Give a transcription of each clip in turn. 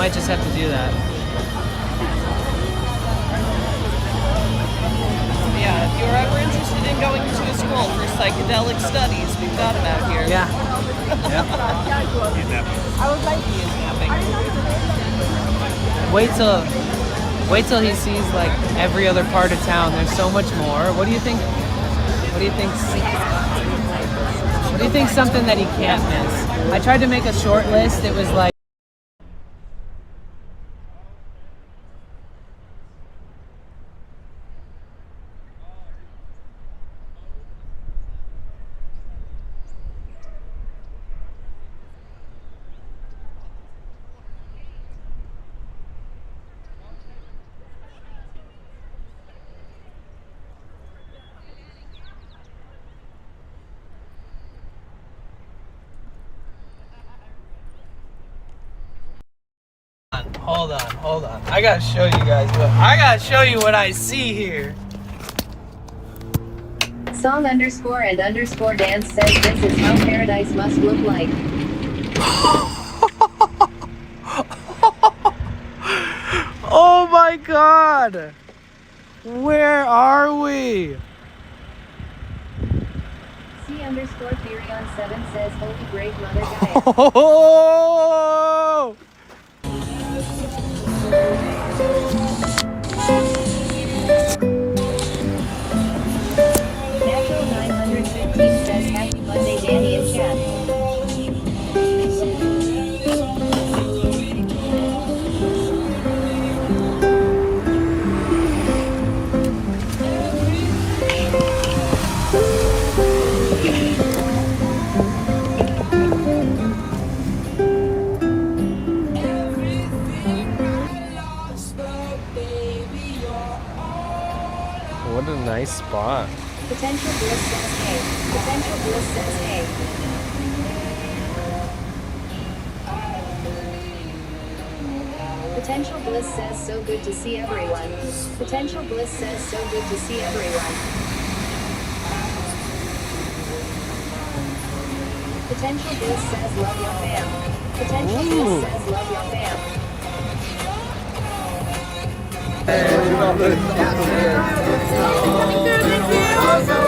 might just have to do that. Yeah, if you're ever interested in going to a school for psychedelic studies, we've got them out here. Yeah. Yep. I would like to use napping. Wait till he sees like every other part of town. There's so much more. What do you think? What do you think? What do you think? Something that he can't miss. I tried to make a short list. It was like. Hold on. I gotta show you guys what I see here. Song _and _dance says this is how paradise must look like. Oh my God! Where are we? C _theory on 7 says holy brave mother Gaia. Oh! Natural 915 says happy Monday Danny and Chad. What a nice spot. Potential Bliss says hey. Potential Bliss says hey. Potential Bliss says so good to see everyone. Potential Bliss says so good to see everyone. Potential Bliss says love your fam. Potential Bliss says love your fam.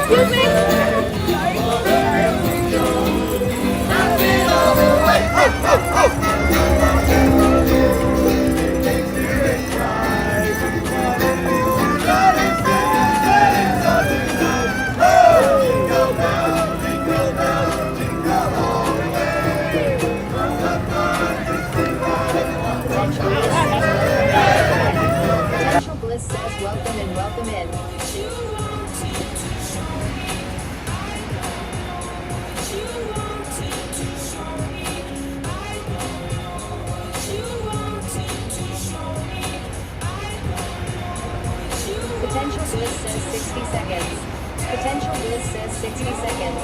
Excuse me? Potential Bliss says welcome and welcome in. Potential Bliss says 60 seconds. Potential Bliss says 60 seconds.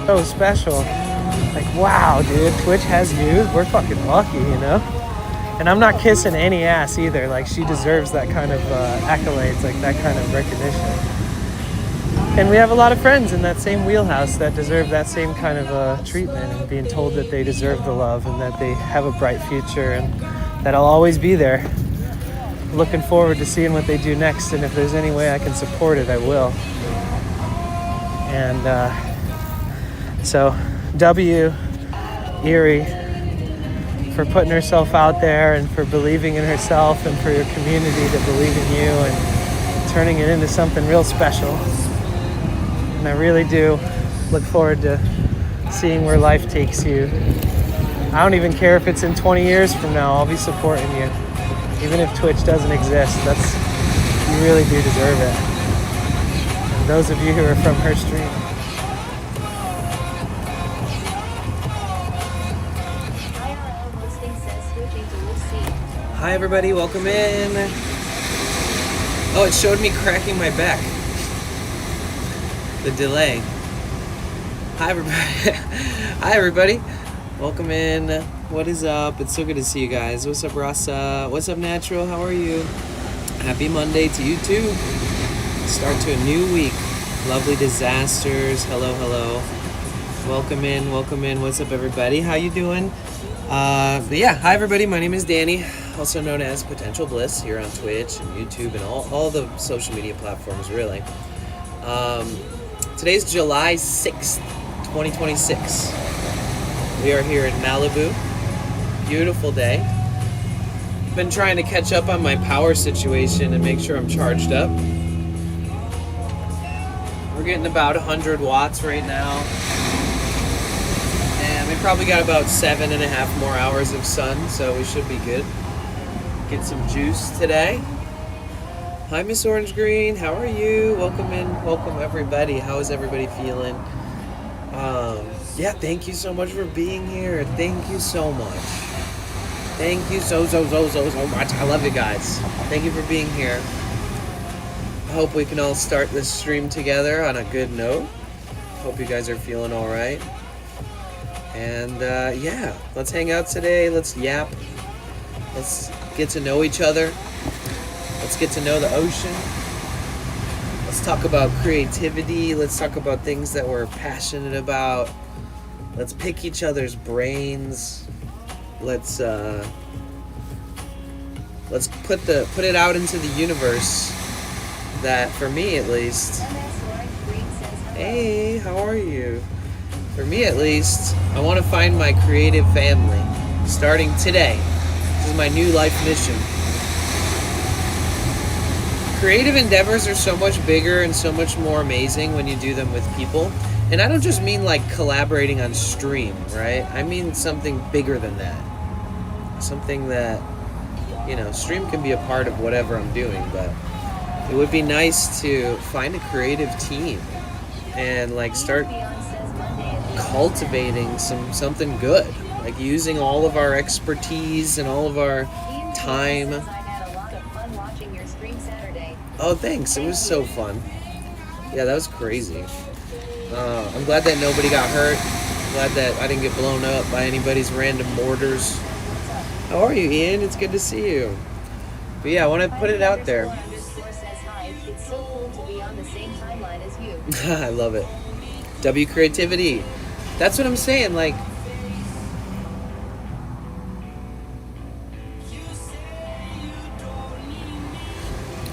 So special. Like, wow, dude, Twitch has views. We're fucking lucky, you know? And I'm not kissing any ass either. Like, she deserves that kind of accolades, like that kind of recognition. And we have a lot of friends in that same wheelhouse that deserve that same kind of treatment, and being told that they deserve the love and that they have a bright future and that I'll always be there. Looking forward to seeing what they do next, and if there's any way I can support it, I will. And so, W, Erie, for putting herself out there and for believing in herself and for your community to believe in you and turning it into something real special. And I really do look forward to seeing where life takes you. I don't even care if it's in 20 years from now, I'll be supporting you. Even if Twitch doesn't exist, you really do deserve it. And those of you who are from her stream. Hi everybody, welcome in. Oh, it showed me cracking my back. The delay. Hi everybody. Hi everybody. Welcome in. What is up? It's so good to see you guys. What's up, Rasa? What's up, Natural? How are you? Happy Monday to you too. Start to a new week. Lovely disasters. Hello, hello. Welcome in, welcome in. What's up, everybody? How you doing? Hi everybody. My name is Danny, also known as Potential Bliss, here on Twitch and YouTube and all the social media platforms, really. Today's July 6th, 2026. We are here in Malibu. Beautiful day. Been trying to catch up on my power situation and make sure I'm charged up. We're getting about 100 watts right now. And we probably got about 7.5 more hours of sun, so we should be good. Get some juice today. Hi, Miss Orange Green. How are you? Welcome in. Welcome, everybody. How is everybody feeling? Thank you so much for being here. Thank you so much. Thank you so much. I love you guys. Thank you for being here. I hope we can all start this stream together on a good note. Hope you guys are feeling all right. And let's hang out today. Let's yap. Let's get to know each other. Let's get to know the ocean. Let's talk about creativity. Let's talk about things that we're passionate about. Let's pick each other's brains. Let's put it out into the universe. That, for me at least. Hey, how are you? For me at least, I want to find my creative family starting today. This is my new life mission. Creative endeavors are so much bigger and so much more amazing when you do them with people. And I don't just mean like collaborating on stream, right? I mean something bigger than that. Something that, stream can be a part of whatever I'm doing, but it would be nice to find a creative team and like start cultivating something good, like using all of our expertise and all of our time. Oh, thanks. It was so fun. Yeah, that was crazy. I'm glad that nobody got hurt. I'm glad that I didn't get blown up by anybody's random mortars. How are you, Ian? It's good to see you. But yeah, I want to put it out there. I love it. W creativity. That's what I'm saying. Like,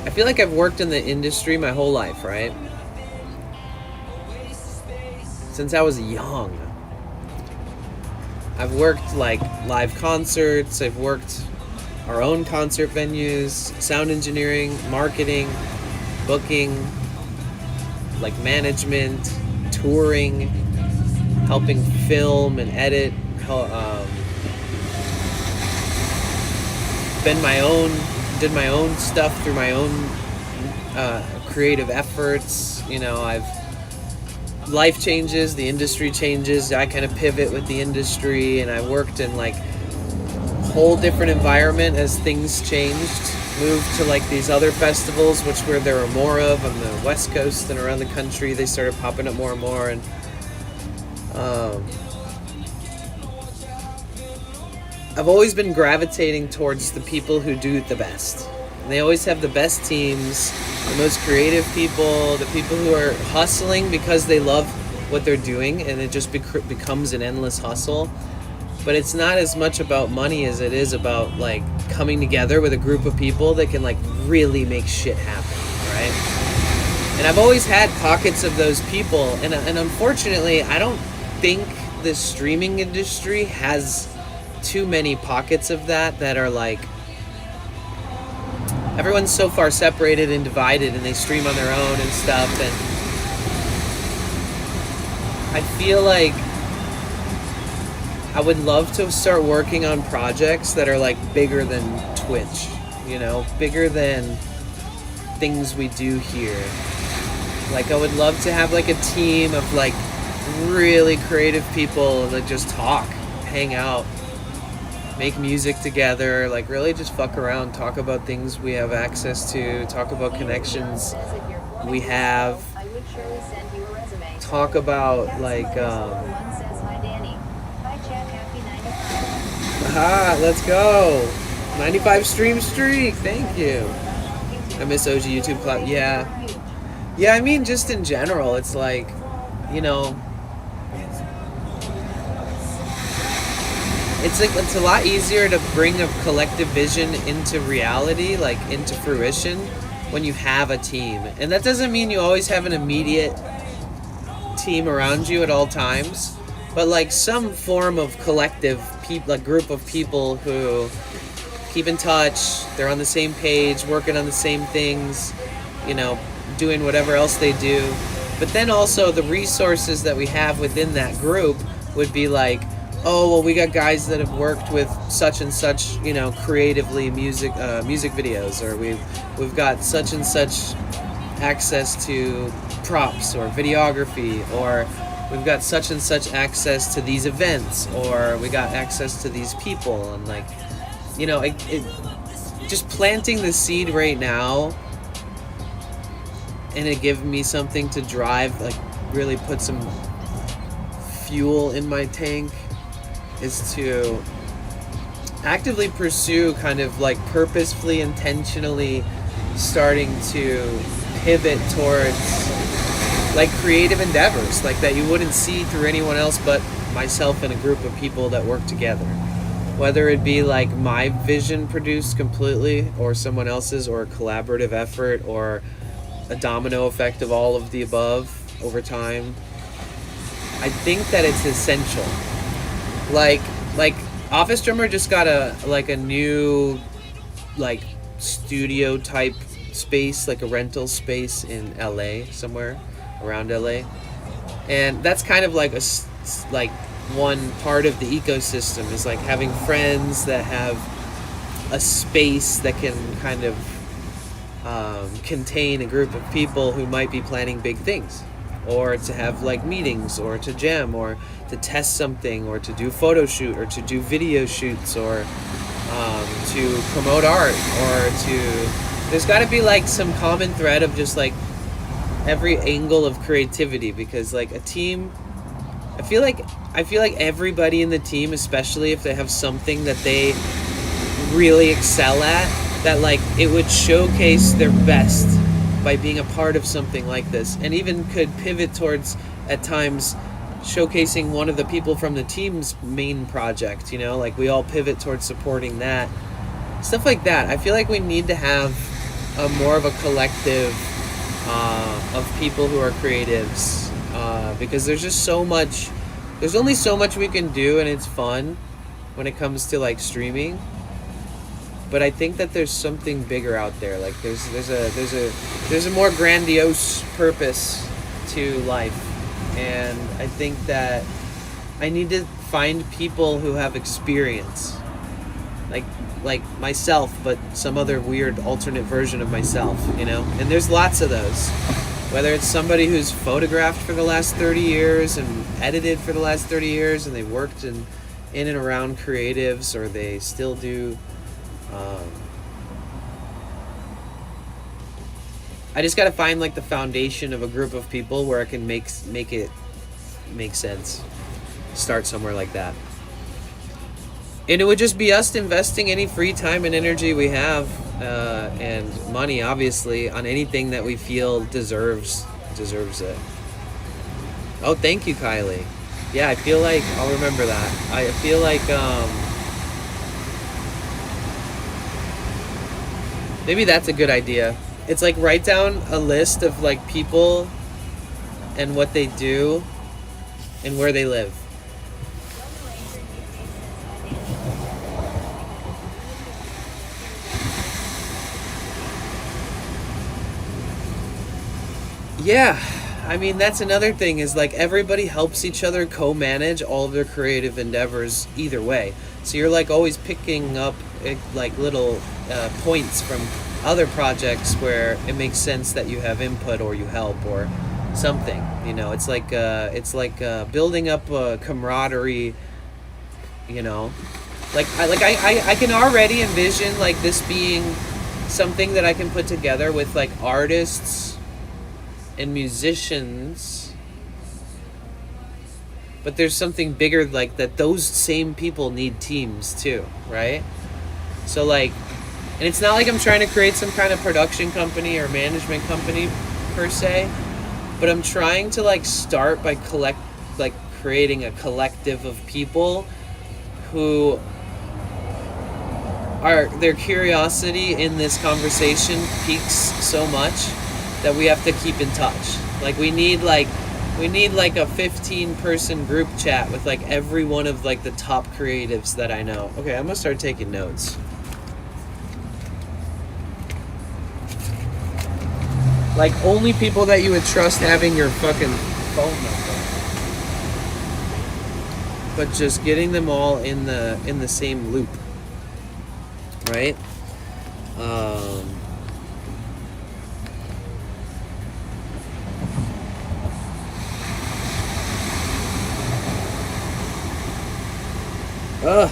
I feel like I've worked in the industry my whole life, right? Since I was young. I've worked like live concerts. I've worked our own concert venues, sound engineering, marketing, booking, like management, touring, helping film and edit, did my own stuff through my own creative efforts. Life changes, the industry changes, I kind of pivot with the industry, and I worked in like a whole different environment as things changed. Moved to like these other festivals, where there were more of on the West Coast and around the country. They started popping up more and more, and I've always been gravitating towards the people who do it the best. And they always have the best teams, the most creative people, the people who are hustling because they love what they're doing, and it just becomes an endless hustle. But it's not as much about money as it is about like coming together with a group of people that can like really make shit happen, right? And I've always had pockets of those people, and unfortunately, I don't think the streaming industry has too many pockets of that are like, everyone's so far separated and divided, and they stream on their own and stuff, and I feel like I would love to start working on projects that are like bigger than Twitch, bigger than things we do here. Like, I would love to have like a team of like really creative people that just talk, hang out, make music together, like really just fuck around, talk about things we have access to, talk about connections we have, talk about like let's go. 95 stream streak. Thank you. I miss OG YouTube Club. Yeah. Yeah, I mean, just in general, it's like, you know, it's a lot easier to bring a collective vision into reality, like into fruition, when you have a team. And that doesn't mean you always have an immediate team around you at all times, but like some form of collective people, like group of people who keep in touch, they're on the same page, working on the same things, you know, doing whatever else they do. But then also the resources that we have within that group would be like, oh well, we got guys that have worked with such and such, you know, creatively music videos, or we've got such and such access to props or videography, or we've got such and such access to these events, or we got access to these people. And like, you know, it just planting the seed right now, and it gave me something to drive, like really put some fuel in my tank, is to actively pursue kind of like purposefully, intentionally starting to pivot towards like creative endeavors like that you wouldn't see through anyone else but myself and a group of people that work together. Whether it be like my vision produced completely, or someone else's, or a collaborative effort, or a domino effect of all of the above over time. I think that it's essential. Like Office Drummer just got a new like studio type space, like a rental space in LA, somewhere around LA. And that's kind of like like one part of the ecosystem, is like having friends that have a space that can kind of contain a group of people who might be planning big things, or to have like meetings, or to jam, or to test something, or to do photo shoot, or to do video shoots, or to promote art, or to, there's got to be like some common thread of just like every angle of creativity. Because like a team, I feel like everybody in the team, especially if they have something that they really excel at, that like it would showcase their best by being a part of something like this, and even could pivot towards at times showcasing one of the people from the team's main project, you know, like we all pivot towards supporting that, stuff like that. I feel like we need to have a more of a collective of people who are creatives, because there's just so much, there's only so much we can do, and it's fun when it comes to like streaming. But I think that there's something bigger out there. Like there's a more grandiose purpose to life, and I think that I need to find people who have experience, like myself, but some other weird alternate version of myself, you know. And there's lots of those. Whether it's somebody who's photographed for the last 30 years and edited for the last 30 years, and they worked in and around creatives, or they still do. I just gotta find like the foundation of a group of people where I can make it make sense. Start somewhere like that. And it would just be us investing any free time and energy we have, and money, obviously, on anything that we feel deserves it. Oh, thank you, Kylie. Yeah, I feel like I'll remember that. I feel like maybe that's a good idea. It's like write down a list of like people and what they do and where they live. Yeah, I mean, that's another thing, is like everybody helps each other co-manage all of their creative endeavors either way. So you're like always picking up like little points from other projects where it makes sense that you have input, or you help, or something, you know. It's like building up a camaraderie, you know. I can already envision like this being something that I can put together with like artists and musicians, but there's something bigger, like that those same people need teams too, right? So like, and it's not like I'm trying to create some kind of production company or management company per se, but I'm trying to like start by creating a collective of people who are, their curiosity in this conversation piques so much that we have to keep in touch. Like we need like a 15-person group chat with like every one of like the top creatives that I know. Okay, I'm gonna start taking notes. Like only people that you would trust having your fucking phone number. But just getting them all in the same loop. Right? Ugh.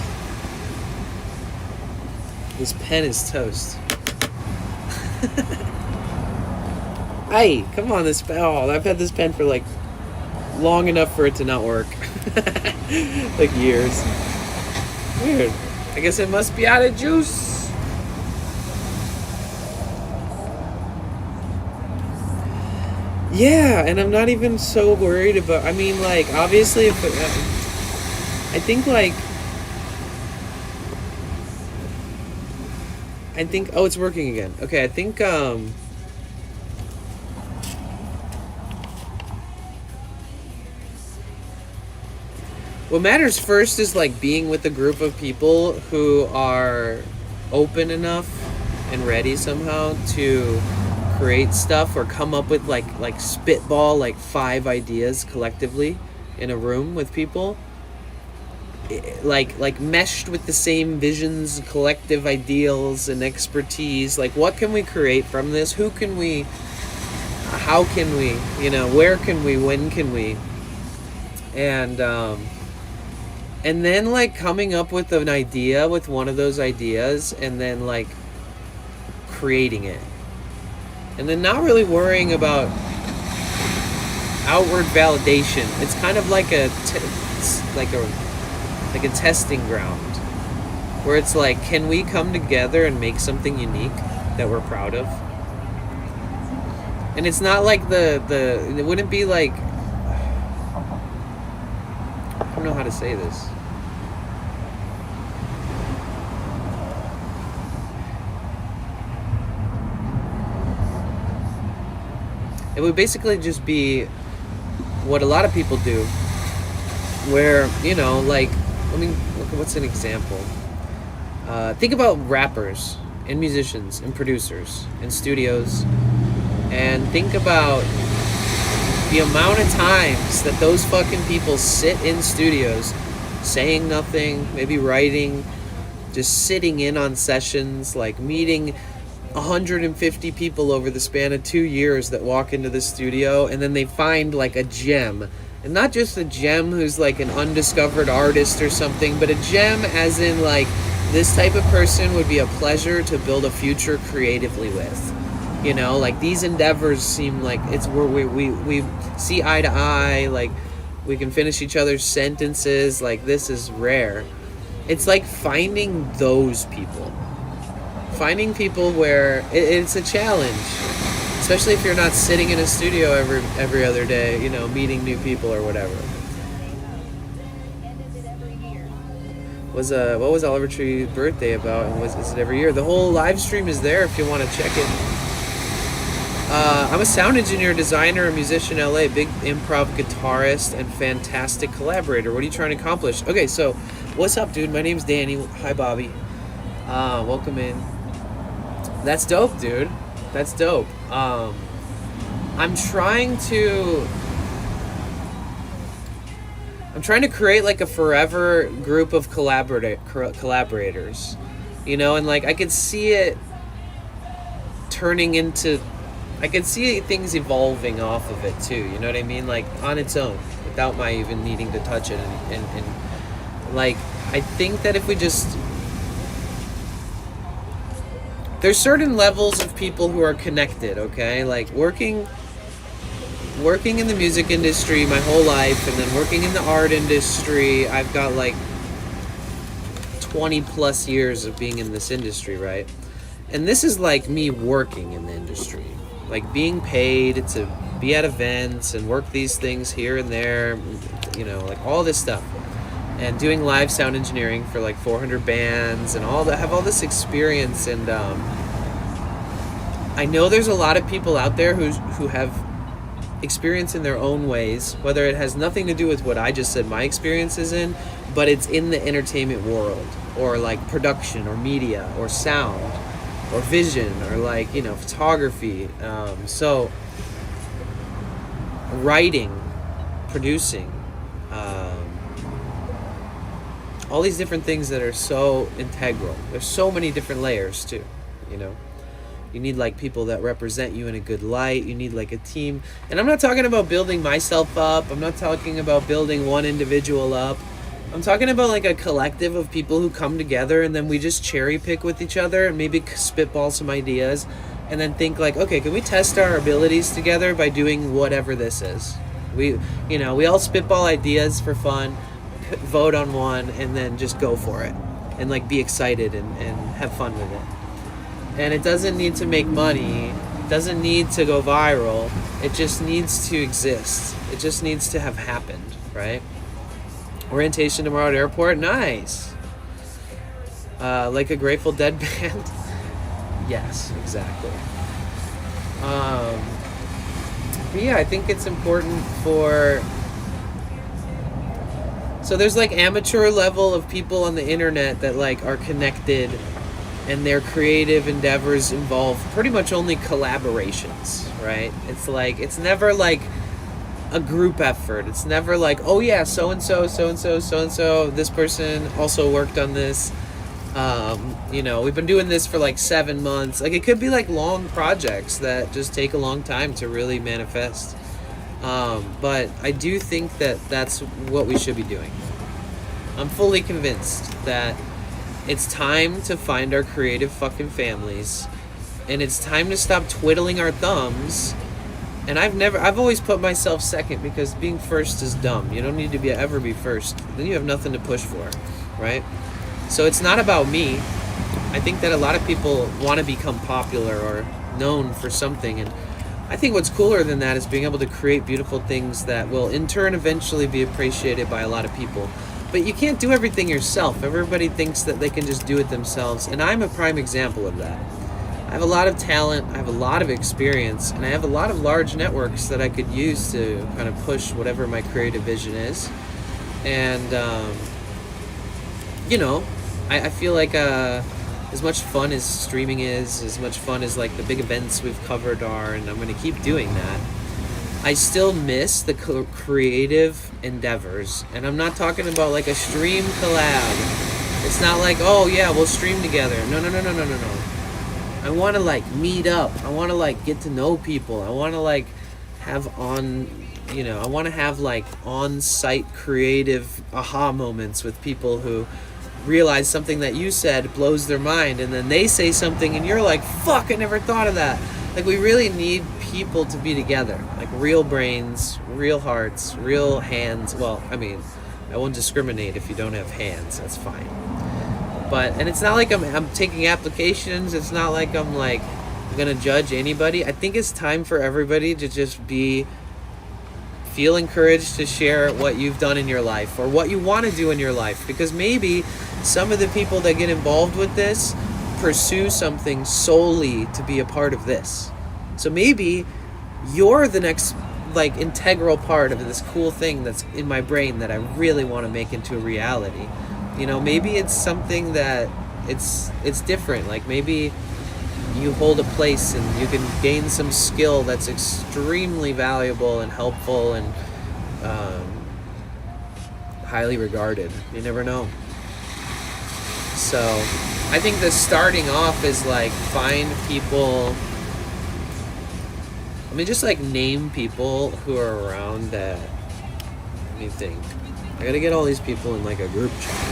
This pen is toast. Hey, come on, this pen. Oh, I've had this pen for like long enough for it to not work. Like years. Weird. I guess it must be out of juice. Yeah, and I'm not even so worried about, I mean, like, obviously, if I think, like, oh, it's working again. Okay, I think, what matters first is like being with a group of people who are open enough and ready somehow to create stuff or come up with like spitball like 5 ideas collectively in a room with people, like meshed with the same visions, collective ideals and expertise. Like what can we create from this? Who can we, how can we, you know, where can we, when can we? And then like coming up with an idea with one of those ideas and then like creating it. And then not really worrying about outward validation. It's kind of like a testing ground where it's like, can we come together and make something unique that we're proud of? And it's not like it wouldn't be like, I don't know how to say this. It would basically just be what a lot of people do, where, you know, like, I mean, what's an example? Think about rappers and musicians and producers and studios, and think about the amount of times that those fucking people sit in studios saying nothing, maybe writing, just sitting in on sessions, like meeting 150 people over the span of 2 years that walk into the studio, and then they find like a gem. And not just a gem who's like an undiscovered artist or something, but a gem as in like, this type of person would be a pleasure to build a future creatively with. You know, like these endeavors seem like it's where we see eye to eye, like we can finish each other's sentences, like this is rare. It's like finding those people. Finding people where it's a challenge, especially if you're not sitting in a studio every other day, you know, meeting new people or whatever. What was Oliver Tree's birthday about, and is it every year? The whole live stream is there if you want to check it. I'm a sound engineer, designer, and musician in LA, big improv guitarist, and fantastic collaborator. What are you trying to accomplish? Okay, so what's up, dude? My name's Danny. Hi, Bobby. Welcome in. That's dope, dude. That's dope. I'm trying to create like a forever group of collaborators, you know, and like I could see it turning into, I could see things evolving off of it too, you know what I mean, like on its own without my even needing to touch it, and like I think that if we just, there's certain levels of people who are connected, okay? Like working in the music industry my whole life, and then working in the art industry, I've got like 20 plus years of being in this industry, right? And this is like me working in the industry. like being paid to be at events and work these things here and there, like all this stuff, and doing live sound engineering for like 400 bands and all that, have all this experience. And I know there's a lot of people out there who have experience in their own ways, whether it has nothing to do with what I just said my experience is in, but it's in the entertainment world, or like production or media or sound or vision, or like photography, so writing, producing, all these different things that are so integral. There's so many different layers too. You need like people that represent you in a good light. You need like a team. And I'm not talking about building myself up. I'm not talking about building one individual up. I'm talking about like a collective of people who come together, and then we just cherry pick with each other and maybe spitball some ideas, and then think like, okay, can we test our abilities together by doing whatever this is? We all spitball ideas for fun, vote on one, and then just go for it, and like be excited and have fun with it. And it doesn't need to make money, it doesn't need to go viral, it just needs to exist. It just needs to have happened, right? Orientation tomorrow at airport, nice. Like a Grateful Dead band? Yes, exactly. But yeah, I think it's important so there's like amateur level of people on the internet that like are connected, and their creative endeavors involve pretty much only collaborations, right? It's like, it's never like a group effort. It's never like, oh yeah, so-and-so, so-and-so, so-and-so, this person also worked on this. We've been doing this for like 7 months. Like, it could be like long projects that just take a long time to really manifest. But I do think that that's what we should be doing. I'm fully convinced that it's time to find our creative fucking families, and it's time to stop twiddling our thumbs. And I've always put myself second, because being first is dumb. You don't need to ever be first. Then you have nothing to push for, right? So it's not about me. I think that a lot of people want to become popular or known for something, and I think what's cooler than that is being able to create beautiful things that will in turn eventually be appreciated by a lot of people. But you can't do everything yourself. Everybody thinks that they can just do it themselves, and I'm a prime example of that. I have a lot of talent, I have a lot of experience, and I have a lot of large networks that I could use to kind of push whatever my creative vision is. And, I feel like as much fun as streaming is, as much fun as like the big events we've covered are, and I'm going to keep doing that, I still miss the creative endeavors. And I'm not talking about like a stream collab. It's not like, oh yeah, we'll stream together. No. I want to like meet up. I want to like get to know people. I want to like have I want to have like on-site creative aha moments with people who realize something that you said blows their mind, and then they say something and you're like, fuck, I never thought of that. Like, we really need people to be together, like real brains, real hearts, real hands. Well, I mean, I won't discriminate if you don't have hands, that's fine. And it's not like I'm taking applications. It's not like I'm gonna judge anybody. I think it's time for everybody to just feel encouraged to share what you've done in your life, or what you want to do in your life, because maybe some of the people that get involved with this pursue something solely to be a part of this. So maybe you're the next integral part of this cool thing that's in my brain that I really want to make into a reality. Maybe it's something that it's different. Like, maybe you hold a place and you can gain some skill that's extremely valuable and helpful and highly regarded. You never know. So I think the starting off is find people. Just name people who are around that. Let me think. I gotta get all these people in a group chat.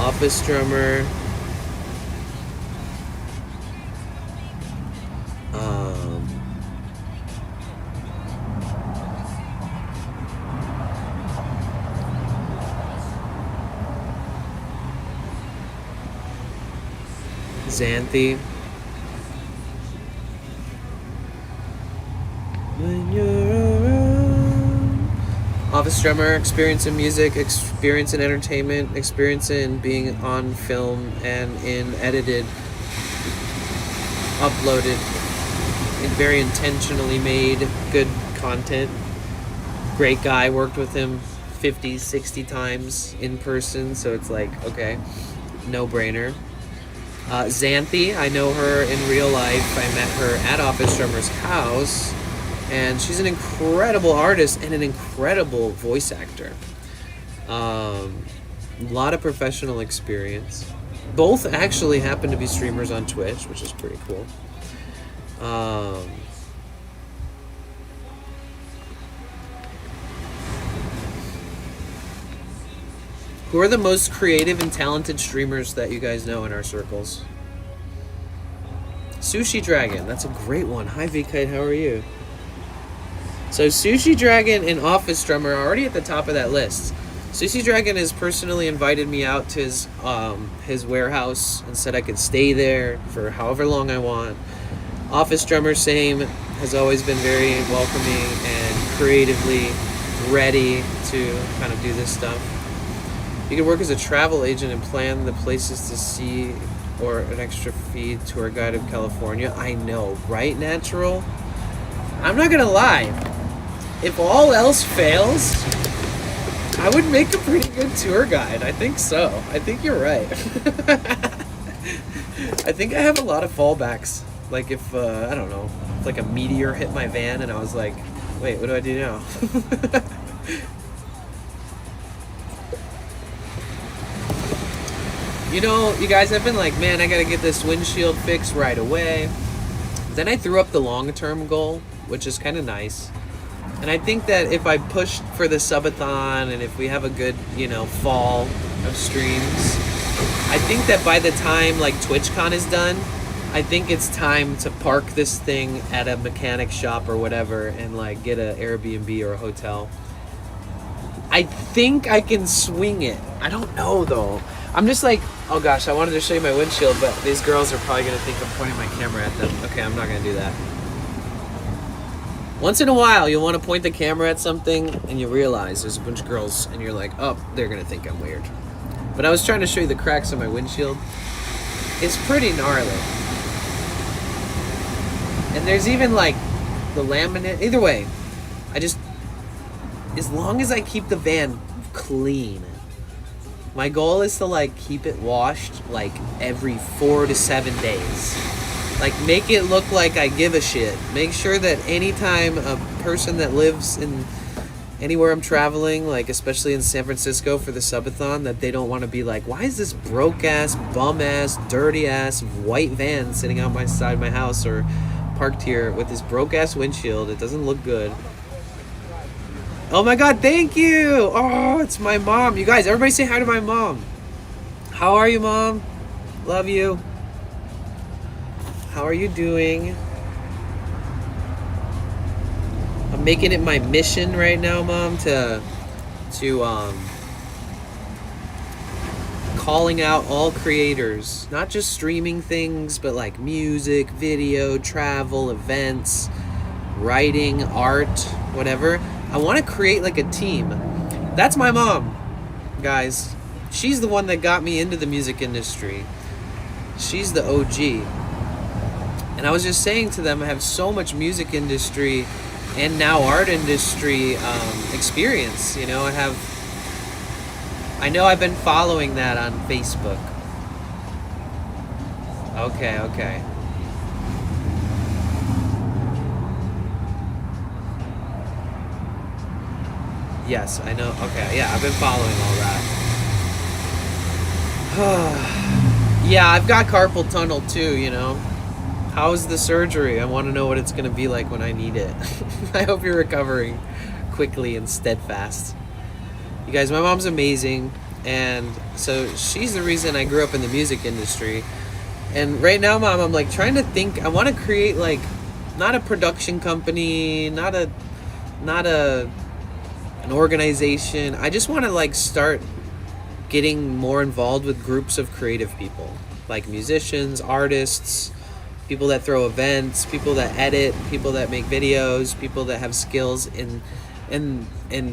Office drummer. Xanthi. when you're around. Office drummer, experience in music, experience in entertainment, experience in being on film and in edited, uploaded, and very intentionally made good content. Great guy, worked with him 50, 60 times in person, so it's like, okay, no brainer. Xanthi, I know her in real life. I met her at Office Drummer's house, and she's an incredible artist and an incredible voice actor. A lot of professional experience. Both actually happen to be streamers on Twitch, which is pretty cool. Who are the most creative and talented streamers that you guys know in our circles? Sushi Dragon, that's a great one. Hi V-Kite, how are you? So Sushi Dragon and Office Drummer are already at the top of that list. Sushi Dragon has personally invited me out to his warehouse and said I could stay there for however long I want. Office Drummer, same, has always been very welcoming and creatively ready to kind of do this stuff. You could work as a travel agent and plan the places to see or an extra fee tour guide of California. I know, right, Natural? I'm not gonna lie. If all else fails, I would make a pretty good tour guide. I think so. I think you're right. I think I have a lot of fallbacks. Like if, I don't know, if like a meteor hit my van and I was like, wait, what do I do now? You know, you guys, I've been like, man, I gotta get this windshield fixed right away. Then I threw up the long-term goal, which is kind of nice. And I think that if I push for the subathon and if we have a good, you know, fall of streams, I think that by the time like TwitchCon is done, I think it's time to park this thing at a mechanic shop or whatever and like get an Airbnb or a hotel. I think I can swing it. I don't know though. I'm just like, oh gosh, I wanted to show you my windshield, but these girls are probably gonna think I'm pointing my camera at them. Okay, I'm not gonna do that. Once in a while, you'll want to point the camera at something and you realize there's a bunch of girls and you're like, oh, they're gonna think I'm weird. But I was trying to show you the cracks on my windshield. It's pretty gnarly. And there's even like the laminate. Either way, as long as I keep the van clean. My goal is to like keep it washed like every 4 to 7 days. Like make it look like I give a shit. Make sure that anytime a person that lives in anywhere I'm traveling, like especially in San Francisco for the subathon, that they don't want to be like, why is this broke ass, bum ass, dirty ass white van sitting out my side of my house or parked here with this broke ass windshield? It doesn't look good. Oh my god, thank you! Oh, it's my mom. You guys, everybody say hi to my mom. How are you, Mom? Love you. How are you doing? I'm making it my mission right now, Mom, to calling out all creators. Not just streaming things, but like music, video, travel, events, writing, art, whatever. I want to create like a team. That's my mom, guys. She's the one that got me into the music industry. She's the OG. And I was just saying to them, I have so much music industry and now art industry experience. You know, I know I've been following that on Facebook. Okay. Yes, I know. Okay, yeah, I've been following all that. Yeah, I've got carpal tunnel too, you know. How's the surgery? I want to know what it's going to be like when I need it. I hope you're recovering quickly and steadfast. You guys, my mom's amazing. And so she's the reason I grew up in the music industry. And right now, Mom, I'm like trying to think. I want to create like, not a production company, not an organization. I just want to like start getting more involved with groups of creative people, like musicians, artists, people that throw events, people that edit, people that make videos, people that have skills in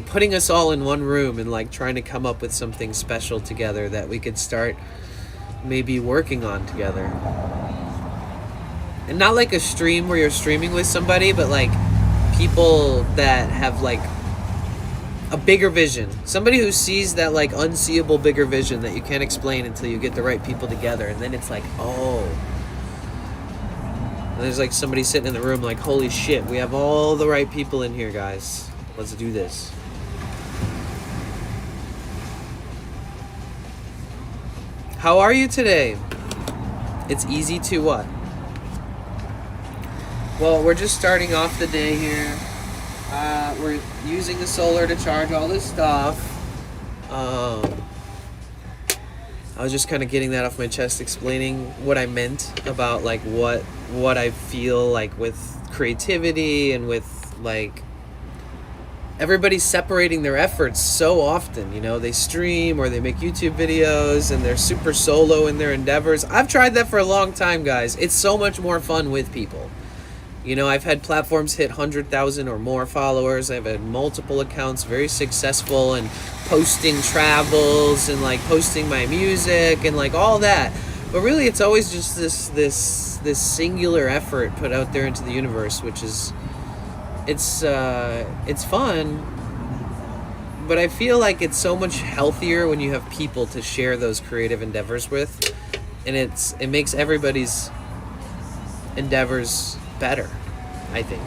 putting us all in one room and like trying to come up with something special together that we could start maybe working on together. And not like a stream where you're streaming with somebody, but like people that have like a bigger vision. Somebody who sees that like unseeable bigger vision that you can't explain until you get the right people together. And then it's like, oh. And there's like somebody sitting in the room like, holy shit, we have all the right people in here, guys. Let's do this. How are you today? It's easy to what? Well, we're just starting off the day here. We're using the solar to charge all this stuff. I was just kind of getting that off my chest, explaining what I meant about like what I feel like with creativity and with like everybody's separating their efforts so often. You know, they stream or they make YouTube videos and they're super solo in their endeavors. I've tried that for a long time, guys. It's so much more fun with people. You know, I've had platforms hit 100,000 or more followers. I've had multiple accounts, very successful, and posting travels and like posting my music and like all that. But really, it's always just this singular effort put out there into the universe, which is it's fun. But I feel like it's so much healthier when you have people to share those creative endeavors with, and it makes everybody's endeavors better, I think.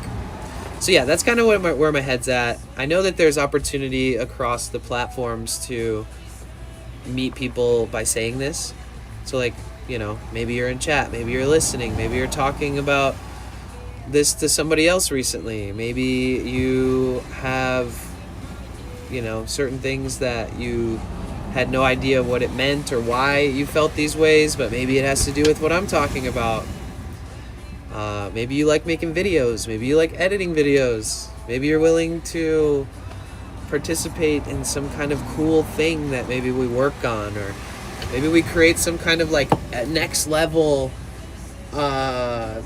So yeah, that's kind of where my head's at. I know that there's opportunity across the platforms to meet people by saying this. So like, you know, maybe you're in chat, maybe you're listening, maybe you're talking about this to somebody else recently. Maybe you have, you know, certain things that you had no idea what it meant or why you felt these ways, but maybe it has to do with what I'm talking about. Maybe you like making videos. Maybe you like editing videos. Maybe you're willing to participate in some kind of cool thing that maybe we work on, or maybe we create some kind of like next level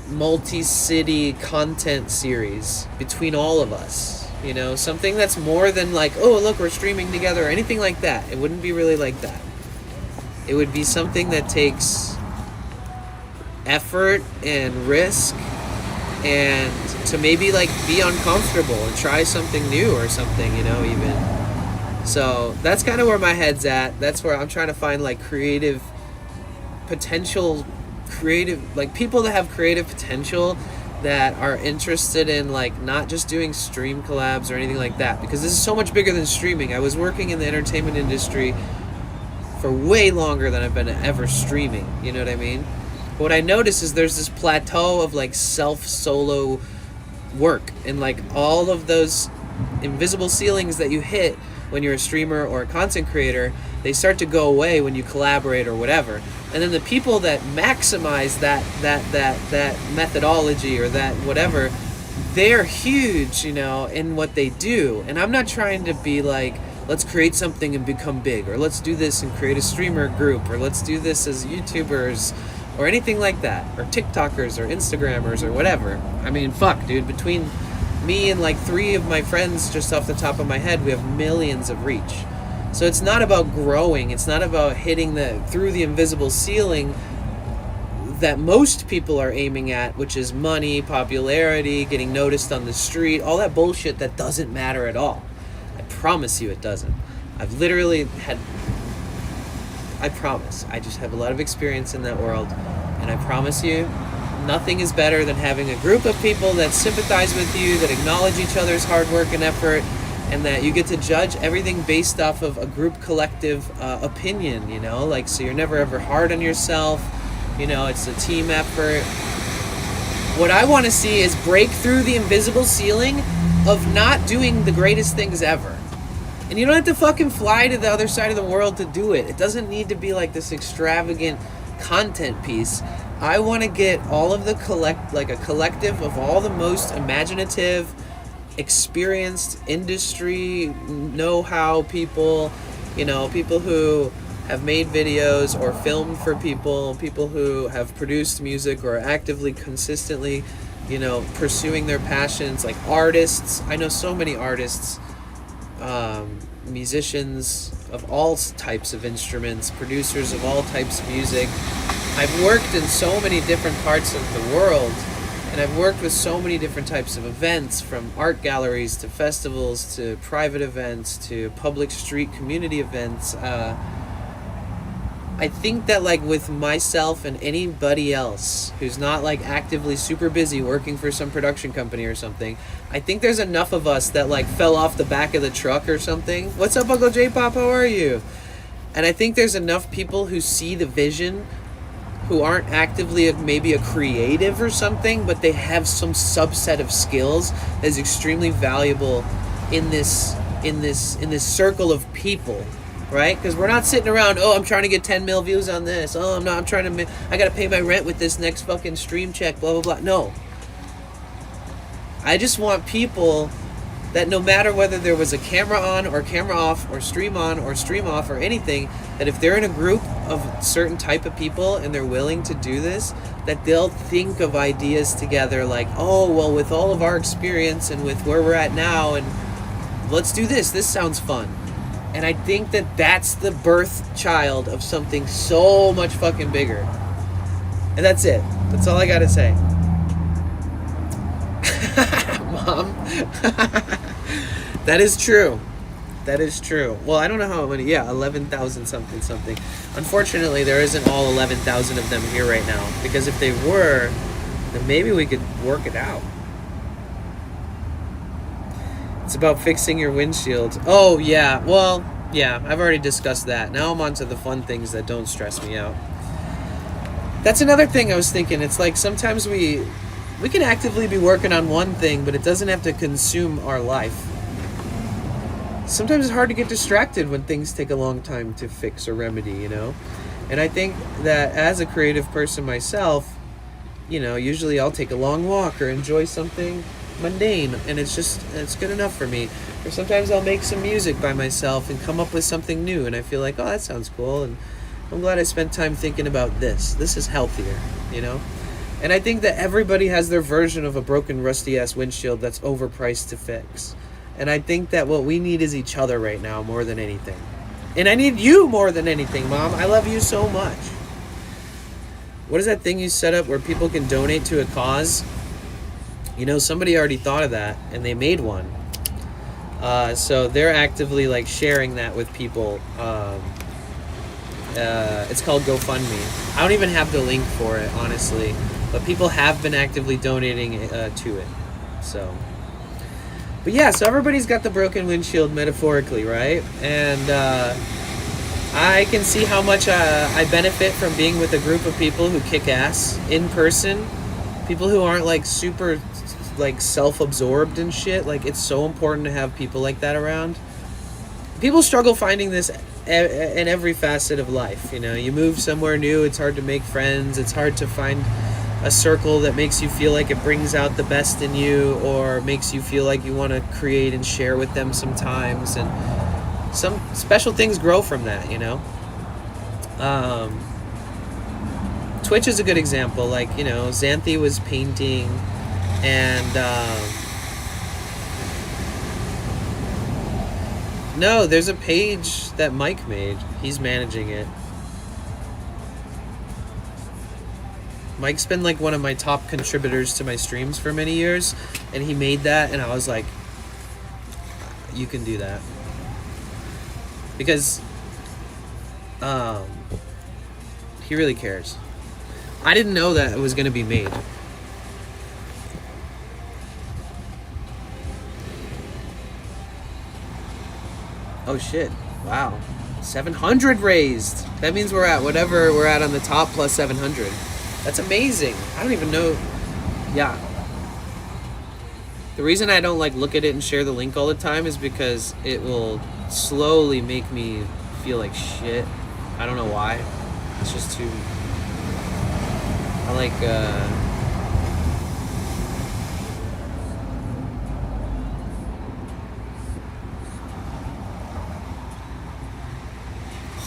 multi-city content series between all of us. You know, something that's more than like, oh, look, we're streaming together or anything like that. It wouldn't be really like that. It would be something that takes effort and risk, and to maybe like be uncomfortable and try something new or something, you know, even. So that's kind of where my head's at. That's where I'm trying to find like creative like people that have creative potential that are interested in like not just doing stream collabs or anything like that, because this is so much bigger than streaming. I was working in the entertainment industry for way longer than I've been ever streaming, you know what I mean? But what I noticed is there's this plateau of like solo work, and like all of those invisible ceilings that you hit when you're a streamer or a content creator, they start to go away when you collaborate or whatever. And then the people that maximize that methodology or that whatever, they're huge, you know, in what they do. And I'm not trying to be like, let's create something and become big, or let's do this and create a streamer group, or let's do this as YouTubers or anything like that, or TikTokers or Instagrammers or whatever. I mean, fuck, dude, between me and like 3 of my friends, just off the top of my head, we have millions of reach. So it's not about growing, it's not about hitting through the invisible ceiling that most people are aiming at, which is money, popularity, getting noticed on the street, all that bullshit that doesn't matter at all. I promise you it doesn't. I've literally had, I promise, I just have a lot of experience in that world, and I promise you, nothing is better than having a group of people that sympathize with you, that acknowledge each other's hard work and effort, and that you get to judge everything based off of a group collective opinion, you know, like, so you're never ever hard on yourself, you know, it's a team effort. What I want to see is break through the invisible ceiling of not doing the greatest things ever. And you don't have to fucking fly to the other side of the world to do it. It doesn't need to be like this extravagant content piece. I want to get all of the a collective of all the most imaginative, experienced industry know-how people, you know, people who have made videos or filmed for people who have produced music or are actively, consistently, pursuing their passions, like artists. I know so many artists, musicians of all types of instruments, producers of all types of music. I've worked in so many different parts of the world, and I've worked with so many different types of events, from art galleries to festivals to private events to public street community events. I think that, like, with myself and anybody else who's not, like, actively super busy working for some production company or something, I think there's enough of us that, like, fell off the back of the truck or something. What's up, Uncle J-Pop? How are you? And I think there's enough people who see the vision, who aren't actively maybe a creative or something, but they have some subset of skills that is extremely valuable in this circle of people. Right? Because we're not sitting around, I'm trying to get 10 mil views on this. I gotta pay my rent with this next fucking stream check, blah, blah, blah. No. I just want people that, no matter whether there was a camera on or camera off or stream on or stream off or anything, that if they're in a group of certain type of people and they're willing to do this, that they'll think of ideas together like, with all of our experience and with where we're at now, and let's do this. This sounds fun. And I think that that's the birth child of something so much fucking bigger. And that's it. That's all I gotta say. Mom. That is true. That is true. Well, I don't know how many. 11,000 something. Unfortunately, there isn't all 11,000 of them here right now. Because if they were, then maybe we could work it out. It's about fixing your windshield. Oh, yeah. Well, yeah, I've already discussed that. Now I'm on to the fun things that don't stress me out. That's another thing I was thinking. It's like sometimes we can actively be working on one thing, but it doesn't have to consume our life. Sometimes it's hard to get distracted when things take a long time to fix or remedy, And I think that as a creative person myself, usually I'll take a long walk or enjoy something mundane, and it's good enough for me. Or sometimes I'll make some music by myself and come up with something new, and I feel like, that sounds cool, and I'm glad I spent time thinking about this. This is healthier, And I think that everybody has their version of a broken, rusty-ass windshield that's overpriced to fix. And I think that what we need is each other right now more than anything. And I need you more than anything, Mom. I love you so much. What is that thing you set up where people can donate to a cause? Somebody already thought of that, and they made one. So they're actively, like, sharing that with people. It's called GoFundMe. I don't even have the link for it, honestly. But people have been actively donating to it. But yeah, so everybody's got the broken windshield metaphorically, right? And I can see how much I benefit from being with a group of people who kick ass in person. People who aren't, like, super, like, self-absorbed and shit. Like, it's so important to have people like that around. People struggle finding this in every facet of life. You move somewhere new, it's hard to make friends. It's hard to find a circle that makes you feel like it brings out the best in you, or makes you feel like you want to create and share with them sometimes. And some special things grow from that, Twitch is a good example. Like, Xanthi was painting, and no, there's a page that Mike made. He's managing it. Mike's been, like, one of my top contributors to my streams for many years, and he made that, and I was like, you can do that. Because he really cares. I didn't know that it was going to be made. Oh shit. Wow. 700 raised. That means we're at whatever we're at on the top plus 700. That's amazing. I don't even know. Yeah. The reason I don't, like, look at it and share the link all the time is because it will slowly make me feel like shit. I don't know why. It's just too... I like,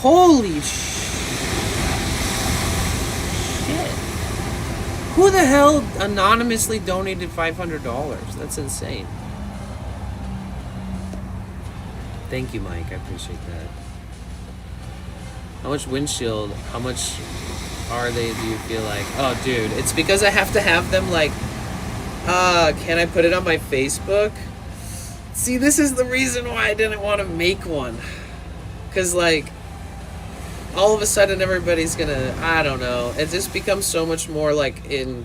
Holy shit. Who the hell anonymously donated $500? That's insane. Thank you, Mike. I appreciate that. How much windshield? How much are they, do you feel like? Oh, dude, it's because I have to have them, like, can I put it on my Facebook? See, this is the reason why I didn't want to make one. Because, like, all of a sudden everybody's gonna, I don't know. It just becomes so much more, like, I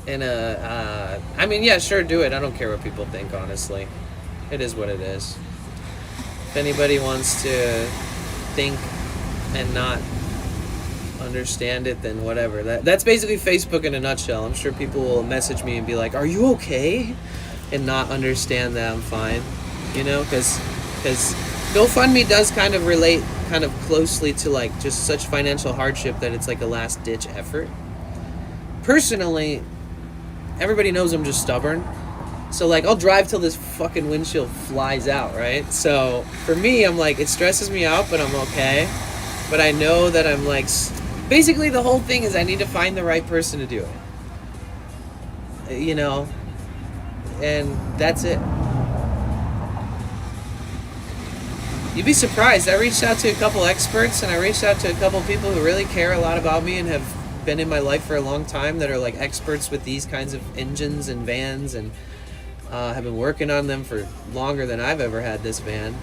mean, yeah, sure, do it. I don't care what people think, honestly. It is what it is. If anybody wants to think and not understand it, then whatever. That's basically Facebook in a nutshell. I'm sure people will message me and be like, are you okay? And not understand that I'm fine, you know, because GoFundMe does kind of relate kind of closely to, like, just such financial hardship that it's like a last ditch effort. Personally, everybody knows I'm just stubborn, so, like, I'll drive till this fucking windshield flies out, right? So for me, I'm like, it stresses me out, but I'm okay. But I know that I'm like, basically the whole thing is I need to find the right person to do it, you know, and that's it. You'd be surprised. I reached out to a couple experts, and I reached out to a couple people who really care a lot about me and have been in my life for a long time, that are like experts with these kinds of engines and vans, and have been working on them for longer than I've ever had this van.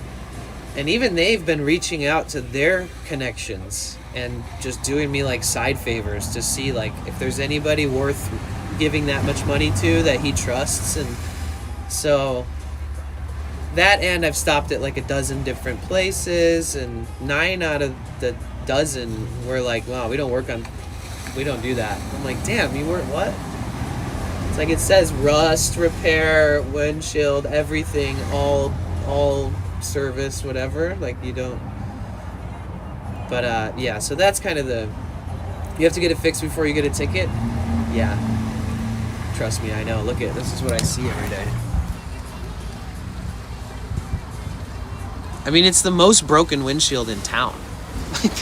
And even they've been reaching out to their connections and just doing me, like, side favors to see, like, if there's anybody worth giving that much money to that he trusts. And so that, and I've stopped at like a dozen different places, and 9 out of the dozen were like, wow, we don't do that. I'm like, damn, you weren't what? It's like, it says rust repair, windshield, everything, all service, whatever, like, you don't. But yeah, so that's kind of the, you have to get it fixed before you get a ticket. Yeah, trust me, I know. Look at this, is what I see every day. I mean, it's the most broken windshield in town. Like,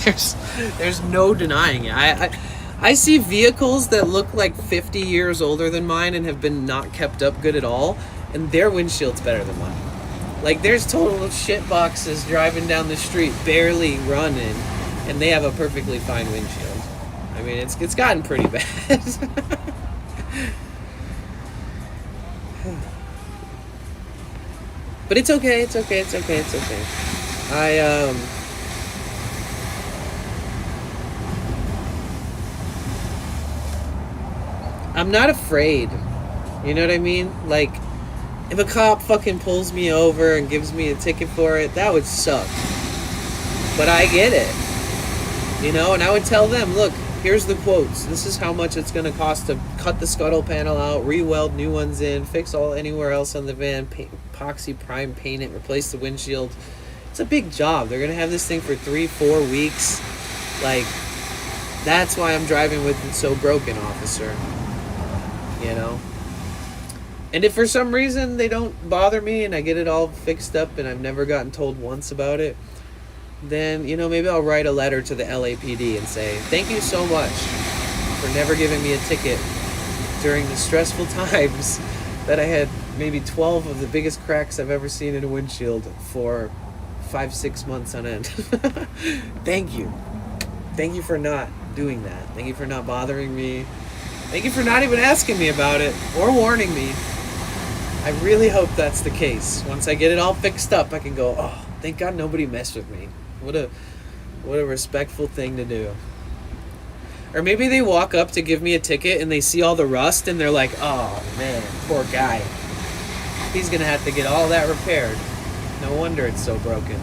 there's no denying it. I see vehicles that look like 50 years older than mine and have been not kept up good at all, and their windshield's better than mine. Like, there's total shit boxes driving down the street, barely running, and they have a perfectly fine windshield. I mean, it's gotten pretty bad. But it's okay, it's okay, it's okay, it's okay. I'm not afraid. You know what I mean? Like, if a cop fucking pulls me over and gives me a ticket for it, that would suck. But I get it. You know, and I would tell them, look, here's the quotes. This is how much it's going to cost to cut the scuttle panel out, re-weld new ones in, fix all anywhere else on the van, epoxy prime paint it, replace the windshield. It's a big job. They're going to have this thing for 3-4 weeks. Like, that's why I'm driving with it so broken, officer. You know? And if for some reason they don't bother me and I get it all fixed up and I've never gotten told once about it, then, you know, maybe I'll write a letter to the LAPD and say, thank you so much for never giving me a ticket during the stressful times that I had maybe 12 of the biggest cracks I've ever seen in a windshield for 5-6 months on end. Thank you. Thank you for not doing that. Thank you for not bothering me. Thank you for not even asking me about it or warning me. I really hope that's the case. Once I get it all fixed up, I can go, oh, thank God nobody messed with me. What a respectful thing to do. Or maybe they walk up to give me a ticket and they see all the rust and they're like, oh man, poor guy. He's gonna have to get all that repaired. No wonder it's so broken.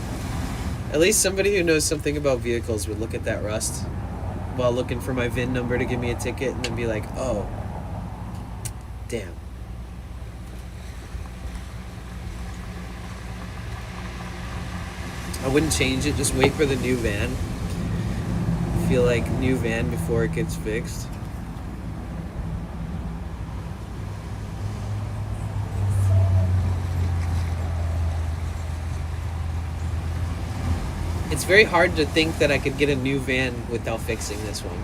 At least somebody who knows something about vehicles would look at that rust while looking for my VIN number to give me a ticket and then be like, oh, damn. I wouldn't change it, just wait for the new van. Feel like new van before it gets fixed. it's very hard to think that I could get a new van without fixing this one.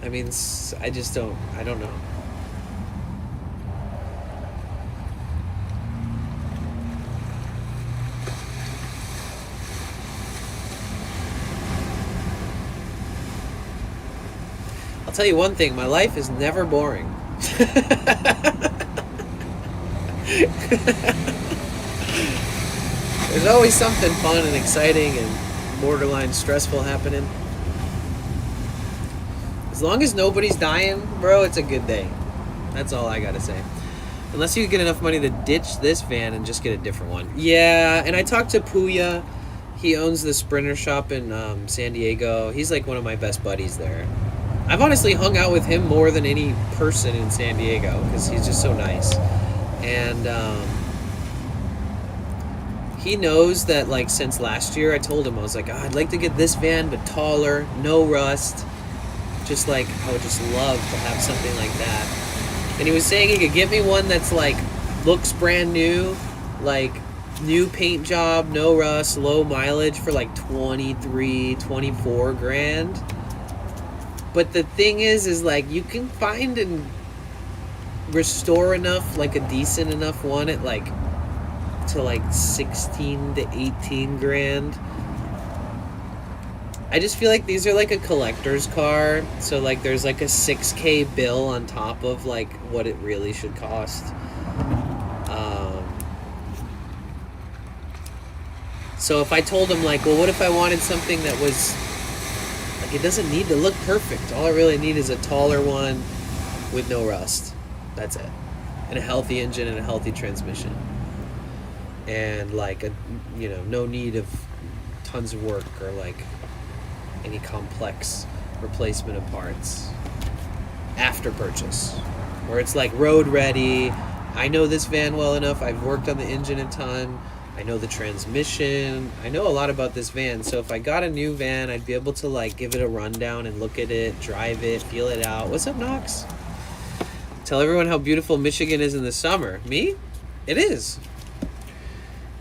I mean, I don't know. I'll tell you one thing, my life is never boring. There's always something fun and exciting and borderline stressful happening. As long as nobody's dying, bro, it's a good day. That's all I gotta say. Unless you get enough money to ditch this van and just get a different one. Yeah, and I talked to Puya. He owns the Sprinter shop in San Diego. He's like one of my best buddies there. I've honestly hung out with him more than any person in San Diego because he's just so nice. And he knows that, like, since last year, I told him, I was like, I'd like to get this van, but taller, no rust. Just like, I would just love to have something like that. And he was saying he could get me one that's like, looks brand new, like new paint job, no rust, low mileage for like 23, 24 grand. But the thing is like, you can find and restore enough, like a decent enough one at like, to like 16 to 18 grand. I just feel like these are like a collector's car, so like there's like a 6K bill on top of like what it really should cost. So if I told him like, well, what if I wanted something that was like, it doesn't need to look perfect. All I really need is a taller one with no rust. That's it. And a healthy engine and a healthy transmission. And like a, no need of tons of work or like any complex replacement of parts after purchase, where it's like road ready. I know this van well enough. I've worked on the engine a ton. I know the transmission. I know a lot about this van. So if I got a new van, I'd be able to like give it a rundown and look at it, drive it, feel it out. What's up, Knox? Tell everyone how beautiful Michigan is in the summer. Me? It is.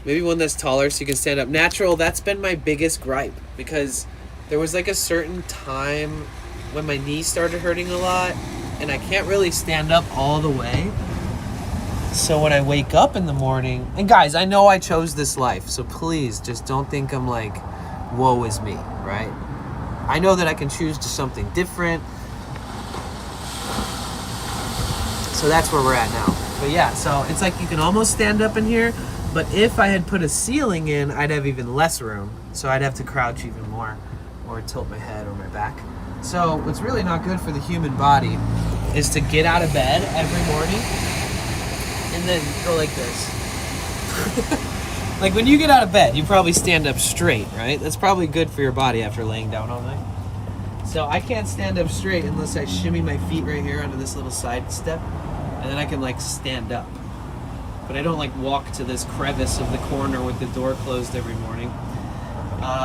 Maybe one that's taller so you can stand up. Natural, that's been my biggest gripe, because there was like a certain time when my knees started hurting a lot and I can't really stand up all the way. So when I wake up in the morning, and guys, I know I chose this life, so please just don't think I'm like, woe is me, right? I know that I can choose to something different. So that's where we're at now. But yeah, so it's like you can almost stand up in here, but if I had put a ceiling in, I'd have even less room. So I'd have to crouch even more or tilt my head or my back. So what's really not good for the human body is to get out of bed every morning and then go like this. Like when you get out of bed, you probably stand up straight, right? That's probably good for your body after laying down all night. So I can't stand up straight unless I shimmy my feet right here onto this little side step, and then I can like stand up. But I don't like walk to this crevice of the corner with the door closed every morning.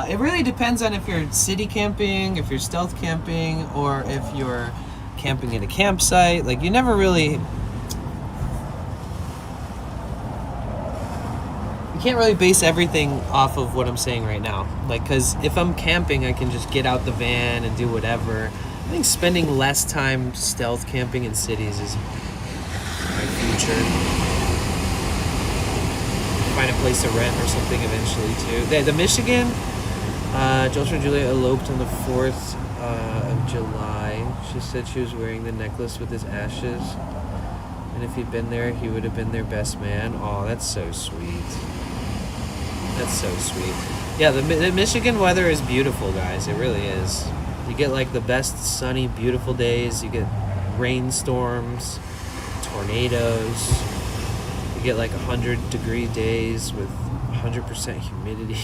It really depends on if you're city camping, if you're stealth camping, or if you're camping at a campsite. Like, you never really... You can't really base everything off of what I'm saying right now. Like, because if I'm camping, I can just get out the van and do whatever. I think spending less time stealth camping in cities is my future. Find a place to rent or something eventually too. The Michigan, Joseph and Julia eloped on the 4th of July. She said she was wearing the necklace with his ashes, and if he'd been there, he would have been their best man. Oh, that's so sweet. That's so sweet. Yeah, the Michigan weather is beautiful, guys. It really is. You get like the best sunny, beautiful days. You get rainstorms, tornadoes. You get like 100-degree days with 100% humidity.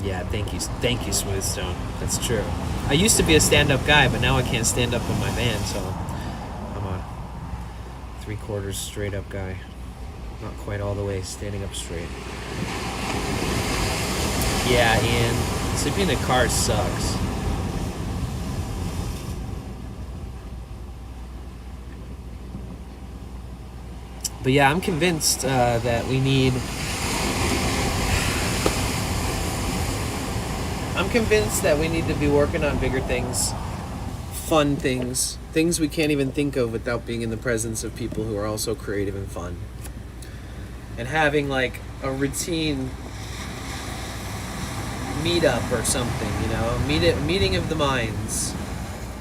Yeah, thank you, Smoothstone. That's true. I used to be a stand-up guy, but now I can't stand up in my van, so I'm a 3/4 straight-up guy. Not quite all the way standing up straight. Yeah, Ian, sleeping in a car sucks. But yeah, I'm convinced that we need... I'm convinced that we need to be working on bigger things, fun things, things we can't even think of without being in the presence of people who are also creative and fun. And having like a routine meetup or something, you know, a meeting of the minds.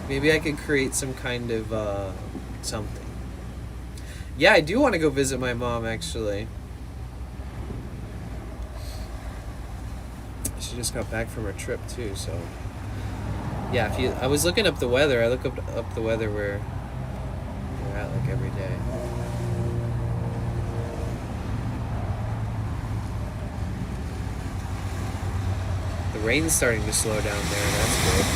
Maybe I could create some kind of something. Yeah, I do want to go visit my mom, actually. She just got back from her trip too, so yeah. I was looking up the weather. I look up the weather where we're at like every day. The rain's starting to slow down there. That's good.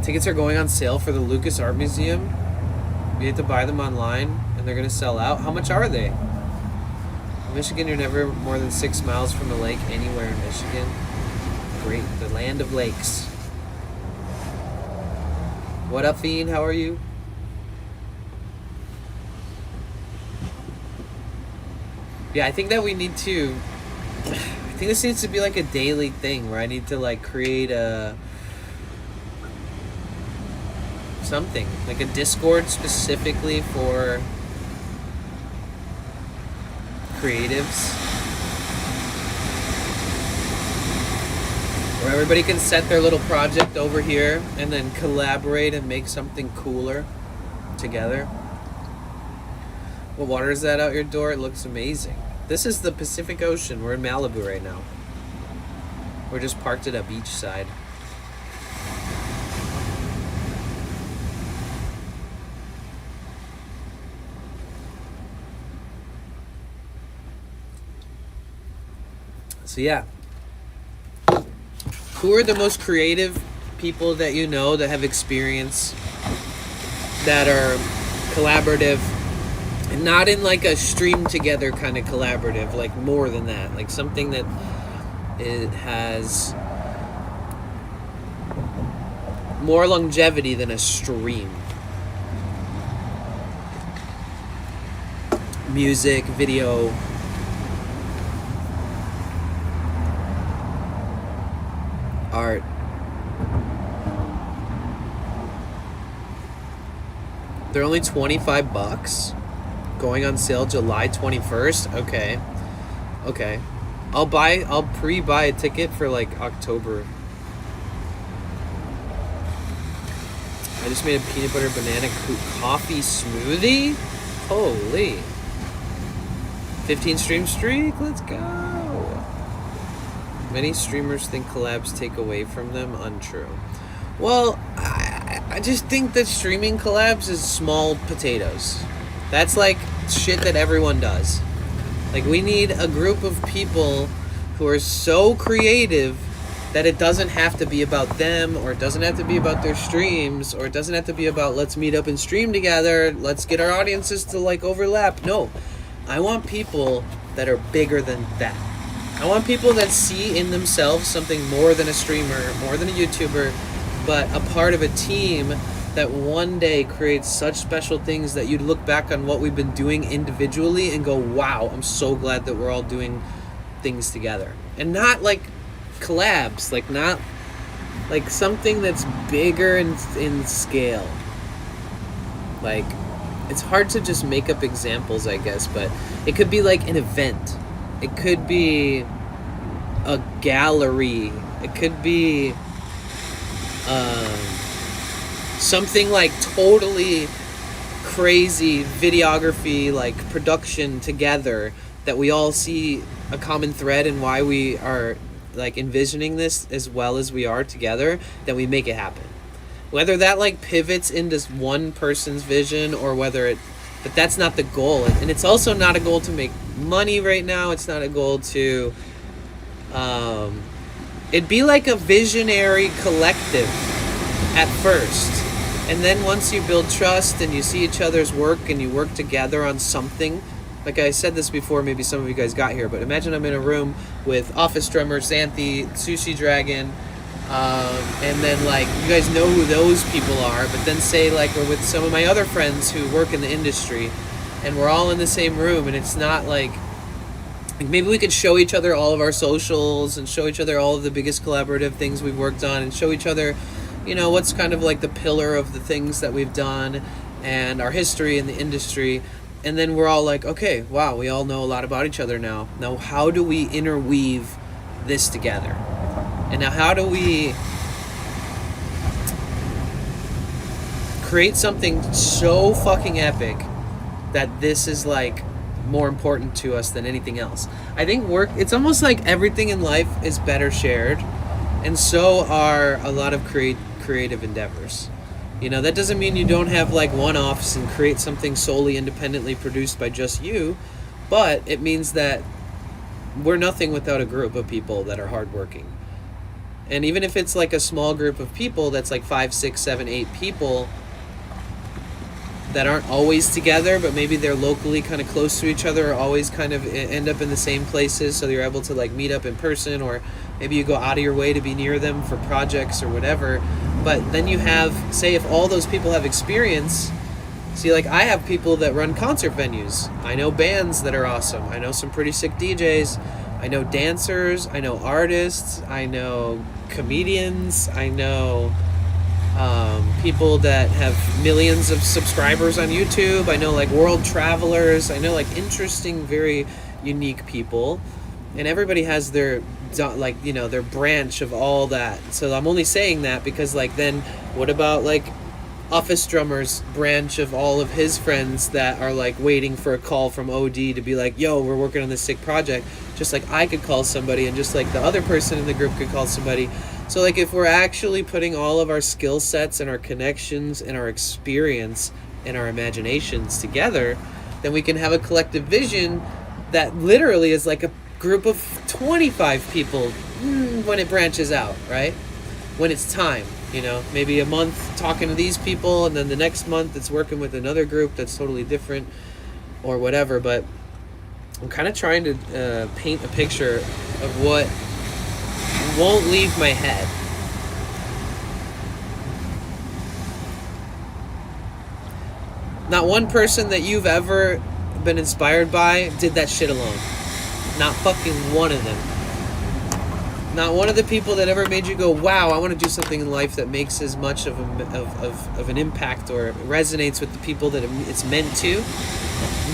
Tickets are going on sale for the Lucas Art Museum. You have to buy them online, and they're going to sell out. How much are they? In Michigan, you're never more than 6 miles from a lake anywhere in Michigan. Great. The land of lakes. What up, Fiend? How are you? Yeah, I think that we need to... I think this needs to be like a daily thing where I need to like create a... something. Like a Discord specifically for creatives. Where everybody can set their little project over here and then collaborate and make something cooler together. What water is that out your door? It looks amazing. This is the Pacific Ocean. We're in Malibu right now. We're just parked at a beachside. So yeah. Who are the most creative people that you know that have experience, that are collaborative, and not in like a stream together kind of collaborative, like more than that, like something that it has more longevity than a stream. Music, video, art. They're only $25, going on sale July 21st. Okay. I'll pre-buy a ticket for like October. I just made a peanut butter banana coffee smoothie. Holy. 15 stream streak. Let's go. Many streamers think collabs take away from them. Untrue. Well, I just think that streaming collabs is small potatoes. That's like shit that everyone does. Like, we need a group of people who are so creative that it doesn't have to be about them, or it doesn't have to be about their streams, or it doesn't have to be about let's meet up and stream together, let's get our audiences to like overlap. No, I want people that are bigger than that. I want people that see in themselves something more than a streamer, more than a YouTuber, but a part of a team that one day creates such special things that you'd look back on what we've been doing individually and go, wow, I'm so glad that we're all doing things together. And not like collabs, like not like something that's bigger in scale. Like, it's hard to just make up examples, I guess, but it could be like an event. It could be a gallery. It could be something like totally crazy videography, like production together, that we all see a common thread in why we are like envisioning this as well as we are together, that we make it happen. Whether that like pivots into one person's vision or whether it, but that's not the goal. And it's also not a goal to make money right now. It's not a goal to, it'd be like a visionary collective at first. And then once you build trust and you see each other's work and you work together on something, like I said this before, maybe some of you guys got here, but imagine I'm in a room with Office Drummer, Xanthi, Sushi Dragon, And then like you guys know who those people are, but then say like we're with some of my other friends who work in the industry, and we're all in the same room, and it's not like maybe we could show each other all of our socials and show each other all of the biggest collaborative things we've worked on, and show each other, you know, what's kind of like the pillar of the things that we've done and our history in the industry. And then we're all like, okay, wow, we all know a lot about each other now. Now, how do we interweave this together? And now how do we create something so fucking epic that this is like more important to us than anything else? I think it's almost like everything in life is better shared, and so are a lot of creative endeavors. You know, that doesn't mean you don't have like one-offs and create something solely independently produced by just you, but it means that we're nothing without a group of people that are hardworking. And even if it's like a small group of people that's like 5, 6, 7, 8 people that aren't always together, but maybe they're locally kind of close to each other, or always kind of end up in the same places, so you're able to like meet up in person, or maybe you go out of your way to be near them for projects or whatever. But then you have, say if all those people have experience, see like I have people that run concert venues, I know bands that are awesome, I know some pretty sick DJs, I know dancers, I know artists, I know comedians, I know people that have millions of subscribers on YouTube, I know like world travelers, I know like interesting, very unique people, and everybody has their like, you know, their branch of all that. So I'm only saying that because like then what about like Office Drummer's branch of all of his friends that are like waiting for a call from OD to be like, yo, we're working on this sick project, just like I could call somebody, and just like the other person in the group could call somebody. So like if we're actually putting all of our skill sets and our connections and our experience and our imaginations together, then we can have a collective vision that literally is like a group of 25 people when it branches out, right? When it's time, you know, maybe a month talking to these people, and then the next month it's working with another group that's totally different or whatever. But I'm kind of trying to paint a picture of what won't leave my head. Not one person that you've ever been inspired by did that shit alone. Not fucking one of them. Not one of the people that ever made you go, wow, I want to do something in life that makes as much of an impact or resonates with the people that it's meant to.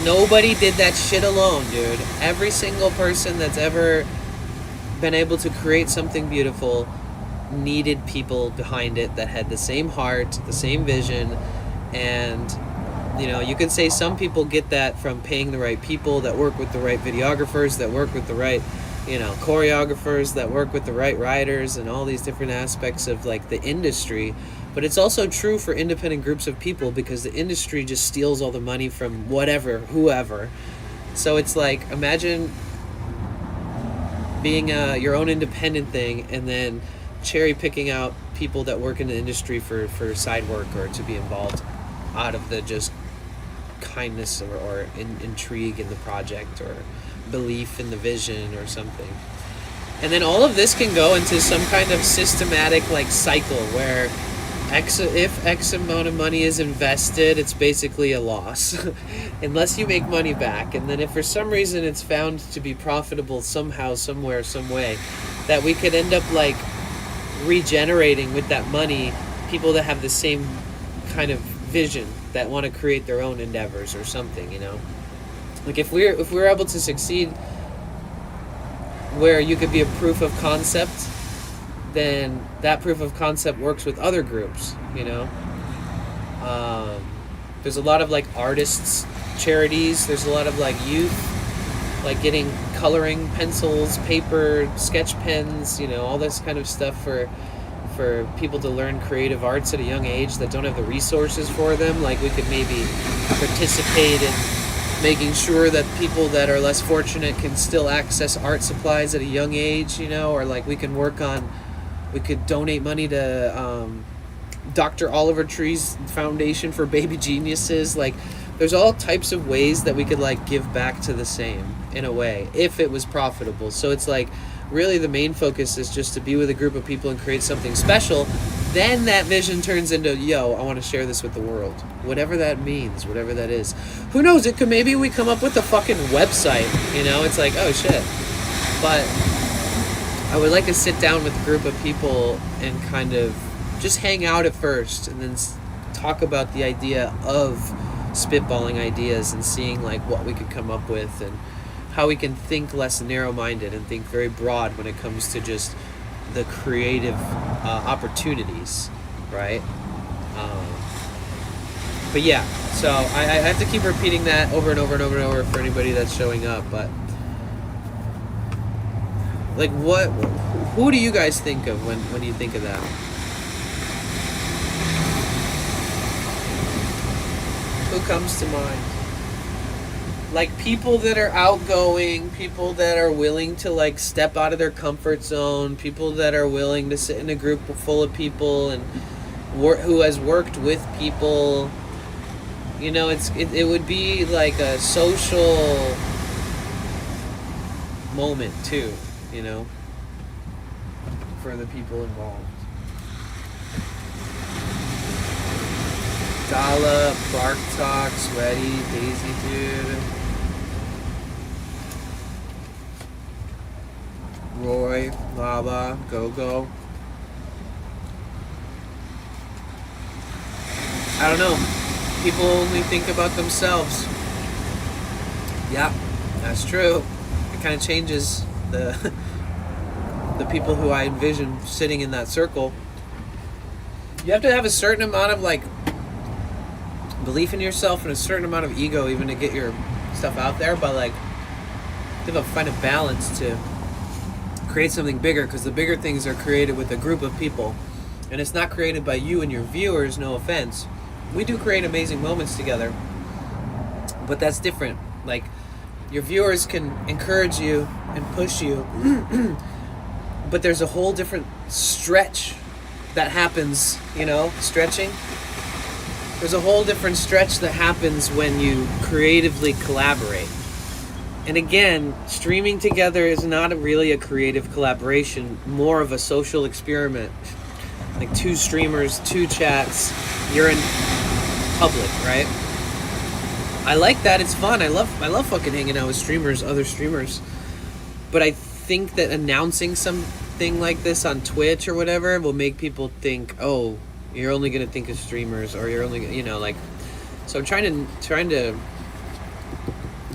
Nobody did that shit alone, dude. Every single person that's ever been able to create something beautiful needed people behind it that had the same heart, the same vision. And you know, you could say some people get that from paying the right people that work with the right videographers, that work with the right, you know, choreographers, that work with the right writers, and all these different aspects of like the industry. But it's also true for independent groups of people, because the industry just steals all the money from whatever, whoever. So it's like, imagine being your own independent thing, and then cherry picking out people that work in the industry for side work or to be involved out of the just kindness or intrigue in the project or belief in the vision or something. And then all of this can go into some kind of systematic like cycle where if X amount of money is invested, it's basically a loss unless you make money back. And then if for some reason it's found to be profitable somehow, somewhere, some way, that we could end up like regenerating with that money people that have the same kind of vision, that want to create their own endeavors or something, you know. Like if we're able to succeed where you could be a proof of concept, then that proof of concept works with other groups, you know. There's a lot of like artists charities, there's a lot of like youth like getting coloring pencils, paper, sketch pens, you know, all this kind of stuff for people to learn creative arts at a young age that don't have the resources for them. Like we could maybe participate in making sure that people that are less fortunate can still access art supplies at a young age, you know, or like we could donate money to Dr. Oliver Tree's foundation for baby geniuses. Like there's all types of ways that we could like give back to the same in a way, if it was profitable. So it's like really the main focus is just to be with a group of people and create something special, then that vision turns into, yo, I want to share this with the world. Whatever that means, whatever that is. Who knows? It could, maybe we come up with a fucking website, you know? It's like, oh shit. But I would like to sit down with a group of people and kind of just hang out at first, and then talk about the idea of spitballing ideas and seeing like what we could come up with, and how we can think less narrow-minded and think very broad when it comes to just the creative opportunities, right? But yeah, so I have to keep repeating that over and over and over and over for anybody that's showing up. But like, who do you guys think of when you think of that? Who comes to mind? Like people that are outgoing, people that are willing to like step out of their comfort zone, people that are willing to sit in a group full of people and who has worked with people. You know, it would be like a social moment too, you know, for the people involved. Dala, Bark Talk, Sweaty, Daisy Dude, Roy, Lava, Go-Go. I don't know. People only think about themselves. Yeah, that's true. It kind of changes the people who I envision sitting in that circle. You have to have a certain amount of like belief in yourself and a certain amount of ego even to get your stuff out there, but like you have to find a balance to create something bigger, because the bigger things are created with a group of people, and it's not created by you and your viewers. No offense, we do create amazing moments together, but that's different. Like your viewers can encourage you and push you but there's a whole different stretch that happens, you know, stretching. There's a whole different stretch that happens when you creatively collaborate. And again, streaming together is not really a creative collaboration, more of a social experiment. Like two streamers, two chats, you're in public, right? I like that, it's fun. I love fucking hanging out with streamers, other streamers. But I think that announcing something like this on Twitch or whatever will make people think, oh, you're only gonna think of streamers, or you're only, you know, like. So I'm trying to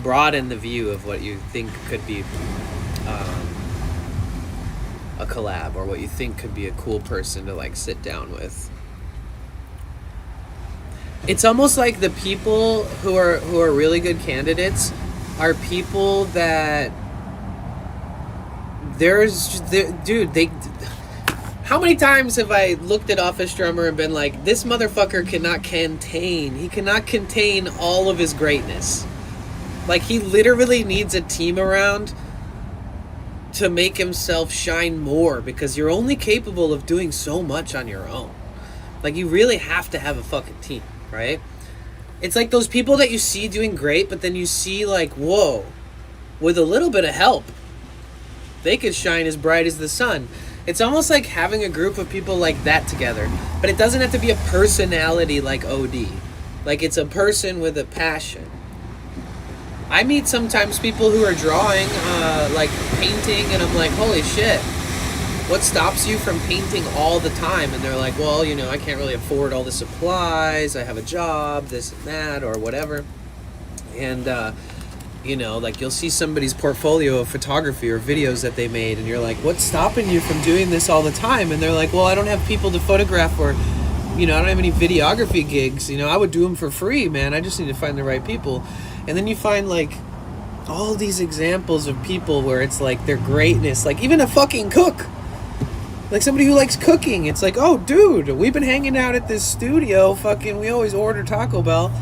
broaden the view of what you think could be a collab, or what you think could be a cool person to like sit down with. It's almost like the people who are really good candidates are people that how many times have I looked at Office Drummer and been like, this motherfucker cannot contain all of his greatness. Like, he literally needs a team around to make himself shine more, because you're only capable of doing so much on your own. Like, you really have to have a fucking team, right? It's like those people that you see doing great, but then you see like, whoa, with a little bit of help, they could shine as bright as the sun. It's almost like having a group of people like that together, but it doesn't have to be a personality like OD. Like, it's a person with a passion. I meet sometimes people who are drawing, like painting, and I'm like, holy shit, what stops you from painting all the time? And they're like, well, you know, I can't really afford all the supplies, I have a job, this and that, or whatever. And, you know, like, you'll see somebody's portfolio of photography or videos that they made, and you're like, what's stopping you from doing this all the time? And they're like, well, I don't have people to photograph, or, you know, I don't have any videography gigs. You know, I would do them for free, man. I just need to find the right people. And then you find, like, all these examples of people where it's like their greatness, like even a fucking cook, like somebody who likes cooking. It's like, oh, dude, we've been hanging out at this studio, fucking, we always order Taco Bell.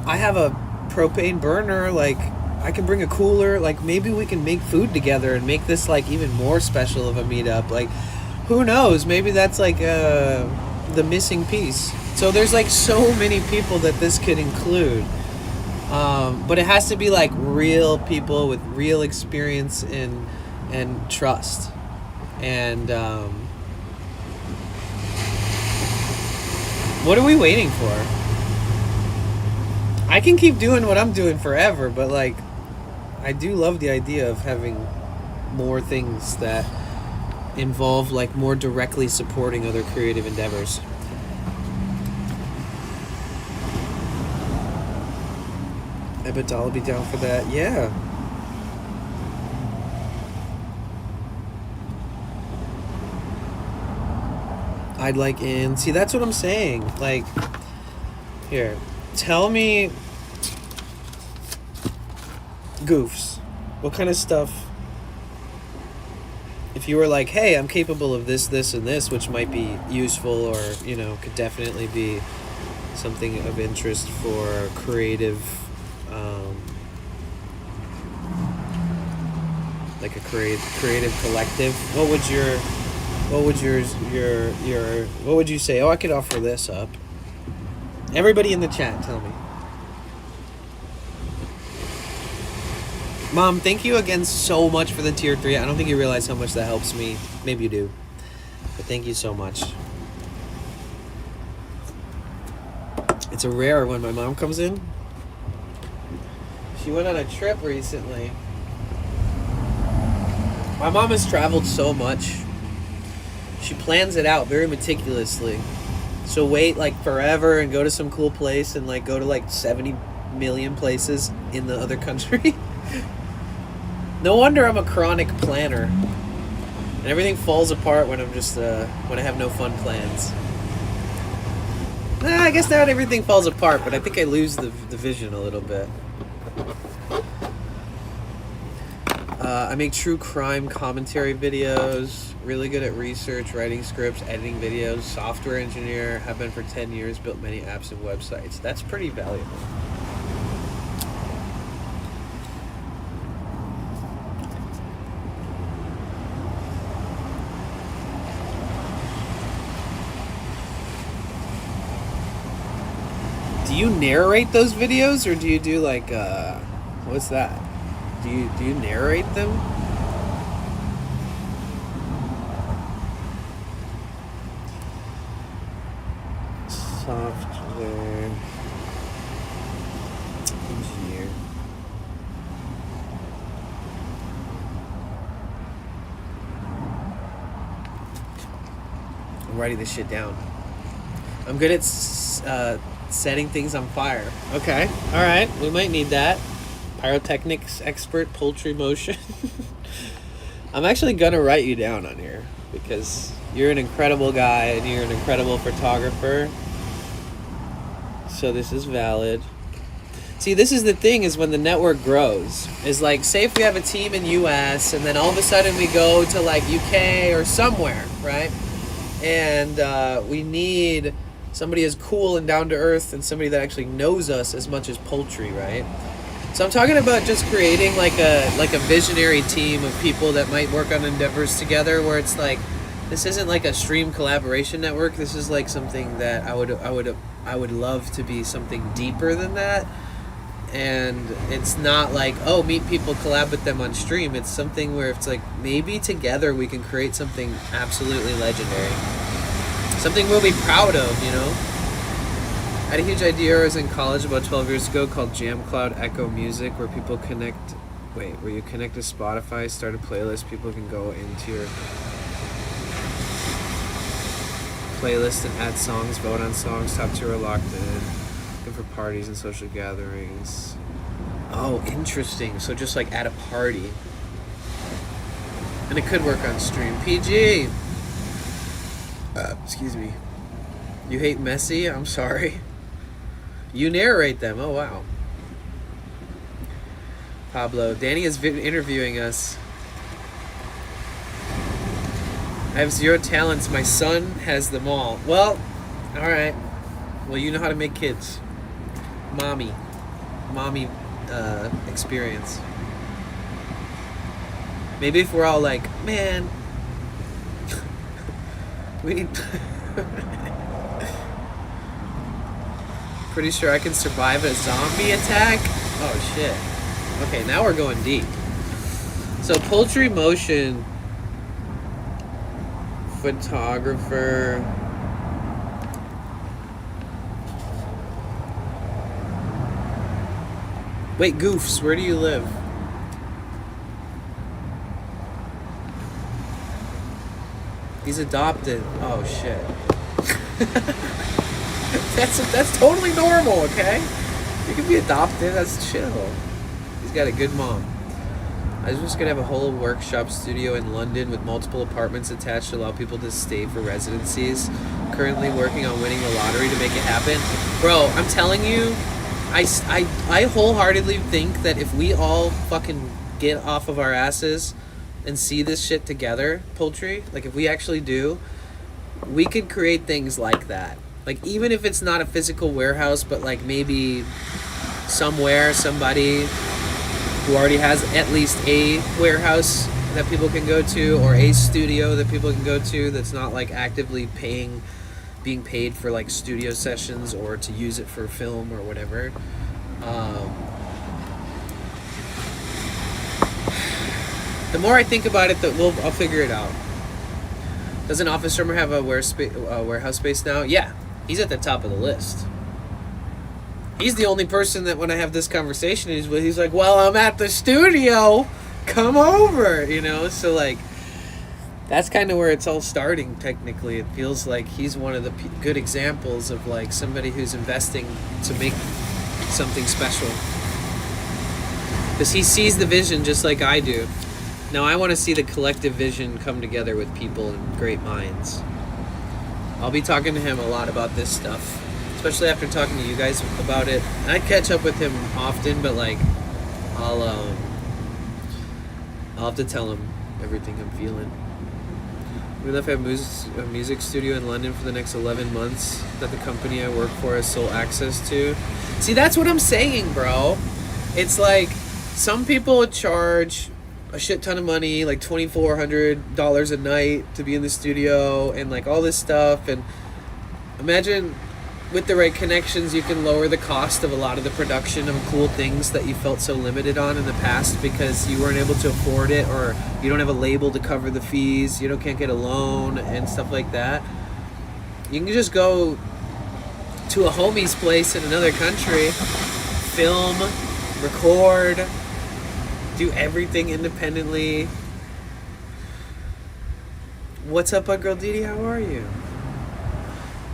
I have a propane burner, like, I can bring a cooler, like, maybe we can make food together and make this, like, even more special of a meetup. Like, who knows? Maybe that's, like, the missing piece. So there's, like, so many people that this could include. But it has to be, like, real people with real experience in and trust. And what are we waiting for? I can keep doing what I'm doing forever, but like, I do love the idea of having more things that involve like more directly supporting other creative endeavors. I bet I'll be down for that. Yeah. I'd like in. See, that's what I'm saying. Like, here, tell me goofs. What kind of stuff? If you were like, hey, I'm capable of this, this, and this, which might be useful or, you know, could definitely be something of interest for creative, like a creative collective. What would you say? Oh, I could offer this up. Everybody in the chat, tell me. Mom, thank you again so much for the tier 3. I don't think you realize how much that helps me. Maybe you do. But thank you so much. It's a rare when my mom comes in. She went on a trip recently. My mom has traveled so much. She plans it out very meticulously. So wait like forever and go to some cool place and like go to like 70 million places in the other country. No wonder I'm a chronic planner. And everything falls apart when I'm just when I have no fun plans. Nah, I guess not everything falls apart, but I think I lose the vision a little bit. I make true crime commentary videos, really good at research, writing scripts, editing videos, software engineer, have been for 10 years, built many apps and websites. That's pretty valuable. Do you narrate those videos or do you do like, what's that? Do you narrate them? Software engineer. I'm writing this shit down. I'm good at setting things on fire. Okay, all right, we might need that. Pyrotechnics expert, poultry motion. I'm actually gonna write you down on here because you're an incredible guy and you're an incredible photographer. So this is valid. See, this is the thing, is when the network grows, is like, say if we have a team in US and then all of a sudden we go to like UK or somewhere, right? And we need somebody as cool and down to earth and somebody that actually knows us as much as poultry, right? So I'm talking about just creating like a visionary team of people that might work on endeavors together, where it's like, this isn't like a stream collaboration network. This is like something that I would love to be something deeper than that. And it's not like, oh, meet people, collab with them on stream. It's something where it's like, maybe together we can create something absolutely legendary. Something we'll be proud of, you know? I had a huge idea when I was in college about 12 years ago called Jam Cloud Echo Music, where people connect, where you connect to Spotify, start a playlist, people can go into your playlist and add songs, vote on songs, top 2 are locked in, good for parties and social gatherings. Oh, interesting. So just like at a party. And it could work on stream. PG! Excuse me. You hate Messi? I'm sorry. You narrate them. Oh, wow. Pablo. Danny is interviewing us. I have 0 talents. My son has them all. Well, all right. Well, you know how to make kids. Mommy experience. Maybe if we're all like, man, we need... Pretty sure I can survive a zombie attack? Oh shit. Okay, now we're going deep. So Poultry Motion photographer. Wait, Goofs, where do you live? He's adopted. Oh shit. That's totally normal, okay? You can be adopted, that's chill. He's got a good mom. I was just gonna have a whole workshop studio in London with multiple apartments attached to allow people to stay for residencies. Currently working on winning the lottery to make it happen. Bro, I'm telling you, I wholeheartedly think that if we all fucking get off of our asses and see this shit together, Poultry, like if we actually do, we could create things like that. Like even if it's not a physical warehouse, but like maybe somewhere somebody who already has at least a warehouse that people can go to, or a studio that people can go to that's not like actively being paid for like studio sessions or to use it for film or whatever. The more I think about it, I'll figure it out. Does an office room have a warehouse space now? Yeah, he's at the top of the list. He's the only person that when I have this conversation he's like, well, I'm at the studio, come over, you know? So like, that's kind of where it's all starting technically. It feels like he's one of the good examples of like somebody who's investing to make something special. Because he sees the vision just like I do. Now I want to see the collective vision come together with people and great minds. I'll be talking to him a lot about this stuff. Especially after talking to you guys about it. And I catch up with him often, but like, I'll have to tell him everything I'm feeling. We left a music studio in London for the next 11 months that the company I work for has sole access to. See, that's what I'm saying, bro. It's like, some people would charge a shit ton of money, like $2,400 a night to be in the studio and like all this stuff. And imagine with the right connections, you can lower the cost of a lot of the production of cool things that you felt so limited on in the past because you weren't able to afford it, or you don't have a label to cover the fees, can't get a loan and stuff like that. You can just go to a homie's place in another country, film, record, do everything independently. What's up, Girl Didi? How are you?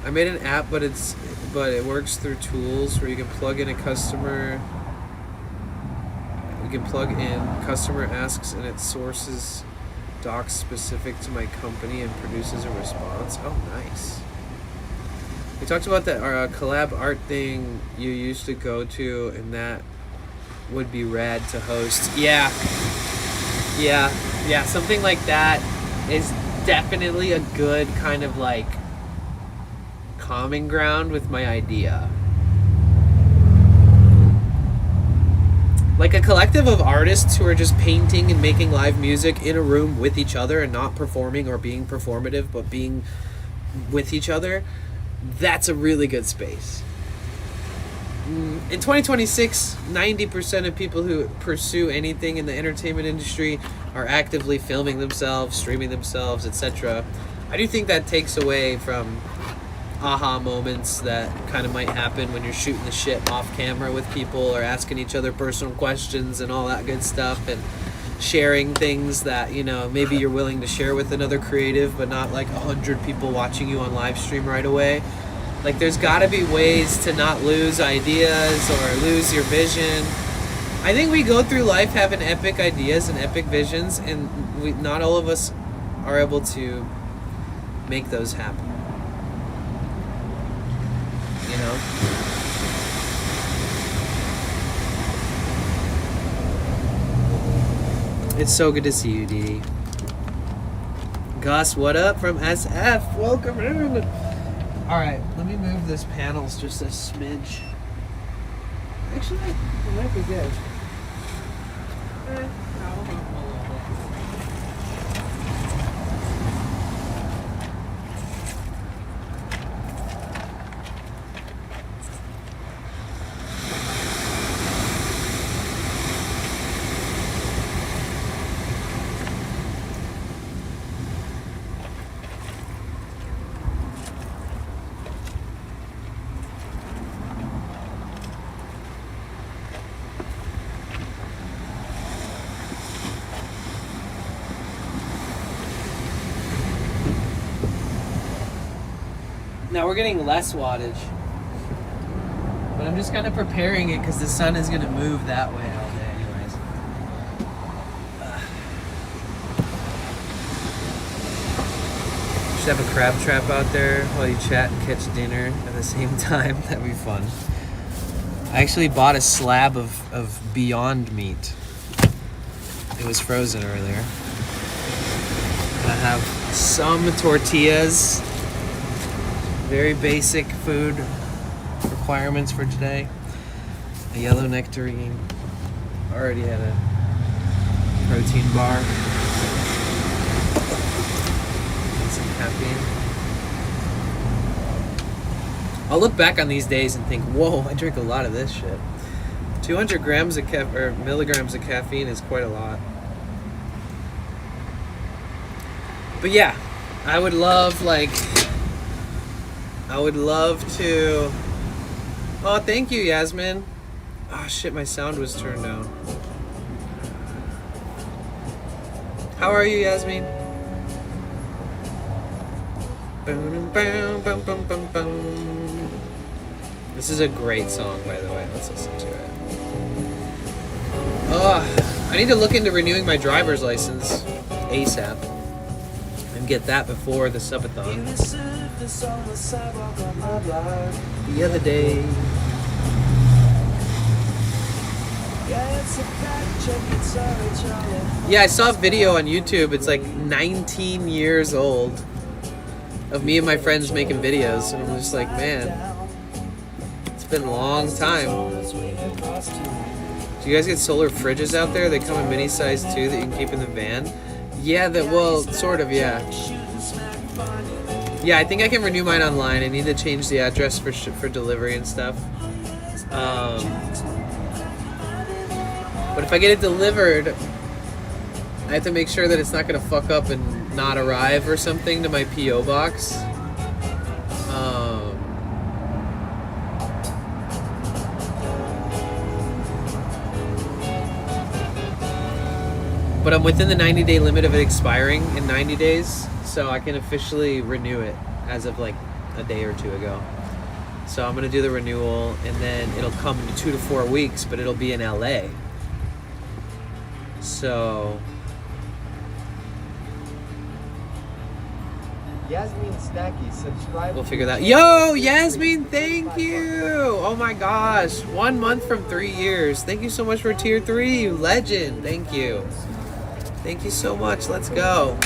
I made an app, but it works through tools where you can plug in a customer. You can plug in customer asks and it sources docs specific to my company and produces a response. Oh, nice. We talked about that collab art thing you used to go to, and that would be rad to host. Yeah, something like that is definitely a good kind of like common ground with my idea. Like a collective of artists who are just painting and making live music in a room with each other and not performing or being performative, but being with each other. That's a really good space. In 2026, 90% of people who pursue anything in the entertainment industry are actively filming themselves, streaming themselves, etc. I do think that takes away from aha moments that kind of might happen when you're shooting the shit off camera with people or asking each other personal questions and all that good stuff, and sharing things that maybe you're willing to share with another creative, but not like 100 people watching you on live stream right away. Like, there's got to be ways to not lose ideas or lose your vision. I think we go through life having epic ideas and epic visions, and not all of us are able to make those happen. It's so good to see you, Dee. Gus, what up from SF? Welcome in. Alright, let me move this panels just a smidge. Actually, it might be good. Now we're getting less wattage. But I'm just kind of preparing it because the sun is going to move that way all day anyways. Should have a crab trap out there while you chat and catch dinner at the same time. That'd be fun. I actually bought a slab of Beyond Meat. It was frozen earlier. And I have some tortillas. Very basic food requirements for today. A yellow nectarine. Already had a protein bar. And some caffeine. I'll look back on these days and think, whoa, I drink a lot of this shit. 200 grams of milligrams of caffeine is quite a lot. But yeah, I would love to. Oh, thank you, Yasmin. Oh shit, my sound was turned down. How are you, Yasmin? This is a great song, by the way. Let's listen to it. Oh, I need to look into renewing my driver's license ASAP and get that before the subathon. The other day. Yeah, I saw a video on YouTube. It's like 19 years old of me and my friends making videos, and I'm just like, man, it's been a long time. Do you guys get solar fridges out there? They come in mini size too that you can keep in the van. Yeah, sort of, yeah. Yeah, I think I can renew mine online. I need to change the address for delivery and stuff. But if I get it delivered, I have to make sure that it's not going to fuck up and not arrive or something to my P.O. box. But I'm within the 90-day limit of it expiring in 90 days, so I can officially renew it as of like a day or two ago. So I'm going to do the renewal, and then it'll come in 2 to 4 weeks, but it'll be in LA. So Yasmin Snacky, subscribe. we'll figure that. Yo, Yasmin, thank you. Oh my gosh, 1 month from 3 years. Thank you so much for tier 3, you legend. Thank you. Thank you so much. Let's go.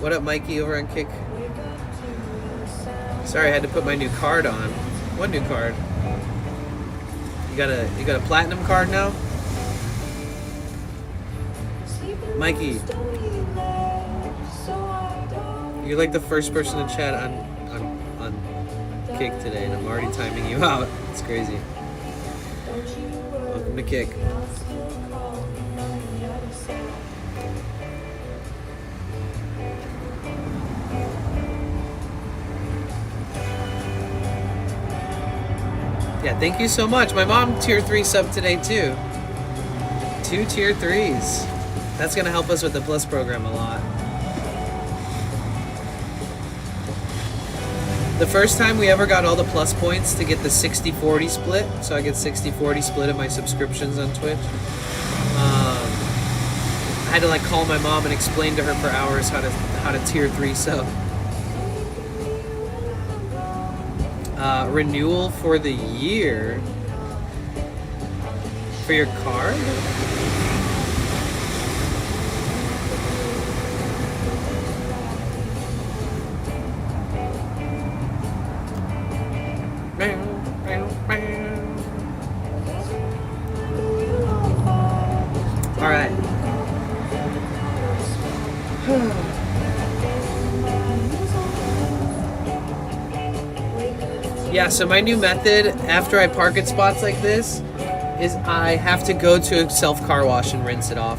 What up, Mikey over on Kick? Sorry, I had to put my new card on. What new card? You got a platinum card now? Mikey, you're like the first person to chat on Kick today, and I'm already timing you out. It's crazy. Welcome to Kick. Yeah, thank you so much. My mom tier 3 sub today too. 2 tier 3s. That's gonna help us with the Plus program a lot. The first time we ever got all the Plus points to get the 60-40 split, so I get 60-40 split of my subscriptions on Twitch. I had to like call my mom and explain to her for hours how to tier 3 sub. Renewal for the year for your card? All right. Yeah, so my new method after I park at spots like this is I have to go to a self car wash and rinse it off.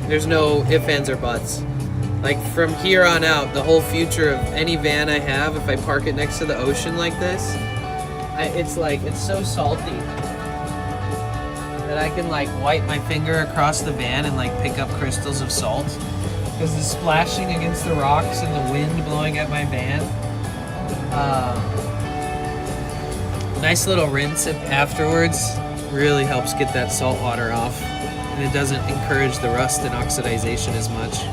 There's no ifs, ands, or buts. Like from here on out, the whole future of any van I have, if I park it next to the ocean like this, it's so salty that I can like wipe my finger across the van and like pick up crystals of salt. Because the splashing against the rocks and the wind blowing at my van Nice little rinse afterwards really helps get that salt water off, and it doesn't encourage the rust and oxidization as much.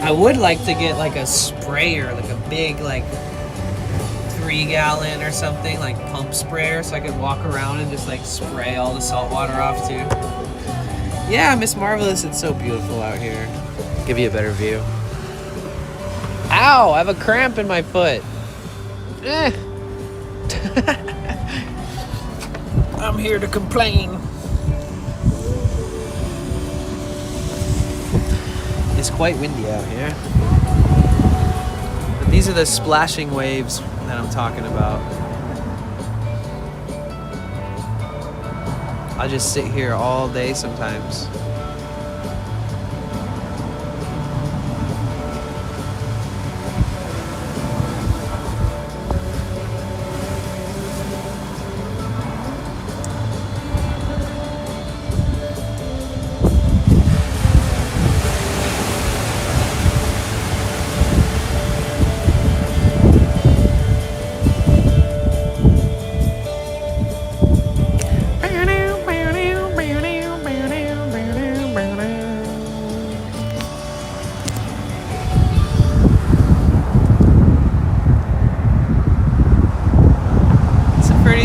I would like to get like a sprayer, like a big like 3-gallon or something, like pump sprayer, so I could walk around and just like spray all the salt water off too. Yeah, Miss Marvelous, it's so beautiful out here. Give you a better view. Ow, I have a cramp in my foot. I'm here to complain. It's quite windy out here. But these are the splashing waves that I'm talking about. I just sit here all day sometimes.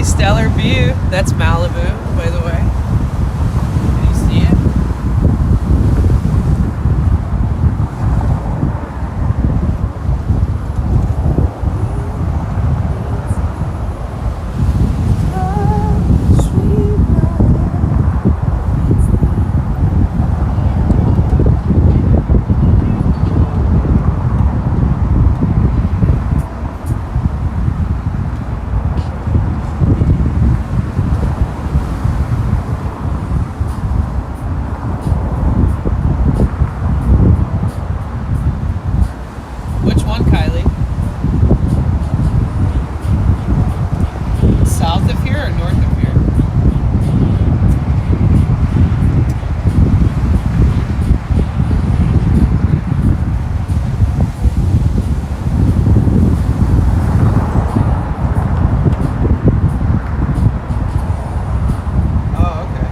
Stellar view. That's Malibu, by the way. Can you see it? Which one, Kylie? South of here or north of here? Oh, okay.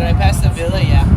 Did I pass the villa? Yeah.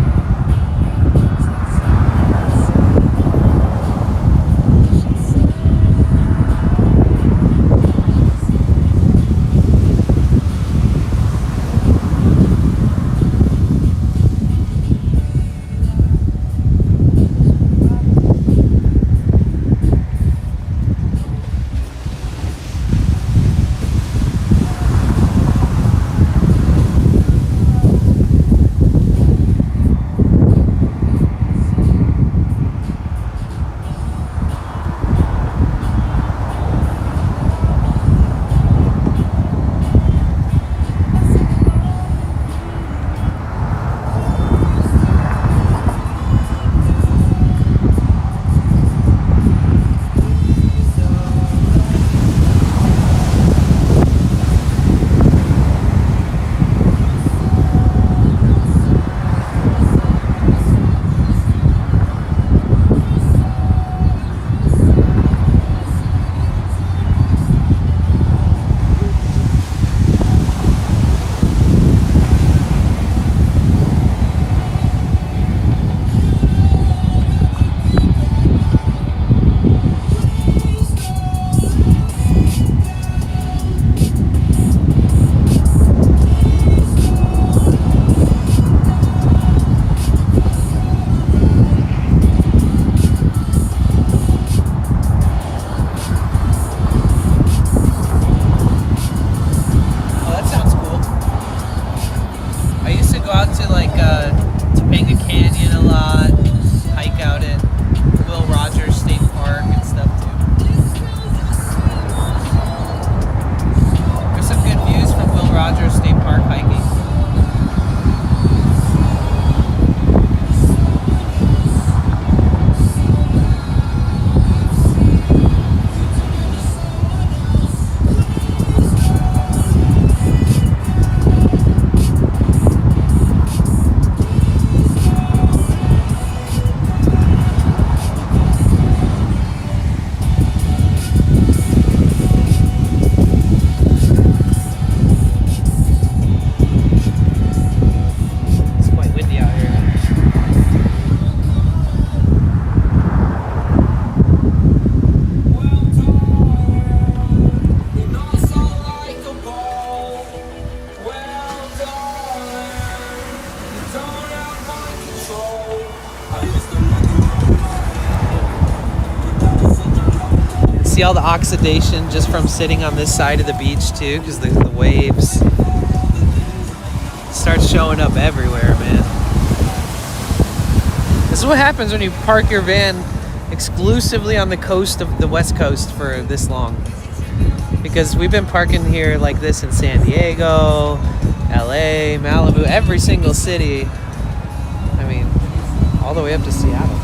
See all the oxidation just from sitting on this side of the beach too, because the waves start showing up everywhere, man. This is what happens when you park your van exclusively on the coast of the West Coast for this long. Because we've been parking here like this in San Diego, LA, Malibu, every single city. I mean, all the way up to Seattle.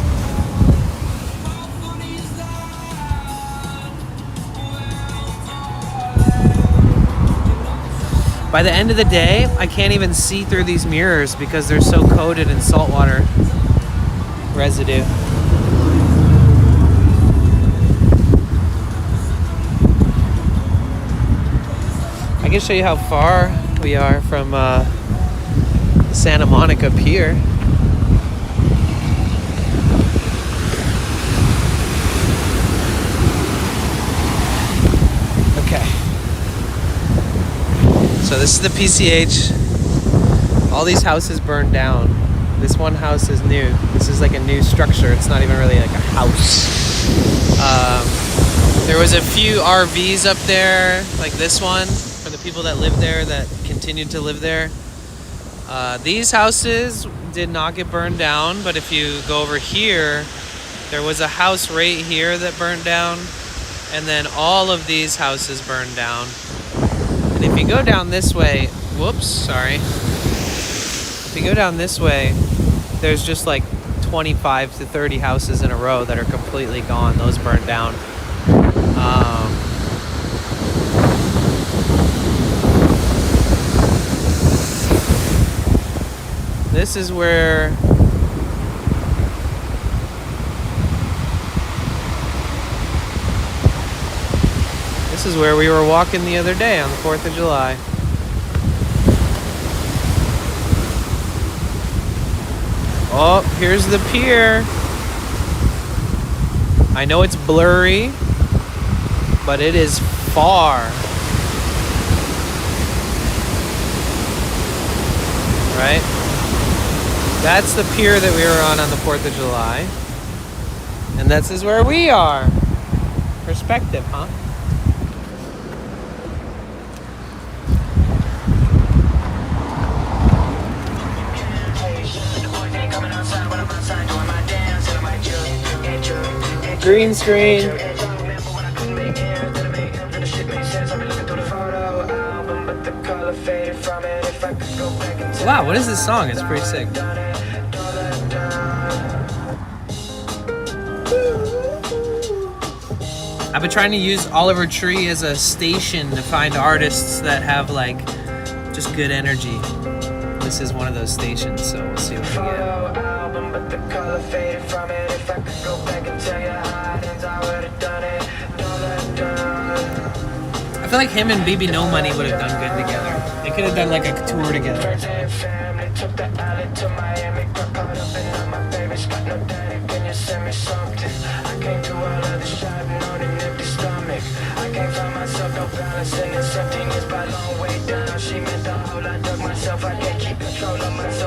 By the end of the day, I can't even see through these mirrors because they're so coated in saltwater residue. I can show you how far we are from Santa Monica Pier. Okay. So this is the PCH. All these houses burned down. This one house is new. This is like a new structure. It's not even really like a house. There was a few RVs up there, like this one, for the people that live there that continued to live there. These houses did not get burned down, but if you go over here, there was a house right here that burned down, and then all of these houses burned down. And if you go down this way, whoops, sorry. If you go down this way, there's just like 25 to 30 houses in a row that are completely gone. Those burned down. This is where we were walking the other day on the 4th of July. Oh, here's the pier. I know it's blurry, but it is far. Right? That's the pier that we were on the 4th of July. And this is where we are. Perspective, huh? Green screen. Wow, what is this song? It's pretty sick. I've been trying to use Oliver Tree as a station to find artists that have like just good energy. This is one of those stations, so we'll see what we get. I feel like him and BB No Money would have done good together. They could have done like a tour together.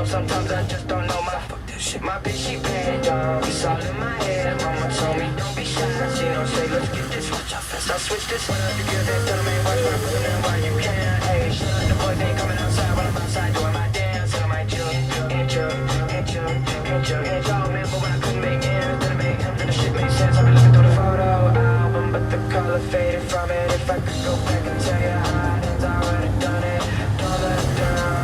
Sometimes I just don't know my fuck this shit. My bitch, she paid, dog. It's all in my head. Mama told me, don't be shy. She don't say, let's get this. Watch how fast I switch this. When I do good, then tell me, watch what I'm putting in while you can. Hey, shut up, the boys ain't coming outside when I'm outside doing my dance. And I might chill, and chill, and chill, and chill, and y'all remember when I couldn't make ends. Then I made ends, and the shit made sense. I've been looking through the photo album, but the color faded from it. If I could go back and tell you how it ends, I would've done it. Done it, done.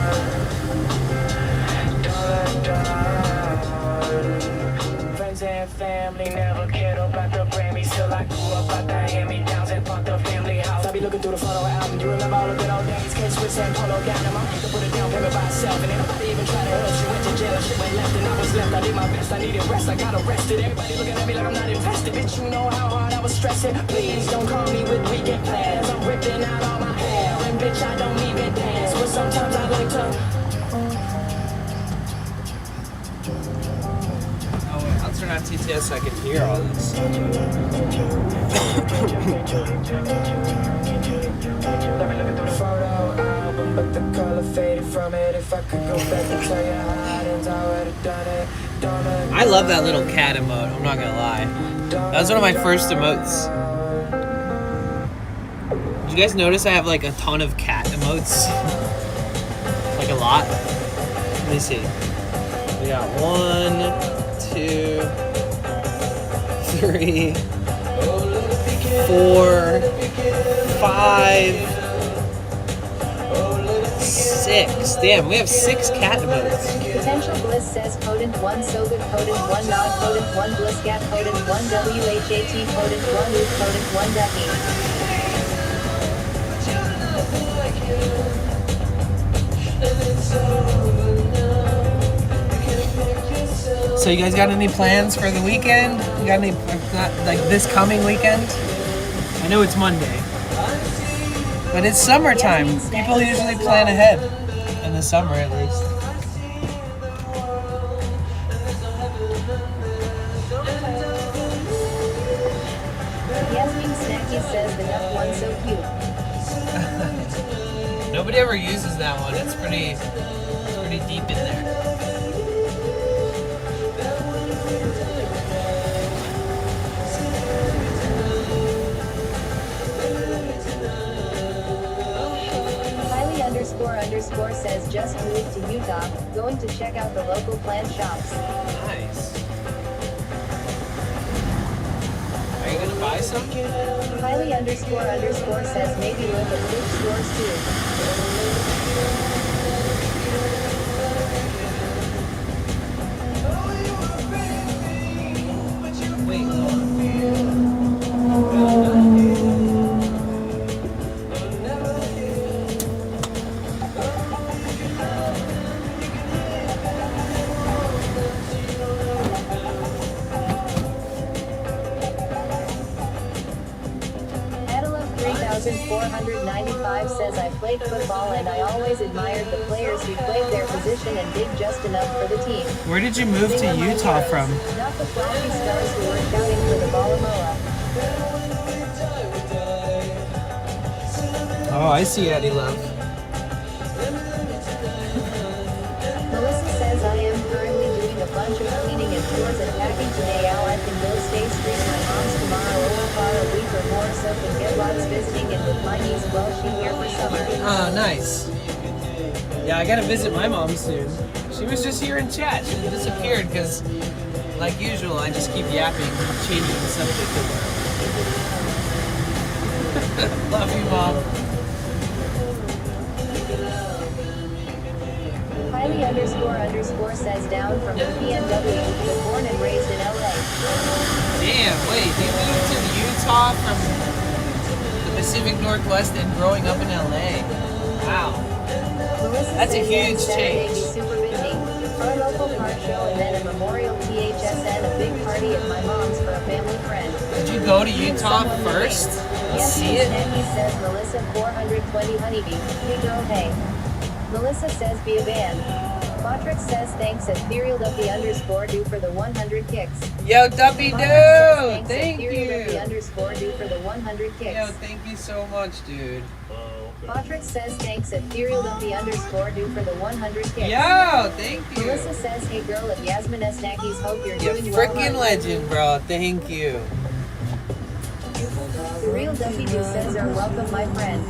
Friends and family never cared about the Grammys till I grew up out the hand-me-downs and bought the family house. I be looking through the photo album. You remember all the good old days? K-Swiss and Polo gown. And my mom could put it down payment by herself, and nobody even tried to help. She went to jail and shit went left, and I was left. I did my best. I needed rest. I got arrested. Everybody looking at me like I'm not invested. Bitch, you know how hard I was stressing. Please don't call me with weekend plans. I'm ripping out all my hair, and bitch, I don't even dance. But sometimes I like to. I'll turn on TTS so I can hear all this. Let me look through the photo album, but the color faded from it. If I could go back and tell you how it ends, I would've I love that little cat emote, I'm not gonna lie. That was one of my first emotes. Did you guys notice I have like a ton of cat emotes? Like a lot. Let me see. We got 1, 2, 3, 4, 5, 6. Damn, we have 6 cat emotes. Potential Bliss says Potent 1 so good Potent 1 Nod Potent 1 Bliss Cat Potent 1 WHAT Potent 1 Oof Potent 1 Ducky. So you guys got any plans for the weekend? You got any, not like this coming weekend? I know it's Monday, but it's summertime. People usually plan ahead in the summer at least. Yasmin Snacky says the Nuck one so cute. Nobody ever uses that one. It's pretty deep in there. Kylie__ says just moved to Utah, going to check out the local plant shops. Nice. Are you gonna buy some? Kylie__ says maybe look at thrift stores too. Wait. Adela 3495 says I played football and I always admired the players who played their position and did just enough for the team. Where did you move They to were my Utah heroes, from? not the flashy stars who were shouting for the Balamoa. Oh, I see Eddie Love. Melissa says I am currently doing a bunch of cleaning and chores and packing today. Al, I can go stay street my mom's tomorrow or for a week or more so can get lots visiting and with my niece while she here for summer. Oh, nice. Yeah, I gotta visit my mom soon. She was just here in chat. She disappeared because, like usual, I just keep yapping, changing the subject. Love you, Mom. Kylie__ says down from the PNW, but born and raised in LA. Damn, wait, you moved to Utah from the Pacific Northwest and growing up in LA. Wow. Melissa That's a says huge next Saturday change. be super busy. Our local car show and then a memorial THSN, a big party at my mom's for a family friend. Did you go to Utah first? Let's Yes, see it. He says Melissa 420 honeybee. Hey go hey. Melissa says be a band. Patrick says thanks Ethereal Duffy_ do for the 100 kicks. Yo, Duppy Patrick says Doo! Thank Ethereal you. Duffy_ do for the 100 kicks. Yo, thank you so much, dude. Patrick says thanks Ethereal Duffy_ do for the 100 kicks. Yo, thank you. Melissa says hey girl at Yasmin Snackies hope you're You doing well. freaking legend, bro. Thank you. The real Duffy Doo says are welcome my friend.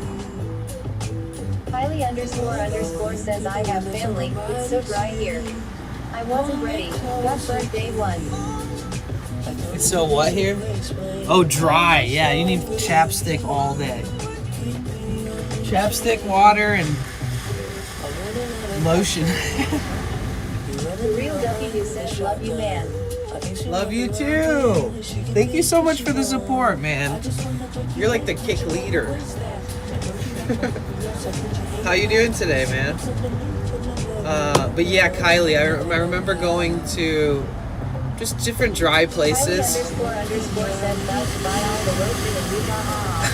Kylie__ says I have family, it's so dry here. I wasn't ready, got burnt day one. It's so what here? Oh, dry. Yeah, you need chapstick all day. Chapstick, water, and lotion. The real Duffy Doo says love you man. Love you too. Thank you so much for the support, man. You're like the kick leader. How you doing today, man? But yeah, Kylie, I remember going to just different dry places. Kylie__ says about to buy all the lotion in Utah.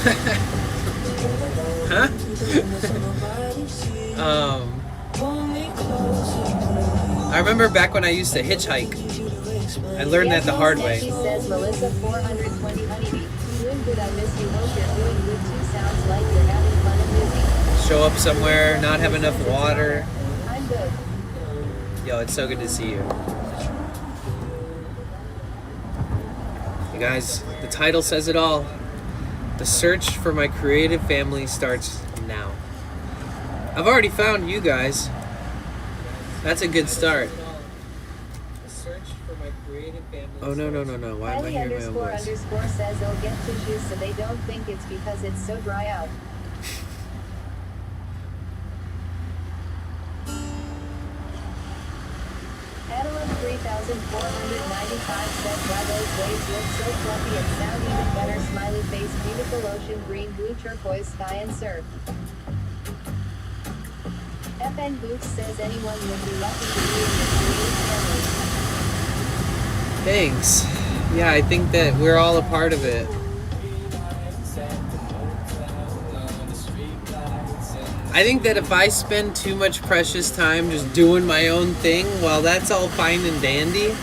Huh? I remember back when I used to hitchhike. I learned that the hard way. He says Melissa 420 honeybee. Doing good, I miss you. Hope you're doing good too. Sounds like you're having fun and busy. Show up somewhere, not have enough water. I'm good. Yo, it's so good to see you. You guys, the title says it all. The search for my creative family starts now. I've already found you guys. That's a good start. The search for my creative family. Oh, no. Why am I hearing my own voice? __ says they'll get tissues so they don't think it's because it's so dry out. Adeline 3495 says why those waves look so fluffy and sound even better. Smiley face, beautiful ocean, green, blue, turquoise sky and surf. FN Boots says anyone would be lucky to be in your creative family. Thanks. Yeah, I think that we're all a part of it. I think that if I spend too much precious time just doing my own thing, while that's all fine and dandy,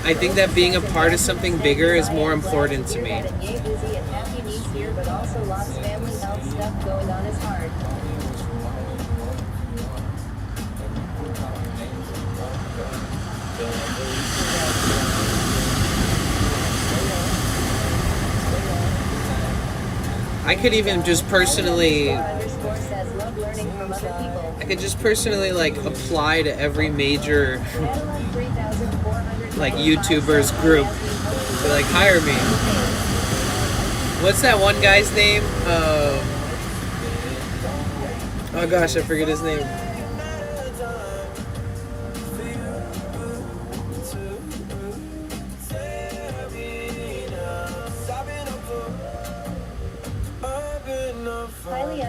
I think that being a part of something bigger is more important to me. Yay busy and happy needs here, but also lots family health stuff going on is hard. I could even just personally, __ says love learning from other people. I could just personally like apply to every major Adeline 3495 like YouTubers group to like hire me. What's that one guy's name? Oh gosh, I forget his name. Kylie __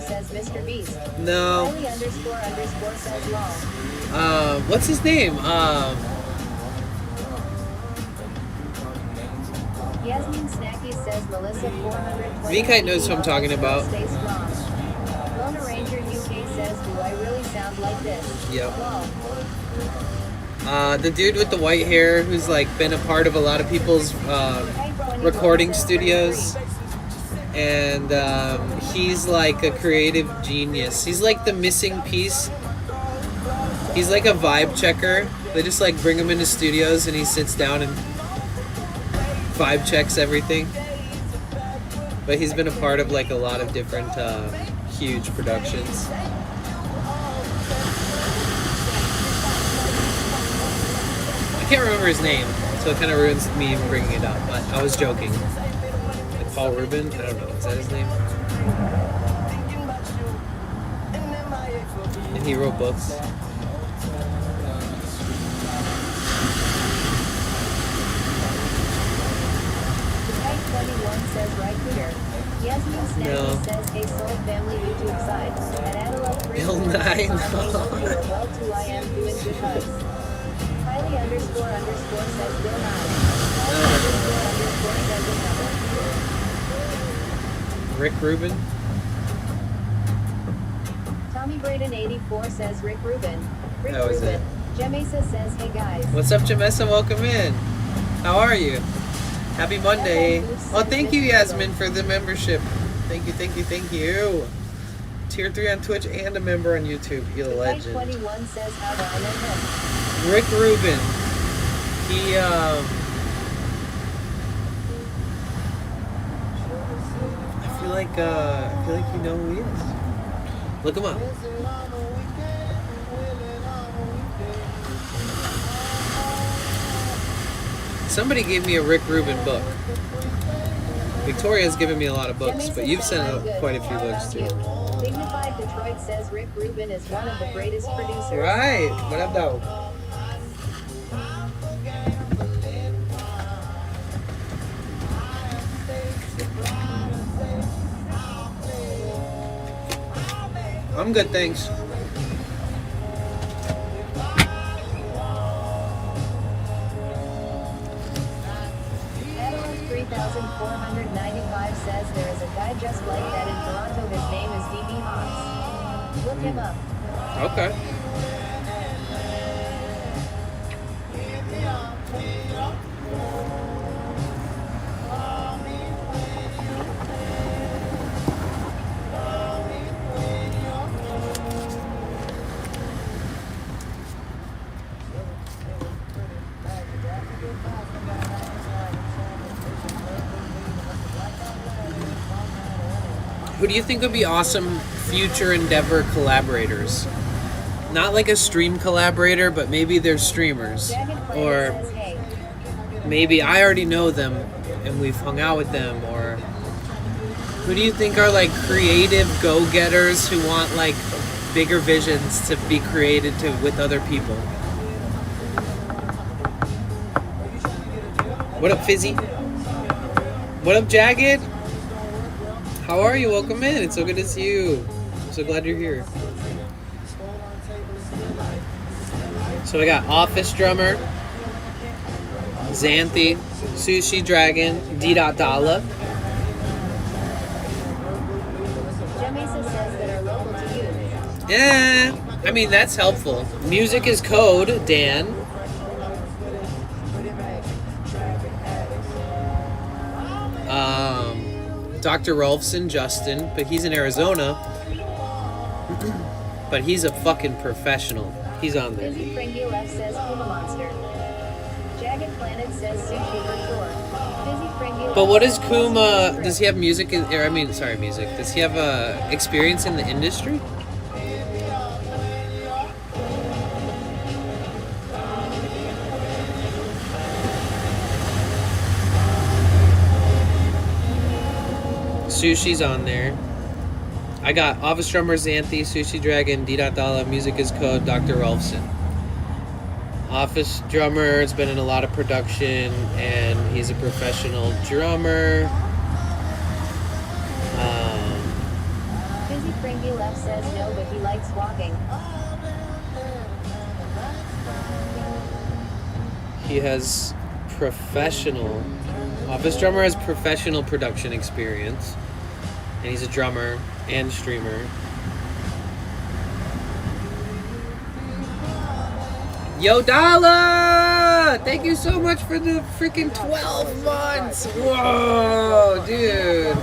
says Mr. Beast. No. Kylie __ says lol. What's his name? Yasmin Snacky says Melissa 420. V-Kite knows who I'm talking about. Stay strong. Lona Ranger UK says, do I really sound like this? Yep. Lol. The dude with the white hair who's like been a part of a lot of people's recording studios. And he's like a creative genius. He's like the missing piece. He's like a vibe checker. They just like bring him into studios and he sits down and vibe checks everything. But he's been a part of like a lot of different huge productions. I can't remember his name, so it kind of ruins me even bringing it up. But I was joking. Like Paul Rubin? I don't know. Is that his name? And he wrote books. Kite 21 says right here. Yasmin Snacky No. says, hey soul family YouTube side. At Adela 3. Bill Nye, no. Well to I am doing good hugs. Kylie __ says Bill Nye. Kylie __ says another. Rick Rubin? Tommy Braden 84 says Rick Rubin. Rick That was Rubin. it. Jamesa says, hey guys. What's up, Jamessa? Welcome in. How are you? Happy Monday. Oh, thank you, Yasmin, for the membership. Thank you. Tier 3 on Twitch and a member on YouTube. You're a Kite legend. 21 says, how do I know him? Rick Rubin. He, I feel like you know who he is. Look him up. Somebody gave me a Rick Rubin book. Victoria's given me a lot of books, but you've sent out quite a few books too. Dignified Detroit says Rick Rubin is one of the greatest producers. Right. What up, though? I'm good, thanks. Adeline 3495 says there is a guy just like that in Toronto. His name is DB Hawks. Look him up. Okay. Who do you think would be awesome future endeavor collaborators? Not like a stream collaborator, but maybe they're streamers. Or Says, hey, maybe I already know them and we've hung out with them. Or who do you think are like creative go-getters who want like bigger visions to be created to with other people? What up, Fizzy? What up, Jagged? How are you? Welcome in. It's so good to see you. I'm so glad you're here. So we got Office Drummer, Xanthi, Sushi Dragon, D.Dalla. Jamesa says that are local to you. Yeah, I mean, that's helpful. Music is code, Dan. Dr. Rolfson, Justin, but he's in Arizona. But he's a fucking professional. He's on there. Busy Frankie Left says Puma Monster. Jagged Planet says Sushi for sure. Busy Frankie But what is Kuma? Does he have music? Music. Does he have experience in the industry? Sushi's on there. I got Office Drummer, Xanthi, Sushi Dragon, D.Dalla, Music is Code, Dr. Rolfson. Office Drummer has been in a lot of production and he's a professional drummer. Busy Frankie Left says no, but he likes walking. He has professional. Office Drummer has professional production experience. And he's a drummer and streamer. Yo, Dalla! Thank you so much for the freaking 12 months! Whoa, dude.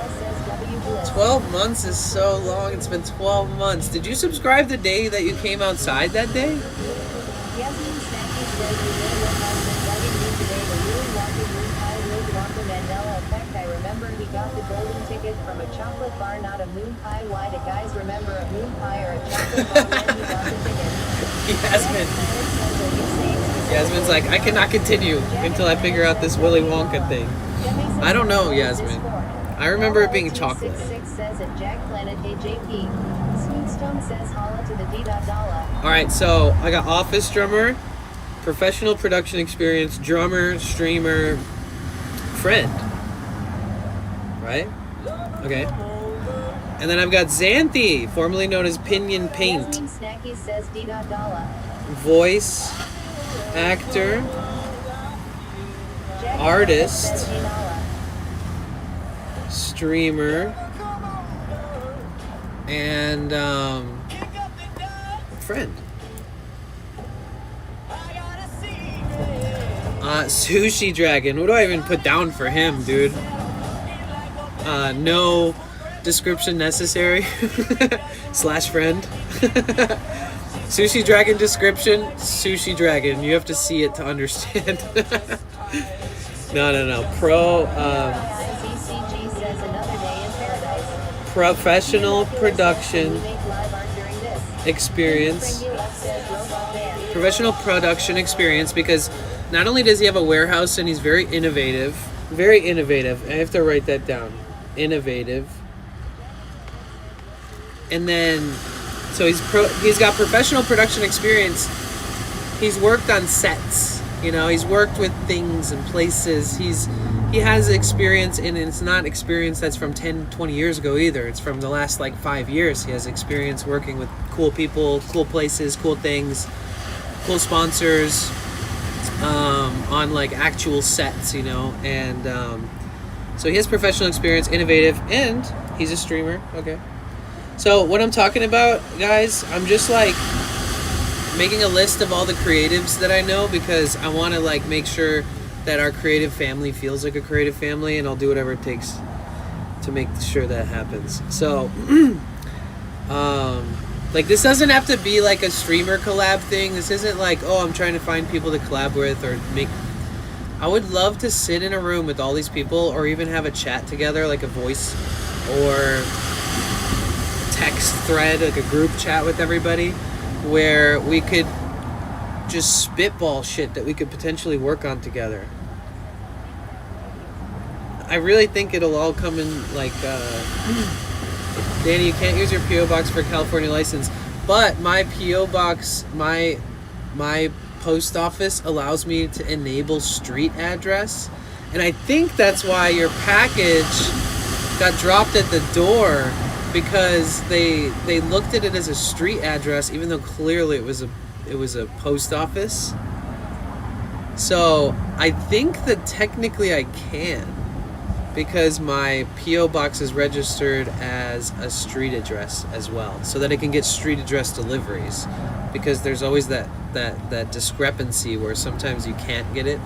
12 months is so long. It's been 12 months. Did you subscribe the day that you came outside that day? Yasmin Snacky says the day when I've been bugging you today, the really walking moon pie Willy Wonka Mandela effect. I remember he got the golden ticket from a chocolate bar, not a moon pie. Why do guys remember a moon pie or a chocolate bar when he got the ticket? Yasmin's like, I cannot continue until I figure out this Willy Wonka thing. I don't know, Yasmin. I remember it being chocolate. 66 says at Jack Planet AJP. Smoothstone says holla to the D.Dalla. Alright, so I got Office Drummer, professional production experience, drummer, streamer, friend. Right? Okay. And then I've got Xanthi, formerly known as Pinion Paint. Yasmin Snacky says D.Dalla. Voice, actor, Jack artist, says D.Dalla. streamer, and friend. Sushi Dragon. What do I even put down for him, dude? No description necessary. / friend. Sushi Dragon description. Sushi Dragon. You have to see it to understand. No. Pro. ICCG says another day in paradise. Professional production We make live art during this. experience. Frankie Left says robot band. Professional production experience, because not only does he have a warehouse and he's very innovative. I have to write that down. Innovative. And then, so he's got professional production experience. He's worked on sets. You know, he's worked with things and places. He has experience, and it's not experience that's from 10, 20 years ago either. It's from the last like 5 years. He has experience working with cool people, cool places, cool things, cool sponsors, on like actual sets, you know. And so he has professional experience, innovative, and he's a streamer. Okay. So what I'm talking about, guys, I'm just like making a list of all the creatives that I know, because I want to like make sure that our creative family feels like a creative family, and I'll do whatever it takes to make sure that happens. So like, this doesn't have to be like a streamer collab thing. This isn't like, oh, I'm trying to find people to collab with or make. I would love to sit in a room with all these people, or even have a chat together, like a voice or text thread, like a group chat with everybody, where we could just spitball shit that we could potentially work on together. I really think it'll all come in like, Danny, you can't use your P.O. box for California license, but my P.O. box, my post office allows me to enable street address, and I think that's why your package got dropped at the door, because they looked at it as a street address, even though clearly it was a post office. So I think that technically I can, because my P.O. box is registered as a street address as well, so that it can get street address deliveries, because there's always that discrepancy where sometimes you can't get it.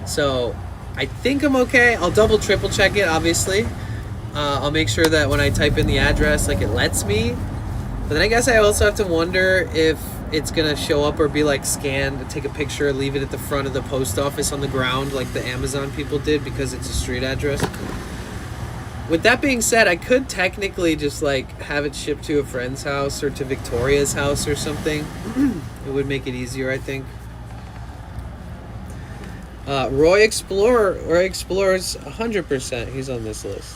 So I think I'm okay. I'll double triple check it, obviously. I'll make sure that when I type in the address, like, it lets me. But then I guess I also have to wonder if it's gonna show up or be like scanned, take a picture, leave it at the front of the post office on the ground like the Amazon people did, because it's a street address. With that being said, I could technically just like have it shipped to a friend's house or to Victoria's house or something. It would make it easier, I think. Roy Explorer's 100%. He's on this list.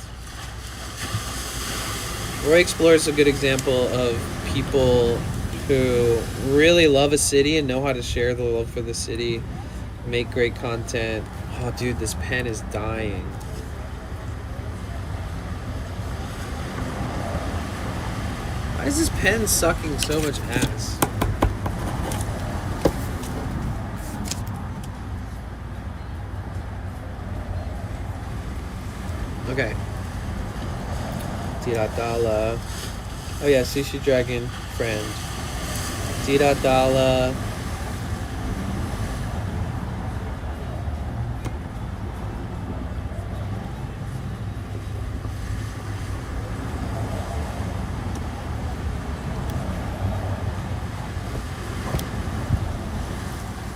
Roy Explorer is a good example of people who really love a city and know how to share the love for the city, make great content. Oh, dude, this pen is dying. Why is this pen sucking so much ass? Okay. Dala. Oh yeah, Sushi Dragon friend. Dala.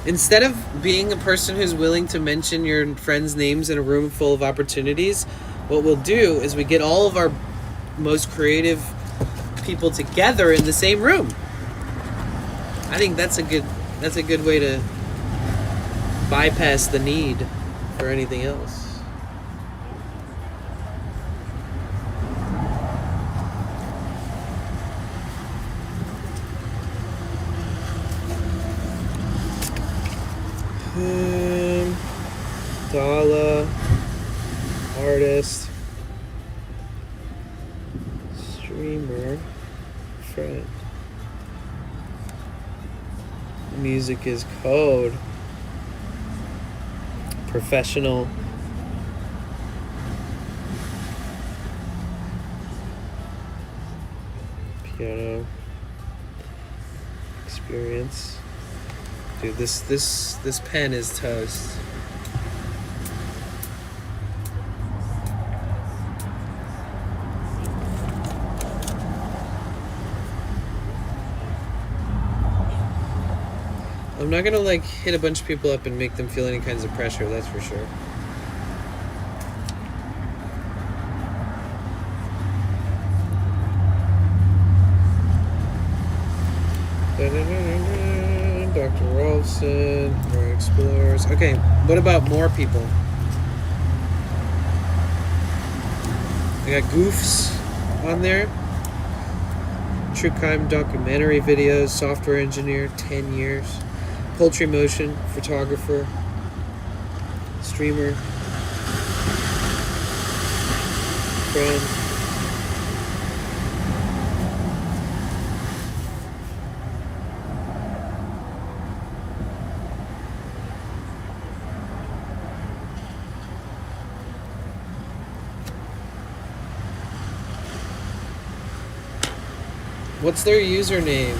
Instead of being a person who's willing to mention your friends' names in a room full of opportunities, what we'll do is we get all of our most creative people together in the same room. I think that's a good way to bypass the need for anything else. Dala, artist, streamer, friend. Music is code. Professional. Piano. Experience. Dude, this pen is toast. I'm not gonna like hit a bunch of people up and make them feel any kinds of pressure, that's for sure. Dr. Rolfson, more explorers. Okay, what about more people? I got Goofs on there. True crime documentary videos, software engineer, 10 years. Poultry motion, photographer, streamer, friend. What's their username?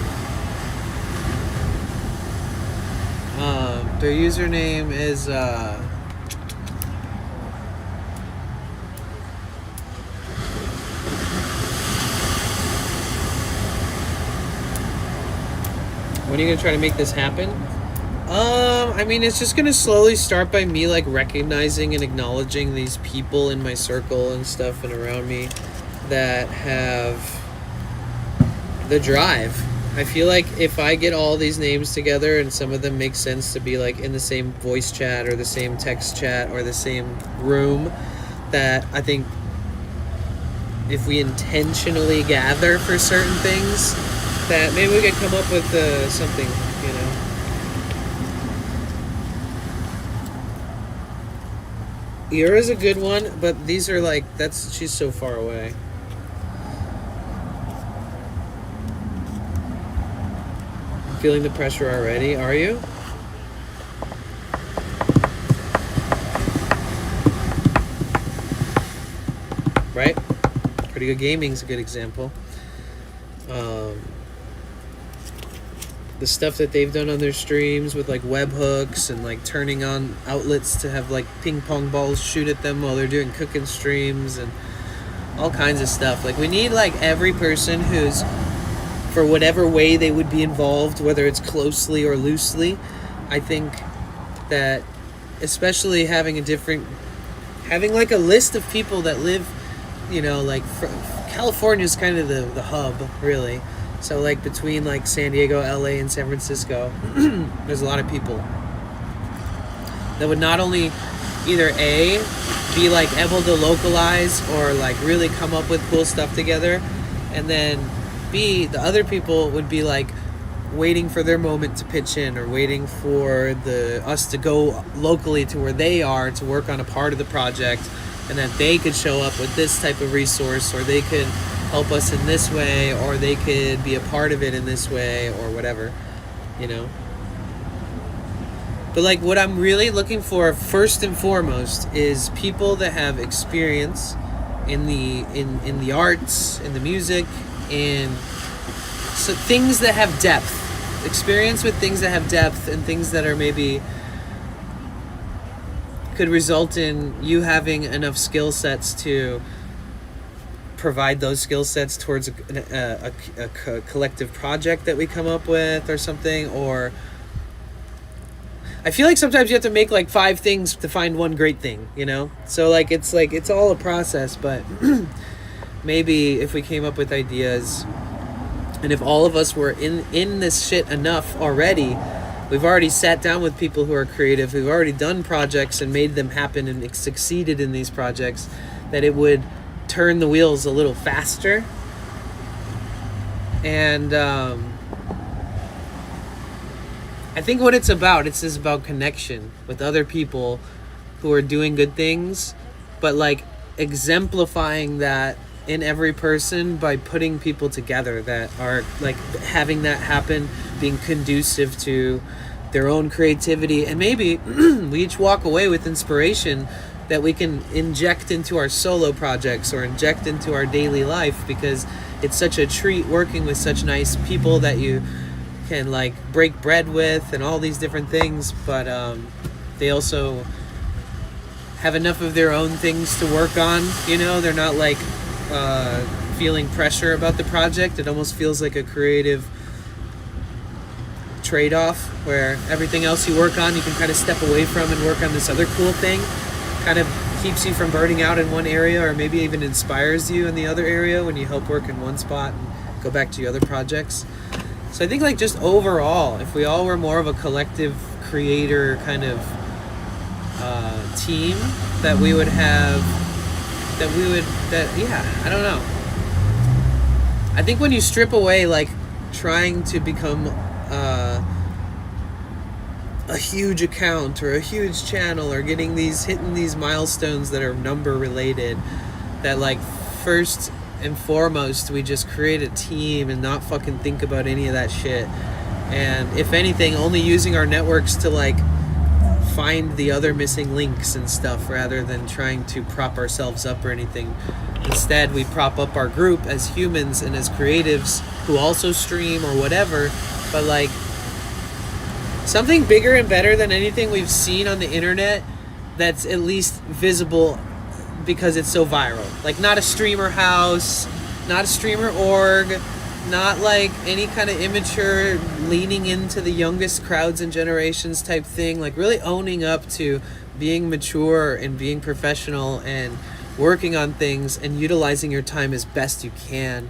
Their username is when are you gonna try to make this happen? I mean, it's just gonna slowly start by me like recognizing and acknowledging these people in my circle and stuff and around me that have the drive. I feel like if I get all these names together and some of them make sense to be like in the same voice chat or the same text chat or the same room, that I think if we intentionally gather for certain things, that maybe we could come up with something, you know. Ira's a good one, but these are like, she's so far away. Feeling the pressure already, are you? Right? Pretty Good Gaming's a good example. The stuff that they've done on their streams with like webhooks and like turning on outlets to have like ping pong balls shoot at them while they're doing cooking streams and all kinds of stuff. Like we need like every person who's, for whatever way they would be involved, whether it's closely or loosely, I think that especially having like a list of people that live, you know, like California's kind of the hub, really. So like between like San Diego, LA, and San Francisco, there's a lot of people that would not only either A, be like able to localize or like really come up with cool stuff together, and then B, the other people would be like waiting for their moment to pitch in or waiting for us to go locally to where they are to work on a part of the project, and that they could show up with this type of resource, or they could help us in this way, or they could be a part of it in this way, or whatever, you know. But like what I'm really looking for first and foremost is people that have experience in the arts, in the music, in so things that have depth, experience with things that have depth, and things that are maybe could result in you having enough skill sets to provide those skill sets towards a collective project that we come up with or something. Or I feel like sometimes you have to make like 5 things to find one great thing, you know? So like it's all a process, but maybe if we came up with ideas, and if all of us were in this shit enough already, we've already sat down with people who are creative, who've already done projects and made them happen and succeeded in these projects, that it would turn the wheels a little faster. And I think what it's about connection with other people who are doing good things, but like exemplifying that in every person by putting people together that are like having that happen, being conducive to their own creativity, and maybe we each walk away with inspiration that we can inject into our solo projects or inject into our daily life, because it's such a treat working with such nice people that you can like break bread with and all these different things, but they also have enough of their own things to work on, you know. They're not like feeling pressure about the project. It almost feels like a creative trade-off where everything else you work on you can kind of step away from and work on this other cool thing. Kind of keeps you from burning out in one area, or maybe even inspires you in the other area when you help work in one spot and go back to your other projects. So I think like just overall, if we all were more of a collective creator kind of team, that we would have, I don't know. I think when you strip away like trying to become a huge account or a huge channel or hitting these milestones that are number related, that like first and foremost we just create a team and not fucking think about any of that shit, and if anything only using our networks to like find the other missing links and stuff, rather than trying to prop ourselves up or anything. Instead, we prop up our group as humans and as creatives who also stream or whatever, but like something bigger and better than anything we've seen on the internet that's at least visible because it's so viral. Like not a streamer house, not a streamer org, not like any kind of immature leaning into the youngest crowds and generations type thing. Like really owning up to being mature and being professional and working on things and utilizing your time as best you can.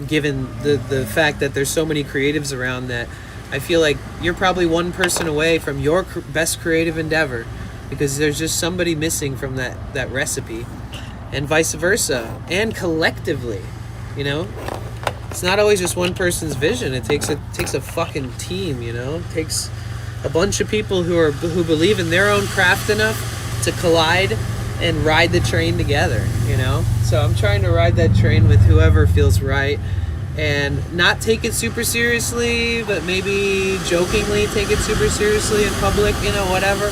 given the fact that there's so many creatives around, that I feel like you're probably one person away from your best creative endeavor, because there's just somebody missing from that recipe, and vice versa, and collectively, you know. It's not always just one person's vision. It takes a fucking team, you know. It takes a bunch of people who believe in their own craft enough to collide and ride the train together, you know. So I'm trying to ride that train with whoever feels right, and not take it super seriously, but maybe jokingly take it super seriously in public, you know, whatever.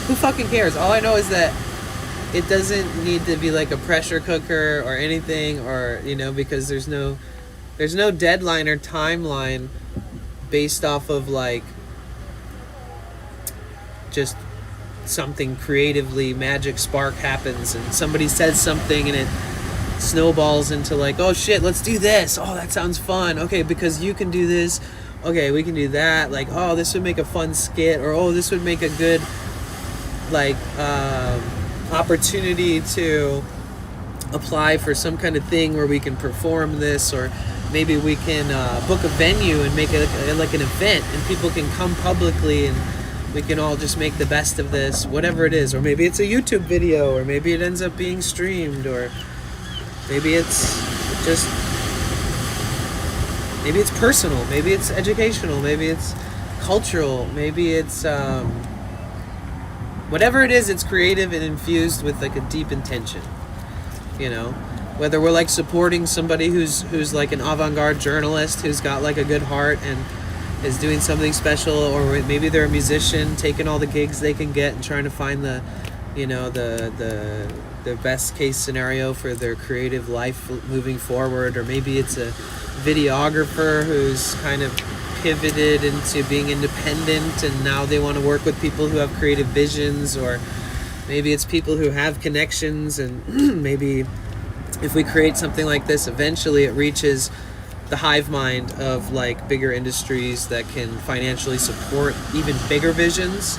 Who fucking cares? All I know is that it doesn't need to be like a pressure cooker or anything, or, you know, because there's no deadline or timeline based off of like just something creatively magic spark happens and somebody says something and it snowballs into like, oh shit, let's do this. Oh, that sounds fun. Okay, because you can do this. Okay, we can do that. Like, oh, this would make a fun skit, or oh, this would make a good like opportunity to apply for some kind of thing where we can perform this, or maybe we can book a venue and make it like an event and people can come publicly and we can all just make the best of this, whatever it is. Or maybe it's a YouTube video, or maybe it ends up being streamed, or maybe it's just, maybe it's personal, maybe it's educational, maybe it's cultural, maybe it's whatever it is, it's creative and infused with like a deep intention, you know. Whether we're like supporting somebody who's like an avant-garde journalist who's got like a good heart and is doing something special, or maybe they're a musician taking all the gigs they can get and trying to find the, you know, the best case scenario for their creative life moving forward, or maybe it's a videographer who's kind of pivoted into being independent and now they want to work with people who have creative visions, or maybe it's people who have connections, and maybe if we create something like this, eventually it reaches the hive mind of like bigger industries that can financially support even bigger visions.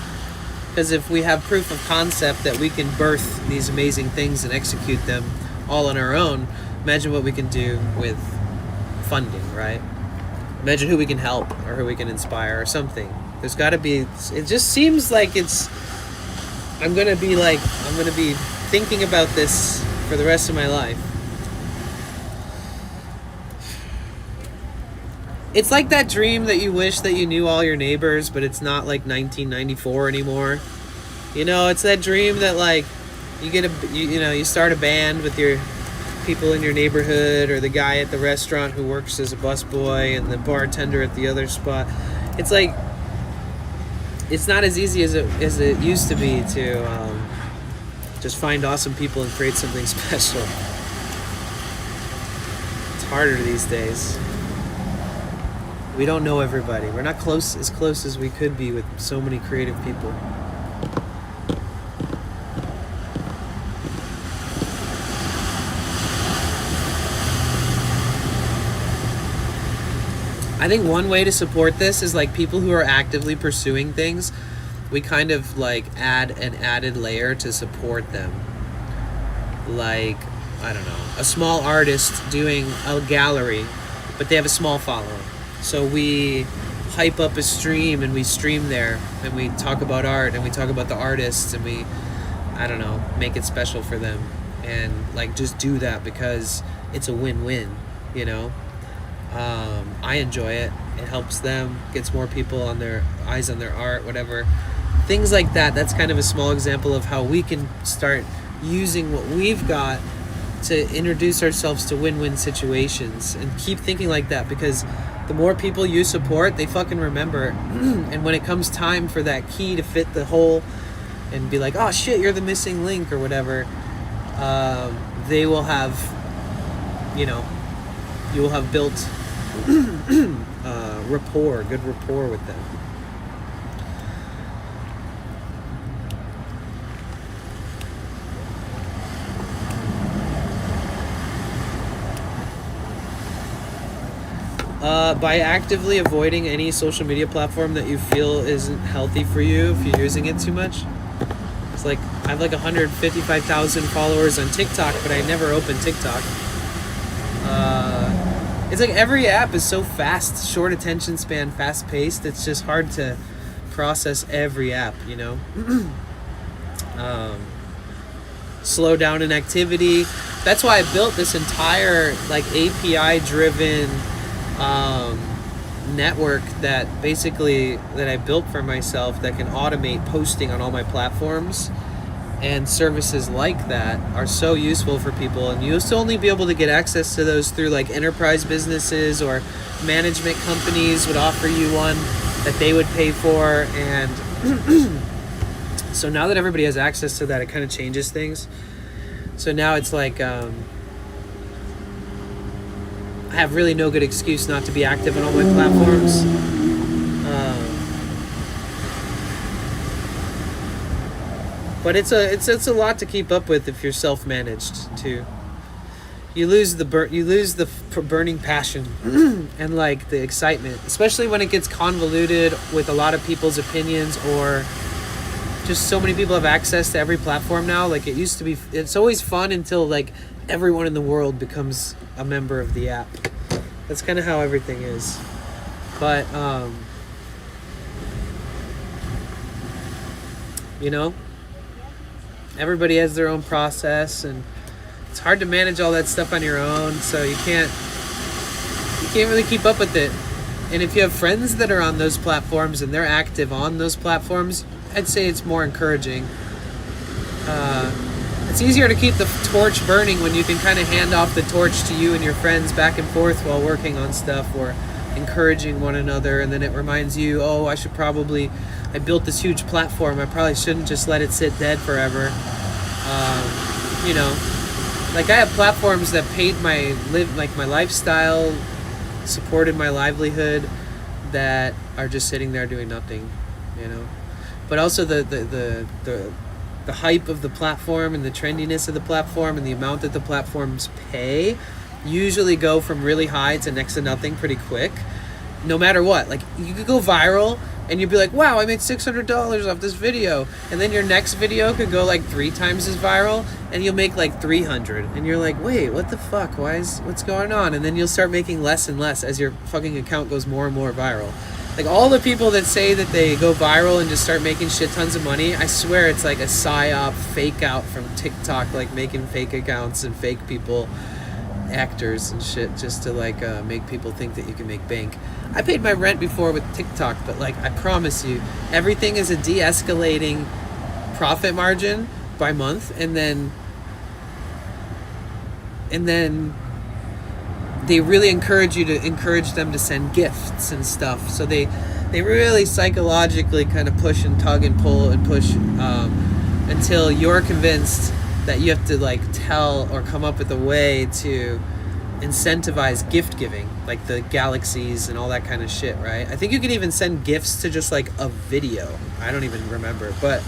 Because if we have proof of concept that we can birth these amazing things and execute them all on our own, imagine what we can do with funding, right? Imagine who we can help or who we can inspire or something. There's got to be, it just seems like it's, I'm going to be thinking about this for the rest of my life. It's like that dream that you wish that you knew all your neighbors, but it's not like 1994 anymore. You know, it's that dream that like you start a band with your people in your neighborhood, or the guy at the restaurant who works as a busboy and the bartender at the other spot. It's like, it's not as easy as it used to be to just find awesome people and create something special. It's harder these days. We don't know everybody. We're not as close as we could be with so many creative people. I think one way to support this is like people who are actively pursuing things. We kind of like add an added layer to support them. Like, I don't know, a small artist doing a gallery, but they have a small following. So we hype up a stream and we stream there and we talk about art and we talk about the artists and we, I don't know, make it special for them. And like just do that because it's a win-win, you know? I enjoy it. It helps them, gets more people on their eyes on their art, whatever. Things like that. That's kind of a small example of how we can start using what we've got to introduce ourselves to win-win situations, and keep thinking like that, because the more people you support, they fucking remember. And when it comes time for that key to fit the hole and be like, oh shit, you're the missing link or whatever, they will have, you know, you will have built good rapport with them. By actively avoiding any social media platform that you feel isn't healthy for you if you're using it too much. It's like, I have like 155,000 followers on TikTok, but I never open TikTok. it's like every app is so fast, short attention span, fast paced. It's just hard to process every app, you know. Slow down in activity. That's why I built this entire like API driven network that I built for myself that can automate posting on all my platforms. And services like that are so useful for people, and you used to only be able to get access to those through like enterprise businesses, or management companies would offer you one that they would pay for. And so now that everybody has access to that, it kind of changes things. So now it's like I have really no good excuse not to be active on all my platforms. But it's a lot to keep up with if you're self-managed too. You lose the burning passion and like the excitement, especially when it gets convoluted with a lot of people's opinions, or just so many people have access to every platform now. Like it used to be, it's always fun until like everyone in the world becomes a member of the app. That's kind of how everything is. But you know, everybody has their own process, and it's hard to manage all that stuff on your own, so you can't really keep up with it. And if you have friends that are on those platforms and they're active on those platforms, I'd say it's more encouraging. It's easier to keep the torch burning when you can kind of hand off the torch to you and your friends back and forth while working on stuff or encouraging one another, and then it reminds you, oh, I built this huge platform, I probably shouldn't just let it sit dead forever. You know, like I have platforms that paid my lifestyle, supported my livelihood, that are just sitting there doing nothing, you know. But also the hype of the platform and the trendiness of the platform and the amount that the platforms pay usually go from really high to next to nothing pretty quick, no matter what. Like you could go viral and you'd be like, wow, I made $600 off this video, and then your next video could go like 3 times as viral and you'll make like 300, and you're like, wait, what the fuck, what's going on? And then you'll start making less and less as your fucking account goes more and more viral. Like all the people that say that they go viral and just start making shit tons of money, I swear it's like a psyop fake out from TikTok, like making fake accounts and fake people, actors and shit, just to like make people think that you can make bank. I paid my rent before with TikTok, but like I promise you, everything is a de-escalating profit margin by month, and then they really encourage them to send gifts and stuff. So they really psychologically kind of push and tug and pull and push until you're convinced that you have to like tell or come up with a way to incentivize gift giving, like the galaxies and all that kind of shit, right? I think you can even send gifts to just like a video. I don't even remember, but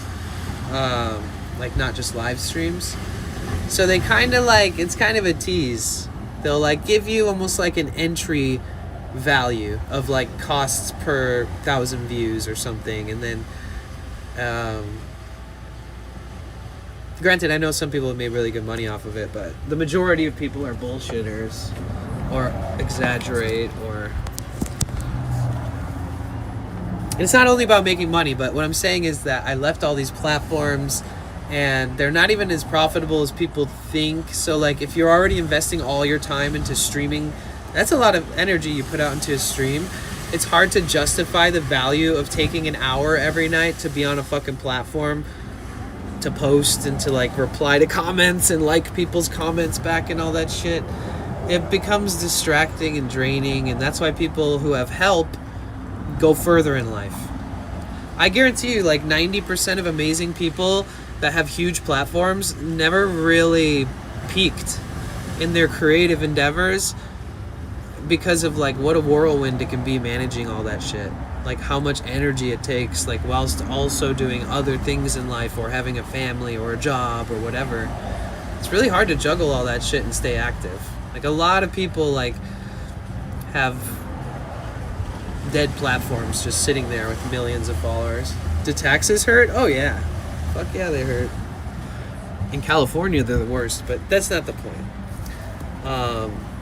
like not just live streams. So they kind of like, it's kind of a tease. They'll like give you almost like an entry value of like costs per 1,000 views or something, and then granted, I know some people have made really good money off of it, but the majority of people are bullshitters or exaggerate, or and it's not only about making money, but what I'm saying is that I left all these platforms and they're not even as profitable as people think. So like if you're already investing all your time into streaming, that's a lot of energy you put out into a stream. It's hard to justify the value of taking an hour every night to be on a fucking platform, to post and to like reply to comments and like people's comments back and all that shit. It becomes distracting and draining, and that's why people who have help go further in life. I guarantee you, like 90% of amazing people that have huge platforms never really peaked in their creative endeavors because of like what a whirlwind it can be managing all that shit. Like how much energy it takes, like whilst also doing other things in life or having a family or a job or whatever. It's really hard to juggle all that shit and stay active. Like a lot of people like have dead platforms just sitting there with millions of followers. Do taxes hurt? Oh yeah. Fuck yeah, they hurt. In California, they're the worst, but that's not the point.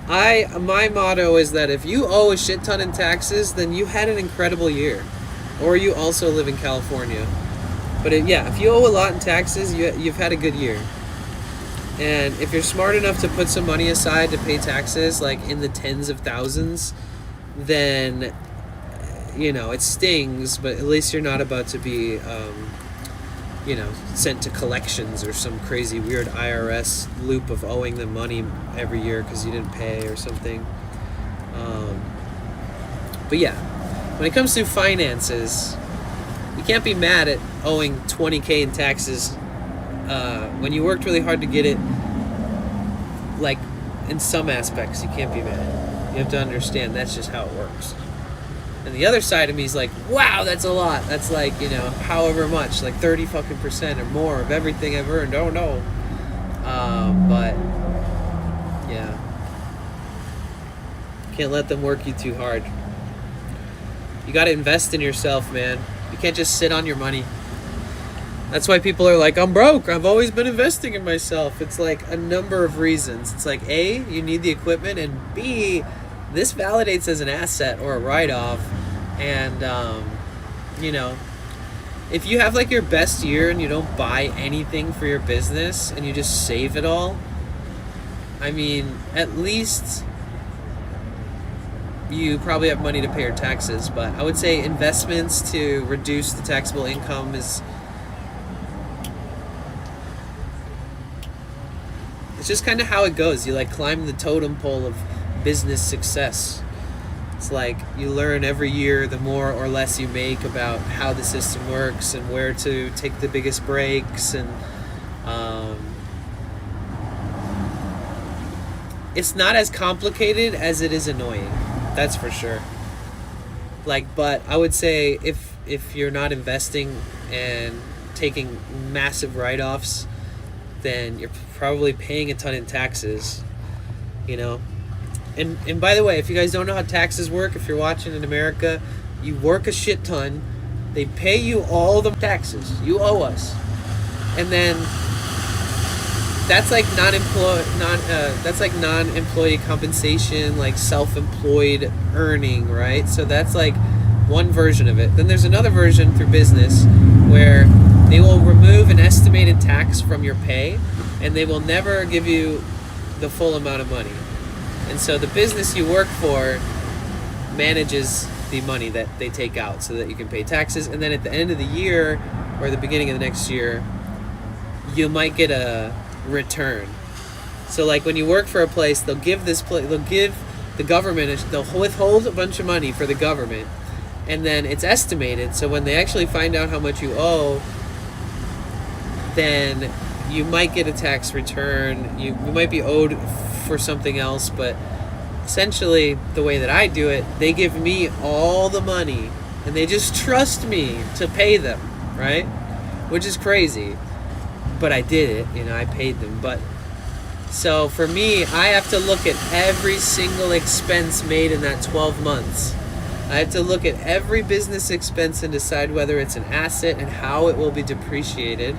My motto is that if you owe a shit ton in taxes, then you had an incredible year, or you also live in California. But if you owe a lot in taxes, you've had a good year. And if you're smart enough to put some money aside to pay taxes, like in the tens of thousands, then it stings, but at least you're not about to be sent to collections or some crazy weird IRS loop of owing them money every year because you didn't pay or something. But yeah, when it comes to finances, you can't be mad at owing $20,000 in taxes when you worked really hard to get it. Like, in some aspects, you can't be mad. You have to understand that's just how it works. And the other side of me is like, wow, that's a lot. That's like, however much, like 30% or more of everything I've earned. Oh no. But yeah, can't let them work you too hard. You got to invest in yourself, man. You can't just sit on your money. That's why people are like, I'm broke. I've always been investing in myself. It's like a number of reasons. It's like, A, you need the equipment, and B, this validates as an asset or a write-off. And if you have like your best year and you don't buy anything for your business and you just save it all, I mean, at least you probably have money to pay your taxes. But I would say investments to reduce the taxable income is, it's just kind of how it goes. You like climb the totem pole of business success. It's like you learn every year the more or less you make about how the system works and where to take the biggest breaks, and it's not as complicated as it is annoying. That's for sure. But I would say if you're not investing and taking massive write-offs, then you're probably paying a ton in taxes, And by the way, if you guys don't know how taxes work, if you're watching in America, you work a shit ton, they pay you all the taxes you owe us, and then that's like non-employee compensation, like self-employed earning, right? So that's like one version of it. Then there's another version through business where they will remove an estimated tax from your pay, and they will never give you the full amount of money. And so the business you work for manages the money that they take out so that you can pay taxes. And then at the end of the year or the beginning of the next year, you might get a return. So like when you work for a place, they'll give the government, they'll withhold a bunch of money for the government. And then it's estimated. So when they actually find out how much you owe, then you might get a tax return. You might be owed for something else, but essentially the way that I do it, they give me all the money and they just trust me to pay them, right? Which is crazy, but I did it, I paid them. But so for me, I have to look at every single expense made in that 12 months. I have to look at every business expense and decide whether it's an asset and how it will be depreciated.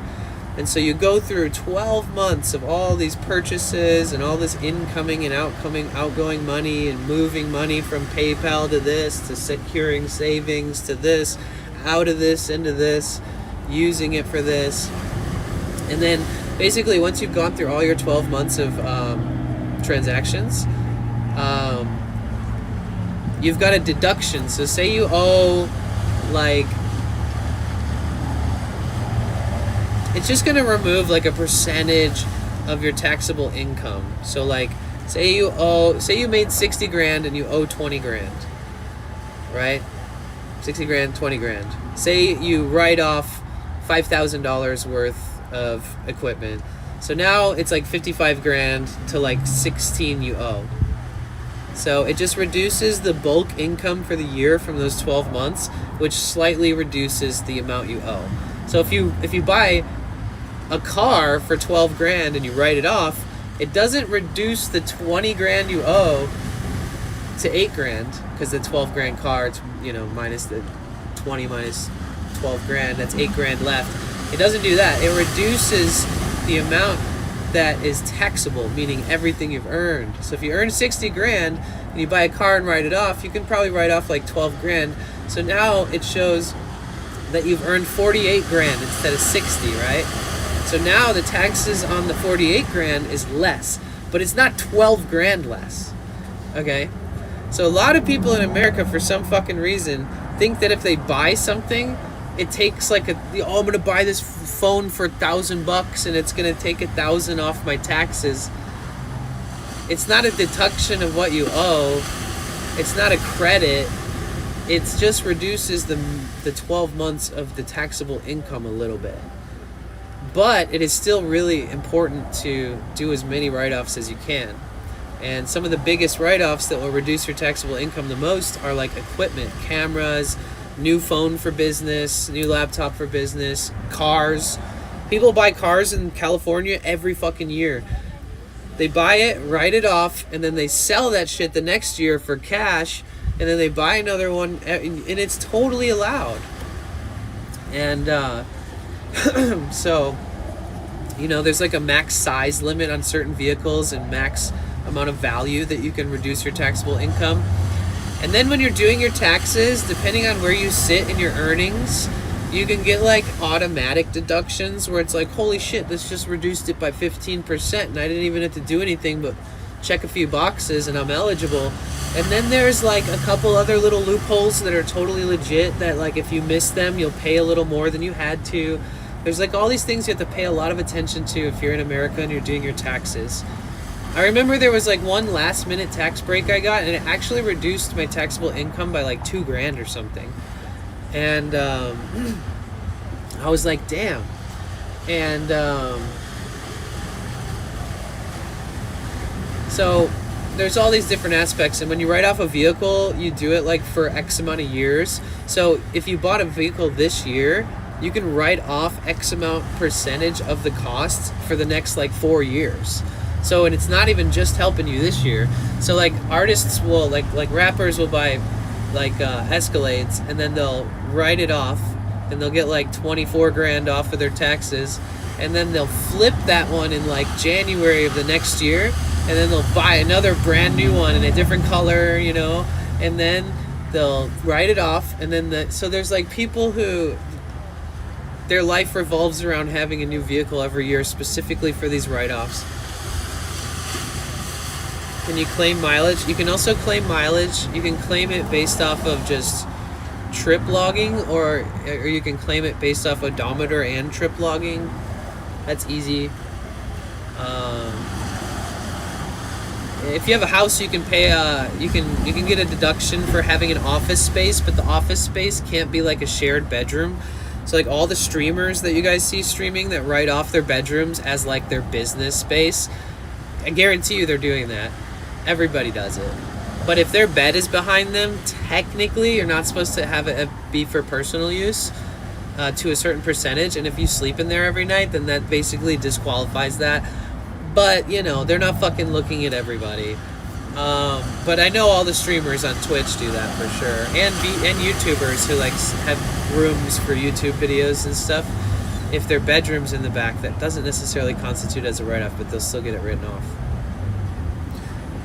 And so you go through 12 months of all these purchases and all this incoming and outgoing money, and moving money from PayPal to this, to securing savings to this, out of this into this, using it for this. And then basically once you've gone through all your 12 months of transactions, you've got a deduction. So say you owe it's just going to remove like a percentage of your taxable income. So like say you made 60 grand and you owe 20 grand, right? 60 grand, 20 grand. Say you write off $5,000 worth of equipment. So now it's like 55 grand to like 16 you owe. So it just reduces the bulk income for the year from those 12 months, which slightly reduces the amount you owe. So if you buy a car for 12 grand and you write it off, it doesn't reduce the 20 grand you owe to 8 grand, because the 12 grand car, it's minus the 20 minus 12 grand, that's 8 grand left. It doesn't do that. It reduces the amount that is taxable, meaning everything you've earned. So if you earn 60 grand and you buy a car and write it off, you can probably write off like 12 grand. So now it shows that you've earned 48 grand instead of 60, right? So now the taxes on the 48 grand is less, but it's not 12 grand less. Okay? So a lot of people in America, for some fucking reason, think that if they buy something, it takes like I'm gonna buy this phone for $1,000 and it's gonna take 1,000 off my taxes. It's not a deduction of what you owe. It's not a credit. It just reduces the 12 months of the taxable income a little bit. But it is still really important to do as many write-offs as you can. And some of the biggest write-offs that will reduce your taxable income the most are like equipment, cameras, new phone for business, new laptop for business, cars. People buy cars in California every fucking year. They buy it, write it off, and then they sell that shit the next year for cash, and then they buy another one, and it's totally allowed. And so, you know, there's like a max size limit on certain vehicles and max amount of value that you can reduce your taxable income. And then when you're doing your taxes, depending on where you sit in your earnings, you can get like automatic deductions where it's like, holy shit, this just reduced it by 15% and I didn't even have to do anything but check a few boxes and I'm eligible. And then there's like a couple other little loopholes that are totally legit that like if you miss them, you'll pay a little more than you had to. There's like all these things you have to pay a lot of attention to if you're in America and you're doing your taxes. I remember there was like one last minute tax break I got and it actually reduced my taxable income by like 2 grand or something. And I was like, damn. And so there's all these different aspects. And when you write off a vehicle, you do it like for X amount of years. So if you bought a vehicle this year, you can write off X amount percentage of the cost for the next like 4 years. So, and it's not even just helping you this year. So like artists will, like rappers will buy like Escalades and then they'll write it off and they'll get like 24 grand off of their taxes. And then they'll flip that one in like January of the next year. And then they'll buy another brand new one in a different color, you know, and then they'll write it off. And then so there's like people who their life revolves around having a new vehicle every year specifically for these write-offs. Can you claim mileage? You can also claim mileage. You can claim it based off of just trip logging, or you can claim it based off odometer and trip logging. That's easy. If you have a house, you can pay. You can get a deduction for having an office space, but the office space can't be like a shared bedroom. So like all the streamers that you guys see streaming that write off their bedrooms as like their business space, I guarantee you they're doing that. Everybody does it. But if their bed is behind them, technically you're not supposed to have it be for personal use to a certain percentage. And if you sleep in there every night, then that basically disqualifies that. But, you know, they're not fucking looking at everybody. But I know all the streamers on Twitch do that for sure. And YouTubers who like have rooms for YouTube videos and stuff. If their bedroom's in the back, that doesn't necessarily constitute as a write-off, but they'll still get it written off.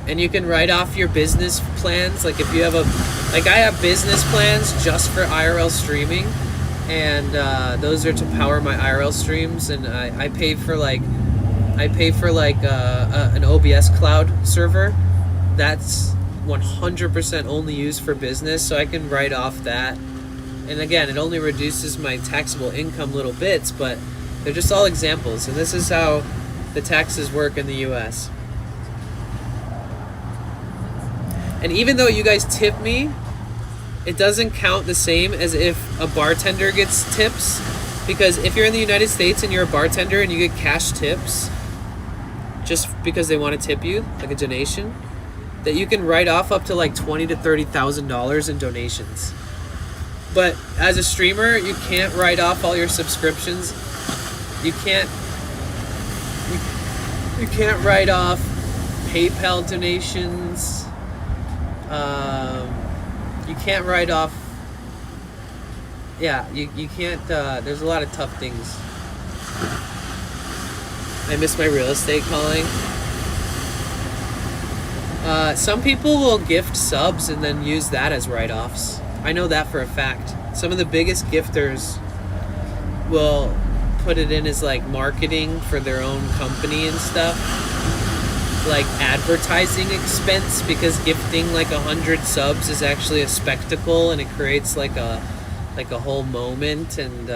And you can write off your business plans. Like if you have I have business plans just for IRL streaming, and those are to power my IRL streams. And I pay for an OBS cloud server. That's 100% only used for business, so I can write off that. And again, it only reduces my taxable income little bits, but they're just all examples. And this is how the taxes work in the US. And even though you guys tip me, it doesn't count the same as if a bartender gets tips. Because if you're in the United States and you're a bartender and you get cash tips, just because they want to tip you, like a donation, that you can write off up to like $20,000 to $30,000 in donations. But as a streamer, you can't write off all your subscriptions. You can't write off PayPal donations. You can't write off. Yeah, you can't. There's a lot of tough things. I miss my real estate calling. Some people will gift subs and then use that as write-offs. I know that for a fact. Some of the biggest gifters will put it in as like marketing for their own company and stuff, like advertising expense, because gifting like 100 subs is actually a spectacle and it creates like a whole moment, and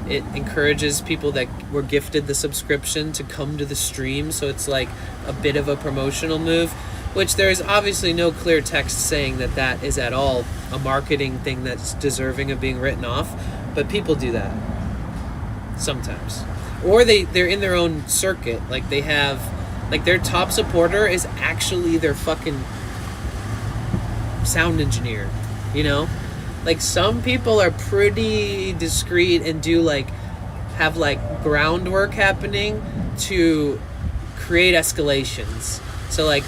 it encourages people that were gifted the subscription to come to the stream, so it's like a bit of a promotional move, which there is obviously no clear text saying that that is at all a marketing thing that's deserving of being written off, but people do that sometimes. Or they're in their own circuit, like they have, like their top supporter is actually their fucking sound engineer, you know? Like some people are pretty discreet and do like have like groundwork happening to create escalations. So like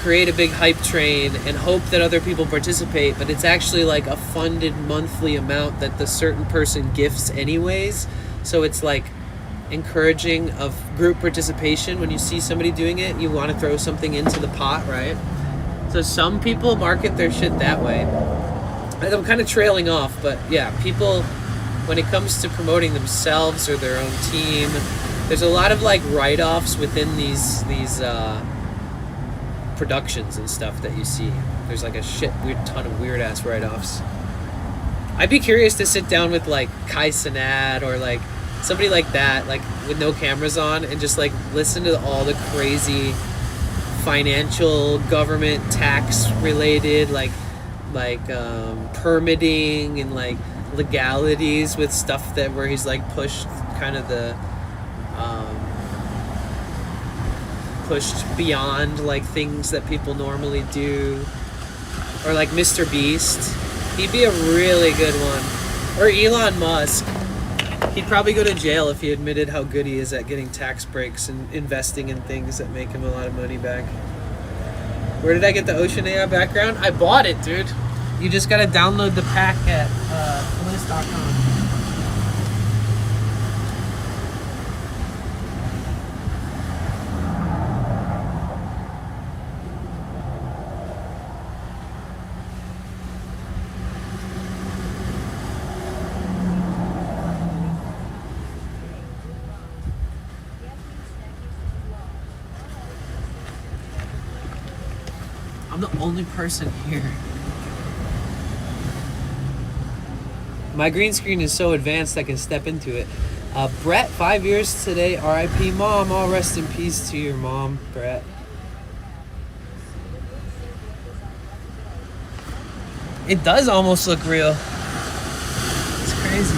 create a big hype train and hope that other people participate, but it's actually like a funded monthly amount that the certain person gifts anyways. So it's like encouraging of group participation. When you see somebody doing it, you want to throw something into the pot, right? So some people market their shit that way. I'm kind of trailing off, but yeah, people, when it comes to promoting themselves or their own team, there's a lot of like write-offs within these productions and stuff that you see. There's like a ton of weird ass write-offs. I'd be curious to sit down with like Kai Cenat or like somebody like that, like with no cameras on, and just like listen to all the crazy financial, government, tax related, like permitting and like legalities with stuff that where he's like pushed kind of the pushed beyond like things that people normally do, or like Mr. Beast. He'd be a really good one. Or Elon Musk. He'd probably go to jail if he admitted how good he is at getting tax breaks and investing in things that make him a lot of money back. Where did I get the Ocean AI background? I bought it, dude. You just gotta download the pack at bliss.com. I'm the only person here. My green screen is so advanced I can step into it. Brett, 5 years today. R.I.P. Mom. All rest in peace to your mom, Brett. It does almost look real. It's crazy.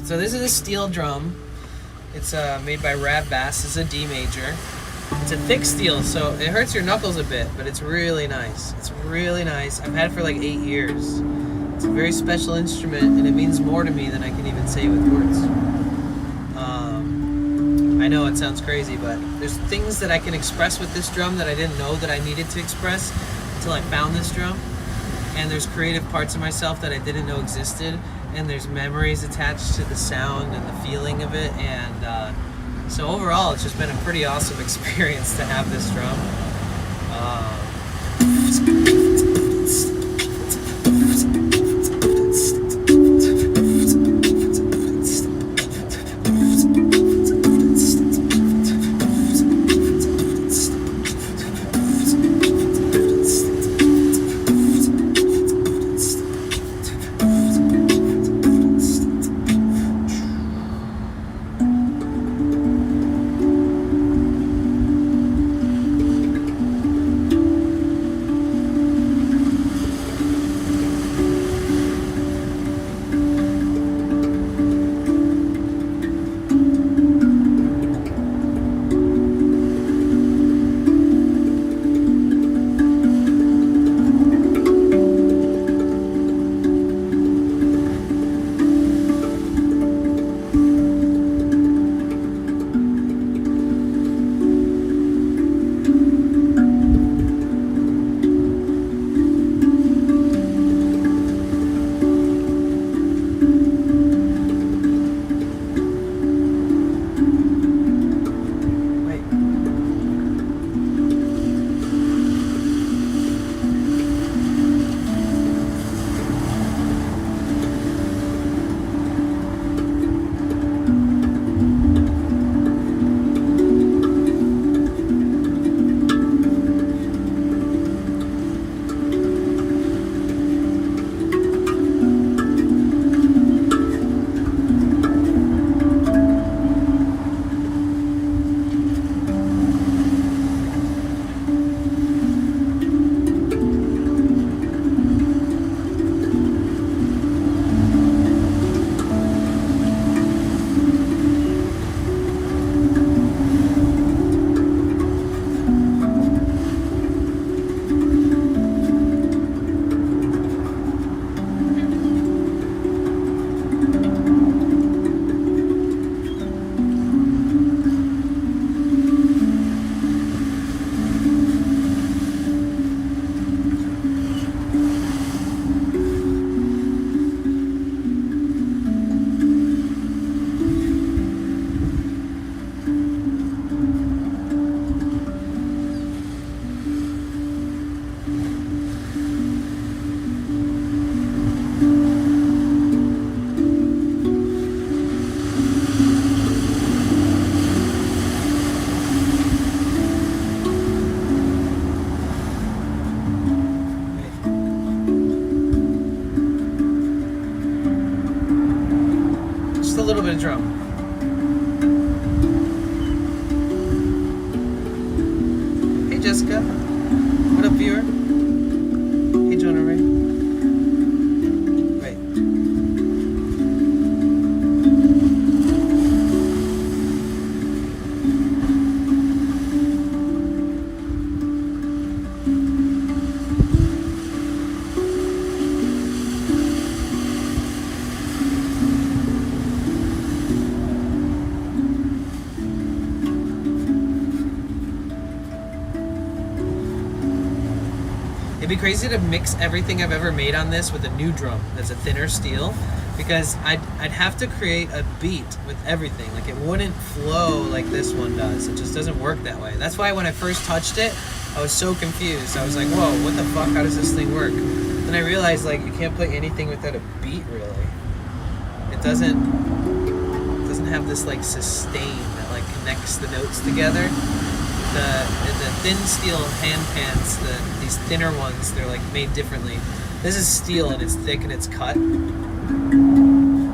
So this is a steel drum. It's made by Rad Bass. This is a D major. It's a thick steel, so it hurts your knuckles a bit, but it's really nice. It's really nice. I've had it for like 8 years. It's a very special instrument, and it means more to me than I can even say with words. I know it sounds crazy, but there's things that I can express with this drum that I didn't know that I needed to express until I found this drum. And there's creative parts of myself that I didn't know existed, and there's memories attached to the sound and the feeling of it, and so overall it's just been a pretty awesome experience to have this drum. Little bit of drum. Hey Jessica. What up, viewer? Hey Jonah Ray. Right. It'd be crazy to mix everything I've ever made on this with a new drum that's a thinner steel, because I'd have to create a beat with everything. Like, it wouldn't flow like this one does. It just doesn't work that way. That's why when I first touched it, I was so confused. I was like, whoa, what the fuck? How does this thing work? Then I realized, like, you can't play anything without a beat, really. It doesn't have this, like, sustain that, like, connects the notes together. The thin steel hand pans, these thinner ones, they're like made differently. This is steel and it's thick and it's cut.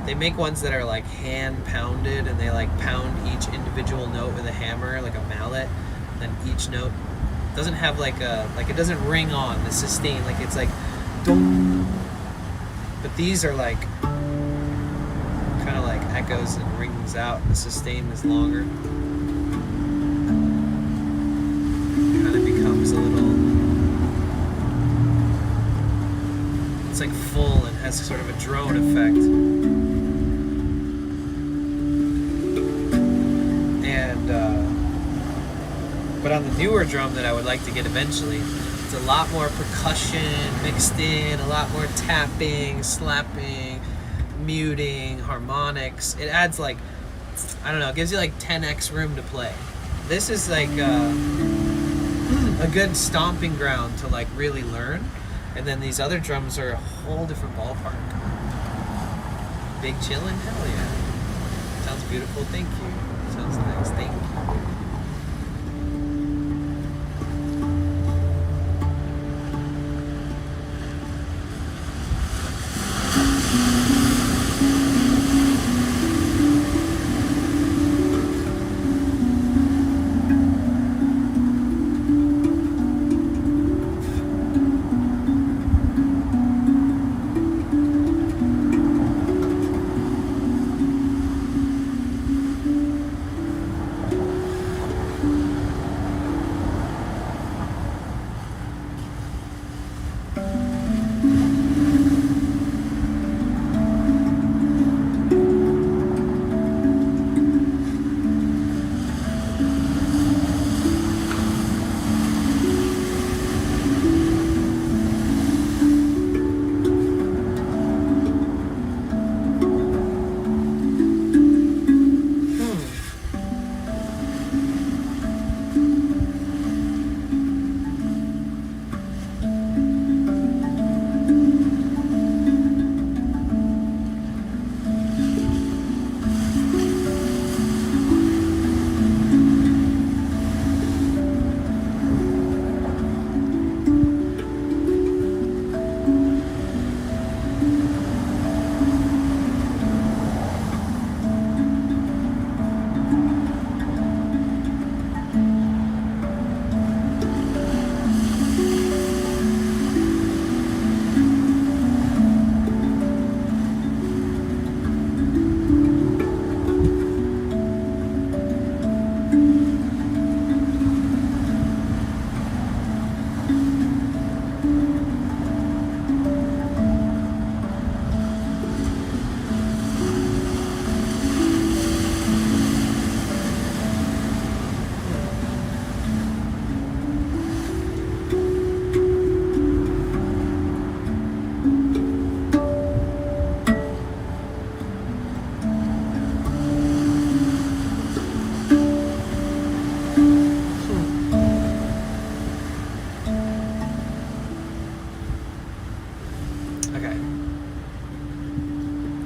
They make ones that are like hand pounded, and they like pound each individual note with a hammer, like a mallet. Then each note doesn't have like it doesn't ring on the sustain, like it's like dong. But these are like kind of like echoes and rings out. The sustain is longer. Kind of becomes a little. It's like full and has sort of a drone effect. And but on the newer drum that I would like to get eventually, it's a lot more percussion mixed in, a lot more tapping, slapping, muting, harmonics. It adds like, I don't know, it gives you like 10x room to play. This is like a good stomping ground to like really learn. And then these other drums are a whole different ballpark. Big chillin'? Hell yeah. Sounds beautiful, thank you. Sounds nice, thank you.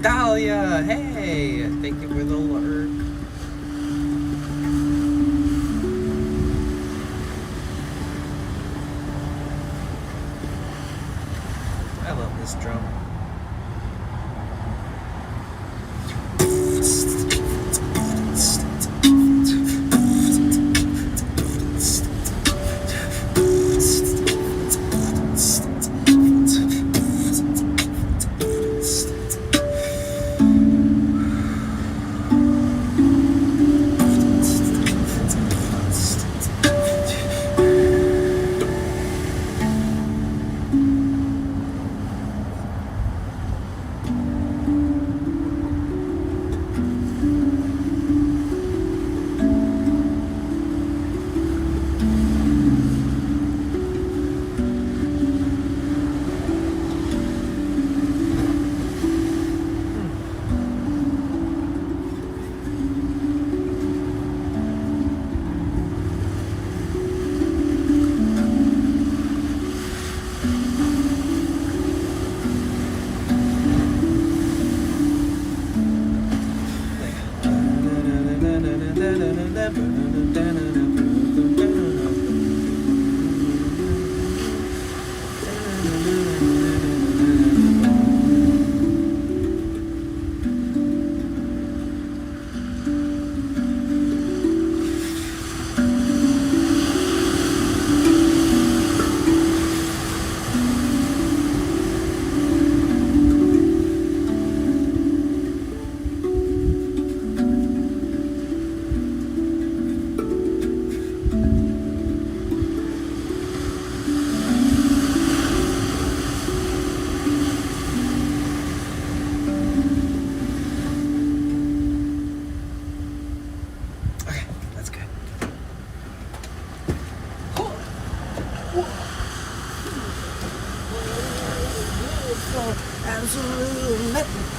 Dahlia, hey, thank you for the alert. I love this drum.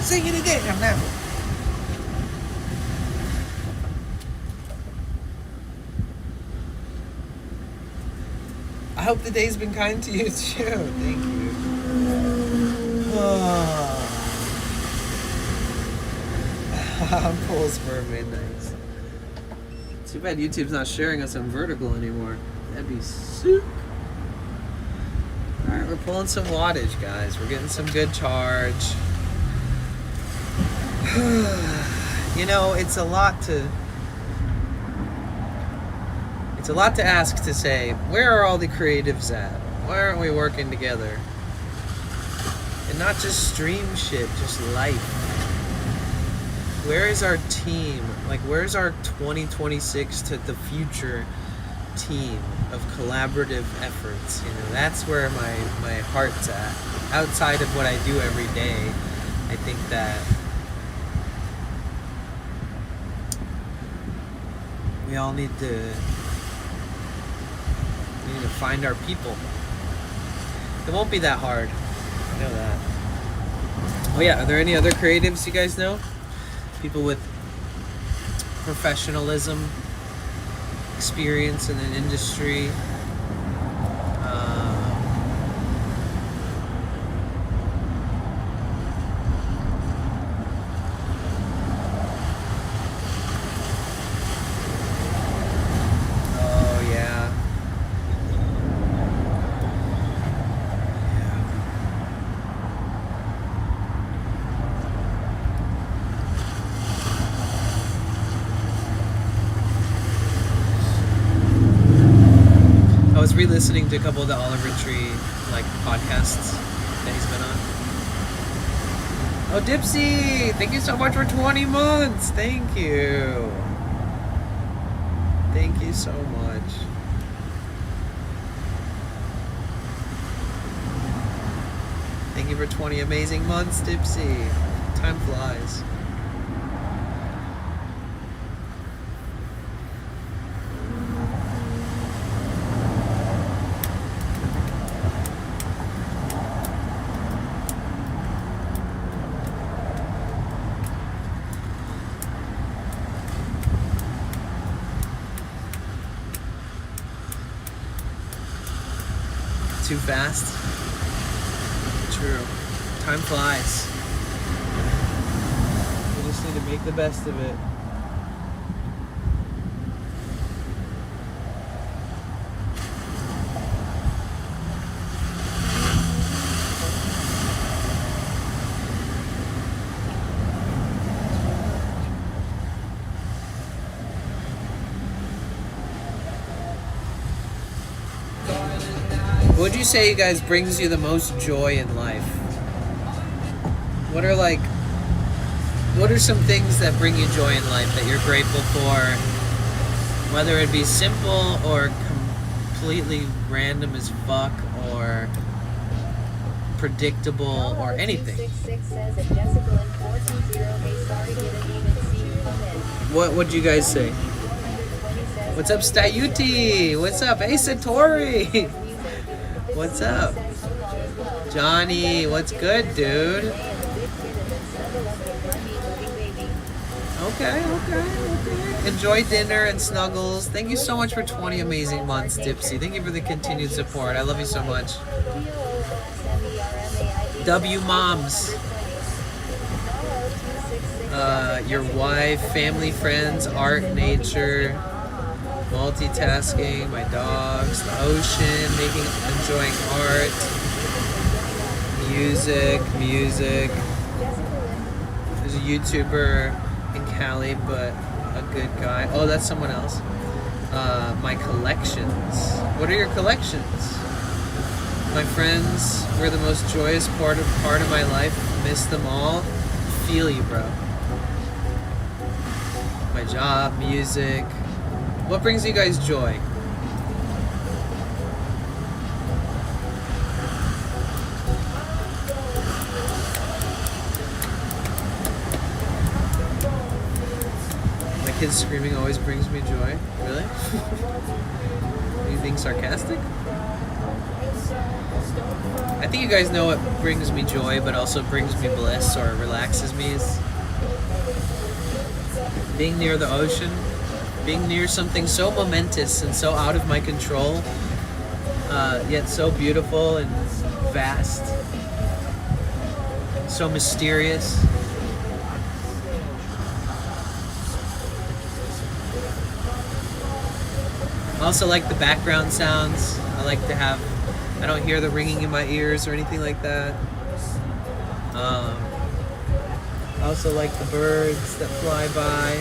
Sing it again now. I hope the day's been kind to you too. Thank you. Pulse mermaid, nice. Too bad YouTube's not sharing us on vertical anymore. That'd be sick. Alright, we're pulling some wattage, guys. We're getting some good charge. You know, it's a lot to ask to say, where are all the creatives at? Why aren't we working together? And not just stream shit, just life. Where is our team? Like, where's our 2026 to the future team of collaborative efforts? You know, that's where my heart's at. Outside of what I do every day, I think that we all need to find our people. It won't be that hard. I know that. Oh yeah, are there any other creatives you guys know? People with professionalism, experience in an industry. Oh yeah. I was re-listening to a couple of the Oliver Tree podcasts that he's been on. Oh, Dipsy! Thank you so much for 20 months! Thank you! Thank you so much. Thank you for 20 amazing months, Dipsy. Time flies. Too fast. True. Time flies. We just need to make the best of it. What would you say, you guys, brings you the most joy in life? What are some things that bring you joy in life that you're grateful for? Whether it be simple or completely random as fuck or predictable or anything. What would you guys say? What's up, Stayuti? What's up? Hey, Satori! What's up? Johnny, what's good, dude? Okay. Enjoy dinner and snuggles. Thank you so much for 20 amazing months, Dipsy. Thank you for the continued support. I love you so much. W Moms. Your wife, family, friends, art, nature, multitasking, my dogs, the ocean, enjoying art, music. There's a YouTuber in Cali, but a good guy. Oh, that's someone else. My collections. What are your collections? My friends were the most joyous part of my life. Miss them all. Feel you, bro. My job, music. What brings you guys joy? My kids screaming always brings me joy. Really? Are you being sarcastic? I think you guys know what brings me joy, but also brings me bliss or relaxes me is being near the ocean, being near something so momentous and so out of my control, yet so beautiful and vast, so mysterious. I also like the background sounds. I like to have, I don't hear the ringing in my ears or anything like that. I also like the birds that fly by.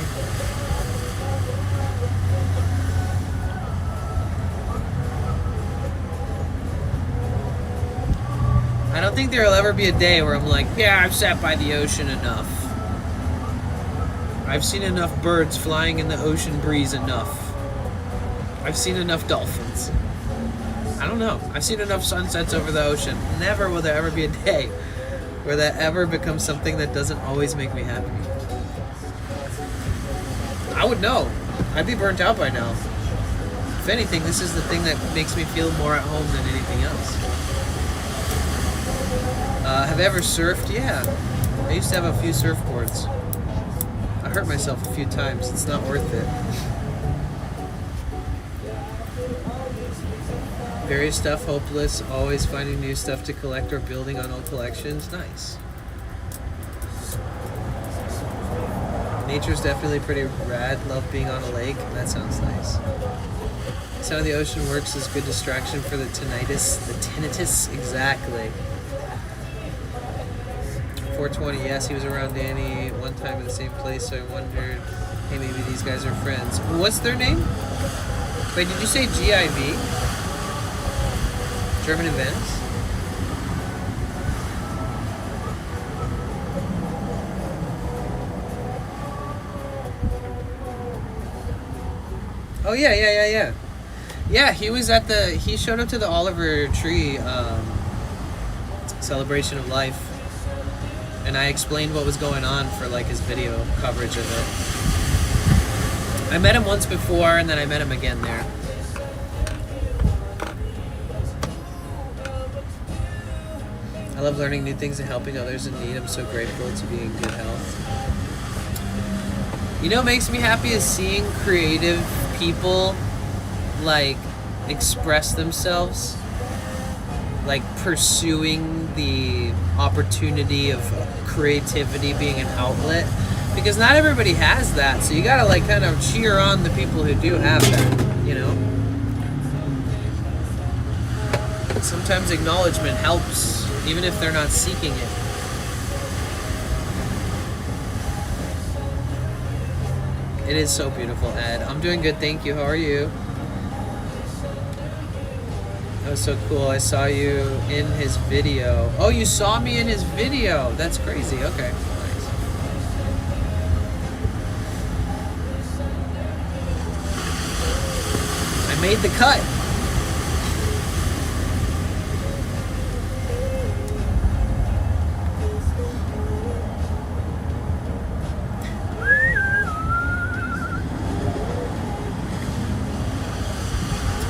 I don't think there'll ever be a day where I'm like, yeah, I've sat by the ocean enough. I've seen enough birds flying in the ocean breeze enough. I've seen enough dolphins. I don't know. I've seen enough sunsets over the ocean. Never will there ever be a day where that ever becomes something that doesn't always make me happy. I would know. I'd be burnt out by now. If anything, this is the thing that makes me feel more at home than anything else. Have I ever surfed? Yeah. I used to have a few surfboards. I hurt myself a few times. It's not worth it. Various stuff, hopeless, always finding new stuff to collect or building on old collections. Nice. Nature's definitely pretty rad. Love being on a lake. That sounds nice. Sound of the ocean works as good distraction for the tinnitus. The tinnitus, exactly. 420, yes, he was around Danny one time in the same place, so I wondered, hey, maybe these guys are friends. What's their name? Wait, did you say GIV? German events? Oh yeah. Yeah, he was at he showed up to the Oliver Tree celebration of life. And I explained what was going on for like his video coverage of it. I met him once before and then I met him again there. I love learning new things and helping others in need. I'm so grateful to be in good health. You know what makes me happy is seeing creative people like express themselves, like pursuing the opportunity of creativity being an outlet, because not everybody has that, so you gotta like kind of cheer on the people who do have that, you know. Sometimes acknowledgement helps, even if they're not seeking it. It is so beautiful, Ed. I'm doing good, thank you. How are you? That was so cool. I saw you in his video. Oh, you saw me in his video. That's crazy. Okay. Nice. I made the cut.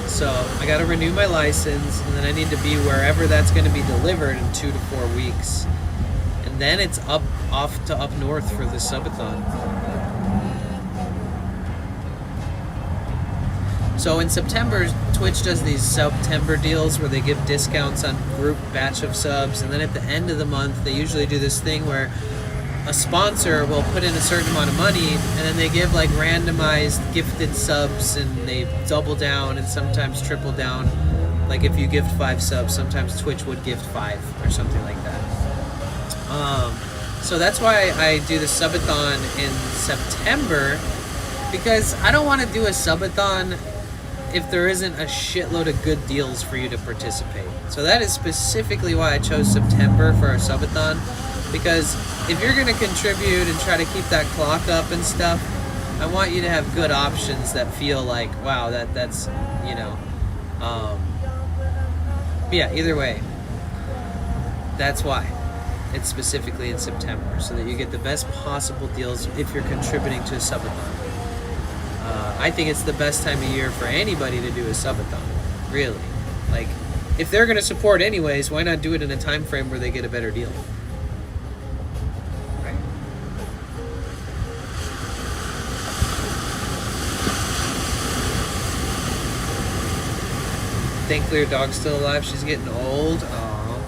So I got to renew my license, and then I need to be wherever that's going to be delivered in 2 to 4 weeks, and then it's off to up north for the subathon. So in September, Twitch does these September deals where they give discounts on group batch of subs, and then at the end of the month they usually do this thing where a sponsor will put in a certain amount of money, and then they give like randomized gifted subs, and they double down and sometimes triple down. Like if you gift 5 subs, sometimes Twitch would gift 5 or something like that. So that's why I do the subathon in September, because I don't want to do a subathon if there isn't a shitload of good deals for you to participate. So that is specifically why I chose September for our subathon. Because if you're going to contribute and try to keep that clock up and stuff, I want you to have good options that feel like, wow, that's, you know, yeah, either way, that's why it's specifically in September, so that you get the best possible deals if you're contributing to a subathon. I think it's the best time of year for anybody to do a subathon, really. Like, if they're going to support anyways, why not do it in a time frame where they get a better deal? Right. Thankfully, your dog's still alive. She's getting old. Aww.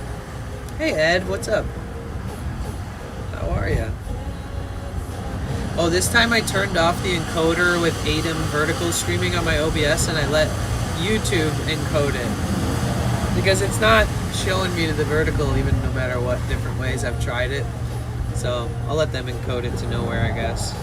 Hey, Ed, what's up? How are you? Oh, this time I turned off the encoder with ADEM vertical streaming on my OBS and I let YouTube encode it. Because it's not showing me to the vertical even no matter what different ways I've tried it. So I'll let them encode it to nowhere, I guess.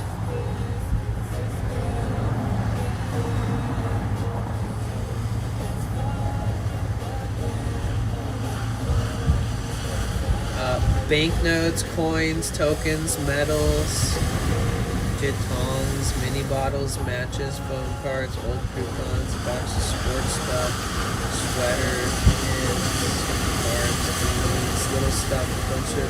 Banknotes, coins, tokens, medals, jetons, mini bottles, matches, phone cards, old coupons, a box of sports stuff, sweaters, pins, cards, balloons, little stuff, a bunch of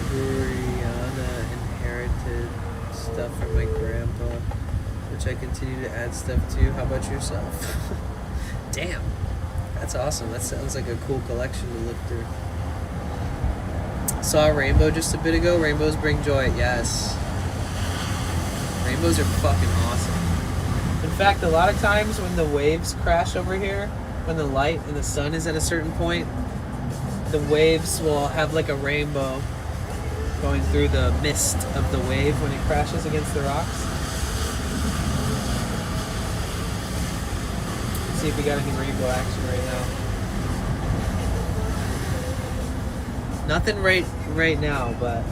Brianna inherited stuff from my grandpa, which I continue to add stuff to. How about yourself? Damn, that's awesome. That sounds like a cool collection to look through. Saw a rainbow just a bit ago. Rainbows bring joy. Yes. Rainbows are fucking awesome. In fact, a lot of times when the waves crash over here, when the light and the sun is at a certain point, the waves will have like a rainbow going through the mist of the wave when it crashes against the rocks. Let's see if we got any rainbow action right now. Nothing right now, but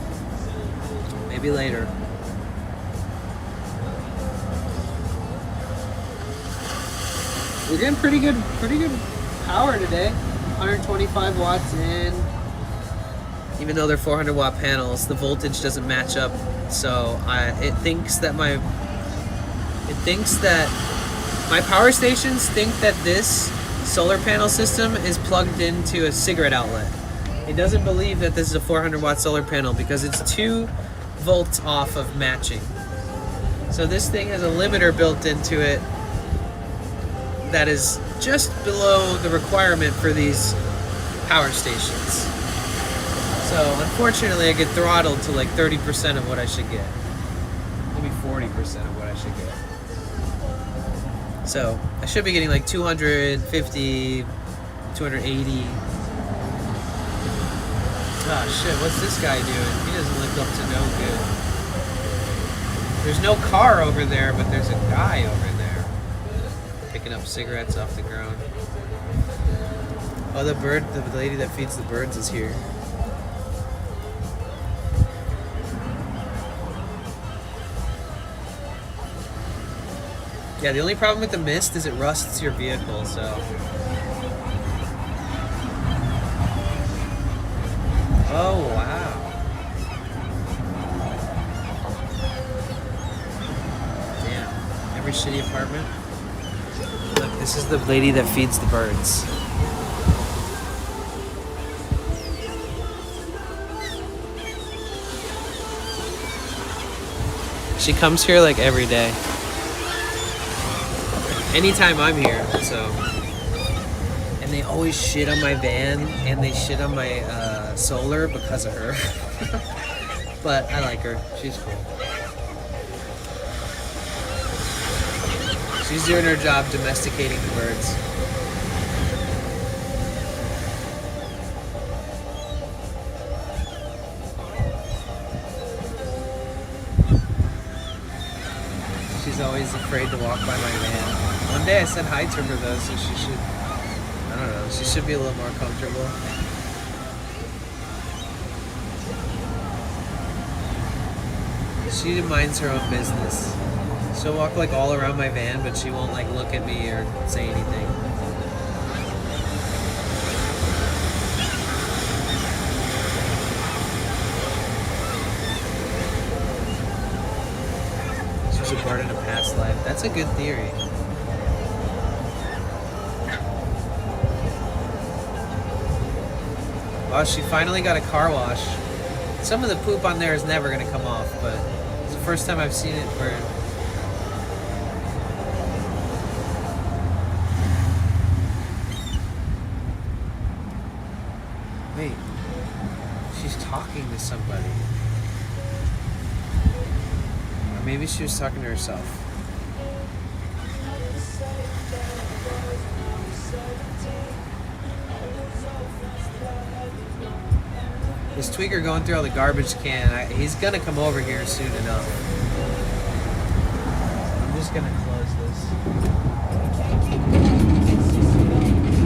maybe later. We're getting pretty good power today. 125 watts in. Even though they're 400 watt panels, the voltage doesn't match up. So it thinks that my power stations think that this solar panel system is plugged into a cigarette outlet. It doesn't believe that this is a 400 watt solar panel because it's 2 volts off of matching. So this thing has a limiter built into it that is just below the requirement for these power stations. So unfortunately I get throttled to like 30% of what I should get. Maybe 40% of what I should get. So I should be getting like 250, 280. Oh shit, what's this guy doing? He doesn't look up to no good. There's no car over there, but there's a guy over there. Picking up cigarettes off the ground. Oh, the lady that feeds the birds is here. Yeah, the only problem with the mist is it rusts your vehicle, so... Oh, wow. Damn. Every shitty apartment. Look, this is the lady that feeds the birds. She comes here like every day. Anytime I'm here, so. And they always shit on my van and they shit on my solar because of her. But I like her. She's cool. She's doing her job domesticating the birds. She's always afraid to walk by my van. One day I said hi to her though, so she should, I don't know, she should be a little more comfortable. She minds her own business. She'll walk like all around my van, but she won't like look at me or say anything. She was a part in a past life. That's a good theory. Oh, she finally got a car wash. Some of the poop on there is never gonna come off, but it's the first time I've seen it where talking to somebody. Or maybe she was talking to herself. This tweaker going through all the garbage can, he's gonna come over here soon enough. I'm just gonna close this.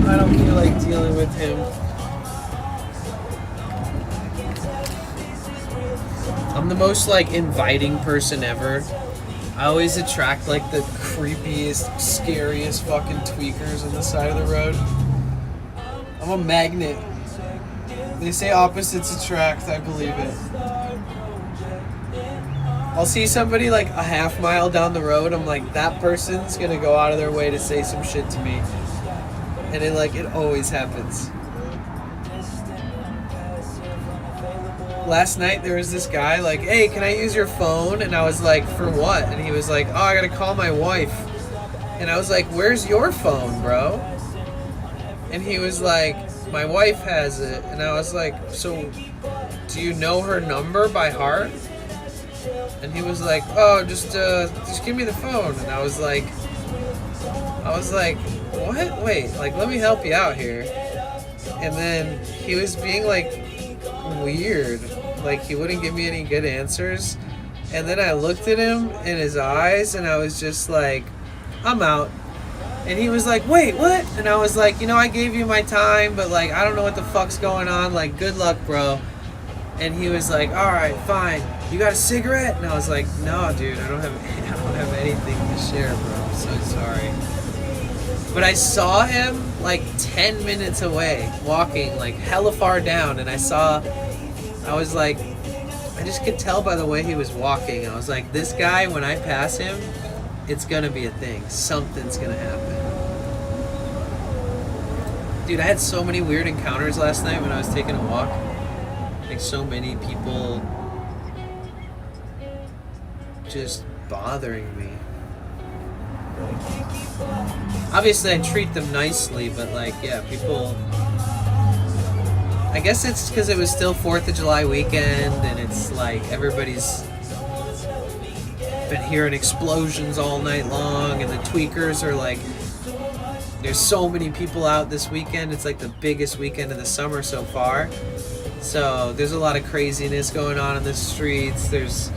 I don't feel like dealing with him. I'm the most like inviting person ever. I always attract like the creepiest, scariest fucking tweakers on the side of the road. I'm a magnet. They say opposites attract, I believe it. I'll see somebody like a half mile down the road, I'm like, that person's gonna go out of their way to say some shit to me. And it always happens. Last night there was this guy like, hey, can I use your phone? And I was like, for what? And he was like, oh, I gotta call my wife. And I was like, where's your phone, bro? And he was like, my wife has it. And I was like, so do you know her number by heart? And he was like, oh, just give me the phone. And I was like, what? Wait, like, let me help you out here. And then he was being like weird. Like, he wouldn't give me any good answers. And then I looked at him in his eyes and I was just like, I'm out. And he was like, wait, what? And I was like, I gave you my time, but like, I don't know what the fuck's going on. Like, good luck, bro. And he was like, all right, fine. You got a cigarette? And I was like, no, dude, I don't have anything to share, bro. I'm so sorry. But I saw him like 10 minutes away, walking like hella far down. And I was like, I just could tell by the way he was walking. I was like, this guy, when I pass him, it's gonna be a thing. Something's gonna happen. Dude, I had so many weird encounters last night when I was taking a walk. Like, so many people just bothering me. Obviously, I treat them nicely, but like, yeah, people... I guess it's because it was still 4th of July weekend, and it's like everybody's been hearing explosions all night long, and the tweakers are like, there's so many people out this weekend. It's like the biggest weekend of the summer so far. So there's a lot of craziness going on in the streets. There's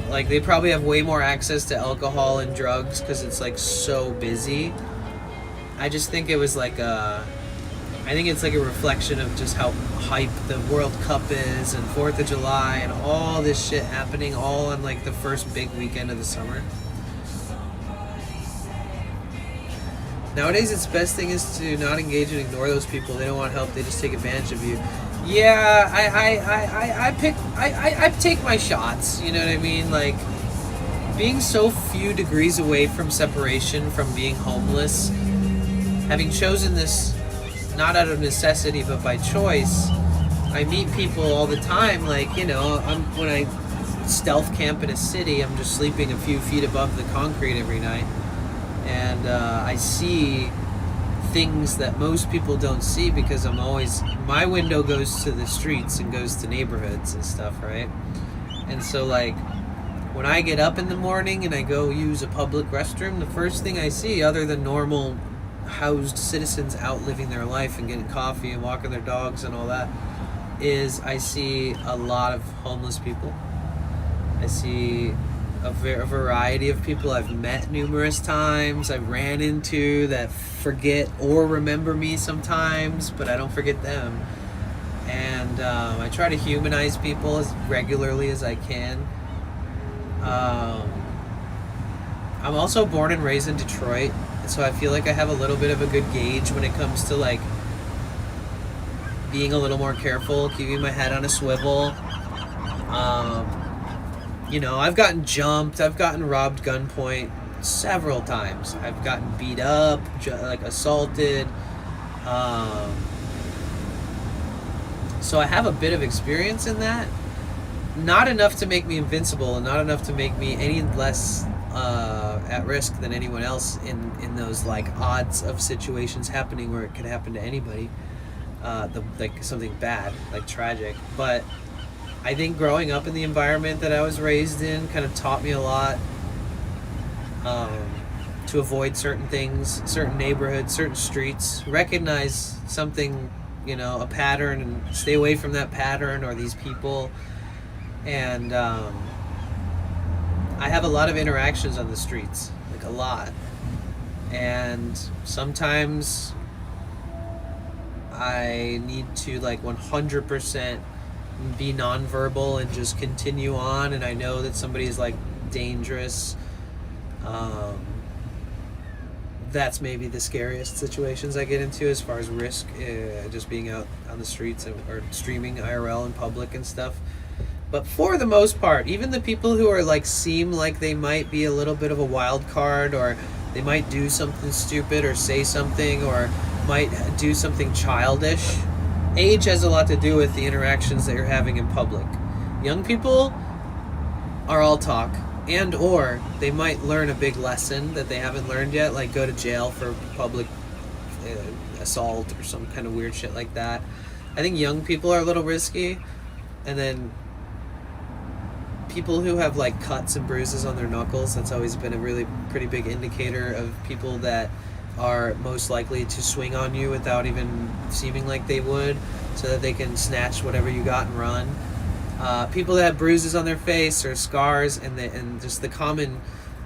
like, they probably have way more access to alcohol and drugs because it's like so busy. I just think it was like I think it's like a reflection of just how hype the World Cup is and 4th of July and all this shit happening all on like the first big weekend of the summer. Nowadays, its best thing is to not engage and ignore those people. They don't want help. They just take advantage of you. Yeah, I take my shots. You know what I mean? Like, being so few degrees away from separation, from being homeless, having chosen this not out of necessity but by choice, I meet people all the time. Like, when I stealth camp in a city, I'm just sleeping a few feet above the concrete every night. And I see things that most people don't see because my window goes to the streets and goes to neighborhoods and stuff, right? And so, like, when I get up in the morning and I go use a public restroom, the first thing I see, other than normal housed citizens out living their life and getting coffee and walking their dogs and all that, is I see a lot of homeless people. I see a variety of people I've met numerous times, I've ran into, that forget or remember me sometimes, but I don't forget them. And I try to humanize people as regularly as I can. I'm also born and raised in Detroit, so I feel like I have a little bit of a good gauge when it comes to like being a little more careful, keeping my head on a swivel. I've gotten jumped, I've gotten robbed gunpoint several times. I've gotten beat up, assaulted. So I have a bit of experience in that. Not enough to make me invincible, and not enough to make me any less at risk than anyone else in those like odds of situations happening where it could happen to anybody. Like something bad, like tragic. But I think growing up in the environment that I was raised in kind of taught me a lot, to avoid certain things, certain neighborhoods, certain streets, recognize something, a pattern, and stay away from that pattern or these people. And I have a lot of interactions on the streets, like a lot. And sometimes I need to like 100% be nonverbal and just continue on, and I know that somebody is like dangerous. That's maybe the scariest situations I get into as far as risk, just being out on the streets or streaming IRL in public and stuff. But for the most part, even the people who are like seem like they might be a little bit of a wild card, or they might do something stupid or say something or might do something childish, age has a lot to do with the interactions that you're having in public. Young people are all talk, and or they might learn a big lesson that they haven't learned yet, like go to jail for public assault or some kind of weird shit like that. I think young people are a little risky, and then people who have like cuts and bruises on their knuckles, that's always been a really pretty big indicator of people that are most likely to swing on you without even seeming like they would, so that they can snatch whatever you got and run. People that have bruises on their face or scars, and just the common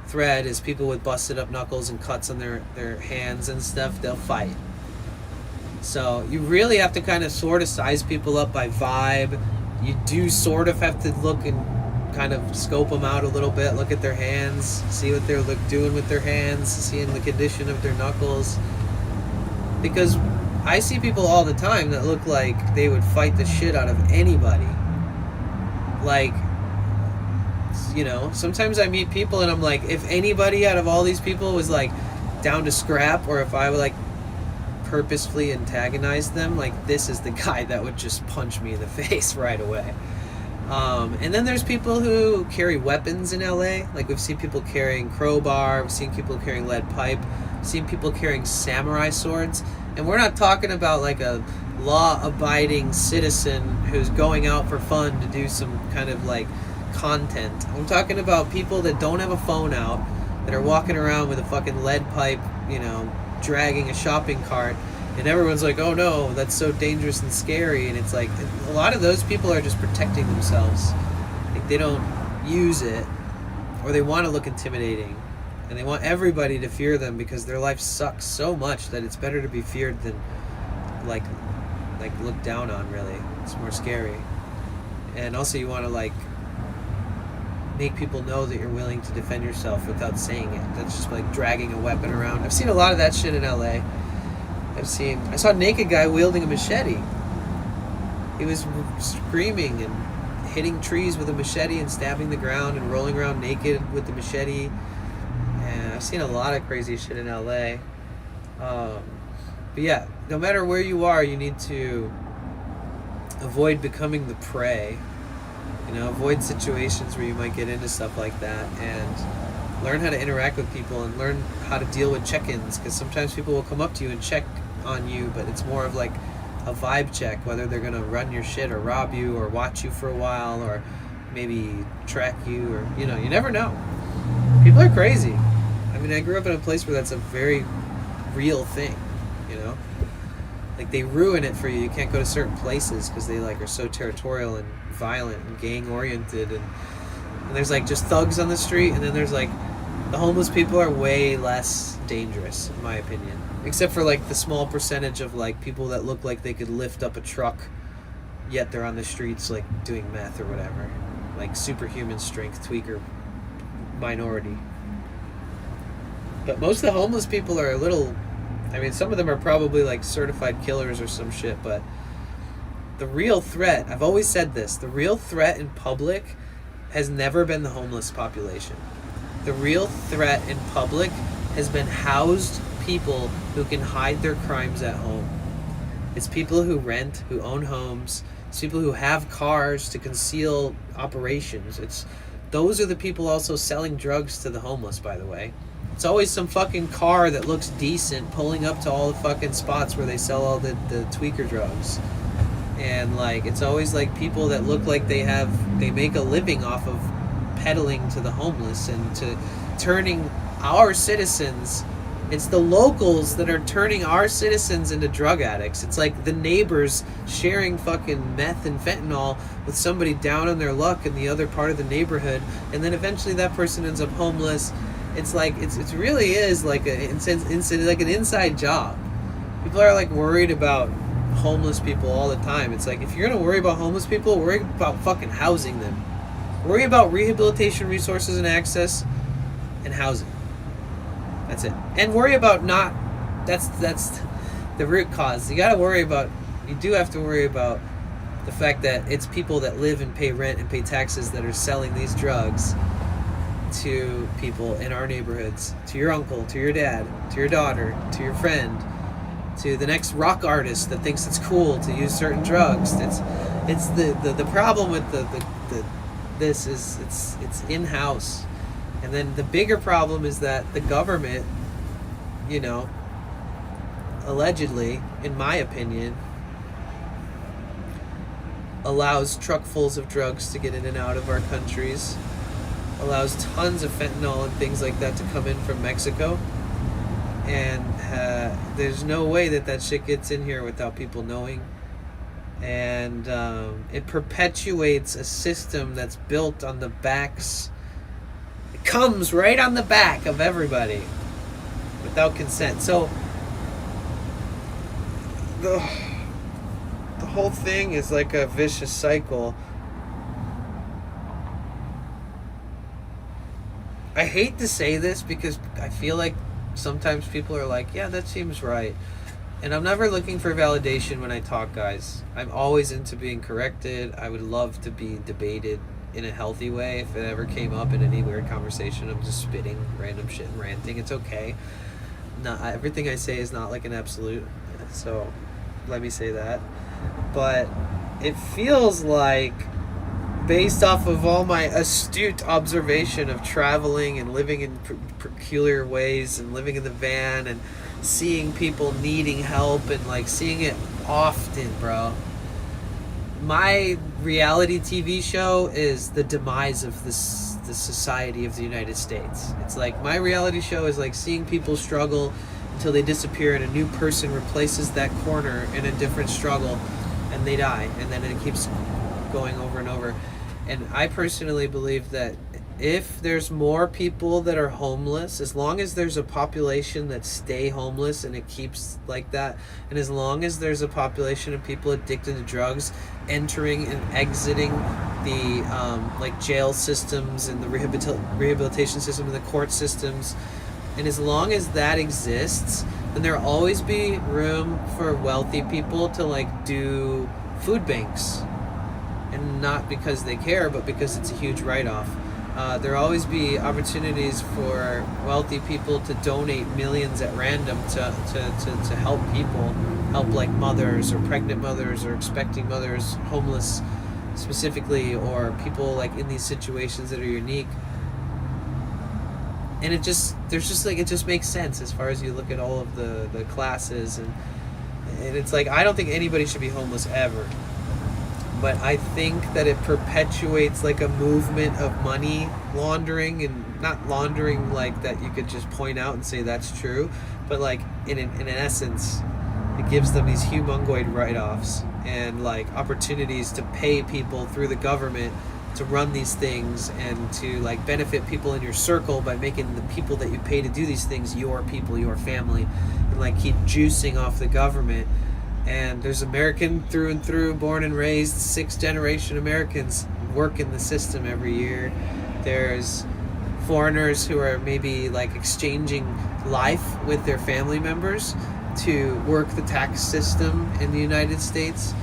thread is people with busted up knuckles and cuts on their hands and stuff, they'll fight. So you really have to kind of sort of size people up by vibe. You do sort of have to look and kind of scope them out a little bit, look at their hands, see what they're doing with their hands, seeing the condition of their knuckles. Because I see people all the time that look like they would fight the shit out of anybody. Like, sometimes I meet people and I'm like, if anybody out of all these people was like down to scrap, or if I would like purposefully antagonize them, like this is the guy that would just punch me in the face right away. And then there's people who carry weapons in LA. Like we've seen people carrying crowbar, we've seen people carrying lead pipe, we've seen people carrying samurai swords. And we're not talking about like a law-abiding citizen who's going out for fun to do some kind of like content. I'm talking about people that don't have a phone out, that are walking around with a fucking lead pipe, dragging a shopping cart, and everyone's like, oh no, that's so dangerous and scary. And it's like, a lot of those people are just protecting themselves. Like they don't use it, or they want to look intimidating, and they want everybody to fear them because their life sucks so much that it's better to be feared than like looked down on. Really, it's more scary. And also you want to like make people know that you're willing to defend yourself without saying it. That's just like dragging a weapon around. I've seen a lot of that shit in LA. I saw a naked guy wielding a machete. He was screaming and hitting trees with a machete and stabbing the ground and rolling around naked with the machete. And I've seen a lot of crazy shit in LA. But yeah, no matter where you are, you need to avoid becoming the prey. Avoid situations where you might get into stuff like that, and learn how to interact with people and learn how to deal with check-ins, because sometimes people will come up to you and check on you, but it's more of like a vibe check, whether they're going to run your shit or rob you or watch you for a while or maybe track you, or you never know. People are crazy. I mean, I grew up in a place where that's a very real thing. Like they ruin it for you. You can't go to certain places because they like are so territorial and violent and gang oriented, and there's like just thugs on the street, and then there's like the homeless people are way less dangerous in my opinion, except for like the small percentage of like people that look like they could lift up a truck yet they're on the streets like doing meth or whatever, like superhuman strength tweaker minority. But most of the homeless people are a little, I mean, some of them are probably like certified killers or some shit, but the real threat, I've always said this, the real threat in public has never been the homeless population. The real threat in public has been housed people who can hide their crimes at home. It's people who rent, who own homes. It's people who have cars to conceal operations. Those are the people also selling drugs to the homeless, by the way. It's always some fucking car that looks decent pulling up to all the fucking spots where they sell all the tweaker drugs. And like it's always like people that look like they make a living off of peddling to the homeless and to turning our citizens. It's the locals that are turning our citizens into drug addicts. It's like the neighbors sharing fucking meth and fentanyl with somebody down on their luck in the other part of the neighborhood, and then eventually that person ends up homeless. It's like it really is like it's like an inside job. People are like worried about homeless people all the time. It's like if you're gonna worry about homeless people, worry about fucking housing them. Worry about rehabilitation resources and access and housing. That's it. And worry about that's the root cause. You do have to worry about the fact that it's people that live and pay rent and pay taxes that are selling these drugs to people in our neighborhoods, to your uncle, to your dad, to your daughter, to your friend, to the next rock artist that thinks it's cool to use certain drugs. It's the problem with this is it's in-house. And then the bigger problem is that the government, allegedly, in my opinion, allows truckfuls of drugs to get in and out of our countries, allows tons of fentanyl and things like that to come in from Mexico. And there's no way that shit gets in here without people knowing. And it perpetuates a system that's built on the backs. It comes right on the back of everybody without consent. So the whole thing is like a vicious cycle. I hate to say this because I feel like sometimes people are like, yeah, that seems right. And I'm never looking for validation when I talk, guys. I'm always into being corrected. I would love to be debated in a healthy way. If it ever came up in any weird conversation, I'm just spitting random shit and ranting. It's okay. Not everything I say is not like an absolute. So let me say that. But it feels like, based off of all my astute observation of traveling and living in peculiar ways and living in the van and seeing people needing help and like seeing it often, bro. My reality TV show is the demise of the society of the United States. It's like my reality show is like seeing people struggle until they disappear and a new person replaces that corner in a different struggle and they die, and then it keeps going over and over. And I personally believe that if there's more people that are homeless, as long as there's a population that stay homeless and it keeps like that, and as long as there's a population of people addicted to drugs entering and exiting the like jail systems and the rehabilitation system and the court systems, and as long as that exists, then there'll always be room for wealthy people to like do food banks. And not because they care, but because it's a huge write-off. There'll always be opportunities for wealthy people to donate millions at random to help people, help like mothers or pregnant mothers or expecting mothers, homeless specifically, or people like in these situations that are unique. And it just makes sense as far as you look at all of the classes, and it's like, I don't think anybody should be homeless ever. But I think that it perpetuates like a movement of money laundering, and not laundering like that you could just point out and say that's true, but like in an essence, it gives them these humongoid write-offs and like opportunities to pay people through the government to run these things and to like benefit people in your circle by making the people that you pay to do these things your people, your family, and like keep juicing off the government. And there's American through and through, born and raised, 6th generation Americans work in the system every year. There's foreigners who are maybe like exchanging life with their family members to work the tax system in the United States.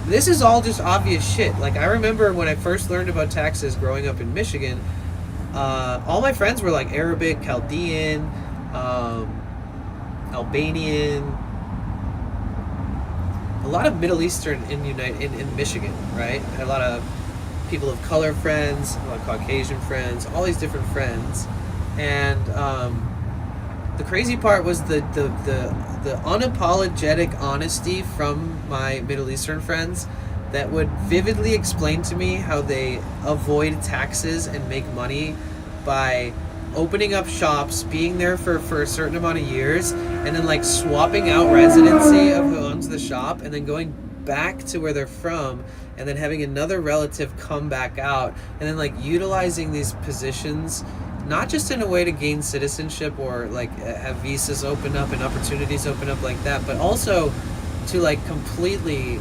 This is all just obvious shit. Like, I remember when I first learned about taxes growing up in Michigan, all my friends were like Arabic, Chaldean, Albanian, a lot of Middle Eastern in Michigan, right? I had a lot of people of color friends, a lot of Caucasian friends, all these different friends. And the crazy part was the unapologetic honesty from my Middle Eastern friends that would vividly explain to me how they avoid taxes and make money by opening up shops, being there for a certain amount of years, and then like swapping out residency of who owns the shop, and then going back to where they're from, and then having another relative come back out, and then like utilizing these positions not just in a way to gain citizenship or like have visas open up and opportunities open up like that, but also to like completely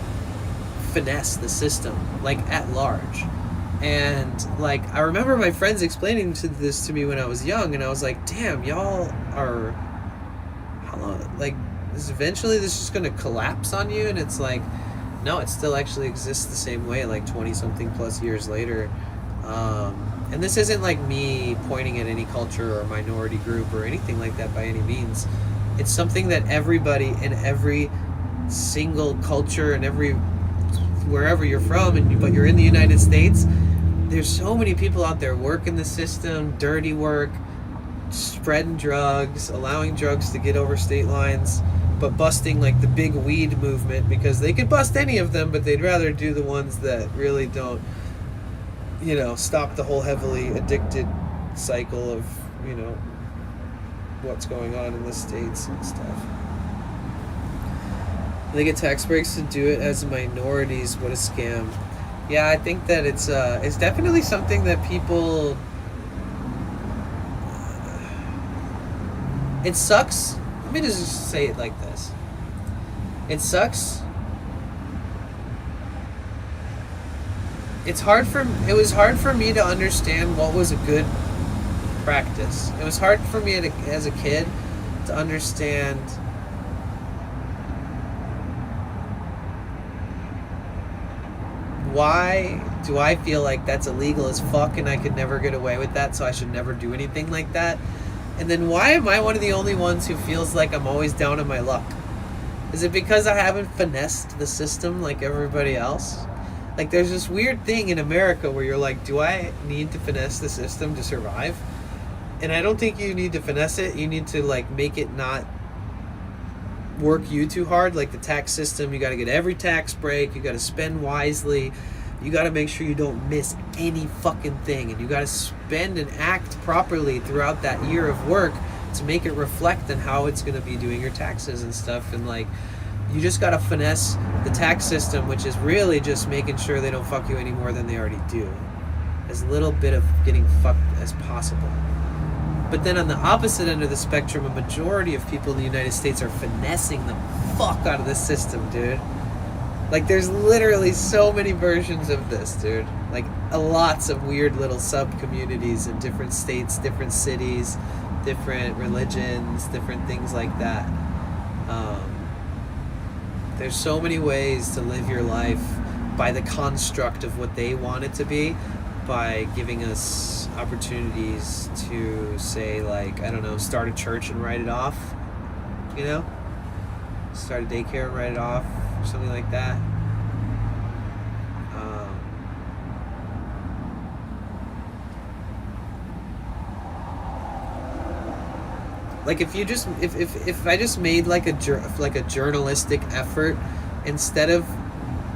finesse the system like at large. And like I remember my friends explaining this to me when I was young, and I was like, damn, y'all are, how long, like, is eventually this just gonna collapse on you? And it's like, no, it still actually exists the same way like 20 something plus years later. And this isn't like me pointing at any culture or minority group or anything like that by any means. It's something that everybody in every single culture and every wherever you're from, but you're in the United States, there's so many people out there working the system, dirty work, spreading drugs, allowing drugs to get over state lines, but busting like the big weed movement, because they could bust any of them, but they'd rather do the ones that really don't, you know, stop the whole heavily addicted cycle of, you know, what's going on in the States and stuff. They get tax breaks to do it as minorities. What a scam. Yeah, I think that it's definitely something that people, it sucks. Let me just say it like this. It sucks. It was hard for me to understand what was a good practice. It was hard for me as a kid to understand why do I feel like that's illegal as fuck and I could never get away with that, so I should never do anything like that? And then why am I one of the only ones who feels like I'm always down on my luck? Is it because I haven't finessed the system like everybody else? Like, there's this weird thing in America where you're like, do I need to finesse the system to survive? And I don't think you need to finesse it. You need to, like, make it not work you too hard. Like the tax system, you got to get every tax break. You got to spend wisely. You got to make sure you don't miss any fucking thing. And you got to spend and act properly throughout that year of work to make it reflect on how it's going to be doing your taxes and stuff. And, like, you just got to finesse the tax system, which is really just making sure they don't fuck you any more than they already do. As little bit of getting fucked as possible. But then on the opposite end of the spectrum, a majority of people in the United States are finessing the fuck out of this system, dude. Like, there's literally so many versions of this, dude. Like, lots of weird little sub-communities in different states, different cities, different religions, different things like that. There's so many ways to live your life by the construct of what they want it to be, by giving us opportunities to say, like, I don't know, start a church and write it off, you know? Start a daycare and write it off, or something like that. Like, if I just made like a journalistic effort instead of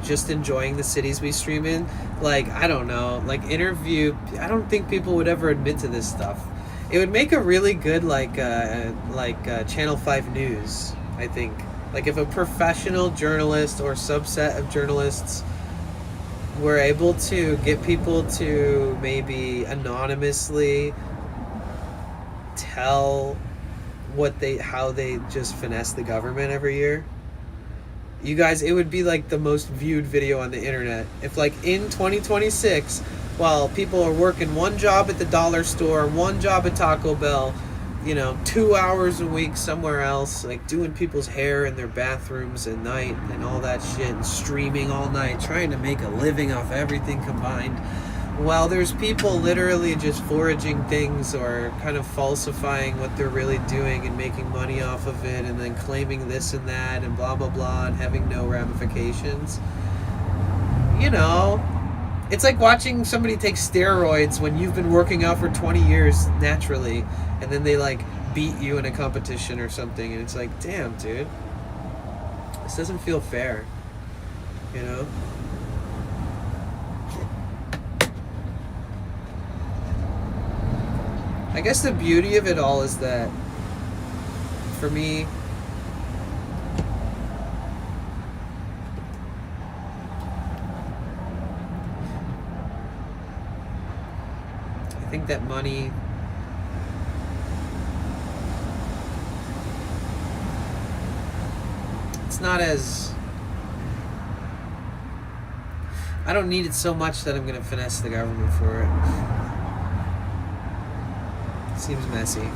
just enjoying the cities we stream in, like, I don't know, like interview, I don't think people would ever admit to this stuff. It would make a really good Channel 5 News, I think. Like, if a professional journalist or subset of journalists were able to get people to maybe anonymously tell how they just finesse the government every year. You guys, it would be like the most viewed video on the internet. If, like, in 2026, while people are working one job at the dollar store, one job at Taco Bell, you know, 2 hours a week somewhere else, like doing people's hair in their bathrooms at night and all that shit, and streaming all night, trying to make a living off everything combined, while there's people literally just foraging things or kind of falsifying what they're really doing and making money off of it, and then claiming this and that and blah blah blah and having no ramifications. You know, it's like watching somebody take steroids when you've been working out for 20 years naturally, and then they like beat you in a competition or something, and it's like, damn, dude, this doesn't feel fair, you know? I guess the beauty of it all is that, for me, I think that money it's not as, I don't need it so much that I'm gonna finesse the government for it. Seems messy.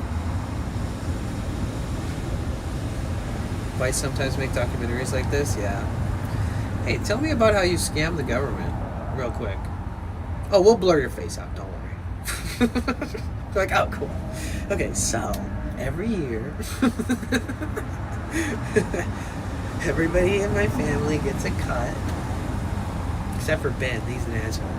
Why sometimes make documentaries like this? Yeah. Hey, tell me about how you scam the government, real quick. Oh, we'll blur your face out, don't worry. Like, oh, cool. Okay, so, every year, everybody in my family gets a cut. Except for Ben, he's an asshole.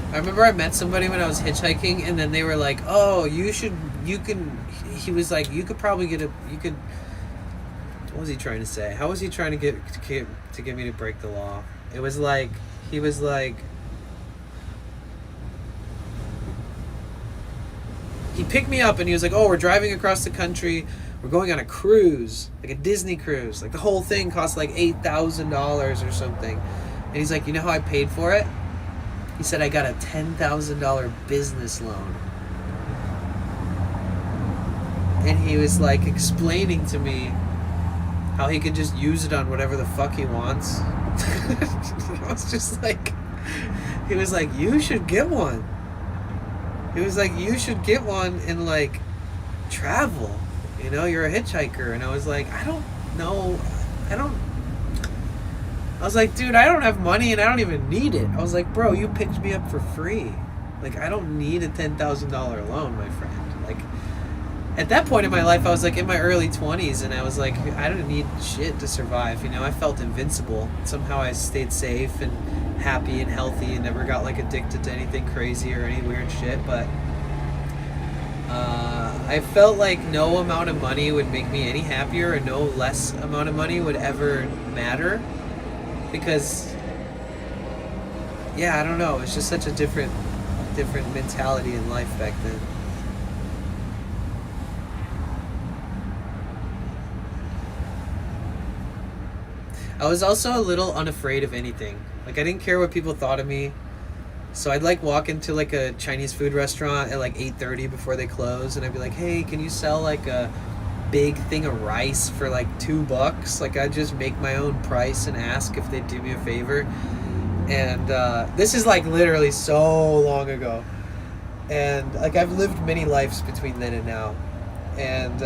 I remember I met somebody when I was hitchhiking, and then they were like, "Oh, you can." He was like, "You could probably get a. You could." What was he trying to say? How was he trying to get me to break the law? It was like he was like. He picked me up and he was like, "Oh, we're driving across the country. We're going on a cruise, like a Disney cruise. Like the whole thing cost like $8,000 or something." And he's like, "You know how I paid for it?" He said, "I got a $10,000 business loan." And he was like explaining to me how he could just use it on whatever the fuck he wants. I was just like, he was like, "You should get one." He was like, "You should get one and like travel. You know, you're a hitchhiker." And I was like, I don't know. I was like, "Dude, I don't have money and I don't even need it." I was like, "Bro, you picked me up for free. Like, I don't need a $10,000 loan, my friend." Like, at that point in my life, I was like in my early 20s, and I was like, I don't need shit to survive. You know, I felt invincible. Somehow I stayed safe and happy and healthy and never got like addicted to anything crazy or any weird shit. But I felt like no amount of money would make me any happier, and no less amount of money would ever matter. Because, yeah, I don't know. It's just such a different mentality in life back then. I was also a little unafraid of anything. Like, I didn't care what people thought of me. So I'd like walk into like a Chinese food restaurant at like 8:30 before they close, and I'd be like, "Hey, can you sell like a big thing of rice for like $2?" Like, I'd just make my own price and ask if they'd do me a favor. And this is like literally so long ago, and like I've lived many lives between then and now. And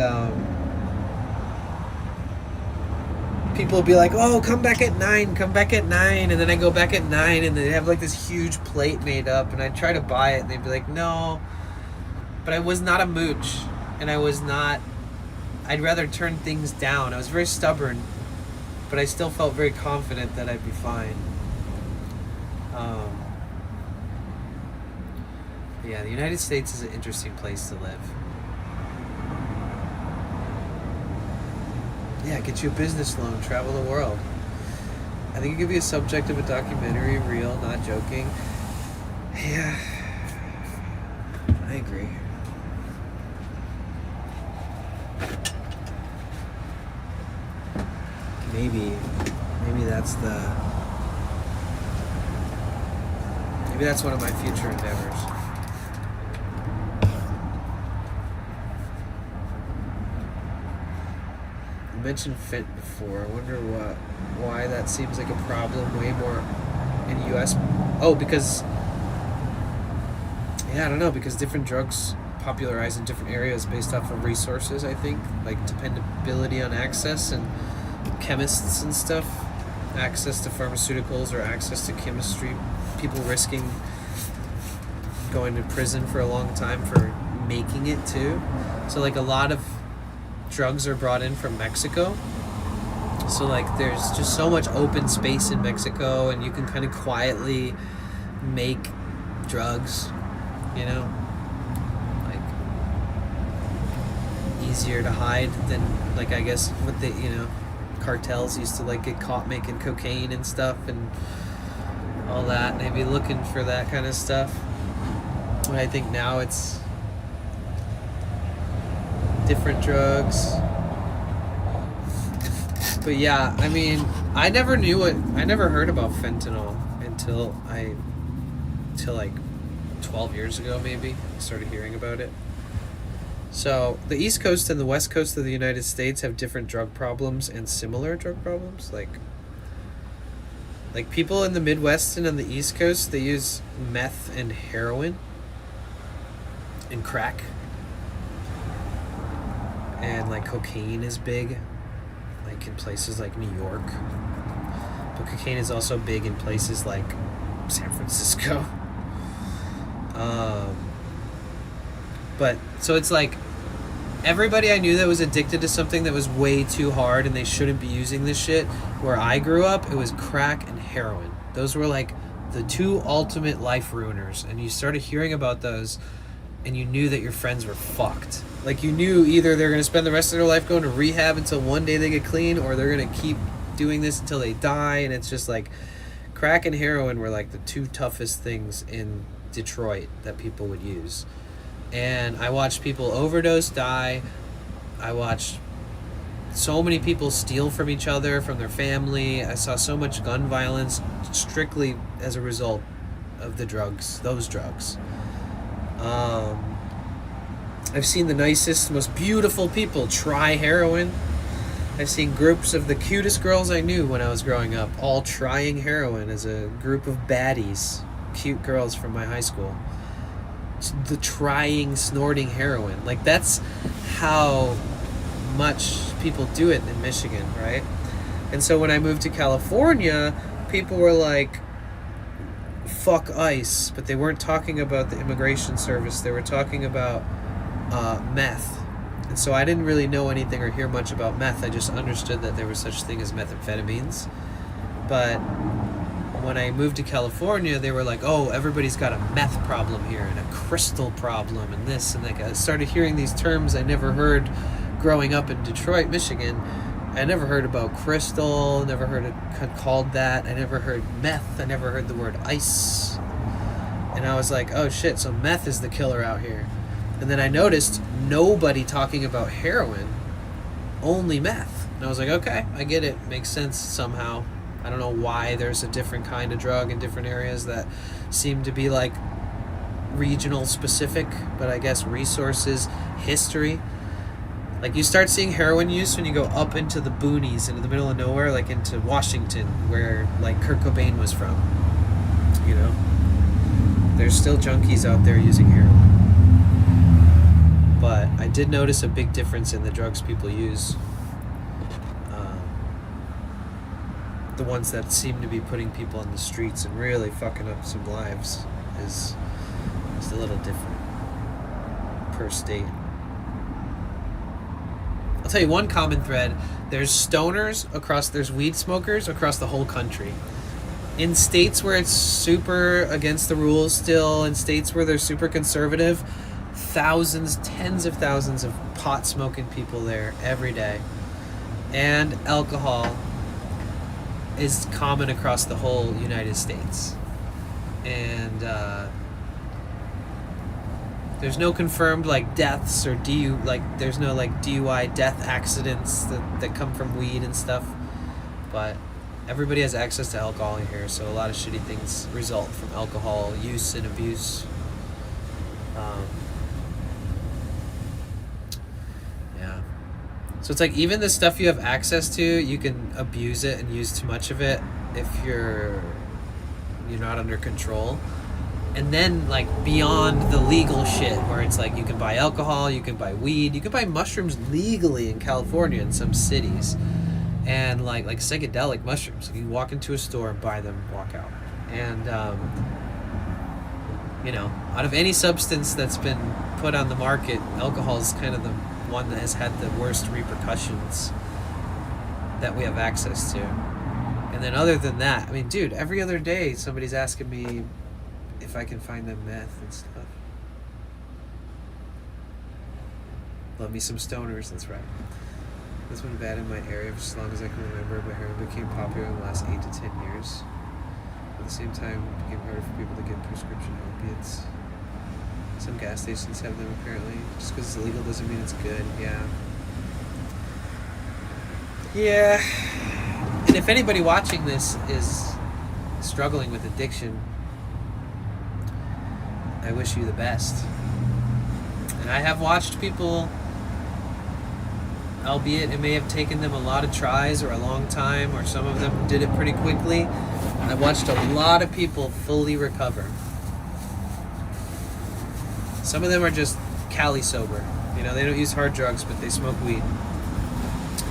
people will be like, "Oh, come back at 9, come back at 9." And then I go back at 9, and they have like this huge plate made up, and I try to buy it, and they'd be like, "No." But I was not a mooch, and I'd rather turn things down. I was very stubborn, but I still felt very confident that I'd be fine. Yeah, the United States is an interesting place to live. Yeah, get you a business loan, travel the world. I think it could be a subject of a documentary, real, not joking. Yeah, I agree. Maybe that's one of my future endeavors. You mentioned Fent before. I wonder why that seems like a problem way more in the US. Oh, because I don't know, because different drugs popularize in different areas based off of resources, I think, like dependability on access and chemists and stuff, access to pharmaceuticals or access to chemistry, people risking going to prison for a long time for making it too. So like a lot of drugs are brought in from Mexico. So like there's just so much open space in Mexico, and you can kind of quietly make drugs, you know, like easier to hide than like, I guess what the, you know, cartels used to like get caught making cocaine and stuff and all that. They'd be looking for that kind of stuff. But I think now it's different drugs. But yeah, I mean, I never heard about fentanyl until like 12 years ago, maybe. I started hearing about it. So the East Coast and the West Coast of the United States have different drug problems and similar drug problems. Like people in the Midwest and on the East Coast, they use meth and heroin and crack. And like cocaine is big, like in places like New York. But cocaine is also big in places like San Francisco. But so it's like everybody I knew that was addicted to something that was way too hard and they shouldn't be using this shit. Where I grew up, it was crack and heroin. Those were like the two ultimate life ruiners, and you started hearing about those and you knew that your friends were fucked. Like you knew either they're going to spend the rest of their life going to rehab until one day they get clean, or they're going to keep doing this until they die. And it's just like crack and heroin were like the two toughest things in Detroit that people would use. And I watched people overdose, die. I watched so many people steal from each other, from their family. I saw so much gun violence strictly as a result of the drugs, those drugs. I've seen the nicest, most beautiful people try heroin. I've seen groups of the cutest girls I knew when I was growing up all trying heroin as a group of baddies, cute girls from my high school. The trying, snorting heroin. Like that's how much people do it in Michigan, right? And so when I moved to California, people were like, fuck ICE, but they weren't talking about the immigration service. They were talking about meth. And so I didn't really know anything or hear much about meth. I just understood that there was such thing as methamphetamines. But when I moved to California, they were like, oh, everybody's got a meth problem here and a crystal problem and this and that. I started hearing these terms I never heard growing up in Detroit, Michigan. I never heard about crystal, never heard it called that. I never heard meth. I never heard the word ice. And I was like, oh shit, so meth is the killer out here. And then I noticed nobody talking about heroin, only meth. And I was like, okay, I get it. Makes sense somehow. I don't know why there's a different kind of drug in different areas that seem to be like regional specific, but I guess resources, history. Like you start seeing heroin use when you go up into the boonies, into the middle of nowhere, like into Washington, where like Kurt Cobain was from. You know? There's still junkies out there using heroin. But I did notice a big difference in the drugs people use. The ones that seem to be putting people on the streets and really fucking up some lives is a little different per state. I'll tell you one common thread. There's stoners there's weed smokers across the whole country. In states where it's super against the rules still, in states where they're super conservative, thousands, tens of thousands of pot smoking people there every day. And alcohol is common across the whole United States. And there's no confirmed like deaths or there's no like DUI death accidents that come from weed and stuff. But everybody has access to alcohol in here, so a lot of shitty things result from alcohol use and abuse. So it's like even the stuff you have access to, you can abuse it and use too much of it if you're not under control. And then like beyond the legal shit where it's like you can buy alcohol, you can buy weed, you can buy mushrooms legally in California in some cities. And like psychedelic mushrooms. You walk into a store and buy them, walk out. And out of any substance that's been put on the market, alcohol is kind of the one that has had the worst repercussions that we have access to. And then other than that, I mean, dude, every other day somebody's asking me if I can find them meth and stuff. Love me some stoners, that's right. It's been bad in my area for as long as I can remember, but heroin became popular in the last 8 to 10 years. At the same time, it became harder for people to get prescription opiates. Some gas stations have them apparently. Just because it's illegal doesn't mean it's good. Yeah. Yeah. And if anybody watching this is struggling with addiction, I wish you the best. And I have watched people, albeit it may have taken them a lot of tries or a long time, or some of them did it pretty quickly. I watched a lot of people fully recover. Some of them are just Cali sober. You know, they don't use hard drugs, but they smoke weed.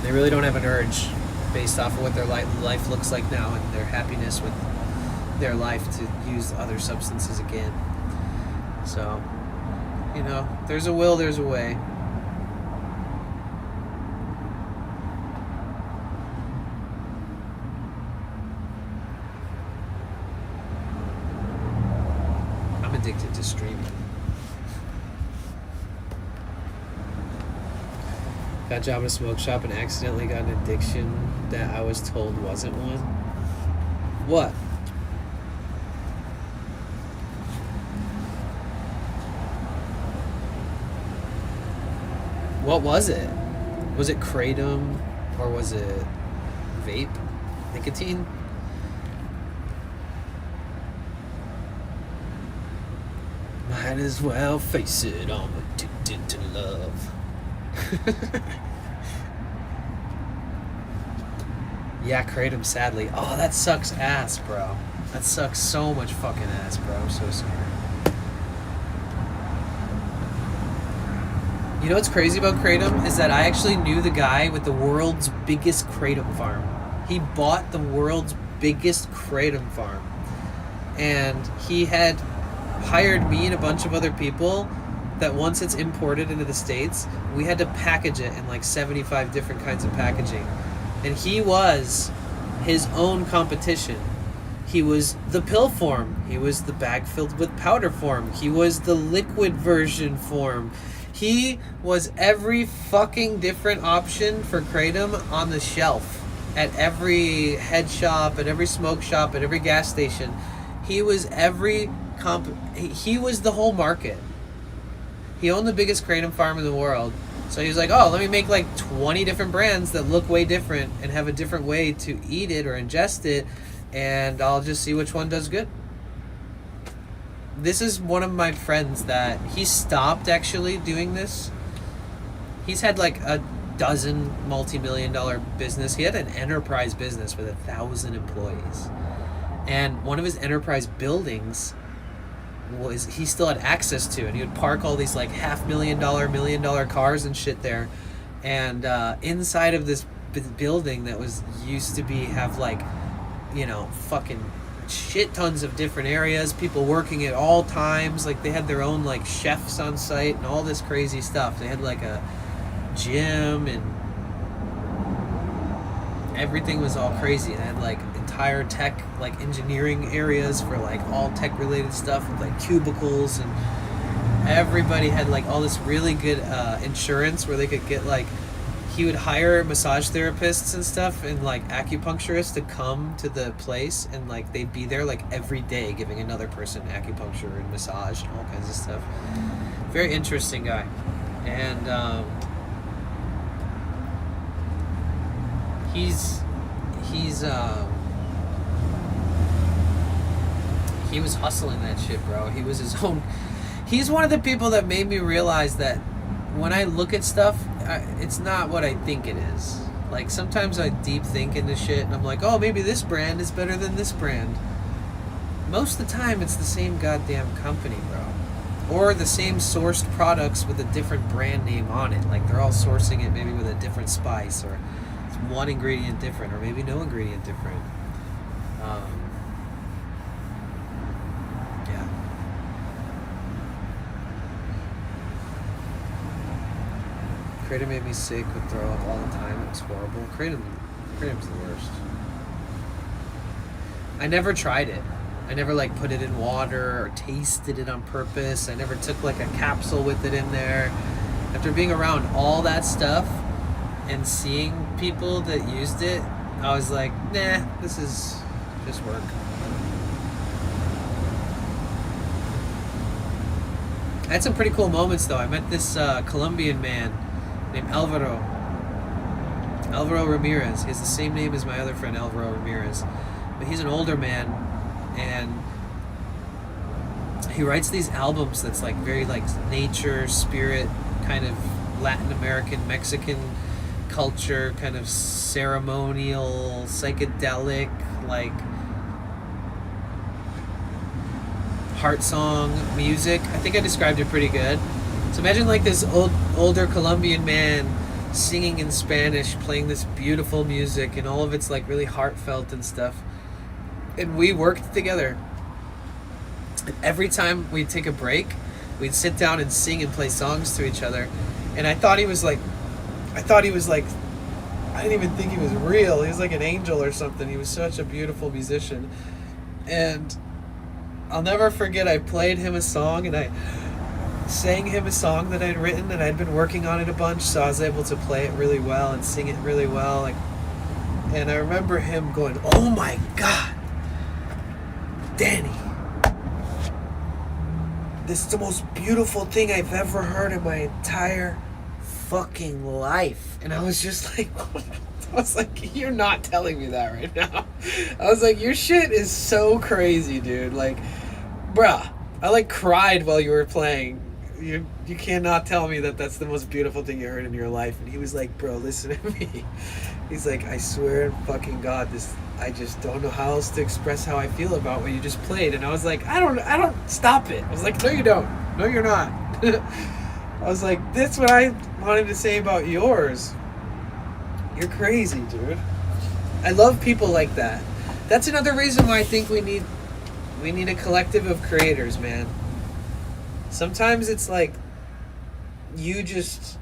They really don't have an urge based off of what their life looks like now and their happiness with their life to use other substances again. So, you know, there's a will, there's a way. I'm addicted to streaming. Got a job in a smoke shop and accidentally got an addiction that I was told wasn't one. What? What was it? Was it kratom or was it vape? Nicotine? Might as well face it, I'm addicted to love. Yeah, kratom, sadly. Oh, that sucks ass, bro. That sucks so much fucking ass, bro. I'm so sorry. You know what's crazy about kratom is that I actually knew the guy with the world's biggest kratom farm. He bought the world's biggest kratom farm. And he had hired me and a bunch of other people that once it's imported into the States, we had to package it in like 75 different kinds of packaging. And he was his own competition. He was the pill form. He was the bag filled with powder form. He was the liquid version form. He was every fucking different option for kratom on the shelf at every head shop, at every smoke shop, at every gas station. He was he was the whole market. He owned the biggest kratom farm in the world. So he was like, oh, let me make like 20 different brands that look way different and have a different way to eat it or ingest it, and I'll just see which one does good. This is one of my friends that he stopped actually doing this. He's had like a dozen multi-million-dollar business. He had an enterprise business with 1,000 employees. And one of his enterprise buildings was he still had access to, and he would park all these like $500,000, $1 million cars and shit there. And inside of this building that was used to have like, you know, fucking shit tons of different areas, people working at all times. Like they had their own like chefs on site and all this crazy stuff. They had like a gym and everything was all crazy. They had like entire tech, like engineering areas for like all tech related stuff with like cubicles, and everybody had like all this really good insurance where they could get like, he would hire massage therapists and stuff and like acupuncturists to come to the place, and like they'd be there like every day giving another person acupuncture and massage and all kinds of stuff. Very interesting guy. And he was hustling that shit, bro. He was his own. He's one of the people that made me realize that when I look at stuff, it's not what I think it is. Like sometimes I deep think into shit and I'm like, oh, maybe this brand is better than this brand. Most of the time it's the same goddamn company, bro. Or the same sourced products with a different brand name on it. Like they're all sourcing it maybe with a different spice, or it's one ingredient different, or maybe no ingredient different. Kratom made me sick, would throw up all the time. It was horrible. Kratom's the worst. I never tried it. I never like put it in water or tasted it on purpose. I never took like a capsule with it in there. After being around all that stuff and seeing people that used it, I was like, nah, this is just work. I had some pretty cool moments though. I met this Colombian man named Alvaro Ramirez. He has the same name as my other friend Alvaro Ramirez, but he's an older man, and he writes these albums that's like very like nature, spirit, kind of Latin American, Mexican culture, kind of ceremonial, psychedelic, like heart song music. I think I described it pretty good. So imagine like this older Colombian man singing in Spanish, playing this beautiful music, and all of it's like really heartfelt and stuff. And we worked together. And every time we'd take a break, we'd sit down and sing and play songs to each other. And I didn't even think he was real. He was like an angel or something. He was such a beautiful musician. And I'll never forget, I played him a song and I sang him a song that I'd written, and I'd been working on it a bunch, so I was able to play it really well and sing it really well. And I remember him going, "Oh my God, Danny, this is the most beautiful thing I've ever heard in my entire fucking life." And I was just like, I was like, you're not telling me that right now. I was like, your shit is so crazy, dude. Like, bruh, I like cried while you were playing. You cannot tell me that that's the most beautiful thing you heard in your life. And he was like, bro, listen to me. He's like, I swear to fucking God, I just don't know how else to express how I feel about what you just played. And I was like, I don't, stop it. I was like, no, you don't. No, you're not. I was like, that's what I wanted to say about yours. You're crazy, dude. I love people like that. That's another reason why I think we need a collective of creators, man. Sometimes it's like you just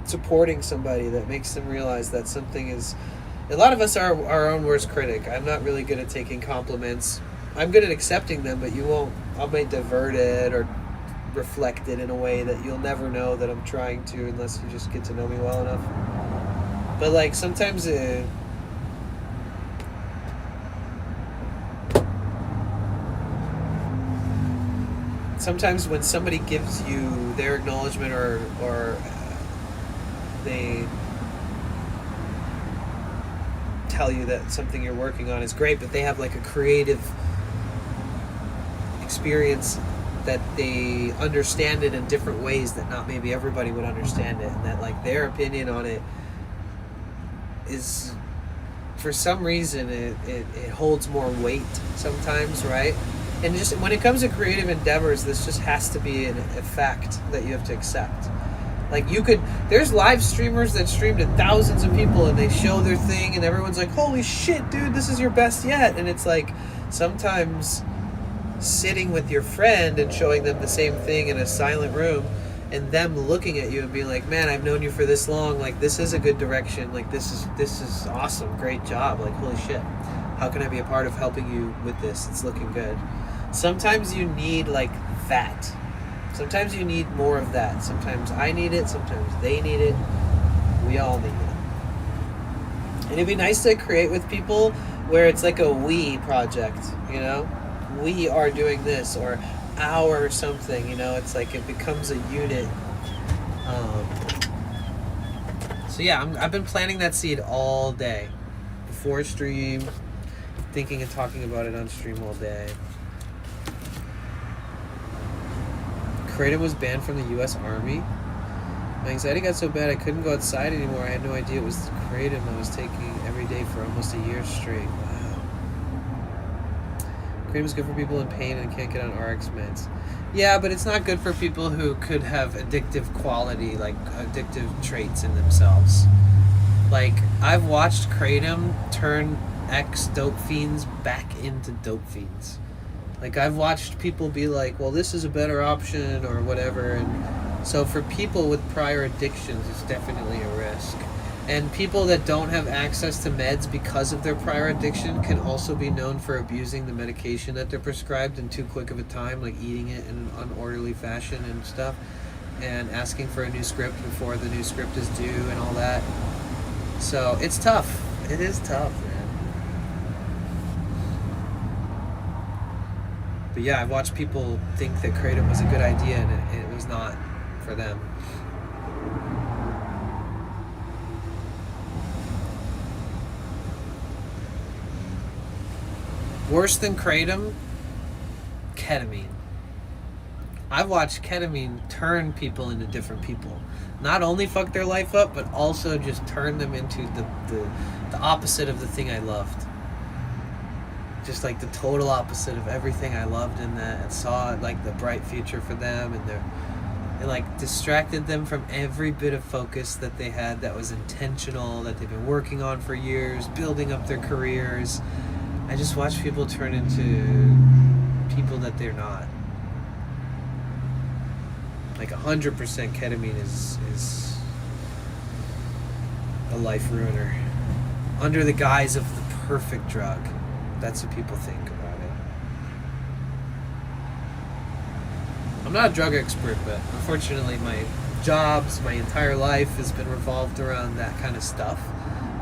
supporting somebody that makes them realize that something is... A lot of us are our own worst critic. I'm not really good at taking compliments. I'm good at accepting them, but I might divert it or reflect it in a way that you'll never know that I'm trying to, unless you just get to know me well enough. But like sometimes when somebody gives you their acknowledgement or they tell you that something you're working on is great, but they have like a creative experience that they understand it in different ways that not maybe everybody would understand it, and that like their opinion on it is, for some reason, it holds more weight sometimes, right? And just when it comes to creative endeavors, this just has to be an effect that you have to accept. Like there's live streamers that stream to thousands of people and they show their thing and everyone's like, holy shit, dude, this is your best yet. And it's like, sometimes sitting with your friend and showing them the same thing in a silent room and them looking at you and being like, man, I've known you for this long, like this is a good direction, like this is awesome, great job, like holy shit, how can I be a part of helping you with this? It's looking good. Sometimes you need like that. Sometimes you need more of that. Sometimes I need it, sometimes they need it. We all need it. And it'd be nice to create with people where it's like a we project, you know? We are doing this, or our something, you know? It's like it becomes a unit. So yeah, I've been planting that seed all day. Before stream, thinking and talking about it on stream all day. Kratom was banned from the U.S. Army. My anxiety got so bad I couldn't go outside anymore. I had no idea it was Kratom I was taking every day for almost a year straight. Wow. Kratom is good for people in pain and can't get on RX meds. Yeah, but it's not good for people who could have addictive quality, like addictive traits in themselves. Like, I've watched Kratom turn ex-dope fiends back into dope fiends. Like, I've watched people be like, well, this is a better option or whatever. And so for people with prior addictions, it's definitely a risk. And people that don't have access to meds because of their prior addiction can also be known for abusing the medication that they're prescribed in too quick of a time, like eating it in an unorderly fashion and stuff, and asking for a new script before the new script is due and all that. So it's tough. It is tough, man. But yeah, I've watched people think that Kratom was a good idea, and it was not for them. Worse than Kratom? Ketamine. I've watched ketamine turn people into different people. Not only fuck their life up, but also just turn them into the opposite of the thing I loved. Just like the total opposite of everything I loved in that, and saw like the bright future for them, and it like distracted them from every bit of focus that they had that was intentional, that they've been working on for years, building up their careers. I just watch people turn into people that they're not. Like 100% ketamine is a life ruiner. Under the guise of the perfect drug. That's what people think about it. I'm not a drug expert, but unfortunately my my entire life has been revolved around that kind of stuff.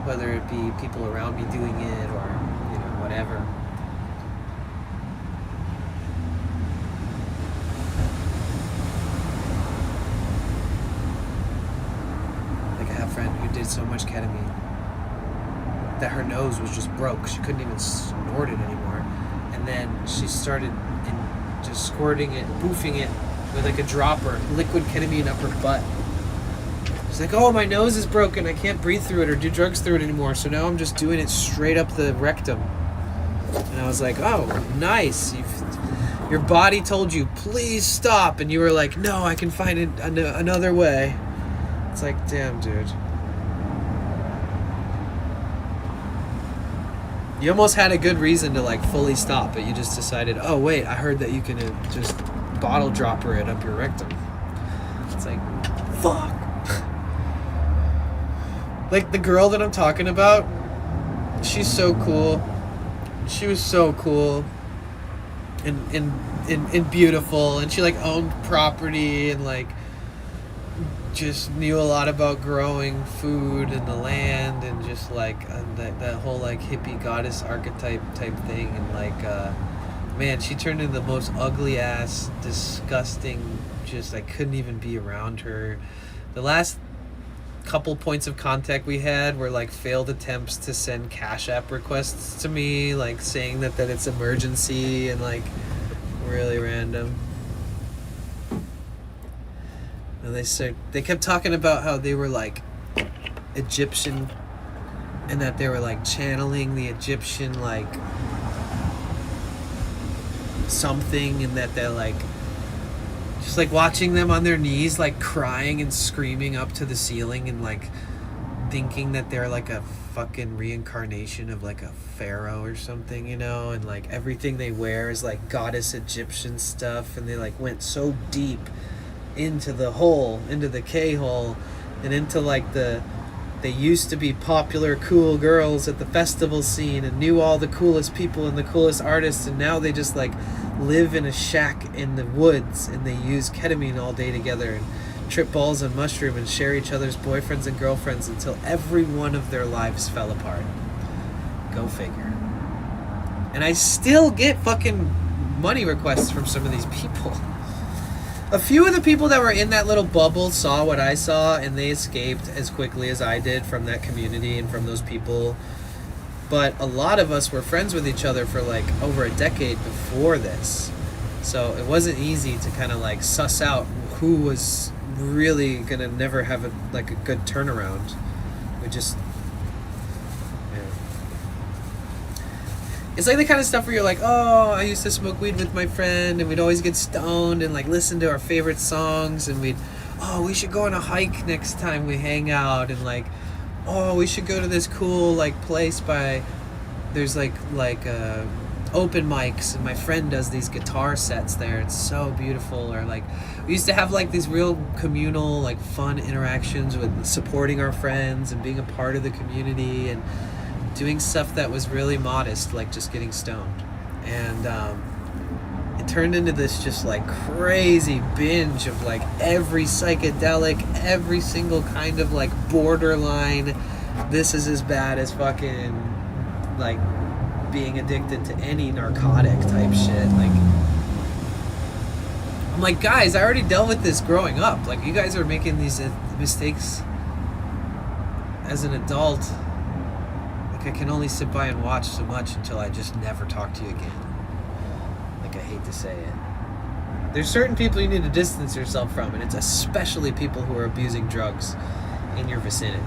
Whether it be people around me doing it or, whatever. Like, I have a friend who did so much ketamine that her nose was just broke. She couldn't even snort it anymore. And then she started just squirting it, boofing it with like a dropper, liquid ketamine up her butt. She's like, oh, my nose is broken. I can't breathe through it or do drugs through it anymore. So now I'm just doing it straight up the rectum. And I was like, oh, nice. Your body told you, please stop. And you were like, no, I can find another way. It's like, damn, dude. You almost had a good reason to like fully stop, but you just decided, oh, wait, I heard that you can just bottle dropper it up your rectum. It's like, fuck. Like the girl that I'm talking about, she's so cool. She was so cool and beautiful, and she like owned property and like just knew a lot about growing food and the land and just like that whole like hippie goddess archetype type thing. And like man, she turned into the most ugly ass, disgusting, just I couldn't even be around her. The last couple points of contact we had were like failed attempts to send Cash App requests to me, like saying that it's emergency and like really random. And they kept talking about how they were like Egyptian and that they were like channeling the Egyptian like something, and that they're like just like watching them on their knees like crying and screaming up to the ceiling and like thinking that they're like a fucking reincarnation of like a pharaoh or something, and like everything they wear is like goddess Egyptian stuff, and they like went so deep into the K-hole and into like they used to be popular cool girls at the festival scene and knew all the coolest people and the coolest artists, and now they just like live in a shack in the woods and they use ketamine all day together and trip balls on mushroom and share each other's boyfriends and girlfriends until every one of their lives fell apart. Go figure. And I still get fucking money requests from some of these people. A few of the people that were in that little bubble saw what I saw, and they escaped as quickly as I did from that community and from those people. But a lot of us were friends with each other for like over a decade before this. So it wasn't easy to kind of like suss out who was really gonna never have a good turnaround. We just, it's like the kind of stuff where you're like, oh, I used to smoke weed with my friend and we'd always get stoned and like listen to our favorite songs, and we should go on a hike next time we hang out, and like, oh, we should go to this cool like place there's like open mics, and my friend does these guitar sets there. It's so beautiful. Or like, we used to have like these real communal, like fun interactions with supporting our friends and being a part of the community and doing stuff that was really modest, like just getting stoned. And it turned into this just like crazy binge of like every psychedelic, every single kind of like borderline, this is as bad as fucking like being addicted to any narcotic type shit. Like, I'm like, guys, I already dealt with this growing up. Like, you guys are making these mistakes as an adult. Like, I can only sit by and watch so much until I just never talk to you again. Like, I hate to say it. There's certain people you need to distance yourself from, and it's especially people who are abusing drugs in your vicinity.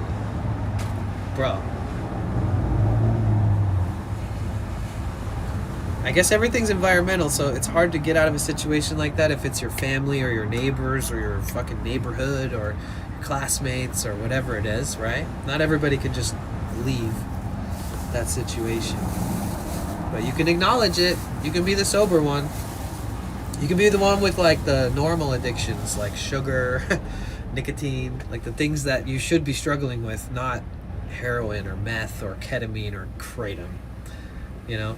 Bro. I guess everything's environmental, so it's hard to get out of a situation like that if it's your family or your neighbors or your fucking neighborhood or your classmates or whatever it is, right? Not everybody can just leave that situation. But you can acknowledge it. You can be the sober one. You can be the one with like the normal addictions like sugar, nicotine, like the things that you should be struggling with, not heroin or meth or ketamine or kratom, you know?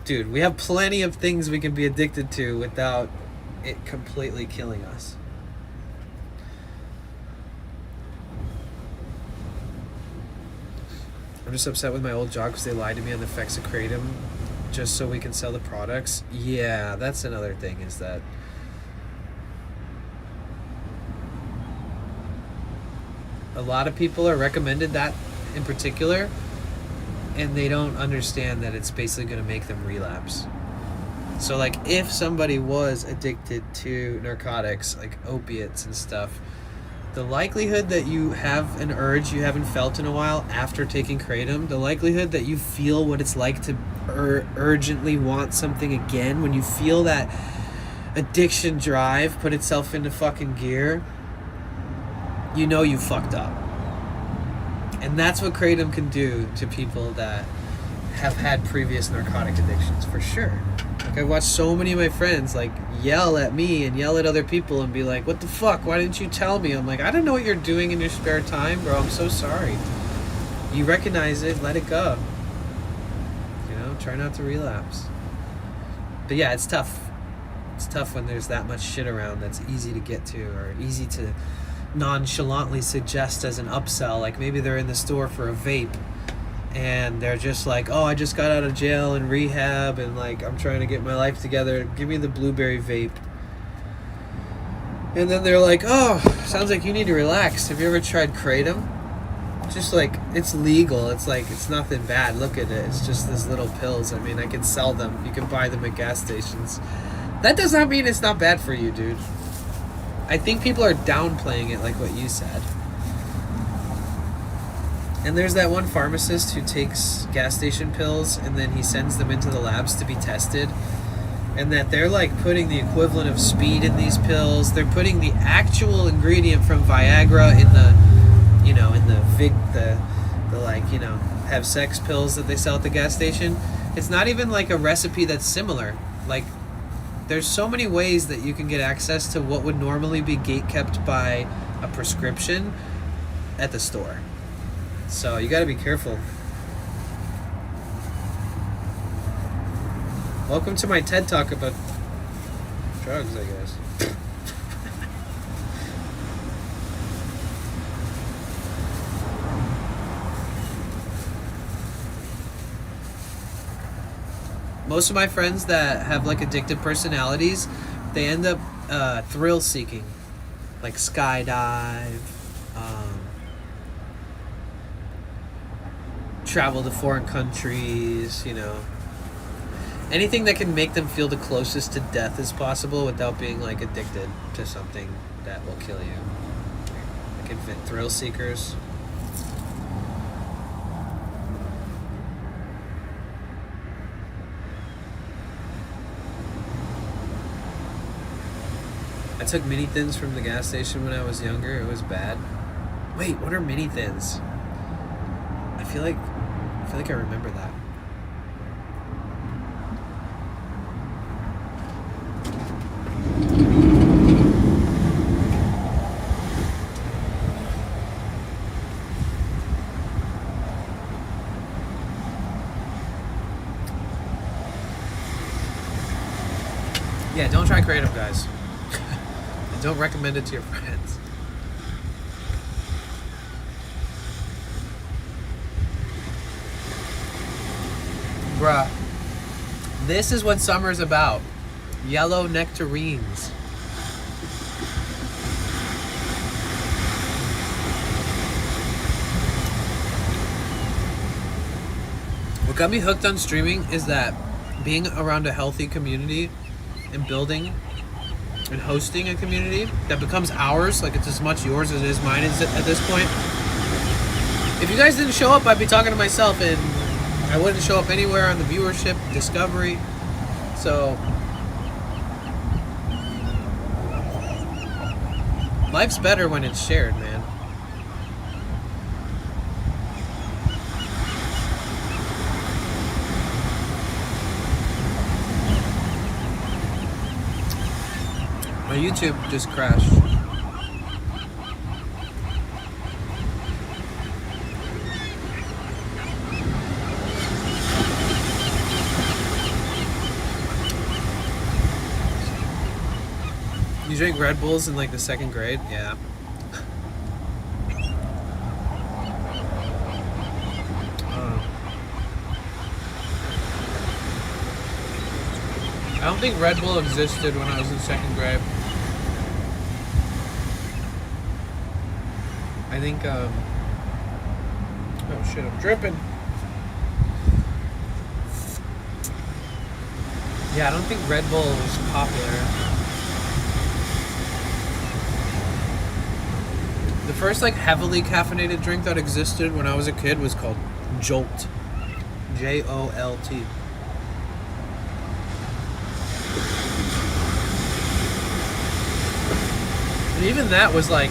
Dude, we have plenty of things we can be addicted to without it completely killing us. I'm just upset with my old job because they lied to me on the effects of kratom just so we can sell the products. Yeah, that's another thing, is that a lot of people are recommended that in particular, and they don't understand that it's basically going to make them relapse. So like, if somebody was addicted to narcotics like opiates and stuff, the likelihood that you have an urge you haven't felt in a while after taking kratom, the likelihood that you feel what it's like to urgently want something again, when you feel that addiction drive put itself into fucking gear, you know you fucked up. And that's what kratom can do to people that have had previous narcotic addictions, for sure. Like, I watched so many of my friends like yell at me and yell at other people and be like, what the fuck, why didn't you tell me? I'm like, I don't know what you're doing in your spare time, bro. I'm so sorry. You recognize it, let it go. You know, try not to relapse. But yeah, it's tough. It's tough when there's that much shit around that's easy to get to, or easy to nonchalantly suggest as an upsell. Like, maybe they're in the store for a vape and they're just like, oh, I just got out of jail and rehab and like I'm trying to get my life together, give me the blueberry vape. And then they're like, oh, sounds like you need to relax. Have you ever tried kratom? Just like, it's legal, it's like, it's nothing bad, look at it, it's just these little pills. I mean, I can sell them, you can buy them at gas stations. That does not mean it's not bad for you, dude. I think people are downplaying it, like what you said. And there's that one pharmacist who takes gas station pills and then he sends them into the labs to be tested. And that they're like putting the equivalent of speed in these pills. They're putting the actual ingredient from Viagra in the, you know, in the like, you know, have sex pills that they sell at the gas station. It's not even like a recipe that's similar. Like, there's so many ways that you can get access to what would normally be gatekept by a prescription at the store. So you gotta be careful. Welcome to my TED Talk about drugs, I guess. Most of my friends that have like addictive personalities, they end up thrill seeking, like skydive, travel to foreign countries, you know, anything that can make them feel the closest to death as possible without being like addicted to something that will kill you. Like thrill seekers. I took mini thins from the gas station when I was younger. It was bad. Wait, what are mini thins? I feel like I remember that. Yeah, don't try kratom, guys. And don't recommend it to your friends. Bruh. This is what summer's about. Yellow nectarines. What got me hooked on streaming is that being around a healthy community and building and hosting a community that becomes ours, like it's as much yours as it is mine at this point. If you guys didn't show up, I'd be talking to myself and I wouldn't show up anywhere on the viewership, discovery. So life's better when it's shared, man. My YouTube just crashed. You drank Red Bulls in like the 2nd grade? Yeah. I don't think Red Bull existed when I was in 2nd grade. I think, oh shit, I'm dripping. Yeah, I don't think Red Bull was popular. The first like heavily caffeinated drink that existed when I was a kid was called Jolt. J-O-L-T. And even that was like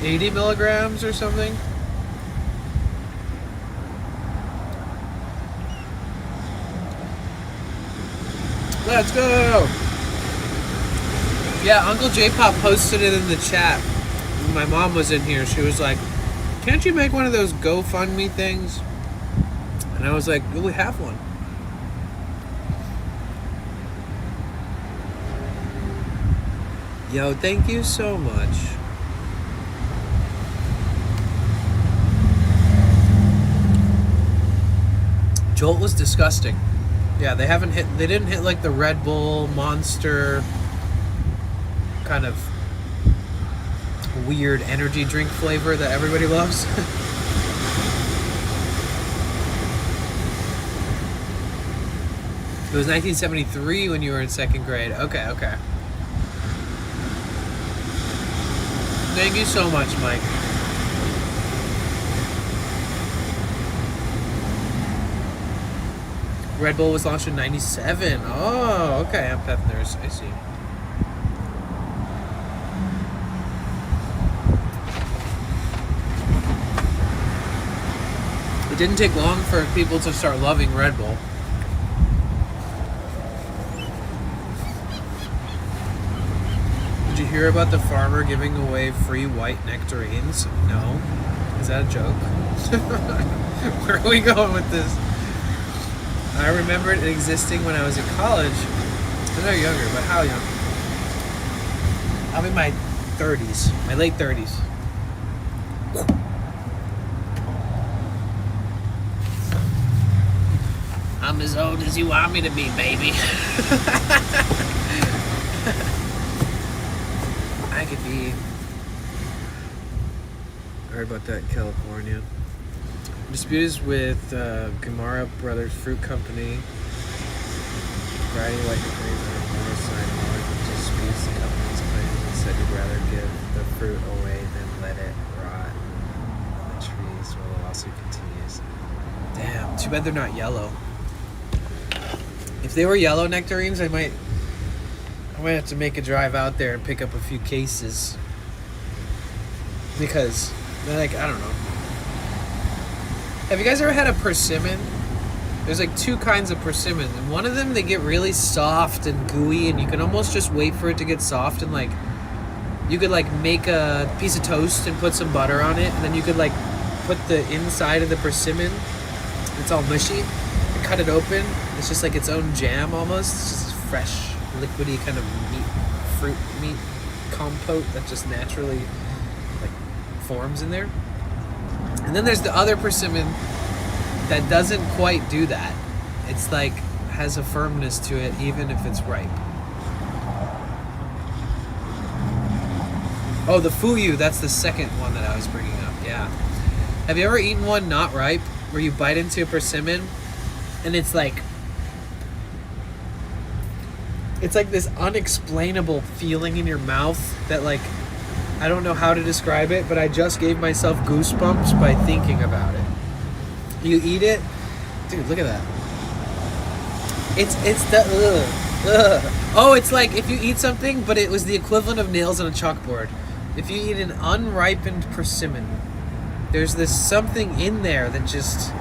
80 milligrams or something. Let's go! Yeah, Uncle J-Pop posted it in the chat. When my mom was in here, she was like, can't you make one of those GoFundMe things? And I was like, well, we have one. Yo, thank you so much. Jolt was disgusting. Yeah, they didn't hit like the Red Bull, Monster kind of weird energy drink flavor that everybody loves. It was 1973 when you were in 2nd grade. Okay. Thank you so much, Mike. Red Bull was launched in 97. Oh, okay. I'm Pethner's. I see. It didn't take long for people to start loving Red Bull. Did you hear about the farmer giving away free white nectarines? No. Is that a joke? Where are we going with this? I remember it existing when I was in college. I'm not younger, but how young? I'm in my 30s, my late 30s. I'm as old as you want me to be, baby. I could be. I heard about that in California. Disputes with Gamara Brothers Fruit Company. Variety white nectarines on the other side of disputes the company's claims and said he'd rather give the fruit away than let it rot on the trees while the lawsuit continues. Damn, too bad they're not yellow. If they were yellow nectarines, I might have to make a drive out there and pick up a few cases. Because they're like, I don't know. Have you guys ever had a persimmon? There's like 2 kinds of persimmons, and one of them they get really soft and gooey, and you can almost just wait for it to get soft, and like you could like make a piece of toast and put some butter on it, and then you could like put the inside of the persimmon, it's all mushy, and cut it open. It's just like its own jam almost. It's just fresh liquidy kind of fruit meat compote that just naturally like forms in there. And then there's the other persimmon that doesn't quite do that. It's like has a firmness to it even if it's ripe. Oh, the fuyu, that's the second one that I was bringing up. Yeah. Have you ever eaten one not ripe where you bite into a persimmon and it's like this unexplainable feeling in your mouth that like I don't know how to describe it, but I just gave myself goosebumps by thinking about it. You eat it, dude, look at that. It's the Oh, it's like if you eat something but it was the equivalent of nails on a chalkboard. If you eat an unripened persimmon, there's this something in there that just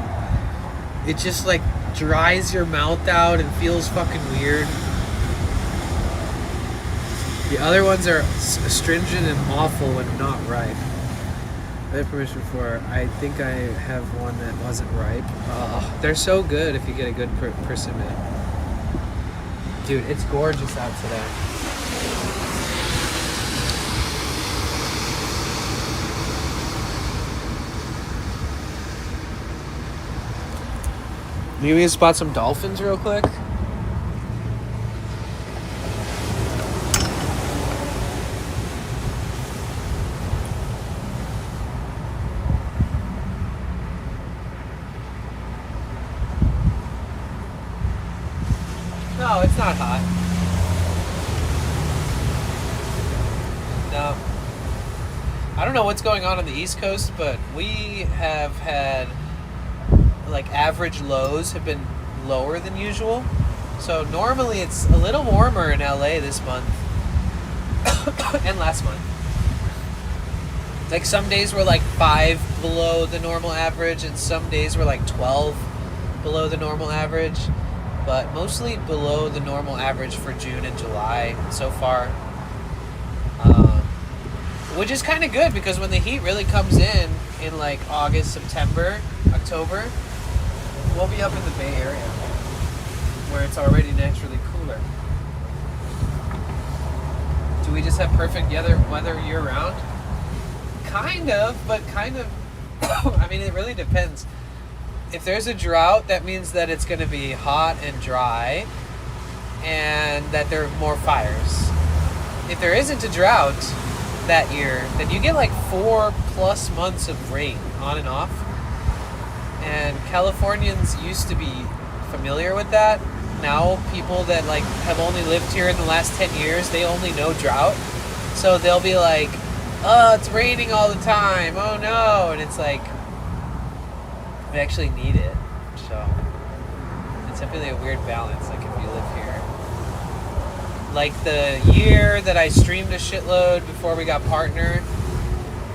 like dries your mouth out and feels fucking weird. The other ones are astringent and awful when not ripe. I had permission for, I think I have one that wasn't ripe. Oh, they're so good if you get a good persimmon. Dude, it's gorgeous out today. Maybe we spot some dolphins real quick. No, it's not hot. No. I don't know what's going on the East Coast, but we have had like average lows have been lower than usual. So normally it's a little warmer in LA this month and last month. Like some days were like 5 below the normal average and some days were like 12 below the normal average, but mostly below the normal average for June and July so far. Which is kind of good because when the heat really comes in like August, September, October, we'll be up in the Bay Area where it's already naturally cooler. Do we just have perfect weather year-round? Kind of, but kind of. I mean, it really depends. If there's a drought, that means that it's going to be hot and dry and that there are more fires. If there isn't a drought that year, then you get like 4+ months of rain on and off. And Californians used to be familiar with that. Now people that like have only lived here in the last 10 years, they only know drought. So they'll be like, oh, it's raining all the time. Oh no. And it's like, we actually need it. So it's definitely a weird balance, like if you live here. Like the year that I streamed a shitload before we got partnered,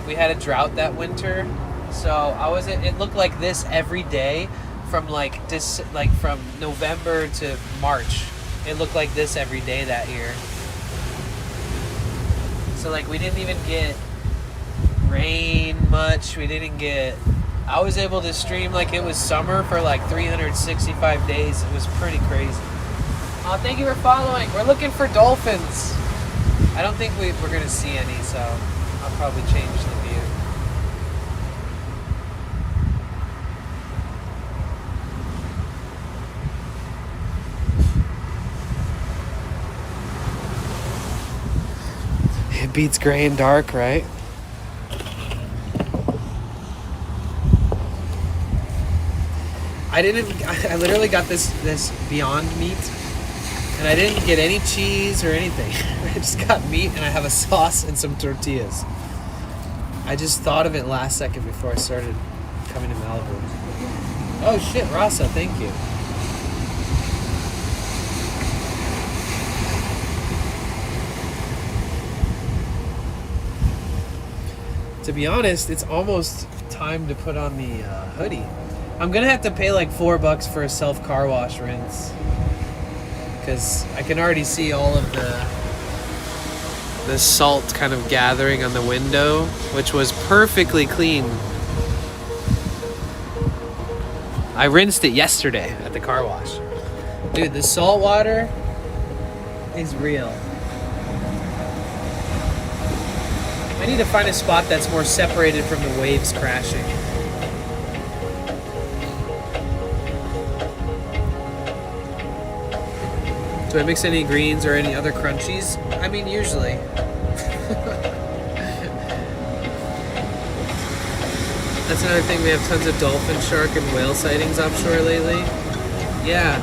we had a drought that winter. So it looked like this every day from from November to March. It looked like this every day that year. So like we didn't even get rain much. I was able to stream like it was summer for like 365 days. It was pretty crazy. Oh, thank you for following. We're looking for dolphins. I don't think we're going to see any, so I'll probably change the view. It beats gray and dark, right? I literally got this Beyond Meat, and I didn't get any cheese or anything. I just got meat, and I have a sauce and some tortillas. I just thought of it last second before I started coming to Malibu. Oh shit, Rasa, thank you. To be honest, it's almost time to put on the hoodie. I'm gonna have to pay like $4 for a self car wash rinse because I can already see all of the salt kind of gathering on the window, which was perfectly clean. I rinsed it yesterday at the car wash. Dude, the salt water, is real. I need to find a spot that's more separated from the waves crashing. Do I mix any greens or any other crunchies? I mean, usually. That's another thing. We have tons of dolphin, shark, and whale sightings offshore lately. Yeah.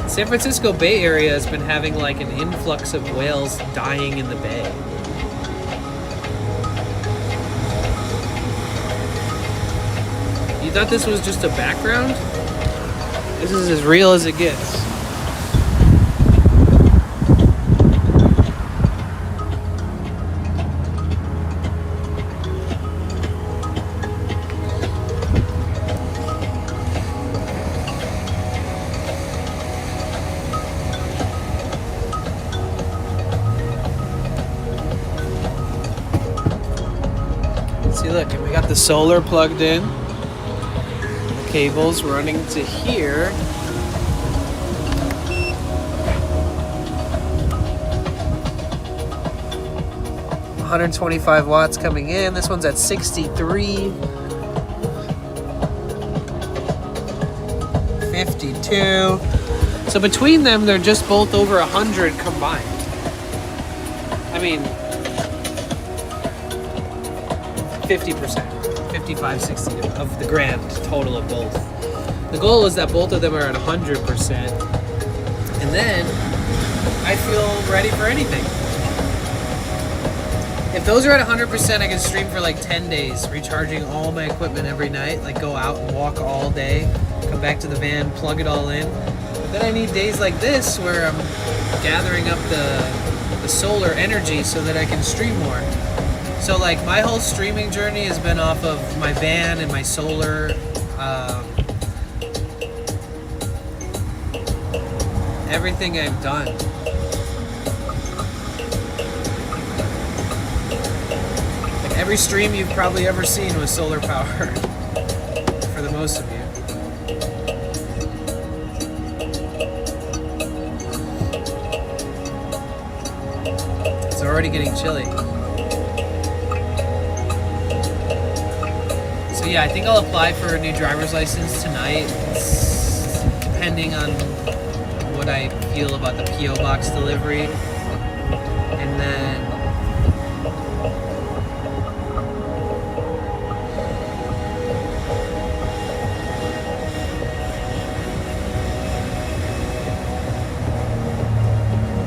San Francisco Bay Area has been having like an influx of whales dying in the bay. You thought this was just a background? This is as real as it gets. See, look, and we got the solar plugged in. The cables running to here. $125 watts coming in. This one's at 63. 52. So between them, they're just both over 100 combined. I mean, 50%, 55, 60 of the grand total of both. The goal is that both of them are at 100%, and then I feel ready for anything. If those are at 100%, I can stream for like 10 days, recharging all my equipment every night, like go out and walk all day, come back to the van, plug it all in. But then I need days like this where I'm gathering up the solar energy so that I can stream more. So like my whole streaming journey has been off of my van and my solar, everything I've done. Like every stream you've probably ever seen was solar power, for the most of you. It's already getting chilly. Yeah, I think I'll apply for a new driver's license tonight, depending on what I feel about the P.O. box delivery. And then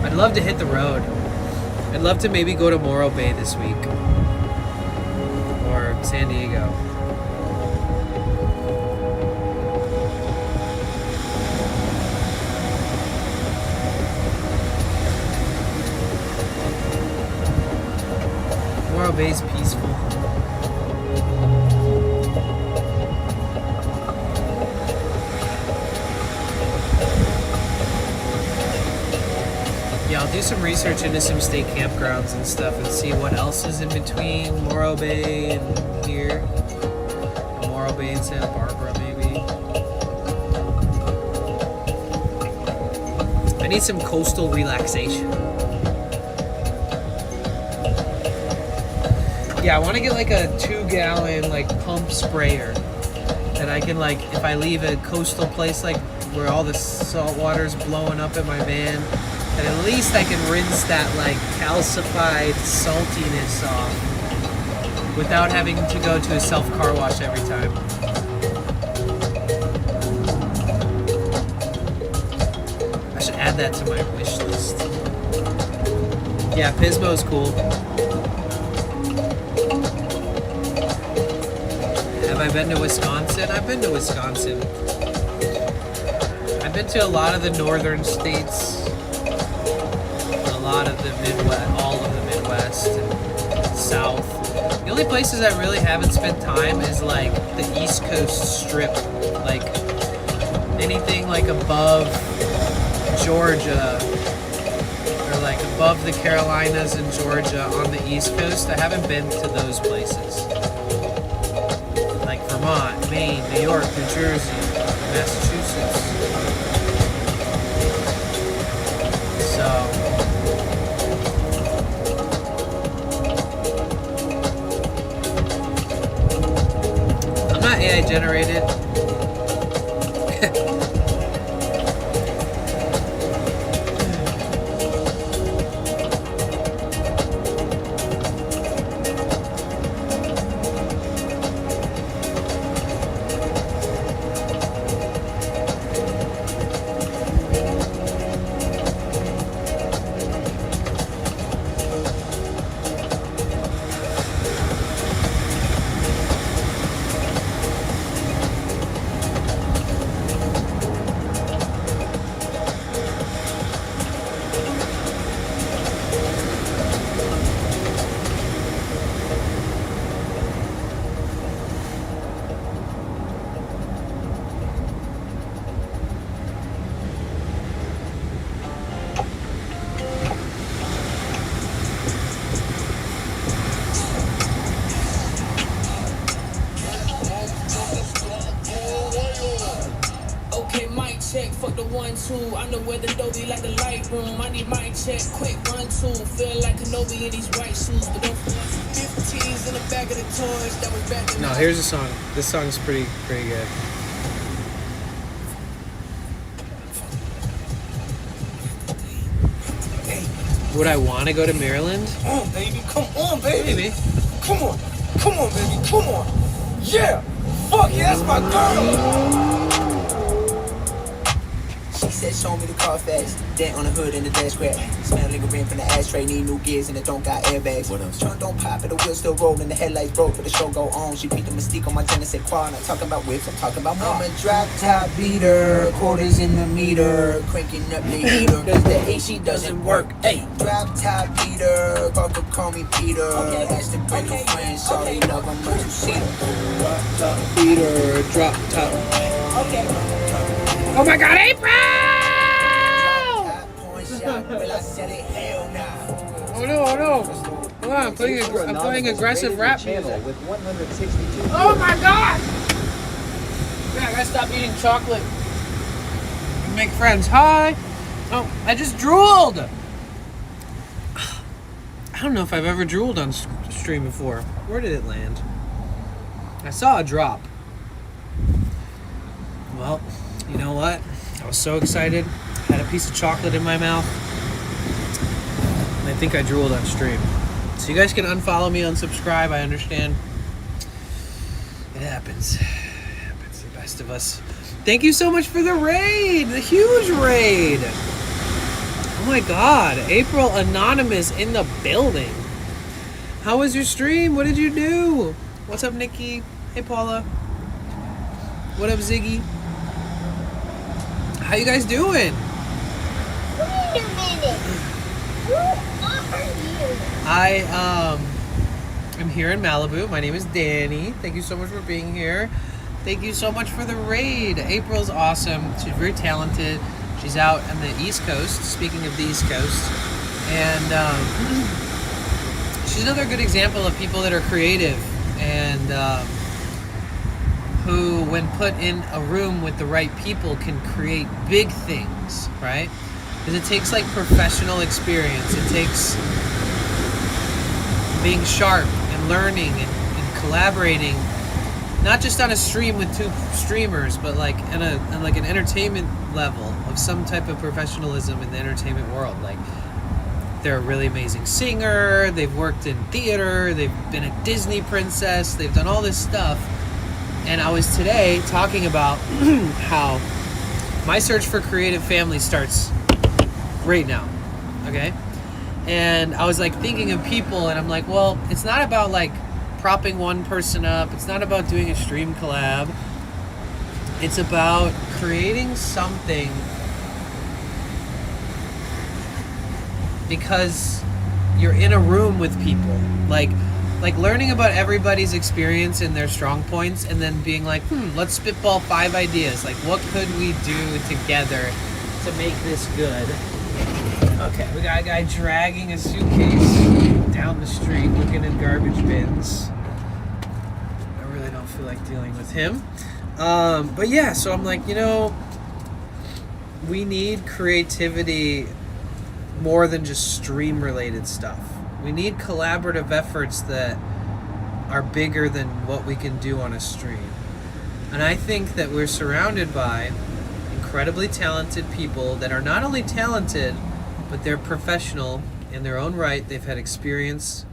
I'd love to hit the road. I'd love to maybe go to Morro Bay this week. Or San Diego. Morro Bay's peaceful. Yeah, I'll do some research into some state campgrounds and stuff and see what else is in between Morro Bay and here. Morro Bay and Santa Barbara, maybe. I need some coastal relaxation. Yeah, I want to get like a 2-gallon like pump sprayer that I can like, if I leave a coastal place like where all the salt water's blowing up in my van, that at least I can rinse that like calcified saltiness off without having to go to a self car wash every time. I should add that to my wish list. Yeah, Pismo's cool. Have I been to Wisconsin? I've been to Wisconsin. I've been to a lot of the northern states, a lot of the Midwest, all of the Midwest and South. The only places I really haven't spent time is like the East Coast strip, like anything like above Georgia or like above the Carolinas and Georgia on the East Coast. I haven't been to those places. Vermont, Maine, New York, New Jersey, Massachusetts. So generated. Okay, mic check, fuck the 1-2. I know where the dough be like the light room. I need mic check, quick 1-2. Feel like Kenobi in these white shoes, but don't 15s in the back of the toys. That was back in No, here's a song. This song's pretty good. Would I want to go to Maryland? Come on, baby. Come on, baby. Maybe. Come on. Come on, baby. Come on. Yeah. Fuck yeah, that's my girl. She said, show me the car fast. Dent on the hood and the dash crack. Smell lingering from the ashtray. Need new gears and it don't got airbags. What else? Trunk don't pop, but the wheel still rolling. The headlights broke, but the show go on. She beat the mystique on my Genesis quad. Not talking about whips, I'm talking about more. I'm a drop top beater. Quarters in the meter. Cranking up the heater. Cause the AC doesn't work. Hey, drop top beater. Parker call me Peter. Okay. Ask the break a friend. Sorry, love, I'm a two-seater. Drop top Peter, drop top. Okay. Oh my God, April! Oh no, oh no. Hold on, I'm playing aggressive rap music. With 162. Oh my God! Man, I gotta stop eating chocolate. Make friends. Hi. Oh, I just drooled. I don't know if I've ever drooled on stream before. Where did it land? I saw a drop. Well, you know what? I was so excited. Had a piece of chocolate in my mouth. And I think I drooled on stream. So you guys can unfollow me, unsubscribe. I understand. It happens. It happens to the best of us. Thank you so much for the raid. The huge raid. Oh my God. April Anonymous in the building. How was your stream? What did you do? What's up, Nikki? Hey, Paula. What up, Ziggy? How you guys doing? Wait a minute. Who are you? I am here in Malibu. My name is Danny. Thank you so much for being here. Thank you so much for the raid. April's awesome. She's very talented. She's out on the East Coast. Speaking of the East Coast, and she's another good example of people that are creative and who, when put in a room with the right people, can create big things, right? Because it takes like professional experience. It takes being sharp and learning and collaborating, not just on a stream with two streamers, but like on an entertainment level of some type of professionalism in the entertainment world. Like, they're a really amazing singer. They've worked in theater. They've been a Disney princess. They've done all this stuff. And I was today talking about how my search for creative family starts right now, okay? And I was like thinking of people, and I'm like, well, it's not about like propping one person up. It's not about doing a stream collab. It's about creating something because you're in a room with people. Like learning about everybody's experience and their strong points, and then being like, let's spitball 5 ideas. Like, what could we do together to make this good? Okay, we got a guy dragging a suitcase down the street looking in garbage bins. I really don't feel like dealing with him. But yeah, so I'm like, we need creativity more than just stream related stuff. We need collaborative efforts that are bigger than what we can do on a stream. And I think that we're surrounded by incredibly talented people that are not only talented, but they're professional in their own right. They've had experience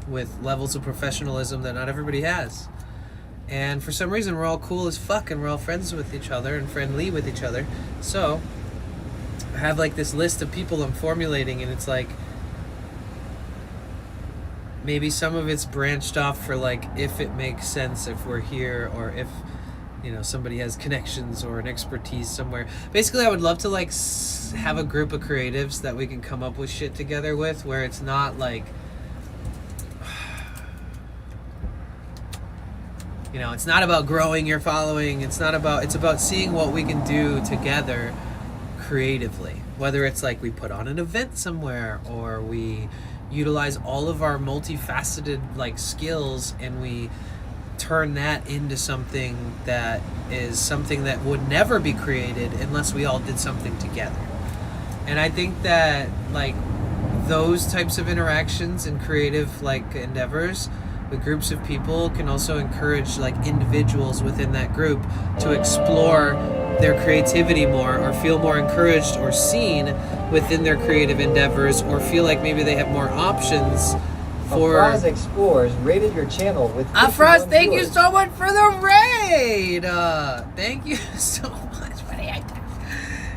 with levels of professionalism that not everybody has. And for some reason, we're all cool as fuck, and we're all friends with each other and friendly with each other. So I have like this list of people I'm formulating, and it's like maybe some of it's branched off for like if it makes sense, if we're here, or if, you know, somebody has connections or an expertise somewhere. Basically, I would love to like have a group of creatives that we can come up with shit together with, where it's not like, you know, it's not about growing your following. It's about seeing what we can do together creatively. Whether it's like we put on an event somewhere, or we utilize all of our multifaceted like skills and we turn that into something that is something that would never be created unless we all did something together. And I think that like those types of interactions and creative like endeavors with groups of people can also encourage like individuals within that group to explore their creativity more, or feel more encouraged or seen within their creative endeavors, or feel like maybe they have more options for... Afraz Explorers rated your channel with Afraz, thank you viewers. so much for the raid! Thank you so much for the...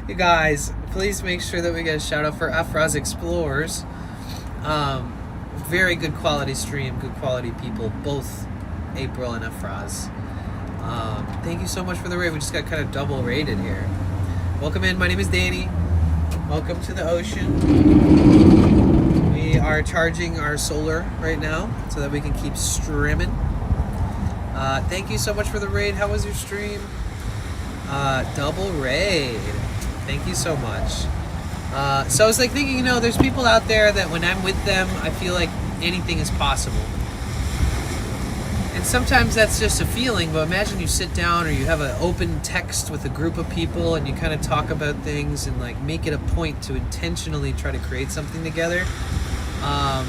You guys, please make sure that we get a shout out for Afraz Explorers. Very good quality stream, good quality people, both April and Afraz. Thank you so much for the raid. We just got kind of double rated here. Welcome in. My name is Danny. Welcome to the ocean. We are charging our solar right now so that we can keep streaming. Thank you so much for the raid. How was your stream? Double raid. Thank you so much. So I was like thinking, you know, there's people out there that when I'm with them, I feel like anything is possible. And sometimes that's just a feeling, but imagine you sit down or you have an open text with a group of people and you kind of talk about things and like make it a point to intentionally try to create something together,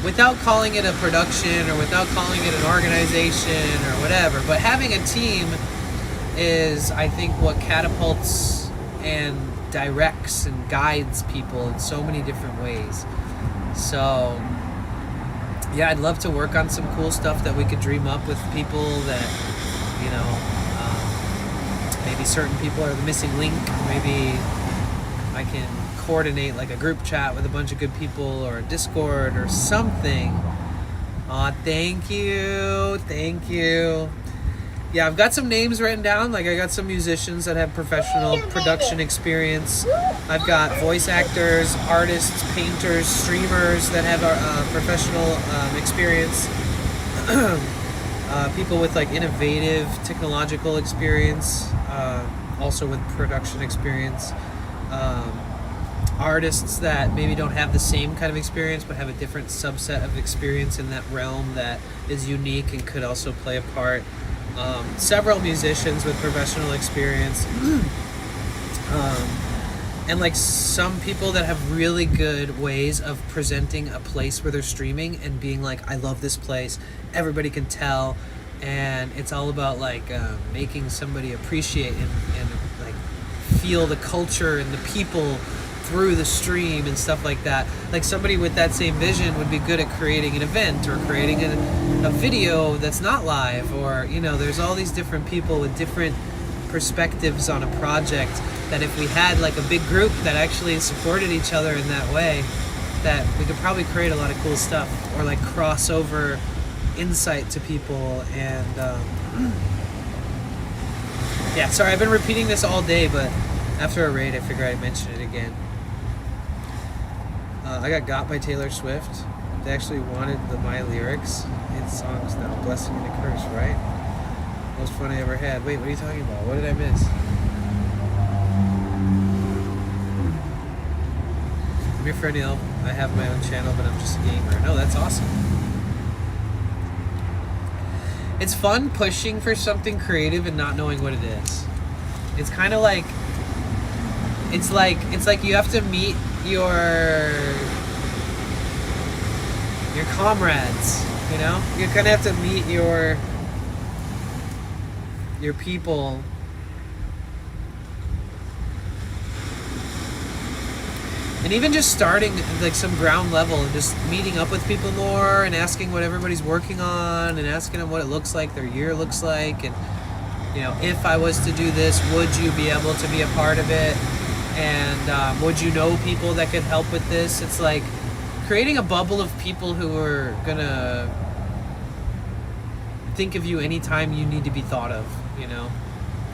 without calling it a production or without calling it an organization or whatever. But having a team is, I think, what catapults and directs and guides people in so many different ways. So yeah, I'd love to work on some cool stuff that we could dream up with people that, you know, maybe certain people are the missing link. Maybe I can coordinate like a group chat with a bunch of good people, or a Discord or something. Aw, thank you. Yeah, I've got some names written down. Like I got some musicians that have professional production experience. I've got voice actors, artists, painters, streamers that have professional experience. People with like innovative technological experience, also with production experience. Artists that maybe don't have the same kind of experience but have a different subset of experience in that realm that is unique and could also play a part. Several musicians with professional experience, and like some people that have really good ways of presenting a place where they're streaming and being like, I love this place, everybody can tell, and it's all about like making somebody appreciate and like feel the culture and the people through the stream and stuff like that. Like somebody with that same vision would be good at creating an event or creating a video that's not live, or, you know, there's all these different people with different perspectives on a project that if we had like a big group that actually supported each other in that way, that we could probably create a lot of cool stuff, or like crossover insight to people. And yeah, sorry, I've been repeating this all day, but after a raid I figure I'd mention it again. I got by Taylor Swift. They actually wanted my lyrics in songs now. Blessing and a curse, right? Most fun I ever had. Wait, what are you talking about? What did I miss? I'm your friend Neil. I have my own channel, but I'm just a gamer. No, that's awesome. It's fun pushing for something creative and not knowing what it is. It's kind of like it's like you have to meet your comrades, you know? You kind of have to meet your your people. And even just starting like some ground level and just meeting up with people more and asking what everybody's working on and asking them what it looks like, their year looks like, and you know, if I was to do this, would you be able to be a part of it? And would you know people that could help with this? It's like creating a bubble of people who are gonna think of you anytime you need to be thought of, you know?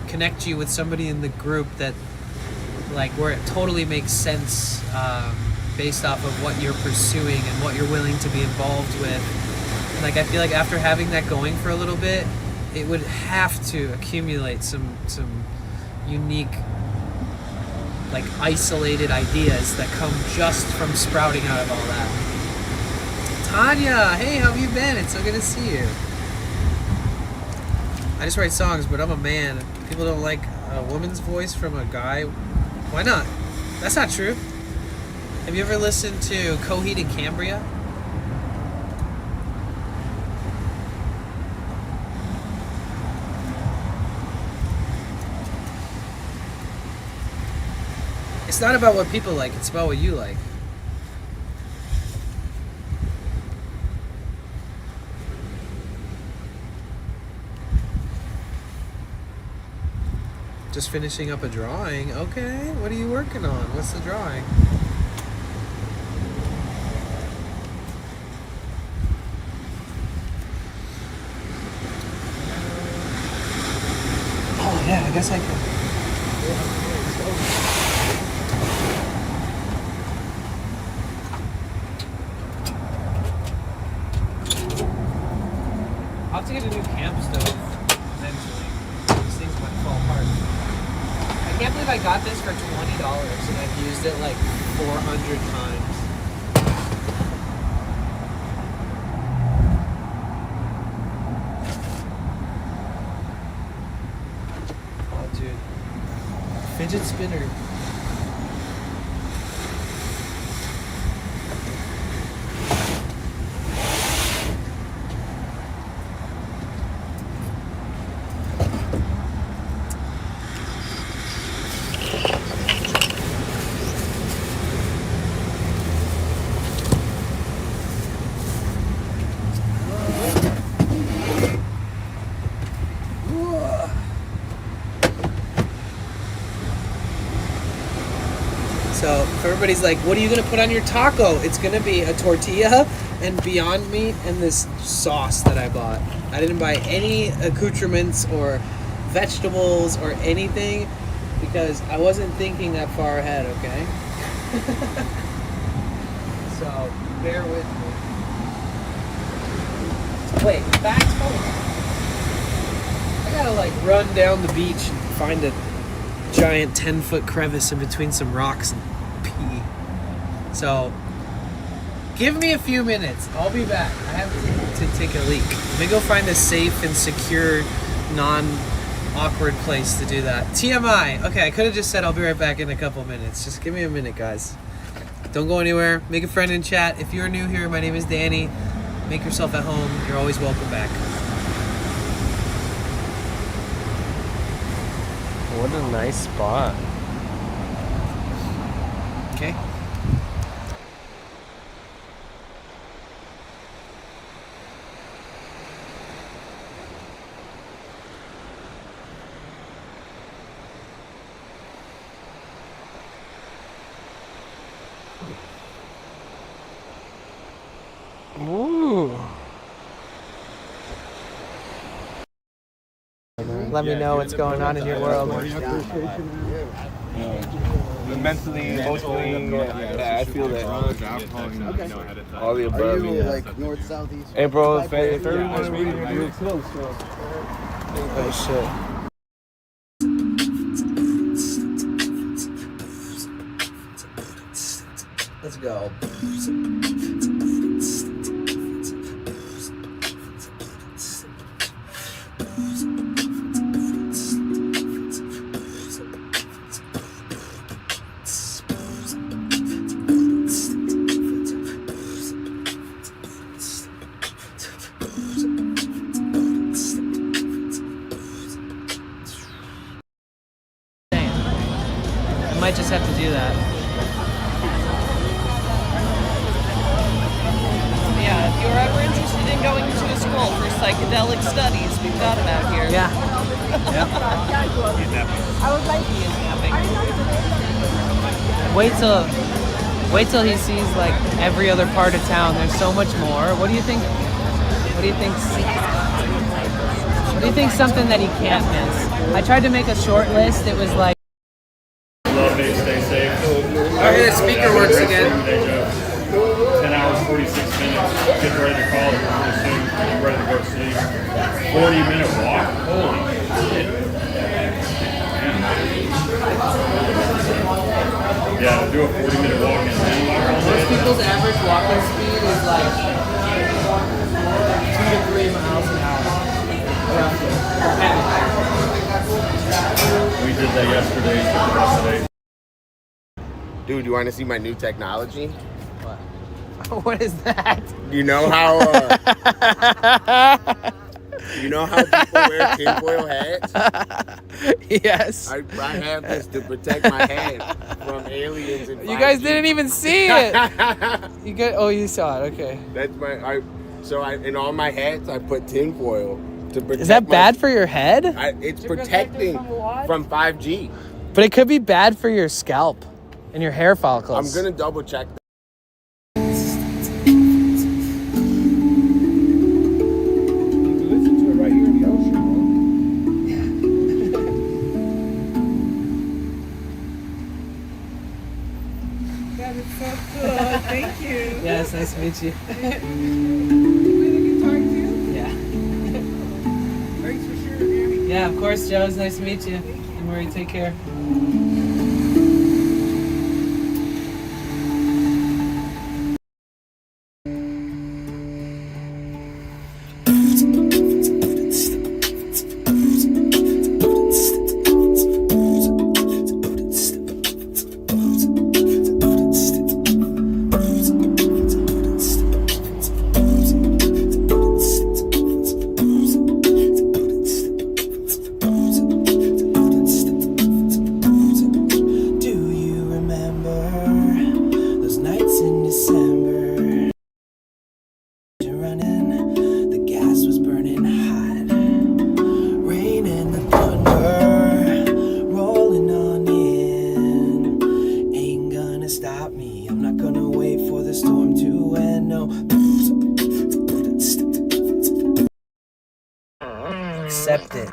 Connect you with somebody in the group that, like, where it totally makes sense based off of what you're pursuing and what you're willing to be involved with. And like, I feel like after having that going for a little bit, it would have to accumulate some unique, like, isolated ideas that come just from sprouting out of all that. Tanya, hey, how have you been? It's so good to see you. I just write songs, but I'm a man. People don't like a woman's voice from a guy. Why not? That's not true. Have you ever listened to Coheed and Cambria? It's not about what people like, it's about what you like. Just finishing up a drawing. Okay, what are you working on? What's the drawing? Oh yeah, I guess I can. I'll have to get a new camp stove eventually. These things might fall apart. I can't believe I got this for $20 and I've used it like 400 times. Oh, dude. Fidget spinner. So if everybody's like, what are you going to put on your taco? It's going to be a tortilla and Beyond Meat and this sauce that I bought. I didn't buy any accoutrements or vegetables or anything because I wasn't thinking that far ahead, okay? So bear with me. Wait, back home. I gotta like run down the beach and find a giant 10-foot crevice in between some rocks and pee. So give me a few minutes. I'll be back. I have to take a leak. Let me go find a safe and secure, non-awkward place to do that. TMI. Okay, I could have just said I'll be right back in a couple minutes. Just give me a minute, guys. Don't go anywhere. Make a friend in chat. If you're new here, my name is Danny. Make yourself at home. You're always welcome back. What a nice spot. Okay. Ooh. Let me know what's going on in your world. Mentally, emotionally, I feel that all the above. Like north, south, east? Hey, bro, if everyone Oh shit. Let's go. I might just have to do that. Yeah, if you're ever interested in going to a school for psychedelic studies, we've got them out here. Yeah. I would like to Wait till he sees like every other part of town. There's so much more. What do you think? What do you think? What do you think? Something that he can't miss. I tried to make a short list. It was like. Love me, stay safe. Okay, the speaker works again. 10 hours, 46 minutes. Get ready to call it pretty soon. Get ready to go to sleep. 40-minute walk? Holy shit. Yeah, to do a 40-minute walk in 10 miles. Most people's average walking speed is like 2 to 3 miles an hour. We did that yesterday, took the rest of the day. Dude, you want to see my new technology? What is that? You know how people wear tinfoil hats? Yes. I have this to protect my head from aliens and 5G. You guys didn't even see it. You saw it. Okay. That's in all my hats I put tinfoil to protect. Is that bad for your head? It's protecting from 5G. But it could be bad for your scalp and your hair follicles. I'm gonna double check that. Thank you. Yeah, it's nice to meet you. Yeah. Thanks for sharing, Annie. Yeah, of course, Joe. It's nice to meet you. And Marie, take care. Accept it.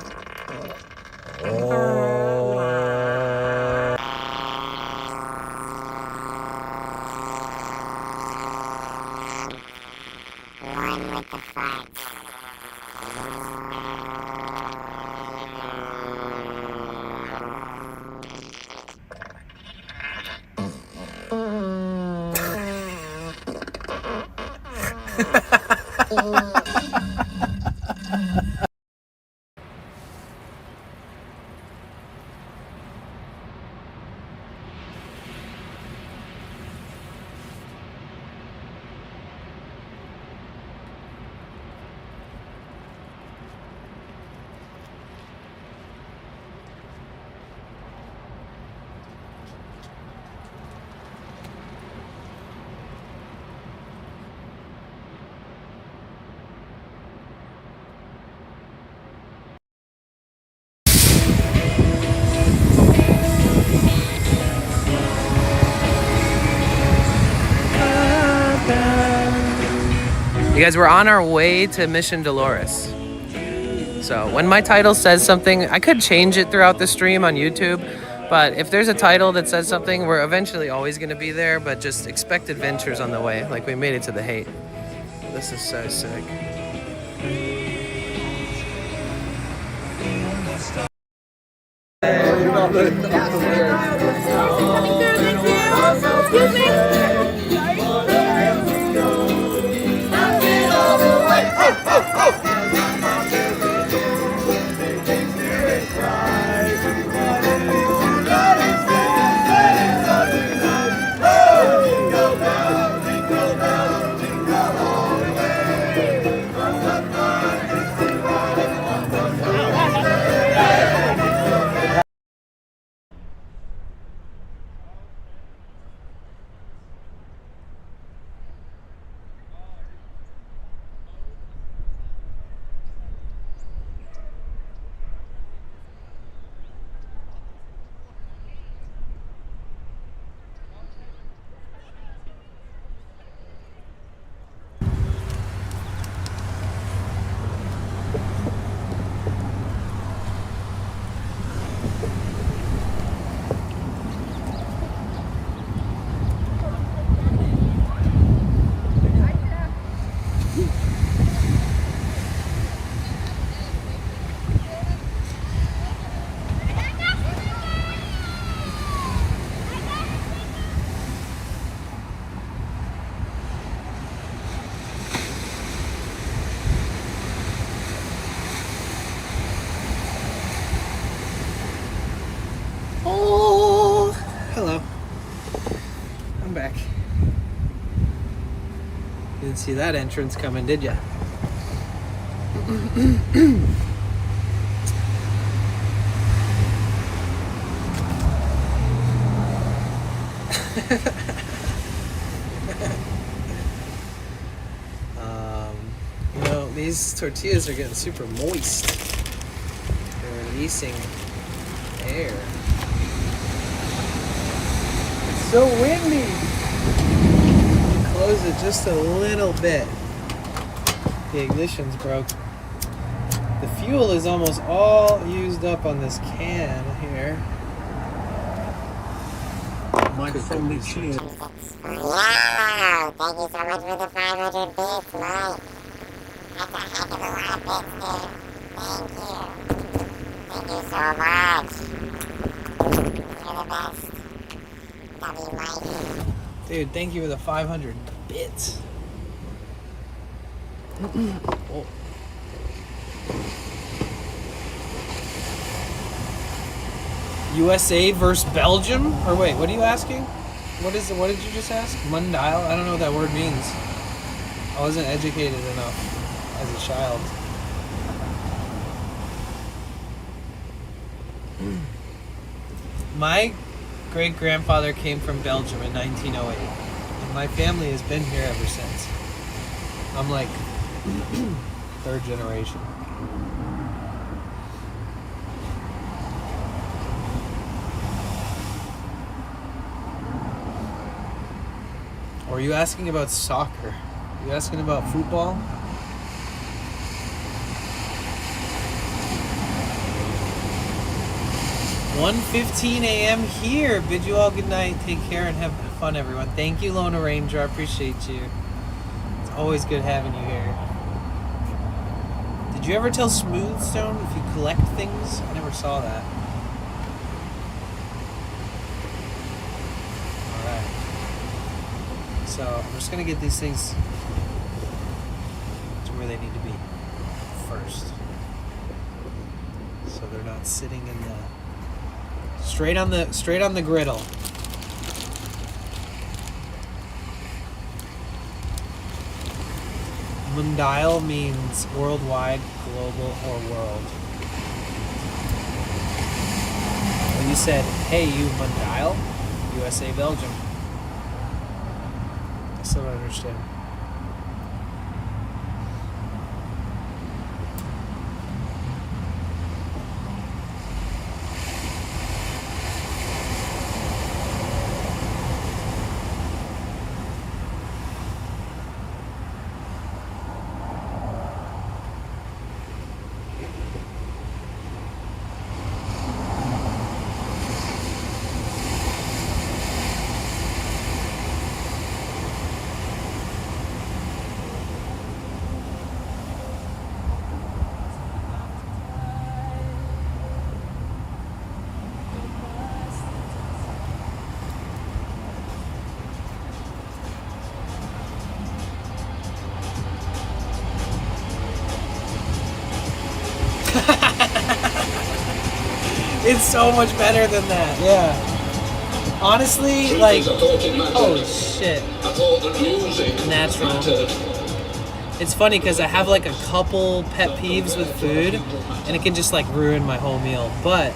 You guys, we're on our way to Mission Dolores. So when my title says something, I could change it throughout the stream on YouTube, but if there's a title that says something, we're eventually always going to be there, but just expect adventures on the way. Like we made it to the Haight. This is so sick. Hello. I'm back. You didn't see that entrance coming, did ya? These tortillas are getting super moist. They're releasing air. It's so windy. Close it just a little bit. The ignition's broke. The fuel is almost all used up on this can here. My friendly cheers. Wow! Thank you so much for the 500 bits, Mike. That's a heck of a lot of bits there. Thank you. Thank you so much. You're the best. Love you, Mike. Dude, thank you for the 500 bits. Oh. USA versus Belgium? Or wait, what are you asking? What did you just ask? Mundial? I don't know what that word means. I wasn't educated enough as a child. My great-grandfather came from Belgium in 1908. And my family has been here ever since. I'm like third generation. Or are you asking about soccer? Are you asking about football? $1:15 a.m. here. Bid you all good night. Take care and have fun, everyone. Thank you, Lona Ranger. I appreciate you. It's always good having you here. Did you ever tell Smoothstone if you collect things? I never saw that. Alright. So, I'm just going to get these things to where they need to be first. So they're not sitting in the... Straight on the griddle. Mundial means worldwide, global, or world. When you said, hey, you Mundial, USA, Belgium. I still don't understand. It's so much better than that, yeah. Honestly, like, holy shit. Natural. It's funny because I have like a couple pet peeves with food, and it can just like ruin my whole meal. But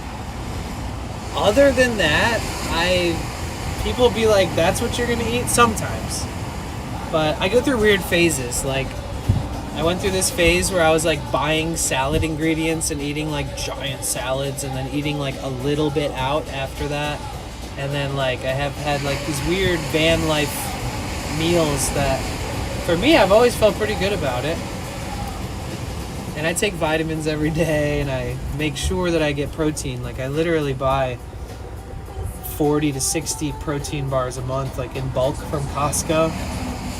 other than that, people be like, that's what you're gonna eat? Sometimes. But I go through weird phases, like, I went through this phase where I was like buying salad ingredients and eating like giant salads and then eating like a little bit out after that. And then like I have had like these weird van life meals that for me I've always felt pretty good about it. And I take vitamins every day and I make sure that I get protein. Like I literally buy 40 to 60 protein bars a month like in bulk from Costco.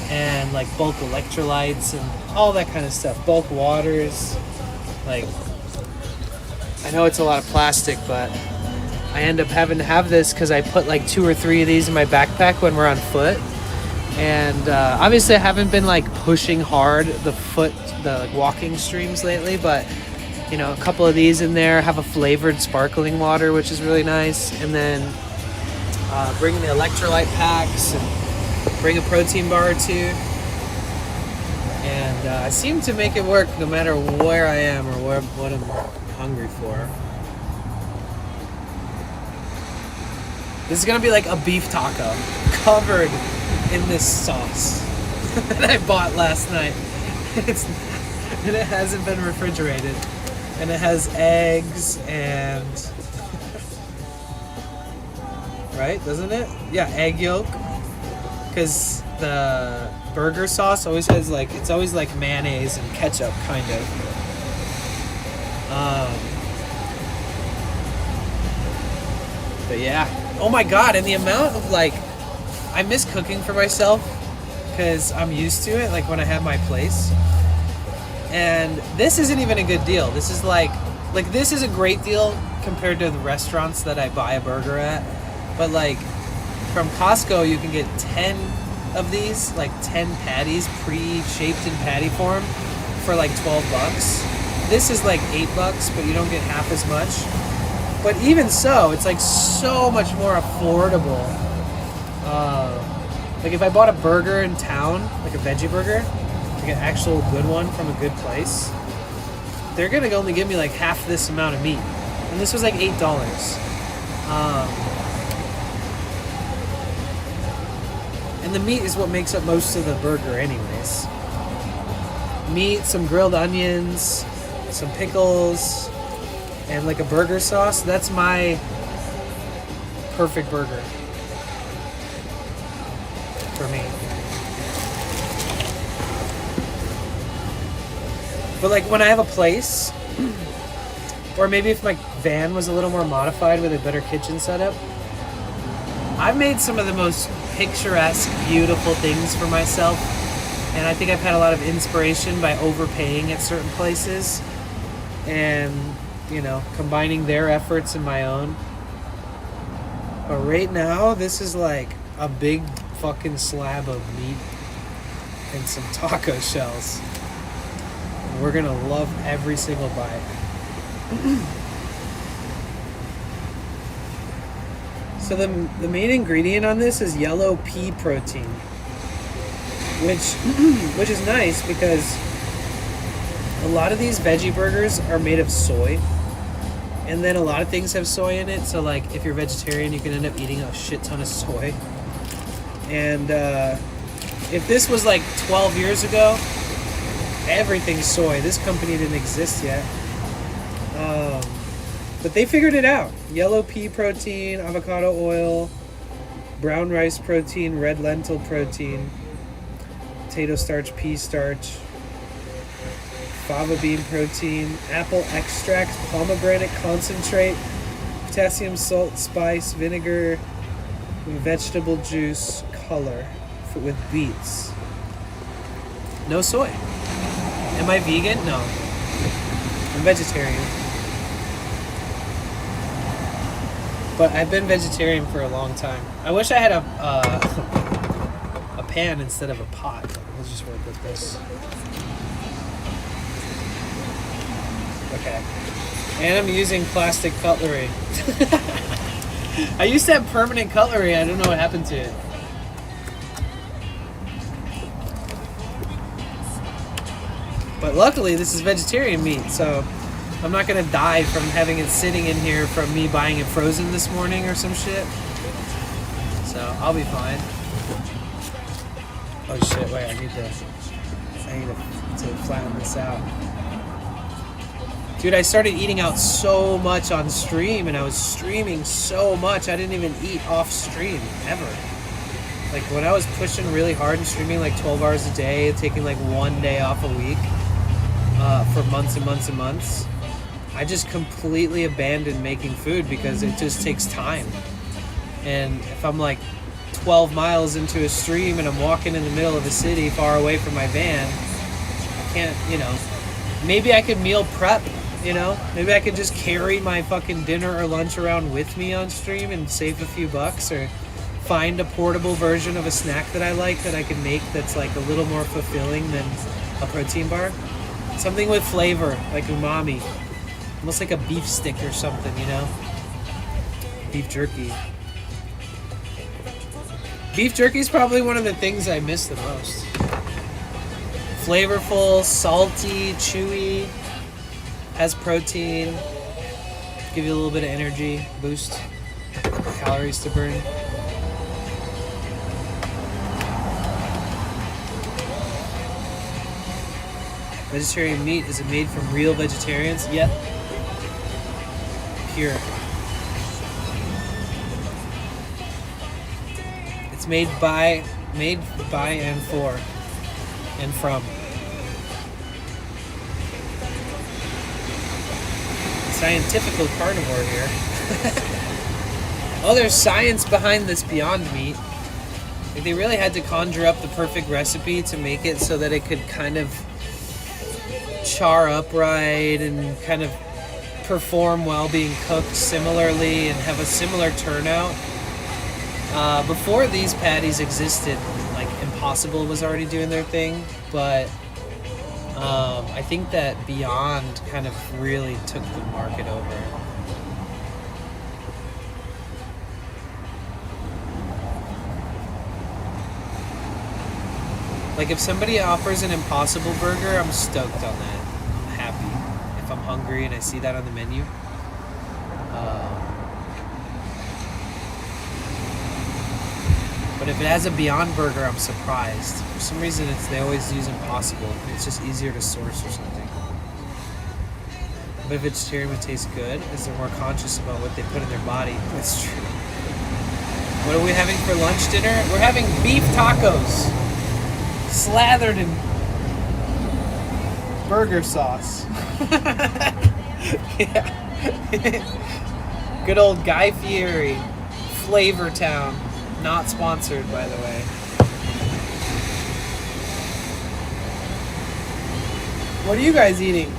And like bulk electrolytes and all that kind of stuff. Bulk waters. Like, I know it's a lot of plastic, but I end up having to have this because I put like 2 or 3 of these in my backpack when we're on foot. And obviously I haven't been like pushing hard the like, walking streams lately, but you know, a couple of these in there. Have a flavored sparkling water, which is really nice. And then bring the electrolyte packs and bring a protein bar or two. And I seem to make it work no matter where I am or what I'm hungry for. This is gonna be like a beef taco covered in this sauce that I bought last night. And it hasn't been refrigerated. And it has eggs and... right, doesn't it? Yeah, egg yolk. Because the burger sauce always has like, it's always like mayonnaise and ketchup, kind of. But yeah. Oh my god, and the amount of like, I miss cooking for myself because I'm used to it, like when I have my place. And this isn't even a good deal. This is like this is a great deal compared to the restaurants that I buy a burger at. But like from Costco, you can get 10 of these, like 10 patties pre-shaped in patty form for like $12. This is like $8, but you don't get half as much. But even so, it's like so much more affordable. Like if I bought a burger in town, like a veggie burger, like an actual good one from a good place, they're gonna only give me like half this amount of meat. And this was like $8. And the meat is what makes up most of the burger anyways. Meat, some grilled onions, some pickles, and like a burger sauce. That's my perfect burger for me. But like when I have a place, or maybe if my van was a little more modified with a better kitchen setup, I've made some of the most picturesque, beautiful things for myself. And I think I've had a lot of inspiration by overpaying at certain places and, you know, combining their efforts and my own. But right now, this is like a big fucking slab of meat and some taco shells. And we're gonna love every single bite. So the main ingredient on this is yellow pea protein, which is nice because a lot of these veggie burgers are made of soy, and then a lot of things have soy in it. So like if you're vegetarian, you can end up eating a shit ton of soy. And if this was like 12 years ago, everything's soy. This company didn't exist yet. But they figured it out. Yellow pea protein, avocado oil, brown rice protein, red lentil protein, potato starch, pea starch, fava bean protein, apple extract, pomegranate concentrate, potassium, salt, spice, vinegar, vegetable juice, color with beets. No soy. Am I vegan? No. I'm vegetarian. But I've been vegetarian for a long time. I wish I had a pan instead of a pot. Let's just work with this. Okay. And I'm using plastic cutlery. I used to have permanent cutlery. I don't know what happened to it. But luckily, this is vegetarian meat, so I'm not gonna die from having it sitting in here from me buying it frozen this morning or some shit. So I'll be fine. Oh shit! Wait, I need to flatten this out. Dude, I started eating out so much on stream, and I was streaming so much I didn't even eat off stream ever. Like when I was pushing really hard and streaming like 12 hours a day, taking like one day off a week for months and months and months, I just completely abandoned making food because it just takes time. And if I'm like 12 miles into a stream and I'm walking in the middle of a city far away from my van, I can't, you know, maybe I could meal prep, you know, maybe I could just carry my fucking dinner or lunch around with me on stream and save a few bucks, or find a portable version of a snack that I like that I can make that's like a little more fulfilling than a protein bar. Something with flavor, like umami. Almost like a beef stick or something, you know? Beef jerky. Beef jerky is probably one of the things I miss the most. Flavorful, salty, chewy, has protein, give you a little bit of energy, boost, calories to burn. Vegetarian meat, is it made from real vegetarians? Yep. Pure. It's made by and for and from. Scientifical carnivore here. Oh, there's science behind this Beyond Meat. Like, they really had to conjure up the perfect recipe to make it so that it could kind of char upright and kind of perform while being cooked similarly and have a similar turnout. Before these patties existed, like Impossible was already doing their thing, but I think that Beyond kind of really took the market over. Like, if somebody offers an Impossible Burger, I'm stoked on that. I'm happy. If I'm hungry and I see that on the menu. But if it has a Beyond Burger, I'm surprised. For some reason, they always use Impossible. It's just easier to source or something. But vegetarian would taste good, as they're more conscious about what they put in their body. That's true. What are we having for lunch, dinner? We're having beef tacos. Slathered in burger sauce. Yeah. Good old Guy Fieri, Flavor Town. Not sponsored, by the way. What are you guys eating?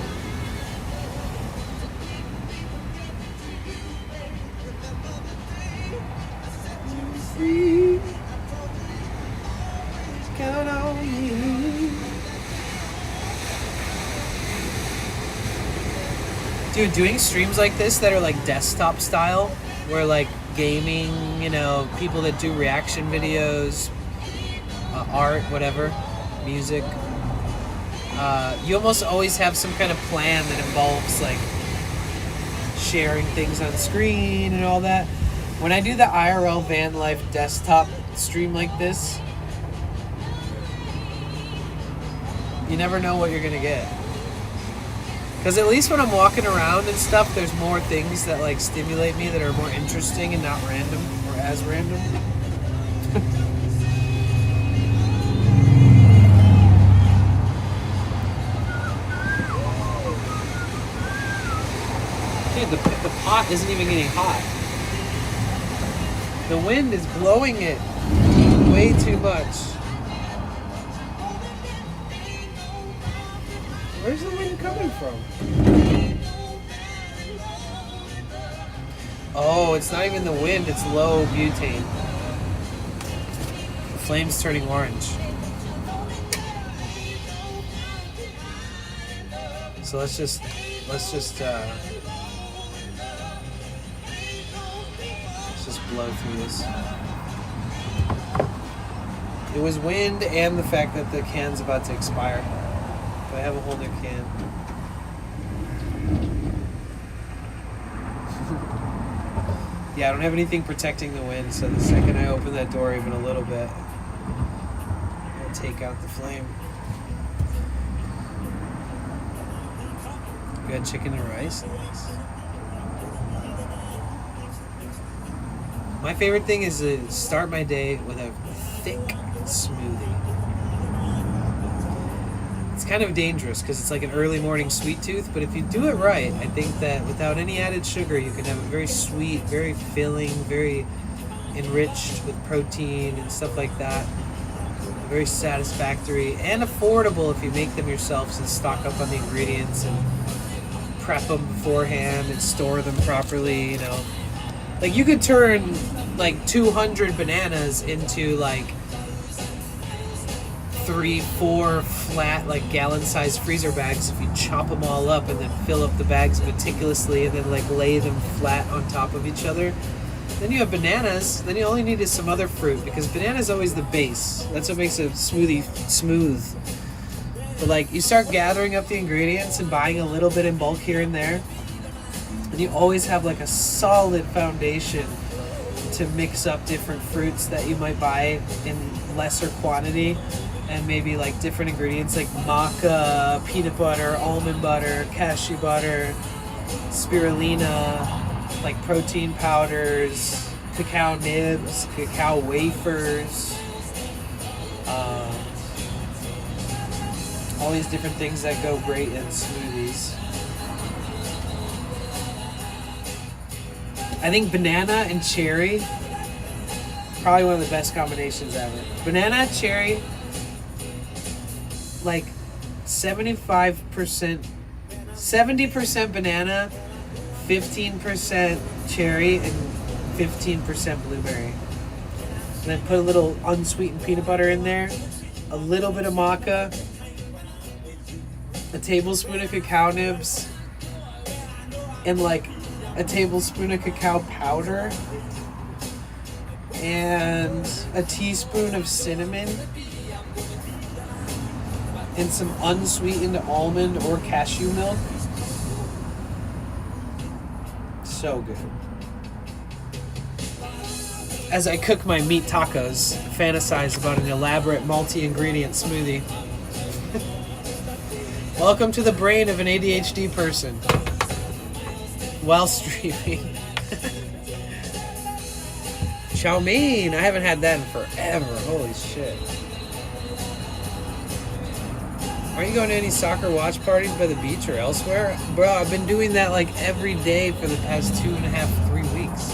Count on me. Dude, doing streams like this that are like desktop style, where like gaming, you know, people that do reaction videos, art, whatever, music, you almost always have some kind of plan that involves like sharing things on screen and all that. When I do the IRL van life desktop stream like this, you never know what you're gonna get. Because at least when I'm walking around and stuff, there's more things that like stimulate me that are more interesting and not random or as random. Dude, the pot isn't even getting hot. The wind is blowing it way too much. Where's the wind coming from? Oh, it's not even the wind, it's low butane. The flame's turning orange. So let's just blow through this. It was wind and the fact that the can's about to expire. I have a whole new can. Yeah, I don't have anything protecting the wind, so the second I open that door even a little bit, I'll take out the flame. You had chicken and rice? Nice. My favorite thing is to start my day with a thick smoothie. It's kind of dangerous because it's like an early morning sweet tooth, but if you do it right, I think that without any added sugar, you can have it very sweet, very filling, very enriched with protein and stuff like that. Very satisfactory and affordable if you make them yourselves and stock up on the ingredients and prep them beforehand and store them properly, you know. Like, you could turn like 200 bananas into like 3-4 flat, like gallon-sized freezer bags if you chop them all up and then fill up the bags meticulously and then like lay them flat on top of each other. Then you have bananas. Then you only need is some other fruit because banana is always the base. That's what makes a smoothie smooth. But like you start gathering up the ingredients and buying a little bit in bulk here and there, and you always have like a solid foundation to mix up different fruits that you might buy in lesser quantity, and maybe like different ingredients like maca, peanut butter, almond butter, cashew butter, spirulina, like protein powders, cacao nibs, cacao wafers, all these different things that go great in smoothies. I think banana and cherry, probably one of the best combinations ever. Banana, cherry, like 70% banana, 15% cherry, and 15% blueberry. And then put a little unsweetened peanut butter in there, a little bit of maca, a tablespoon of cacao nibs, and like a tablespoon of cacao powder, and a teaspoon of cinnamon, and some unsweetened almond or cashew milk. So good. As I cook my meat tacos, fantasize about an elaborate multi-ingredient smoothie. Welcome to the brain of an ADHD person. While streaming. Chow mein! I haven't had that in forever. Holy shit. Aren't you going to any soccer watch parties by the beach or elsewhere? Bro, I've been doing that like every day for the past 2.5, 3 weeks.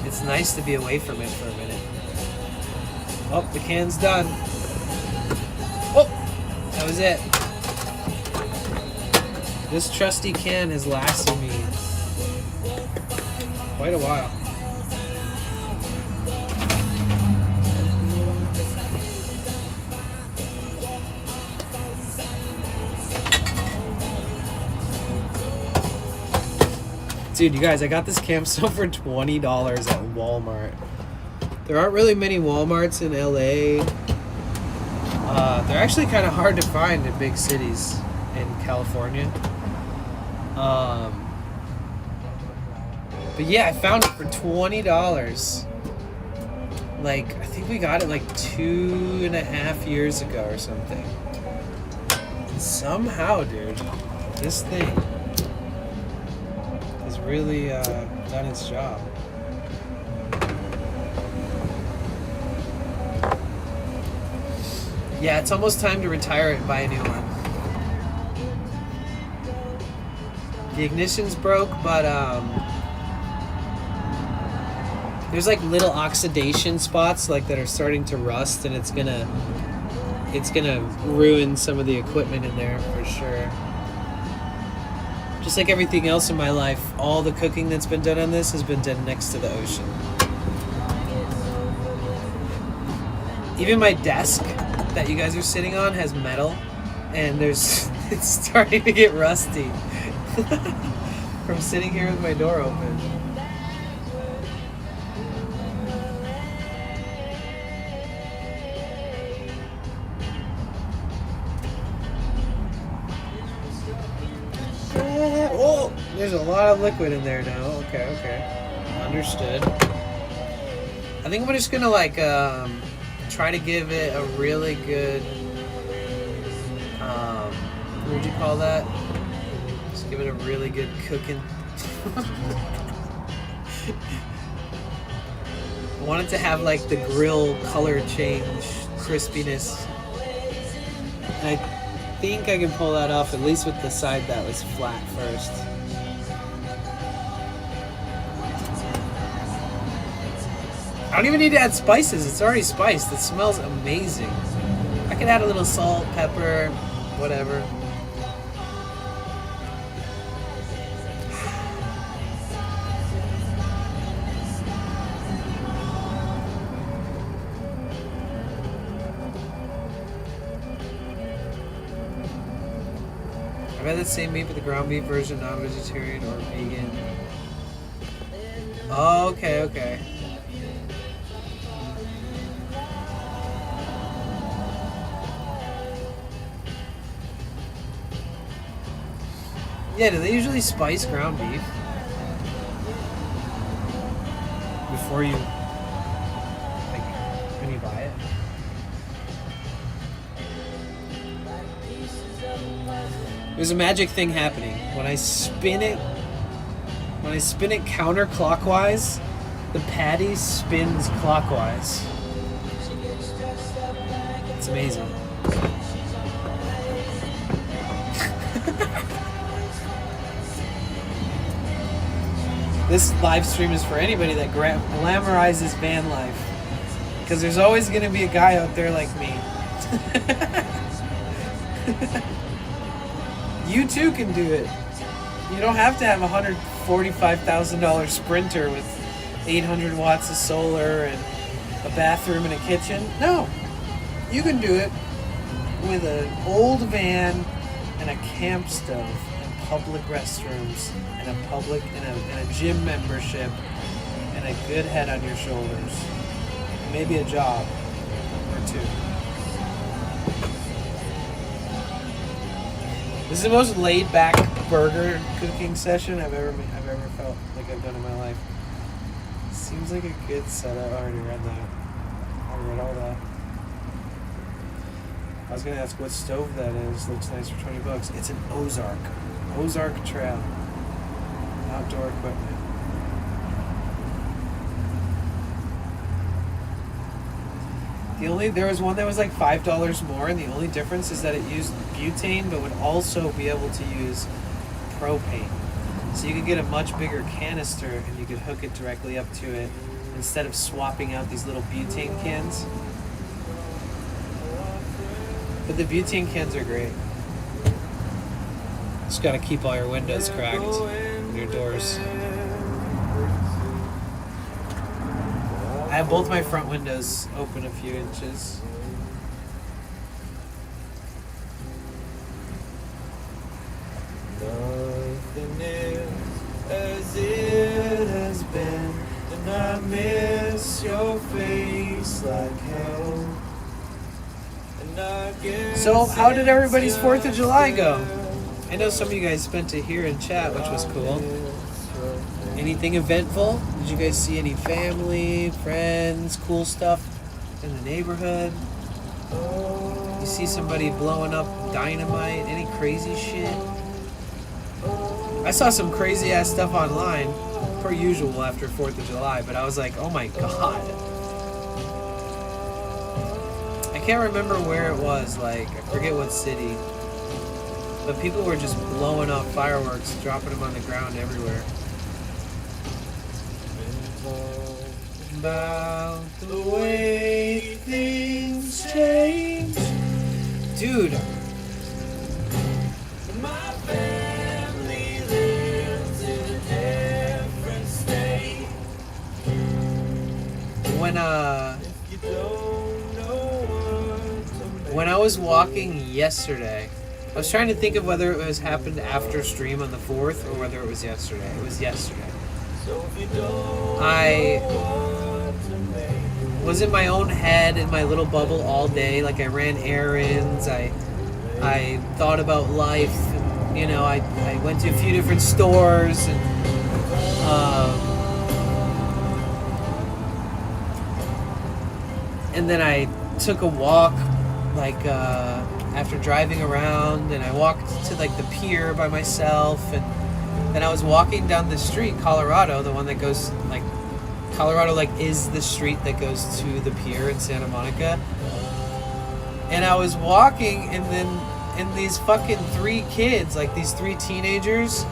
It's nice to be away from it for a minute. Oh, the can's done. Oh, that was it. This trusty can has lasted me quite a while. Dude, you guys, I got this camstone for $20 at Walmart. There aren't really many Walmarts in LA. They're actually kind of hard to find in big cities in California. But yeah, I found it for $20. Like, I think we got it like 2.5 years ago or something. And somehow, dude, this thing has really done its job. Yeah, it's almost time to retire it and buy a new one. The ignition's broke, but there's like little oxidation spots like that are starting to rust, and it's gonna ruin some of the equipment in there for sure. Just like everything else in my life, all the cooking that's been done on this has been done next to the ocean. Even my desk that you guys are sitting on has metal, and it's starting to get rusty from sitting here with my door open. Oh, there's a lot of liquid in there now. Okay. Understood. I think we're just gonna like try to give it a really good what would you call that? Just give it a really good cooking. I want it to have like the grill color change, crispiness. And I think I can pull that off, at least with the side that was flat first. I don't even need to add spices. It's already spiced. It smells amazing. I could add a little salt, pepper, whatever. I've had the same meat, but the ground beef version, non-vegetarian or vegan. Oh, okay, okay. Yeah, do they usually spice ground beef before you, like, when you buy it? There's a magic thing happening. When I spin it counterclockwise, the patty spins clockwise. It's amazing. This live stream is for anybody that glamorizes van life. Because there's always going to be a guy out there like me. You too can do it. You don't have to have a $145,000 Sprinter with 800 watts of solar and a bathroom and a kitchen. No. You can do it with an old van and a camp stove and public restrooms and a gym membership and a good head on your shoulders. And maybe a job or two. This is the most laid back burger cooking session I've ever felt like I've done in my life. Seems like a good setup. I already read that. I read all that. I was gonna ask what stove that is. Looks nice for $20. It's an Ozark Trail. Outdoor equipment. There was one that was like $5 more, and the only difference is that it used butane, but would also be able to use propane. So you could get a much bigger canister, and you could hook it directly up to it instead of swapping out these little butane cans. But the butane cans are great. Just gotta keep all your windows cracked and your doors. I have both my front windows open a few inches. Nothing is as it has been, and I miss your face like hell. So, how did everybody's 4th of July go? I know some of you guys spent it here in chat, which was cool. Anything eventful? Did you guys see any family, friends, cool stuff in the neighborhood? You see somebody blowing up dynamite? Any crazy shit? I saw some crazy ass stuff online, per usual after 4th of July, but I was like, oh my god. I can't remember where it was, like, I forget what city. But people were just blowing up fireworks, dropping them on the ground everywhere. About the way things change. Dude. My family lives in a different state. When I was walking yesterday, I was trying to think of whether it happened after stream on the 4th or whether it was yesterday. It was yesterday. I was in my own head in my little bubble all day. Like, I ran errands. I thought about life. And, you know, I went to a few different stores and then I took a walk, like, after driving around, and I walked to, like, the pier by myself, and then I was walking down the street, Colorado, the one that goes, like, Colorado, like, is the street that goes to the pier in Santa Monica, and I was walking, and then, and these fucking 3 kids, like, these 3 teenagers,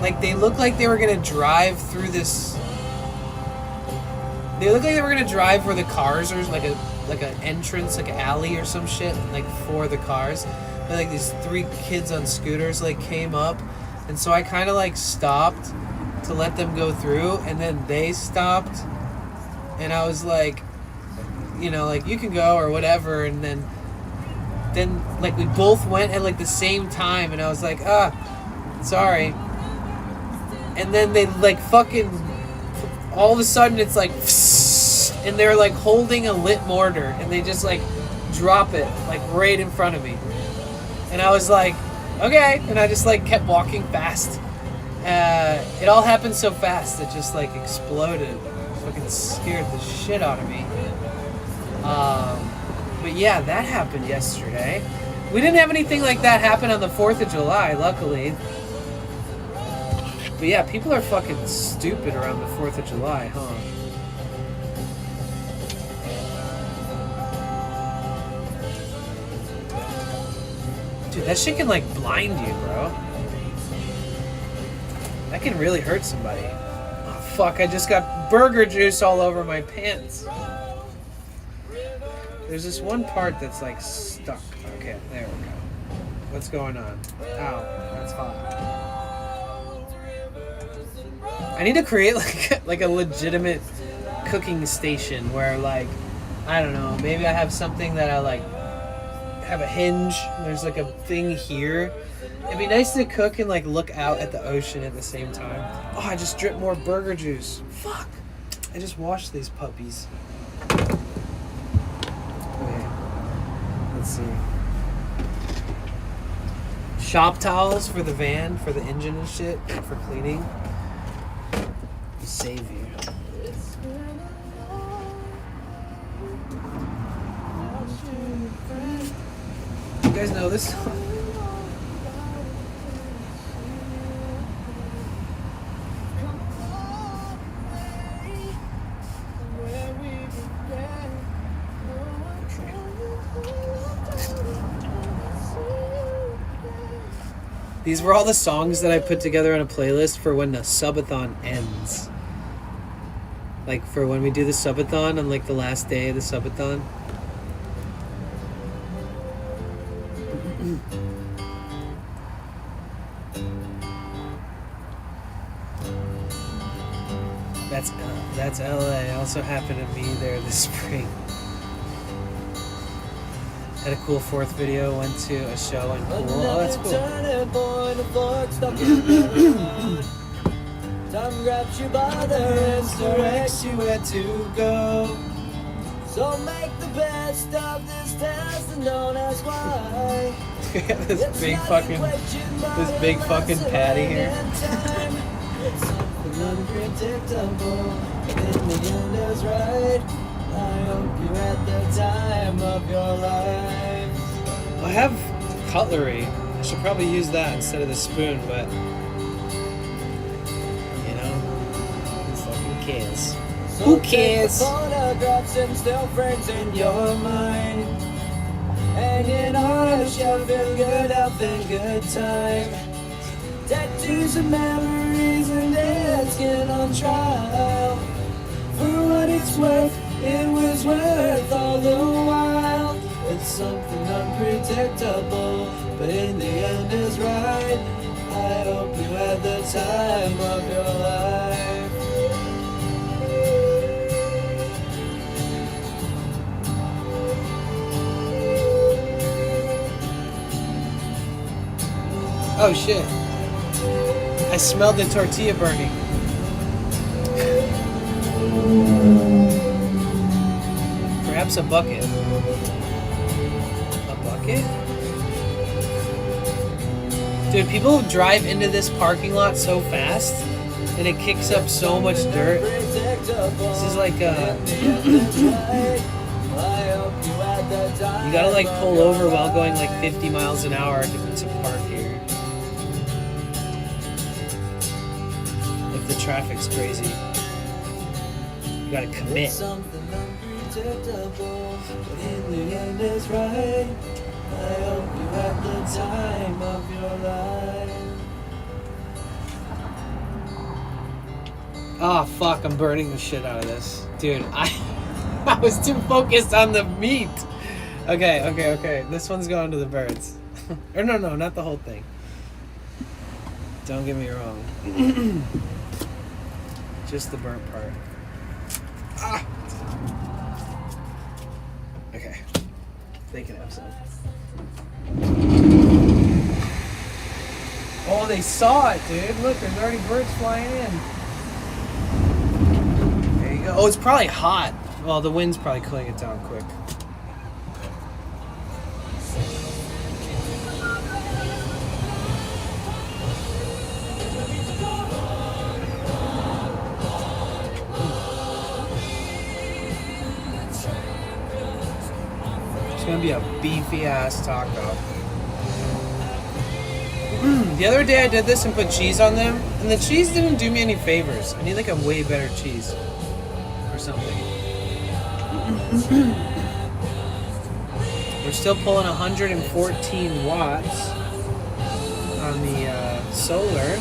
like, they looked like they were gonna drive through this, they looked like they were gonna drive where the cars are, like an entrance, like an alley or some shit, like, for the cars. And, like, these 3 kids on scooters, like, came up, and so I kind of, like, stopped to let them go through, and then they stopped, and I was like, you know, like, you can go or whatever, and then like, we both went at, like, the same time, and I was like, sorry. And then they, like, fucking all of a sudden it's like, and they're like holding a lit mortar, and they just like drop it like right in front of me. And I was like, okay, and I just like kept walking fast. It all happened so fast, it just like exploded. Fucking scared the shit out of me. But yeah, that happened yesterday. We didn't have anything like that happen on the 4th of July, luckily. But yeah, people are fucking stupid around the 4th of July, huh? Dude, that shit can like blind you, bro. That can really hurt somebody. Oh, fuck, I just got burger juice all over my pants. There's this one part that's like stuck. Okay, there we go. What's going on? Ow, that's hot. I need to create like a legitimate cooking station where like, I don't know, maybe I have something that I like have a hinge. There's like a thing here. It'd be nice to cook and like look out at the ocean at the same time. Oh, I just dripped more burger juice. Fuck. I just washed these puppies. Okay. Let's see. Shop towels for the van, for the engine and shit, for cleaning. Save you. You guys know this song? These were all the songs that I put together on a playlist for when the subathon ends. Like for when we do the subathon on like the last day of the subathon. That's LA. Also happened to me there this spring. Had a cool 4th video, went to a show in Pool. Oh, that's cool. Time grabs you by the wrist, directs you where to go. So make the best of this test and don't ask why. this big fucking patty here. It's something unpredictable, but in the end is right. I hope you're at the time of your life. I have cutlery. I should probably use that instead of the spoon, but you know, who cares? Who cares? Photographs and still frames in your mind, hanging on a shelf in good health and good time. Tattoos and memories and dead skin on trial. For what it's worth, it was worth all the while. It's something unpredictable, but in the end is right. I hope you had the time of your life. Oh shit. I smelled the tortilla burning. Perhaps a bucket. A bucket? Dude, people drive into this parking lot so fast and it kicks up so much dirt. This is like you gotta like pull over while going like 50 miles an hour to park here. If the traffic's crazy. You gotta commit. Unpredictable, but in the end is right. I hope you had the time of your life. Oh fuck, I'm burning the shit out of this. Dude, I was too focused on the meat. Okay. This one's going to the birds. Or no, not the whole thing. Don't get me wrong. Just the burnt part. Ah! Okay. They can have some. Oh, they saw it, dude. Look, there's already birds flying in. Oh, it's probably hot. Well, the wind's probably cooling it down quick. It's gonna be a beefy ass taco. The other day I did this and put cheese on them, and the cheese didn't do me any favors. I need like a way better cheese or something. We're still pulling 114 watts on the solar.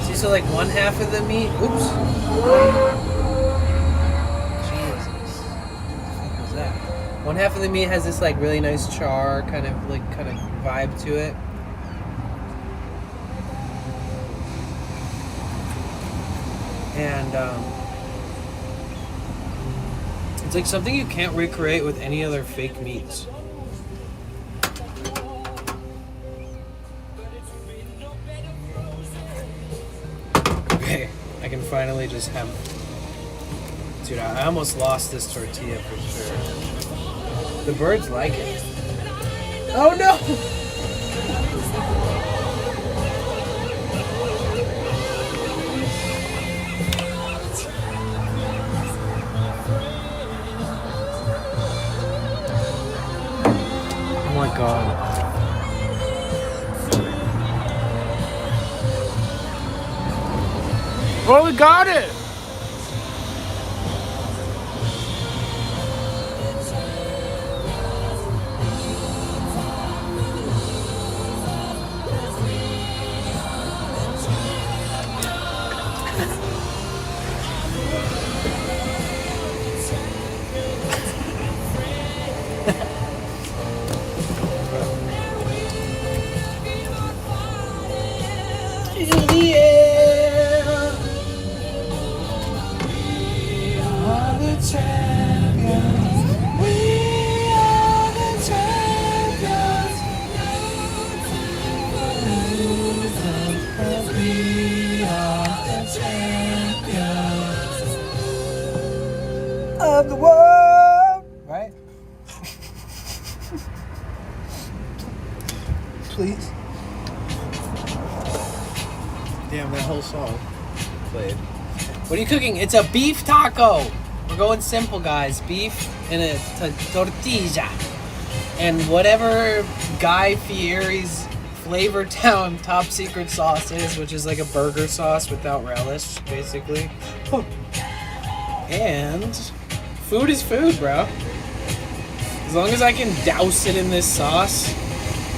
See, so like one half of the meat. Oops. One half of the meat has this like really nice char kind of vibe to it. And it's like something you can't recreate with any other fake meats. Okay, I can finally just have... Dude, I almost lost this tortilla for sure. The birds like it. Oh no! Oh my god. Oh, we got it! Of the world, right? Please. Damn, that whole song played. What are you cooking? It's a beef taco. We're going simple, guys. Beef in a tortilla. And whatever Guy Fieri's Flavor Town top secret sauce is, which is like a burger sauce without relish, basically. And food is food, bro. As long as I can douse it in this sauce,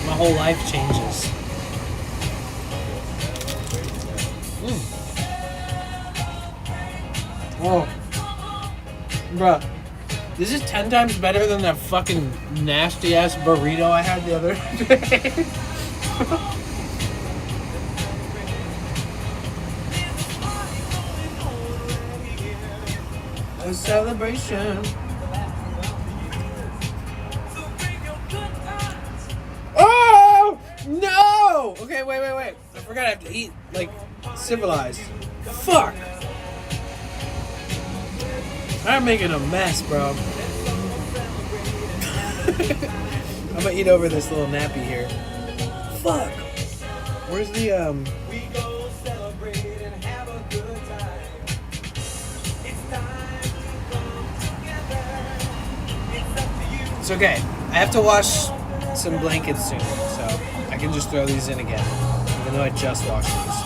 my whole life changes. Oh. Bro, this is 10 times better than that fucking nasty ass burrito I had the other day. A celebration. Oh no! Okay, wait. I forgot I have to eat like civilized. Fuck. I'm making a mess, bro. I'm gonna eat over this little nappy here. Fuck. Where's the It's okay. I have to wash some blankets soon, so I can just throw these in again, even though I just washed these.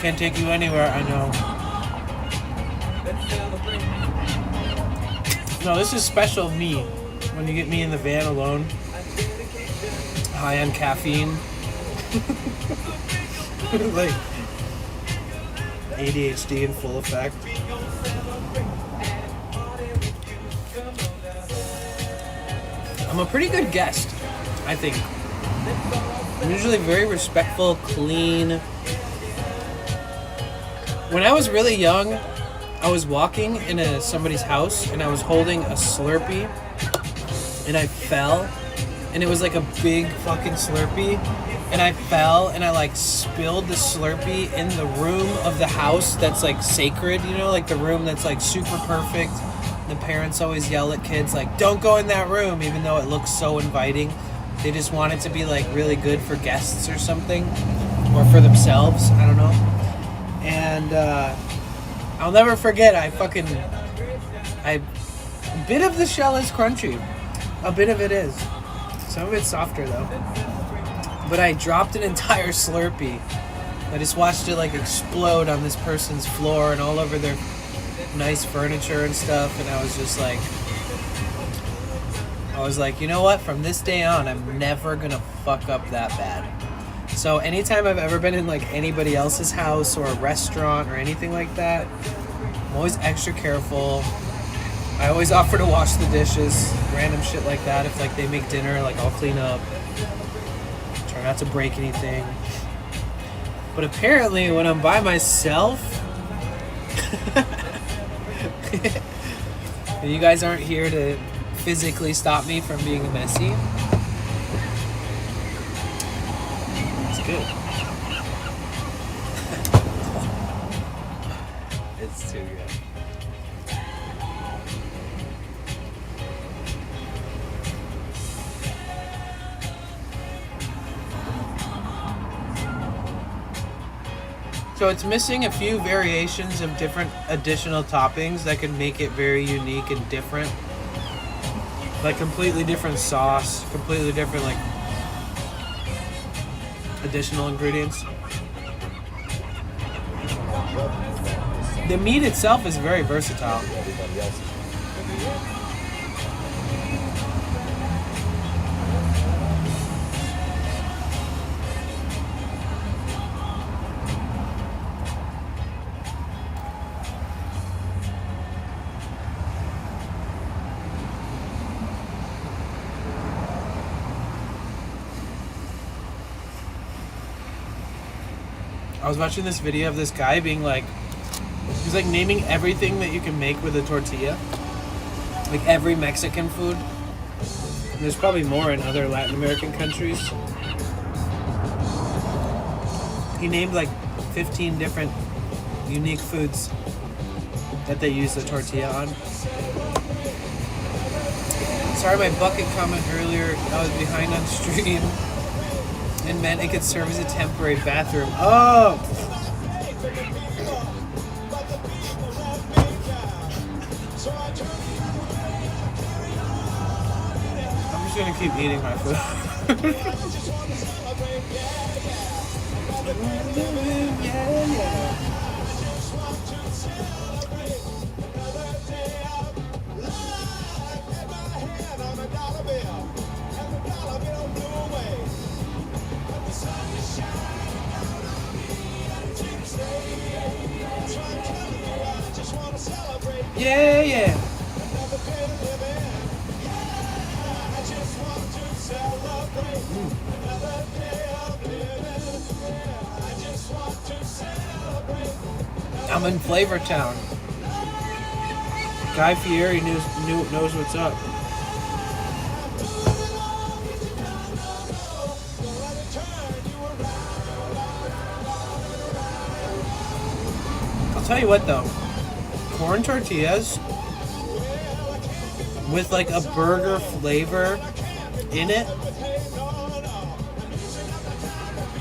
Can't take you anywhere, I know. No, this is special me. When you get me in the van alone, high on caffeine, like ADHD in full effect. I'm a pretty good guest, I think. I'm usually very respectful, clean. When I was really young, I was walking in somebody's house and I was holding a Slurpee and I fell, and it was like a big fucking Slurpee, and I fell and I like spilled the Slurpee in the room of the house that's like sacred, you know, like the room that's like super perfect. The parents always yell at kids like, don't go in that room, even though it looks so inviting. They just want it to be like really good for guests or something, or for themselves, I don't know. And I'll never forget, a bit of the shell is crunchy. A bit of it is. Some of it's softer though. But I dropped an entire Slurpee. I just watched it like explode on this person's floor and all over their nice furniture and stuff. And I was like, you know what? From this day on, I'm never gonna fuck up that bad. So anytime I've ever been in like anybody else's house or a restaurant or anything like that, I'm always extra careful. I always offer to wash the dishes, random shit like that. If like they make dinner, like I'll clean up. Try not to break anything. But apparently when I'm by myself, you guys aren't here to physically stop me from being messy. It's good. It's too good. So it's missing a few variations of different additional toppings that could make it very unique and different. Like completely different sauce, completely different like additional ingredients. The meat itself is very versatile. I was watching this video of this guy being like, he's like naming everything that you can make with a tortilla. Like every Mexican food. And there's probably more in other Latin American countries. He named like 15 different unique foods that they use the tortilla on. Sorry, my bucket comment earlier, I was behind on stream. And meant it could serve as a temporary bathroom. Oh! I'm just gonna keep eating my food. Yeah, yeah. I'm in Flavor Town. Guy Fieri knows what's up. I'll tell you what though. Corn tortillas with like a burger flavor in it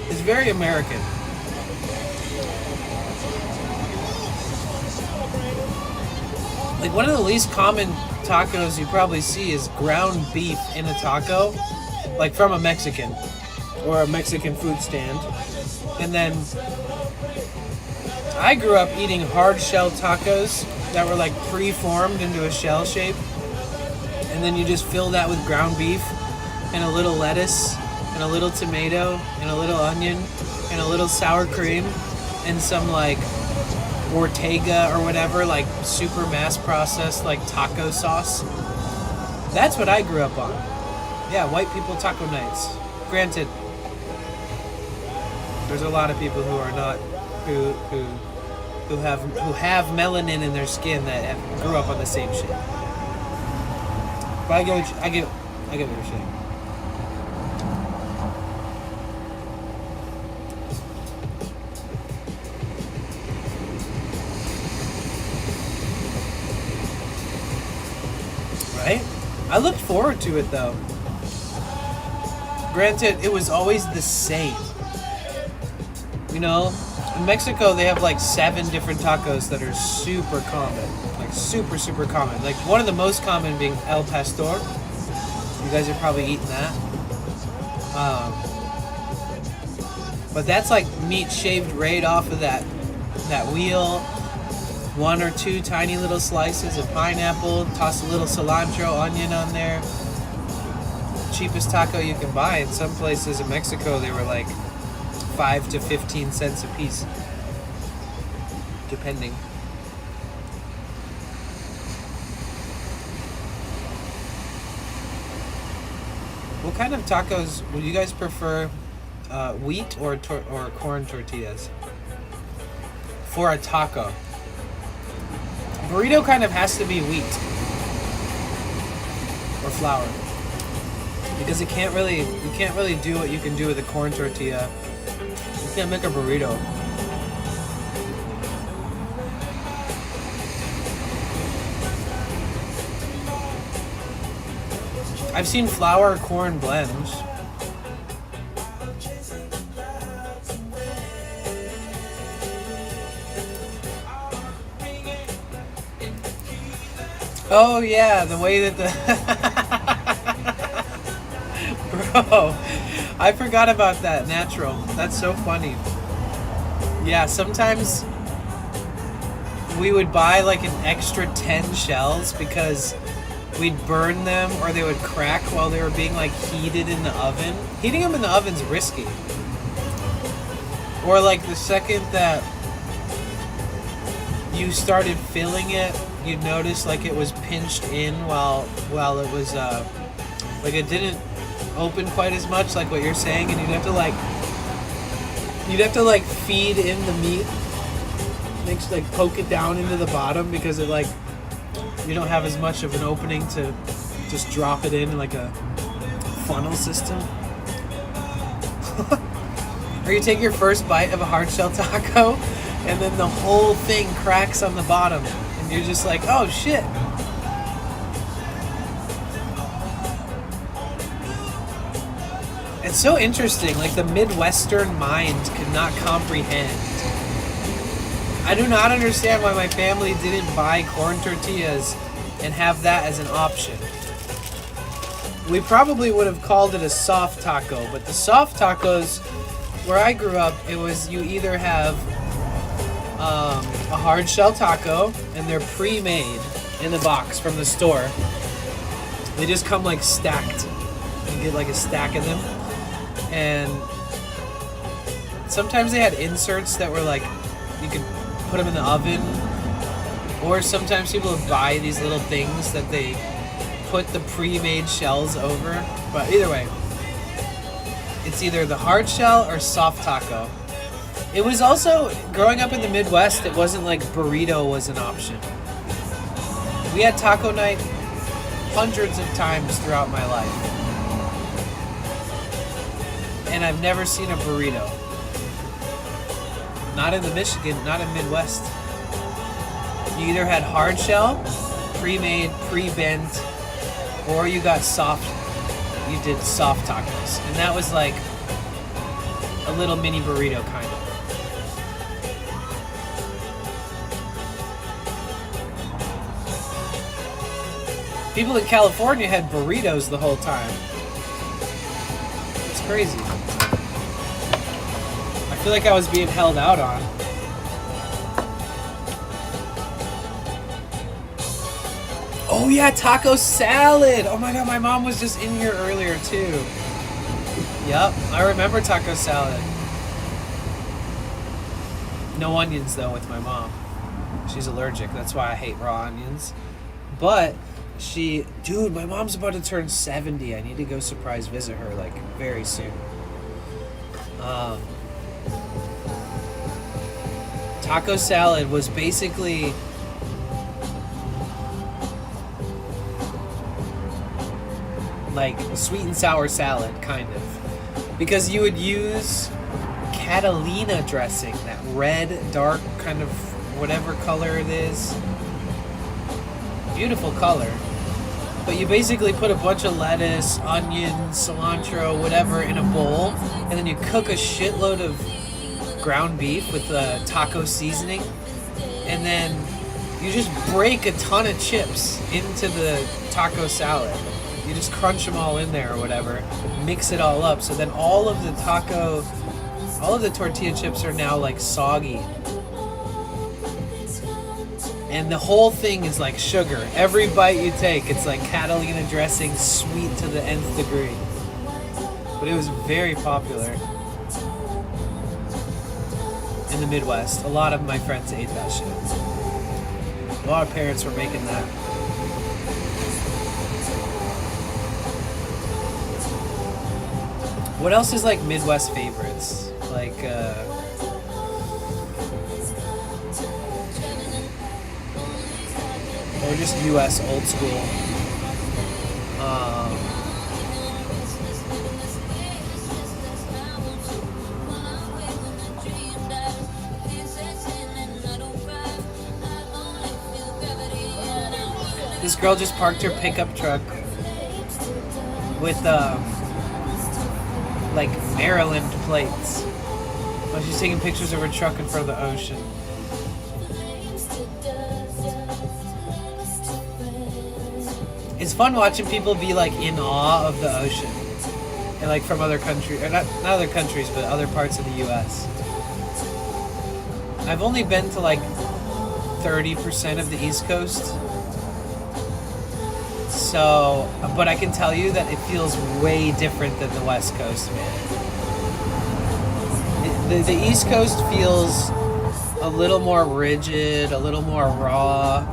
is very American. Like one of the least common tacos you probably see is ground beef in a taco, like from a Mexican or a Mexican food stand. And then I grew up eating hard shell tacos that were like pre-formed into a shell shape. And then you just fill that with ground beef and a little lettuce and a little tomato and a little onion and a little sour cream and some like Ortega or whatever, like super mass processed like taco sauce. That's what I grew up on. Yeah, white people taco nights. Granted, there's a lot of people who are not who have melanin in their skin that grew up on the same shit. But I get what you're saying. Right? I looked forward to it though. Granted, it was always the same. You know, in Mexico they have like 7 different tacos that are super common. Like super, super common. Like one of the most common being El Pastor. You guys are probably eating that. But that's like meat shaved right off of that wheel. 1 or 2 tiny little slices of pineapple, toss a little cilantro, onion on there. Cheapest taco you can buy. In some places in Mexico, they were like 5 to 15 cents a piece, depending. What kind of tacos would you guys prefer? Wheat or corn tortillas for a taco? Burrito kind of has to be wheat or flour because you can't really do what you can do with a corn tortilla. You can't make a burrito. I've seen flour corn blends. Oh yeah, the way that the bro, I forgot about that. Natural. That's so funny. Yeah, sometimes we would buy like an extra 10 shells because we'd burn them or they would crack while they were being like heated in the oven. Heating them in the oven's risky. Or like the second that you started filling it, you'd notice like it was pinched in while it was like it didn't open quite as much, like what you're saying, and you'd have to like feed in the meat, like poke it down into the bottom because it like you don't have as much of an opening to just drop it in like a funnel system. Or you take your first bite of a hard shell taco and then the whole thing cracks on the bottom and you're just like, oh shit. It's so interesting, like the Midwestern mind cannot comprehend. I do not understand why my family didn't buy corn tortillas and have that as an option. We probably would have called it a soft taco, but the soft tacos, where I grew up, it was you either have a hard shell taco and they're pre-made in the box from the store. They just come like stacked. You get like a stack of them. And sometimes they had inserts that were like, you could put them in the oven. Or sometimes people would buy these little things that they put the pre-made shells over. But either way, it's either the hard shell or soft taco. It was also, growing up in the Midwest, it wasn't like burrito was an option. We had taco night hundreds of times throughout my life. And I've never seen a burrito. Not in the Michigan, not in Midwest. You either had hard shell, pre-made, pre-bent, or you got soft, you did soft tacos. And that was like a little mini burrito kind of. People in California had burritos the whole time. It's crazy. I feel like I was being held out on. Oh yeah, taco salad. Oh my god, my mom was just in here earlier too. Yep, I remember taco salad. No onions though with my mom. She's allergic, that's why I hate raw onions. But Dude, my mom's about to turn 70. I need to go surprise visit her like very soon. Taco salad was basically like sweet and sour salad, kind of. Because you would use Catalina dressing, that red, dark kind of whatever color it is. Beautiful color. But you basically put a bunch of lettuce, onions, cilantro, whatever in a bowl, and then you cook a shitload of ground beef with taco seasoning, and then you just break a ton of chips into the taco salad. You just crunch them all in there or whatever, mix it all up, so then all of the tortilla chips are now like soggy. And the whole thing is like sugar. Every bite you take, it's like Catalina dressing, sweet to the nth degree. But it was very popular in the Midwest. A lot of my friends ate that shit. A lot of parents were making that. What else is like Midwest favorites? Like, or just US old school. This girl just parked her pickup truck with like Maryland plates while she's taking pictures of her truck in front of the ocean. It's fun watching people be like in awe of the ocean, and like from other countries, or not other countries, but other parts of the U.S. I've only been to like 30% of the East Coast, so, but I can tell you that it feels way different than the West Coast, man. The East Coast feels a little more rigid, a little more raw,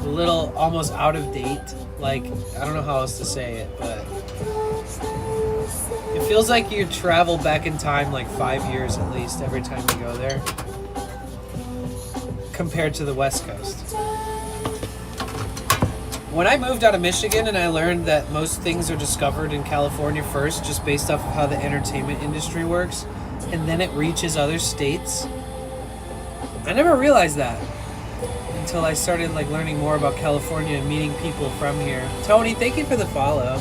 a little almost out of date. Like, I don't know how else to say it, but it feels like you travel back in time like 5 years at least every time you go there, compared to the West Coast. When I moved out of Michigan and I learned that most things are discovered in California first, just based off of how the entertainment industry works, and then it reaches other states, I never realized that until I started like learning more about California and meeting people from here. Tony, thank you for the follow.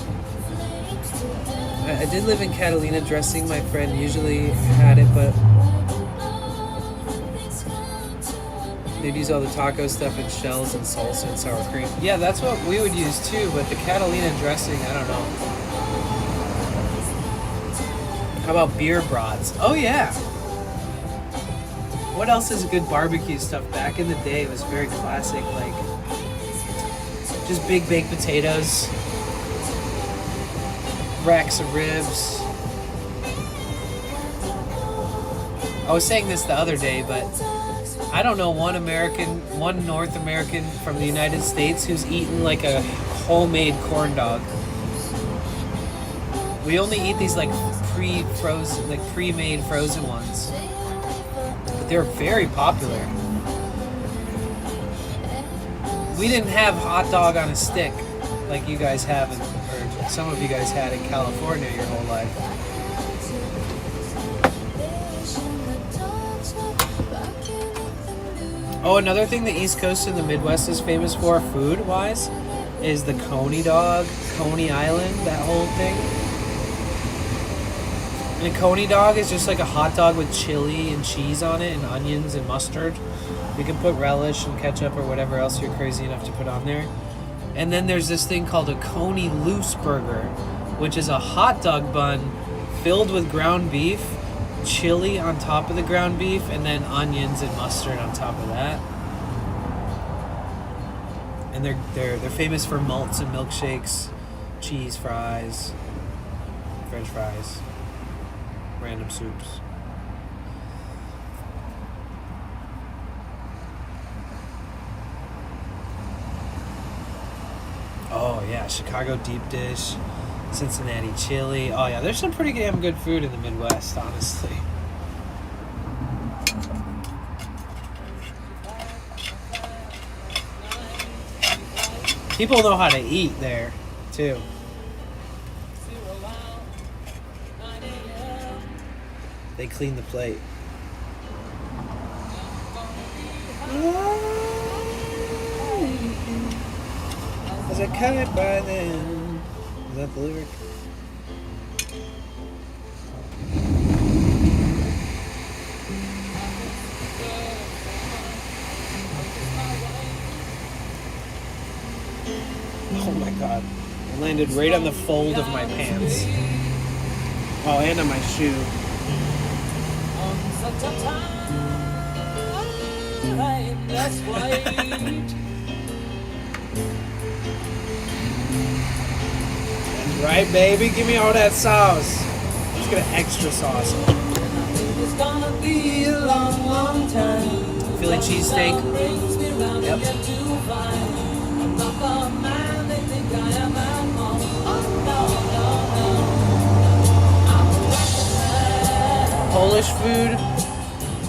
I did live in Catalina dressing. My friend usually had it, but they'd use all the taco stuff and shells and salsa and sour cream. Yeah, that's what we would use too, but the Catalina dressing, I don't know. How about beer brats? Oh yeah. What else is good barbecue stuff? Back in the day, it was very classic, like just big baked potatoes, racks of ribs. I was saying this the other day, but I don't know one North American from the United States who's eaten like a homemade corn dog. We only eat these like pre-frozen, like pre-made frozen ones. They're very popular. We didn't have hot dog on a stick like you guys have, or some of you guys had in California your whole life. Oh, another thing the East Coast and the Midwest is famous for, food-wise, is the Coney dog, Coney Island, that whole thing. And a Coney dog is just like a hot dog with chili and cheese on it and onions and mustard. You can put relish and ketchup or whatever else you're crazy enough to put on there. And then there's this thing called a Coney Loose Burger, which is a hot dog bun filled with ground beef, chili on top of the ground beef, and then onions and mustard on top of that. And they're famous for malts and milkshakes, cheese fries, French fries, random soups. Oh yeah, Chicago deep dish, Cincinnati chili. Oh yeah, there's some pretty damn good food in the Midwest, honestly. People know how to eat there, too. They clean the plate. As a kite by then. Is that the lyric? Oh my god. It landed right on the fold of my pants. Oh, and on my shoe. That's right, baby. Give me all that sauce. Let's get an extra sauce. It's gonna be a long, long time. Philly cheesesteak. Yep. Polish food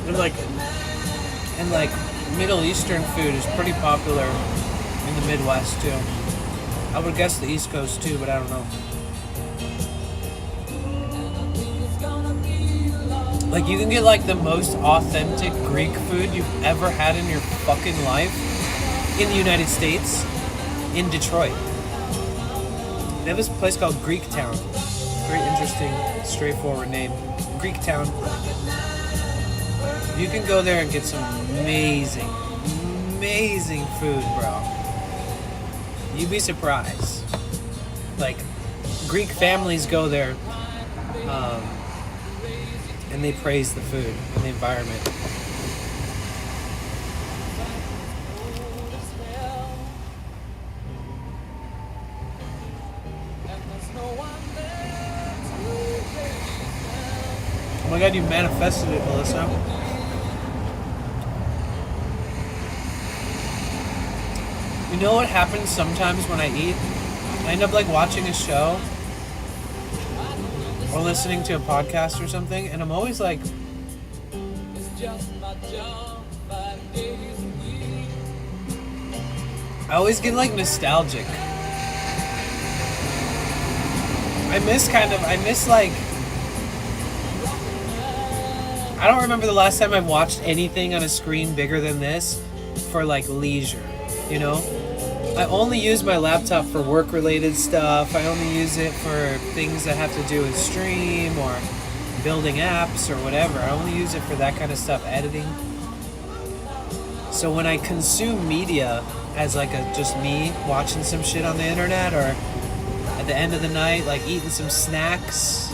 and like Middle Eastern food is pretty popular in the Midwest too. I would guess the East Coast too, but I don't know. Like you can get like the most authentic Greek food you've ever had in your fucking life in the United States, in Detroit. They have this place called Greek Town. Very interesting, straightforward name. Greek Town. You can go there and get some amazing, amazing food, bro. You'd be surprised. Like, Greek families go there, and they praise the food and the environment. Oh my god, you manifested it, Melissa. You know what happens sometimes when I eat? I end up like watching a show or listening to a podcast or something, and I'm always like, I always get like nostalgic. I miss like, I don't remember the last time I watched anything on a screen bigger than this for like leisure, you know? I only use my laptop for work-related stuff. I only use it for things that have to do with stream or building apps or whatever. I only use it for that kind of stuff, editing. So when I consume media as like just me watching some shit on the internet or at the end of the night, like eating some snacks,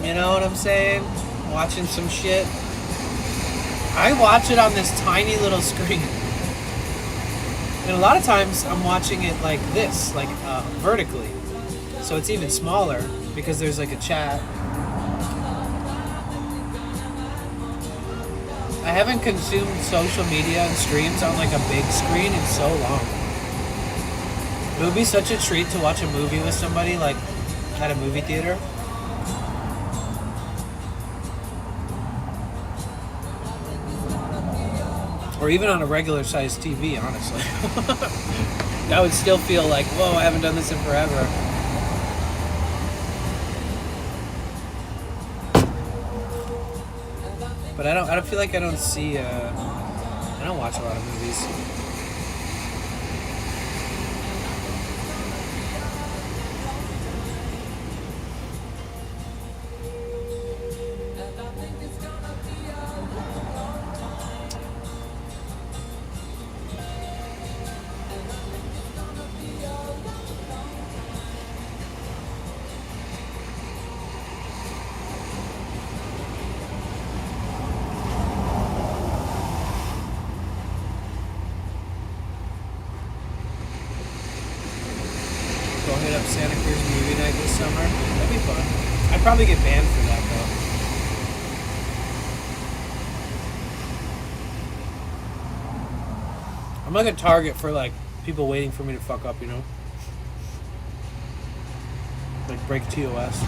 you know what I'm saying? Watching some shit. I watch it on this tiny little screen. And a lot of times I'm watching it like this, like vertically. So it's even smaller because there's like a chat. I haven't consumed social media and streams on like a big screen in so long. It would be such a treat to watch a movie with somebody like at a movie theater. Or even on a regular sized TV, honestly. I would still feel like, whoa, I haven't done this in forever. But I don't feel like I don't watch a lot of movies. Go hit up Santa Cruz movie night this summer. That'd be fun. I'd probably get banned for that though. I'm like a target for like people waiting for me to fuck up, you know? Like break TOS.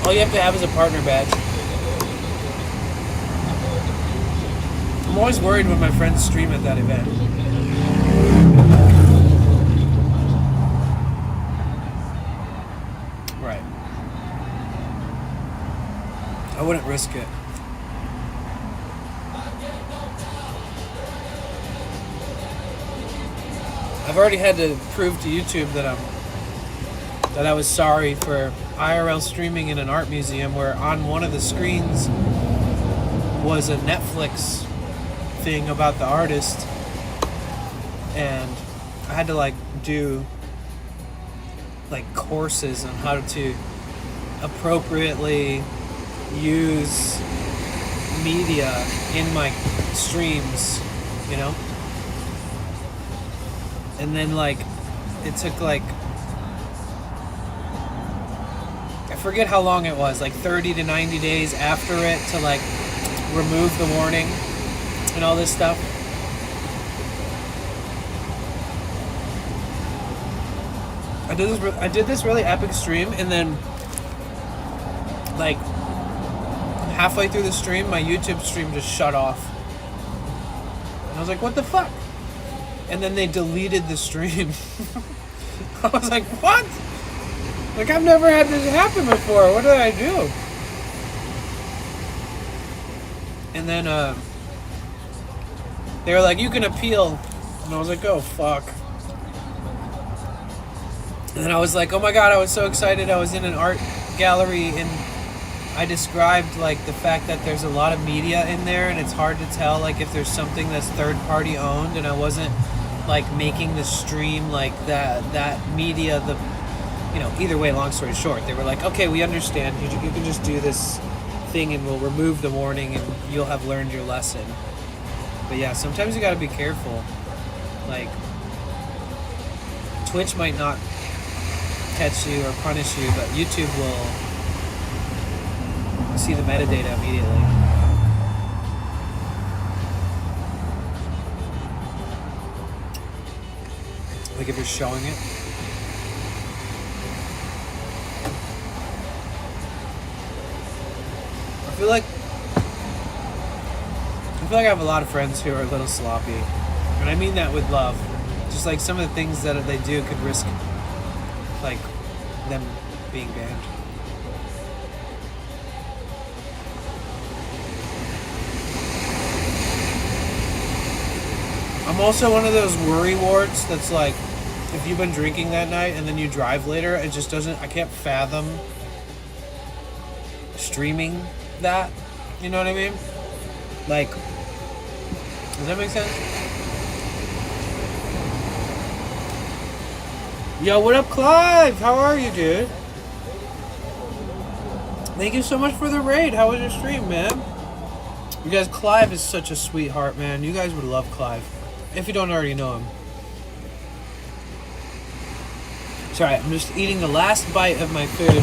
All you have to have is a partner badge. I'm always worried when my friends stream at that event. Right. I wouldn't risk it. I've already had to prove to YouTube that I was sorry for IRL streaming in an art museum where on one of the screens was a Netflix thing about the artist, and I had to like do like courses on how to appropriately use media in my streams, you know? And then like it took like, I forget how long it was, like 30 to 90 days after it to like remove the warning and all this stuff. I did this really epic stream, and then like halfway through the stream my YouTube stream just shut off. And I was like, what the fuck? And then they deleted the stream. I was like, what? Like, I've never had this happen before. What did I do? And then they were like, you can appeal. And I was like, oh fuck. And then I was like, oh my god, I was so excited. I was in an art gallery and I described like the fact that there's a lot of media in there and it's hard to tell like if there's something that's third party owned, and I wasn't like making the stream like that media, the, you know, either way, long story short, they were like, okay, we understand, you can just do this thing and we'll remove the warning and you'll have learned your lesson. But yeah, sometimes you gotta be careful. Like, Twitch might not catch you or punish you, but YouTube will see the metadata immediately. Like if you're showing it. I feel like I have a lot of friends who are a little sloppy. And I mean that with love. Just like some of the things that they do could risk like them being banned. I'm also one of those worry warts that's like, if you've been drinking that night and then you drive later, it just doesn't, I can't fathom streaming that. You know what I mean? Like, does that make sense? Yo, what up, Clive? How are you, dude? Thank you so much for the raid. How was your stream, man? You guys, Clive is such a sweetheart, man. You guys would love Clive. If you don't already know him. Sorry, I'm just eating the last bite of my food.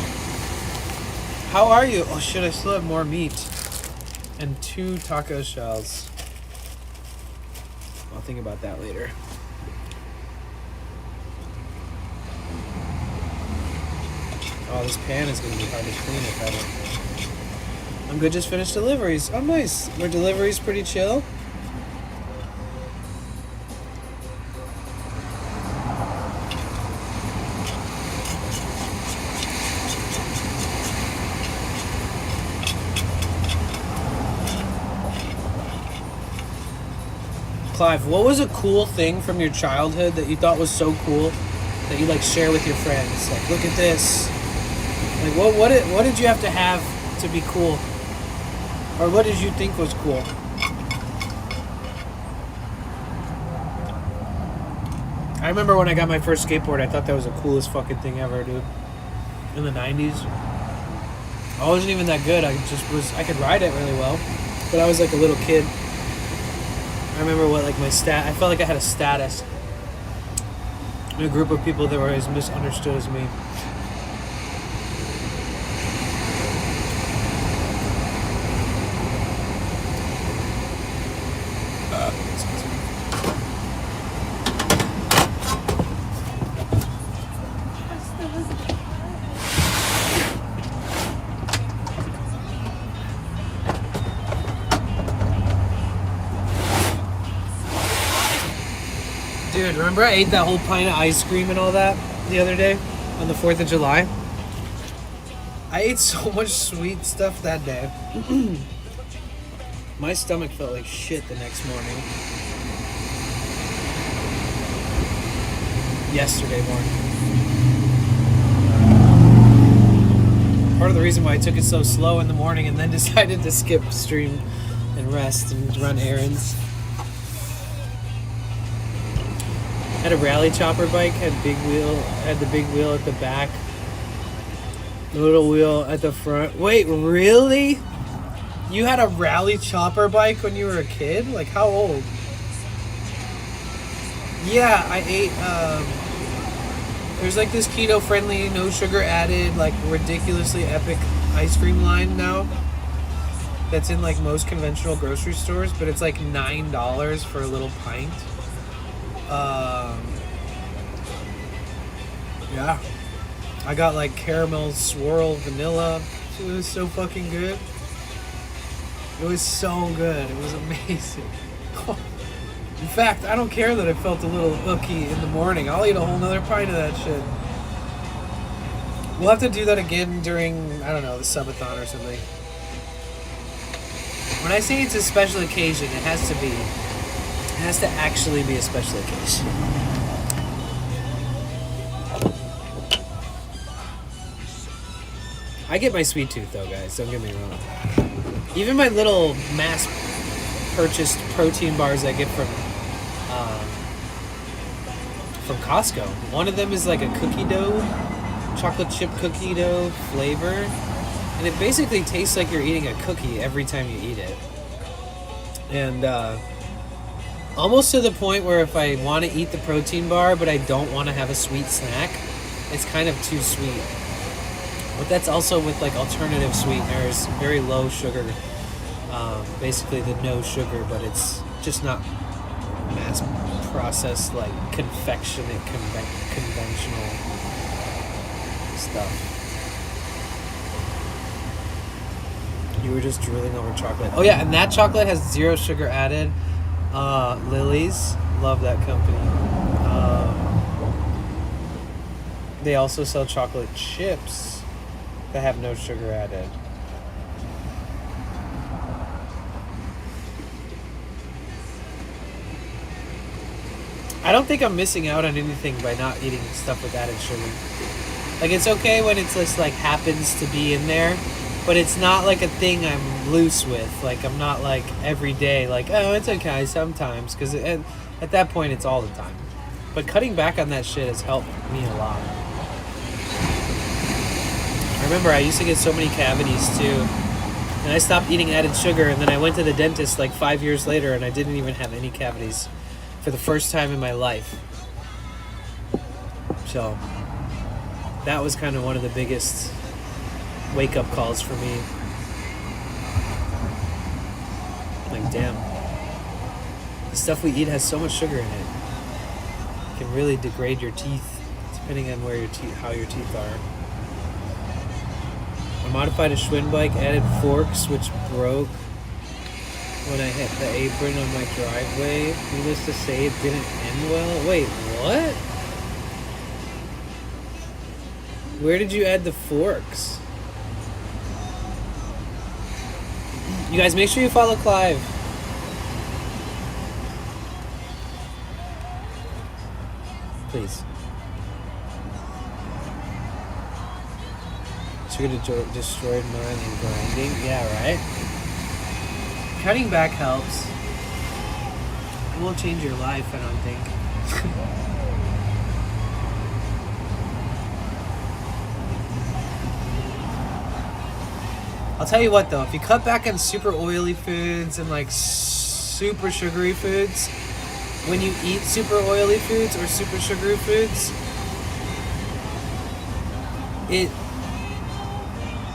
How are you? Oh shit, I still have more meat. And 2 taco shells. I'll think about that later. Oh, this pan is gonna be hard to clean if I don't. I'm good, just finished deliveries. Oh nice. Were deliveries pretty chill? Clive, what was a cool thing from your childhood that you thought was so cool that you like share with your friends? Like, look at this. Like, what did you have to have to be cool? Or what did you think was cool? I remember when I got my first skateboard, I thought that was the coolest fucking thing ever, dude. In the 90s. I wasn't even that good. I could ride it really well. But I was like a little kid. I remember what like my I felt like I had a status in a group of people that were as misunderstood as me. Dude, remember I ate that whole pint of ice cream and all that the other day on the 4th of July? I ate so much sweet stuff that day. My stomach felt like shit the next morning. Yesterday morning. Part of the reason why I took it so slow in the morning and then decided to skip stream and rest and run errands. Had a rally chopper bike, had the big wheel at the back, the little wheel at the front. Wait, really? You had a rally chopper bike when you were a kid? Like, how old? Yeah, I ate, there's like this keto-friendly, no sugar added, like ridiculously epic ice cream line now that's in like most conventional grocery stores, but it's like $9 for a little pint. Yeah. I got like caramel swirl vanilla. It was so fucking good. It was so good. It was amazing. In fact, I don't care that I felt a little icky in the morning. I'll eat a whole nother pint of that shit. We'll have to do that again during, I don't know, the subathon or something. When I say it's a special occasion, it has to actually be a special occasion. I get my sweet tooth though, guys. Don't get me wrong. Even my little mass purchased protein bars I get from Costco. One of them is like a cookie dough, chocolate chip cookie dough flavor, and it basically tastes like you're eating a cookie every time you eat it. And almost to the point where if I want to eat the protein bar but I don't want to have a sweet snack, it's kind of too sweet. But that's also with like alternative sweeteners, very low sugar, basically the no sugar, but it's just not mass processed like confectionate conventional stuff. You were just drooling over chocolate. Oh yeah, and that chocolate has 0 sugar added. Lily's, love that company. They also sell chocolate chips that have no sugar added. I don't think I'm missing out on anything by not eating stuff with added sugar. Like, it's okay when it's just like happens to be in there, but it's not like a thing I'm loose with. Like, I'm not like every day like, oh, it's okay sometimes, because at that point it's all the time. But cutting back on that shit has helped me a lot. I remember I used to get so many cavities too, and I stopped eating added sugar, and then I went to the dentist like 5 years later and I didn't even have any cavities for the first time in my life. So that was kind of one of the biggest wake-up calls for me. Like, damn, the stuff we eat has so much sugar in it. It can really degrade your teeth depending on where how your teeth are. I modified a Schwinn bike, added forks, which broke when I hit the apron on my driveway. Needless to say, it didn't end well. Wait, what? Where did you add the forks? You guys, make sure you follow Clive. Please. Sugar destroyed mine and grinding. Yeah, right? Cutting back helps. It won't change your life, I don't think. I'll tell you what though, if you cut back on super oily foods and like super sugary foods, when you eat super oily foods or super sugary foods,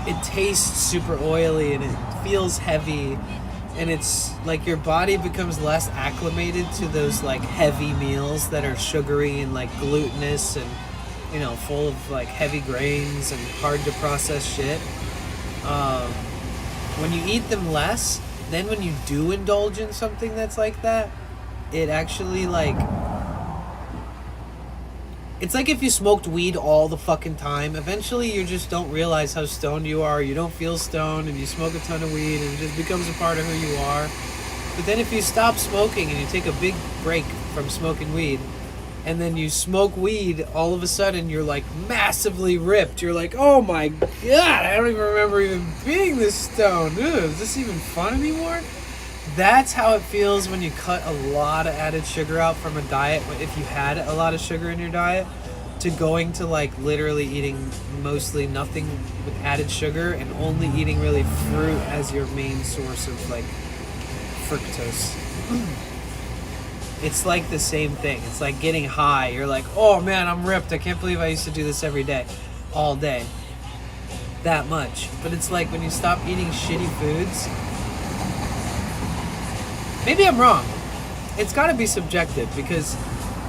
it tastes super oily and it feels heavy, and it's like your body becomes less acclimated to those like heavy meals that are sugary and like glutinous and, you know, full of like heavy grains and hard to process shit. When you eat them less, then when you do indulge in something that's like that, it actually like It's like if you smoked weed all the fucking time, eventually you just don't realize how stoned you are. You don't feel stoned, and you smoke a ton of weed, and it just becomes a part of who you are. But then if you stop smoking and you take a big break from smoking weed, and then you smoke weed, all of a sudden you're like massively ripped. You're like, oh my god, I don't even remember even being this stoned. Ugh, is this even fun anymore? That's how it feels when you cut a lot of added sugar out from a diet. If you had a lot of sugar in your diet, to going to like literally eating mostly nothing with added sugar and only eating really fruit as your main source of like fructose. It's like the same thing. It's like getting high. You're like, oh man, I'm ripped. I can't believe I used to do this every day, all day, that much. But it's like when you stop eating shitty foods. Maybe I'm wrong. It's got to be subjective because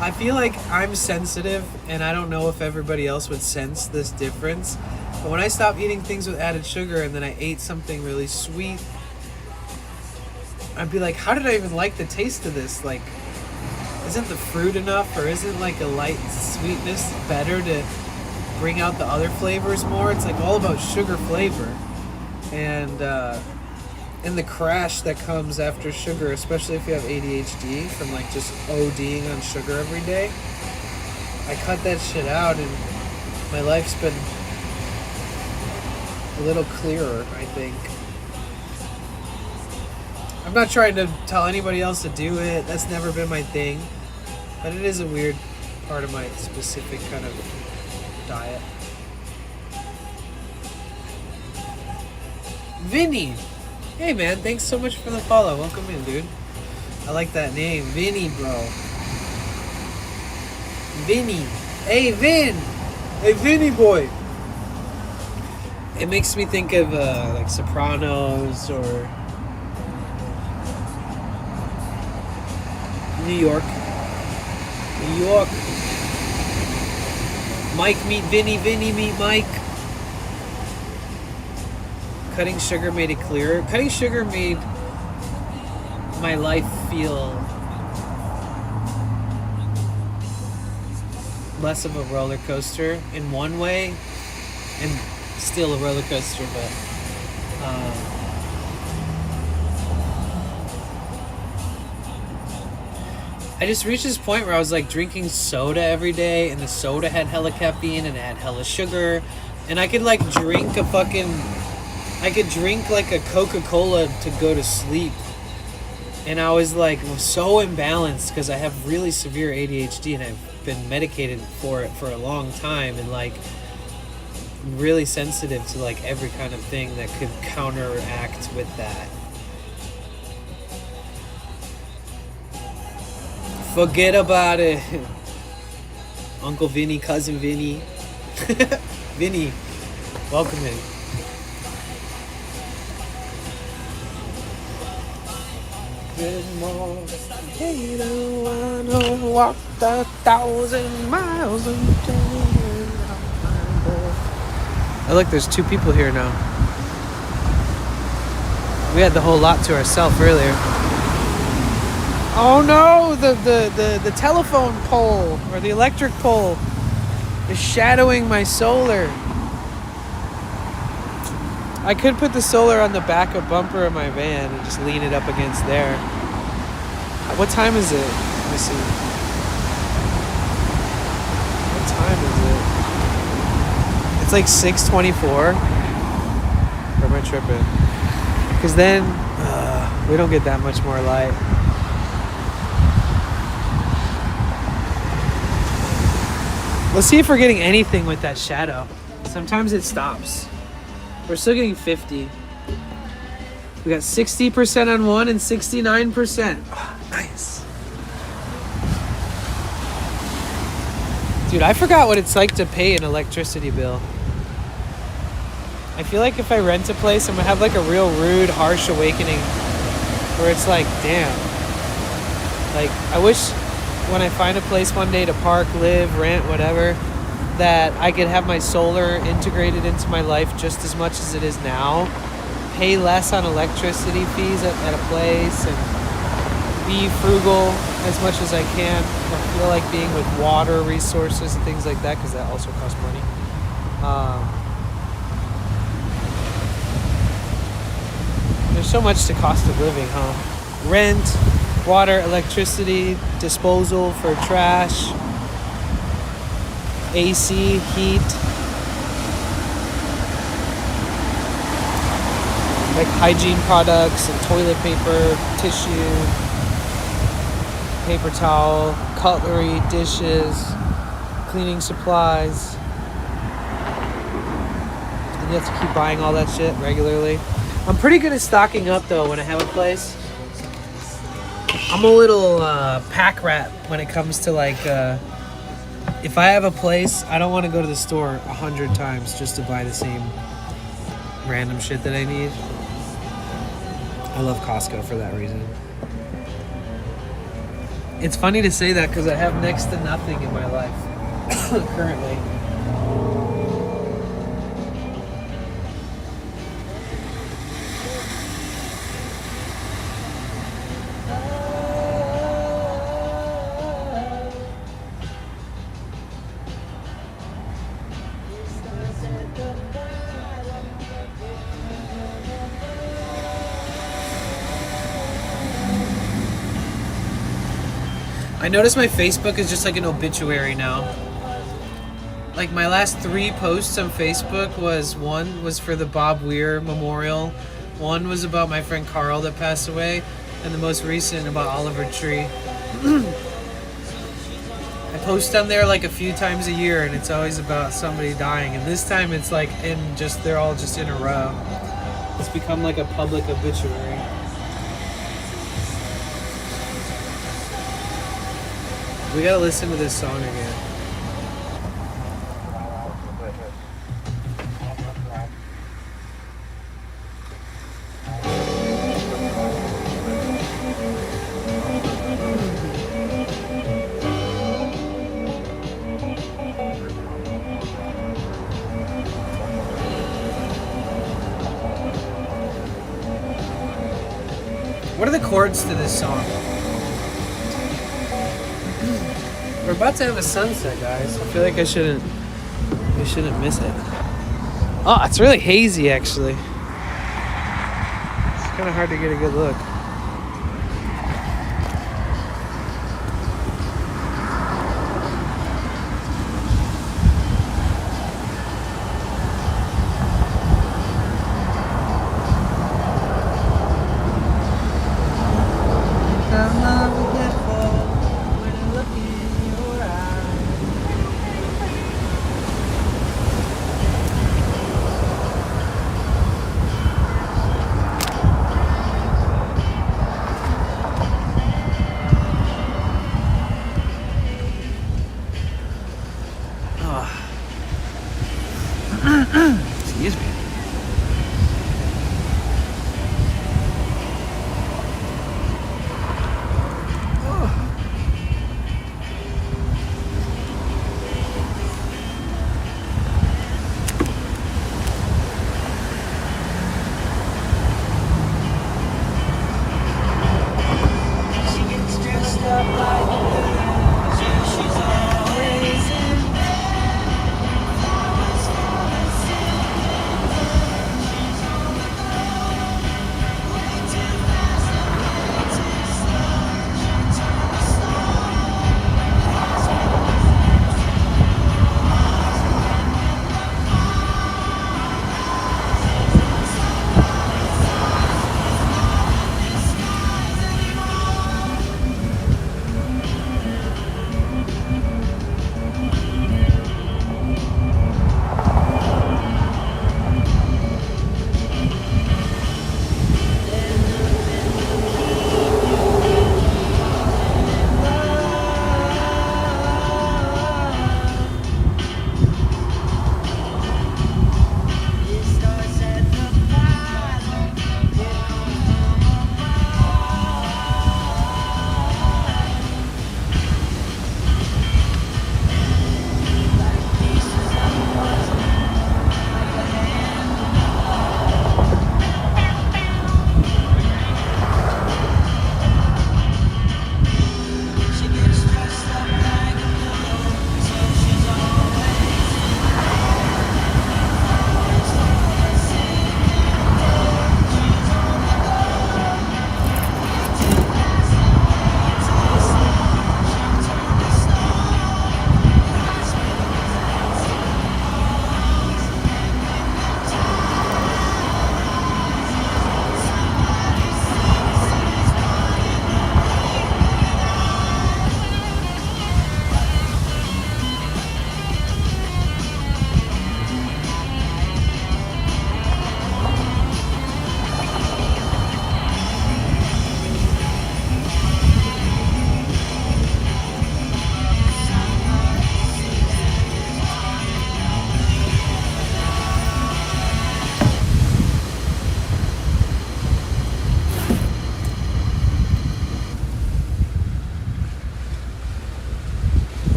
I feel like I'm sensitive and I don't know if everybody else would sense this difference. But when I stop eating things with added sugar and then I ate something really sweet, I'd be like, how did I even like the taste of this? Like, isn't the fruit enough, or isn't like a light sweetness better to bring out the other flavors more? It's like all about sugar flavor. And the crash that comes after sugar, especially if you have ADHD from like just ODing on sugar every day. I cut that shit out and my life's been a little clearer, I think. I'm not trying to tell anybody else to do it. That's never been my thing. But it is a weird part of my specific kind of diet. Vinny! Hey man, thanks so much for the follow. Welcome in, dude. I like that name. Vinny, bro. Vinny. Hey, Vin! Hey, Vinny boy! It makes me think of like Sopranos or New York. New York. Mike meet Vinny, Vinny meet Mike. Cutting sugar made it clearer. Cutting sugar made my life feel less of a roller coaster in one way, and still a roller coaster, but I just reached this point where I was like drinking soda every day, and the soda had hella caffeine and it had hella sugar, and I could like drink like a Coca-Cola to go to sleep. And I was like so imbalanced because I have really severe ADHD and I've been medicated for it for a long time, and like really sensitive to like every kind of thing that could counteract with that. Forget about it. Uncle Vinny, cousin Vinny. Vinny, welcome in. Good morning. Hey, don't wanna walk 1,000 miles. Oh, look, there's 2 people here now. We had the whole lot to ourselves earlier. Oh no, the telephone pole or the electric pole is shadowing my solar. I could put the solar on the back of bumper of my van and just lean it up against there. What time is it? Let me see. What time is it? It's like 6:24. Or am I tripping? Because then we don't get that much more light. Let's see if we're getting anything with that shadow. Sometimes it stops. We're still getting 50. We got 60% on one and 69%. Oh, nice. Dude, I forgot what it's like to pay an electricity bill. I feel like if I rent a place, I'm gonna have like a real rude, harsh awakening where it's like, damn. Like, I wish when I find a place one day to park, live, rent, whatever, that I could have my solar integrated into my life just as much as it is now, pay less on electricity fees at a place, and be frugal as much as I can. I feel like being with water resources and things like that, because that also costs money. There's so much to cost of living, huh? Rent, water, electricity, disposal for trash, AC, heat, like hygiene products and toilet paper, tissue, paper towel, cutlery, dishes, cleaning supplies. And you have to keep buying all that shit regularly. I'm pretty good at stocking up though when I have a place. I'm a little pack rat when it comes to like, if I have a place, I don't want to go to the store 100 times just to buy the same random shit that I need. I love Costco for that reason. It's funny to say that because I have next to nothing in my life currently. I noticed my Facebook is just like an obituary now. Like my last 3 posts on Facebook one was for the Bob Weir Memorial, one was about my friend Carl that passed away, and the most recent about Oliver Tree. I post on there like a few times a year, and it's always about somebody dying. And this time it's like they're all just in a row. It's become like a public obituary. We gotta listen to this song again. What are the chords to this song? We're about to have a sunset, guys. I feel like we shouldn't miss it. Oh, it's really hazy, actually. It's kind of hard to get a good look.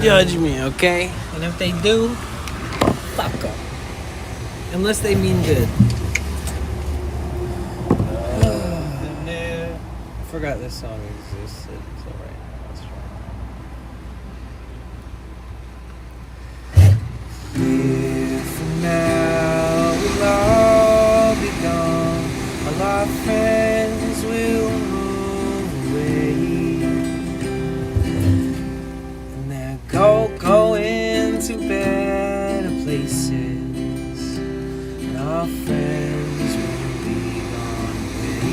judge me, okay? And if they do, fuck them. Unless they mean good. I forgot this song existed. It's alright. Let's try. Here for now, we'll all be gone. All our friends will move away. And they're going to better places. And our friends will be gone away.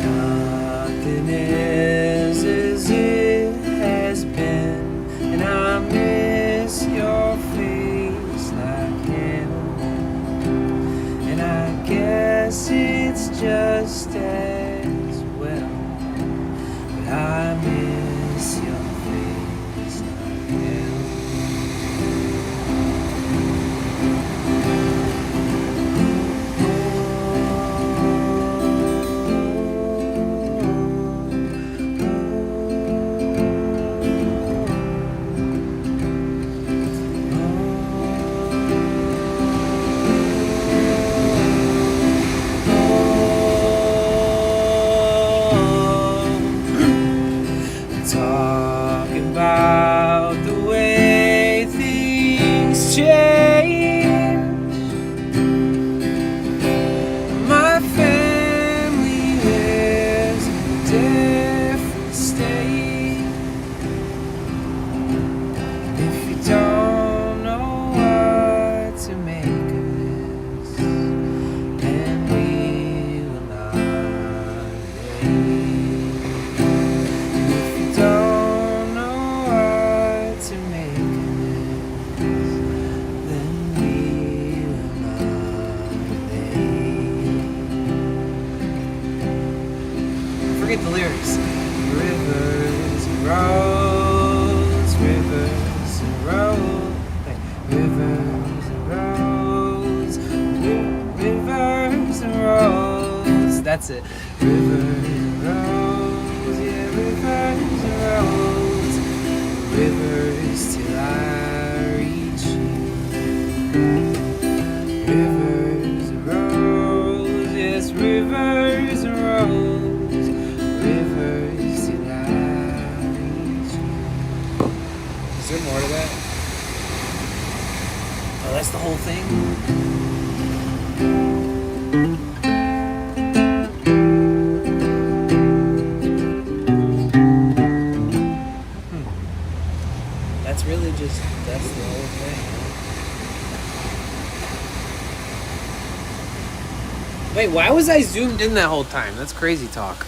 Nothing is as it has been, and I miss your face like hell. And I guess it's just as well, but I miss your face like hell. Talking about the way things change. My family lives in a different state. If you don't know what to make of this, then we will not wait. If you don't know what to make of this, then we will not wait. Forget the lyrics. Rivers and roads, rivers and roads, like rivers and roads, rivers and roads. That's it. Rivers and roads, yeah, rivers and roads, rivers till I reach you. Rivers and roads, yes, rivers and roads, rivers till I reach you. Is there more to that? Oh, that's the whole thing? That's really just, that's the whole thing. Wait, why was I zoomed in that whole time? That's crazy talk.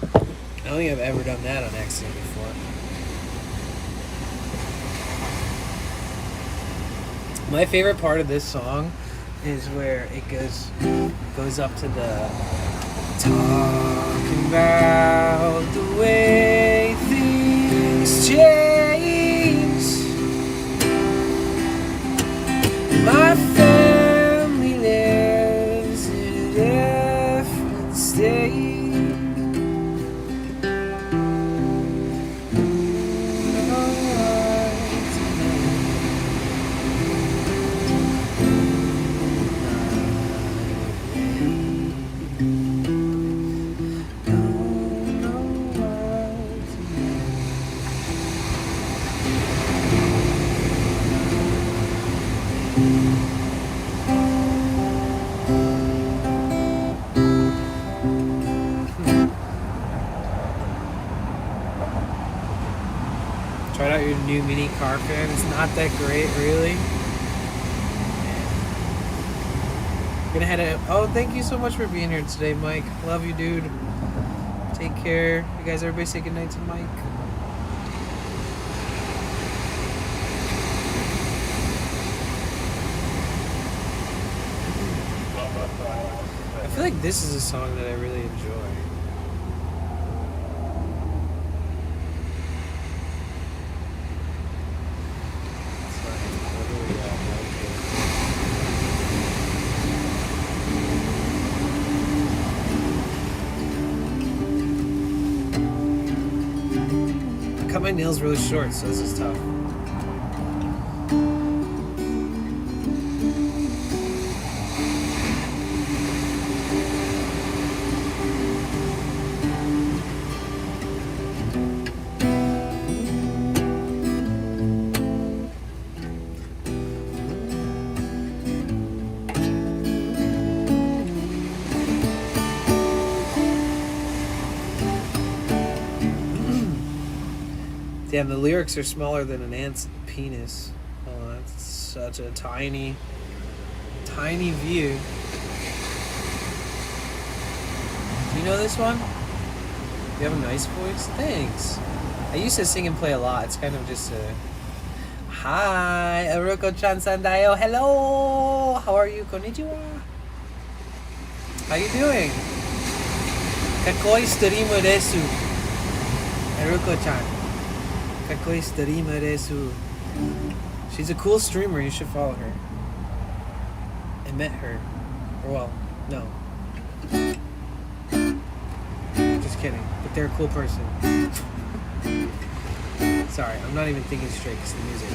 I don't think I've ever done that on accident before. My favorite part of this song is where it goes up to the talking about the way things change. My family lives in a different state. Tried out your new mini car fan. It's not that great, really. Gonna head out. Oh, thank you so much for being here today, Mike. Love you, dude. Take care. You guys, everybody say goodnight to Mike. I feel like this is a song that I really enjoy. It's like, what do we got right here? cut my nails really short, so this is tough. Damn, the lyrics are smaller than an ant's penis. Oh, that's such a tiny view. Do you know this one? You have a nice voice? Thanks. I used to sing and play a lot. It's kind of just a... Hi, Aruko-chan Sandayo. Hello! How are you? Konnichiwa. How you doing? Kakoi streamer desu. Aruko-chan. Kakoi streamer desu. She's a cool streamer. You should follow her. I met her. Or well, no. Just kidding. But they're a cool person. Sorry, I'm not even thinking straight because the music.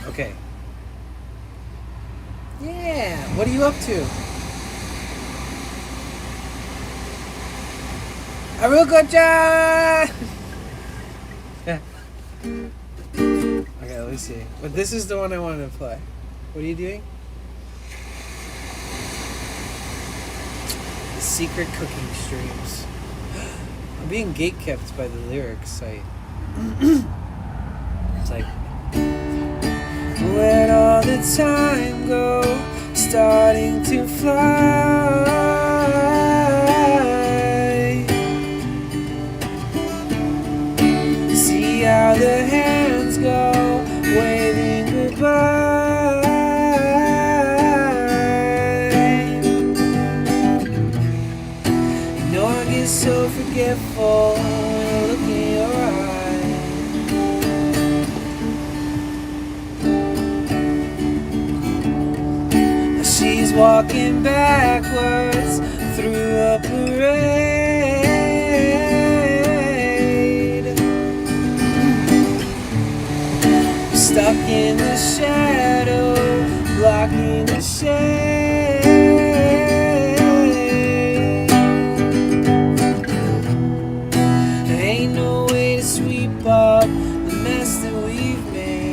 Okay. Yeah, what are you up to? Aruko-chan! Okay, let me see. But this is the one I wanted to play. What are you doing? Secret cooking streams. I'm being gatekept by the lyrics site. It's like, where'd all the time go? Starting to fly. See how the hands go, waving goodbye. You know I get so forgetful when I look in your eyes. She's walking backwards through a parade, stuck in the shadow, blocking the shade. There ain't no way to sweep up the mess that we've made.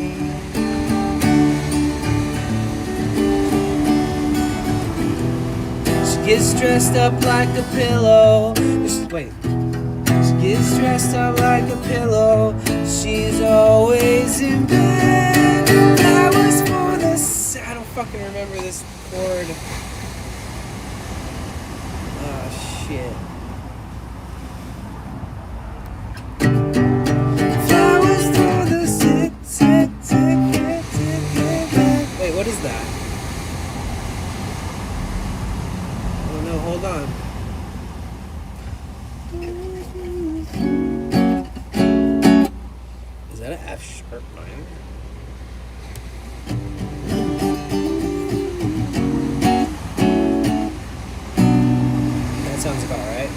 She gets dressed up like a pillow. Wait. She gets dressed up like a pillow. She's always in bed. Flowers for the I don't fucking remember this chord. Oh shit. Flowers for the sick. Wait, what is that? Oh no, hold on. Is that an F sharp minor? That sounds about right.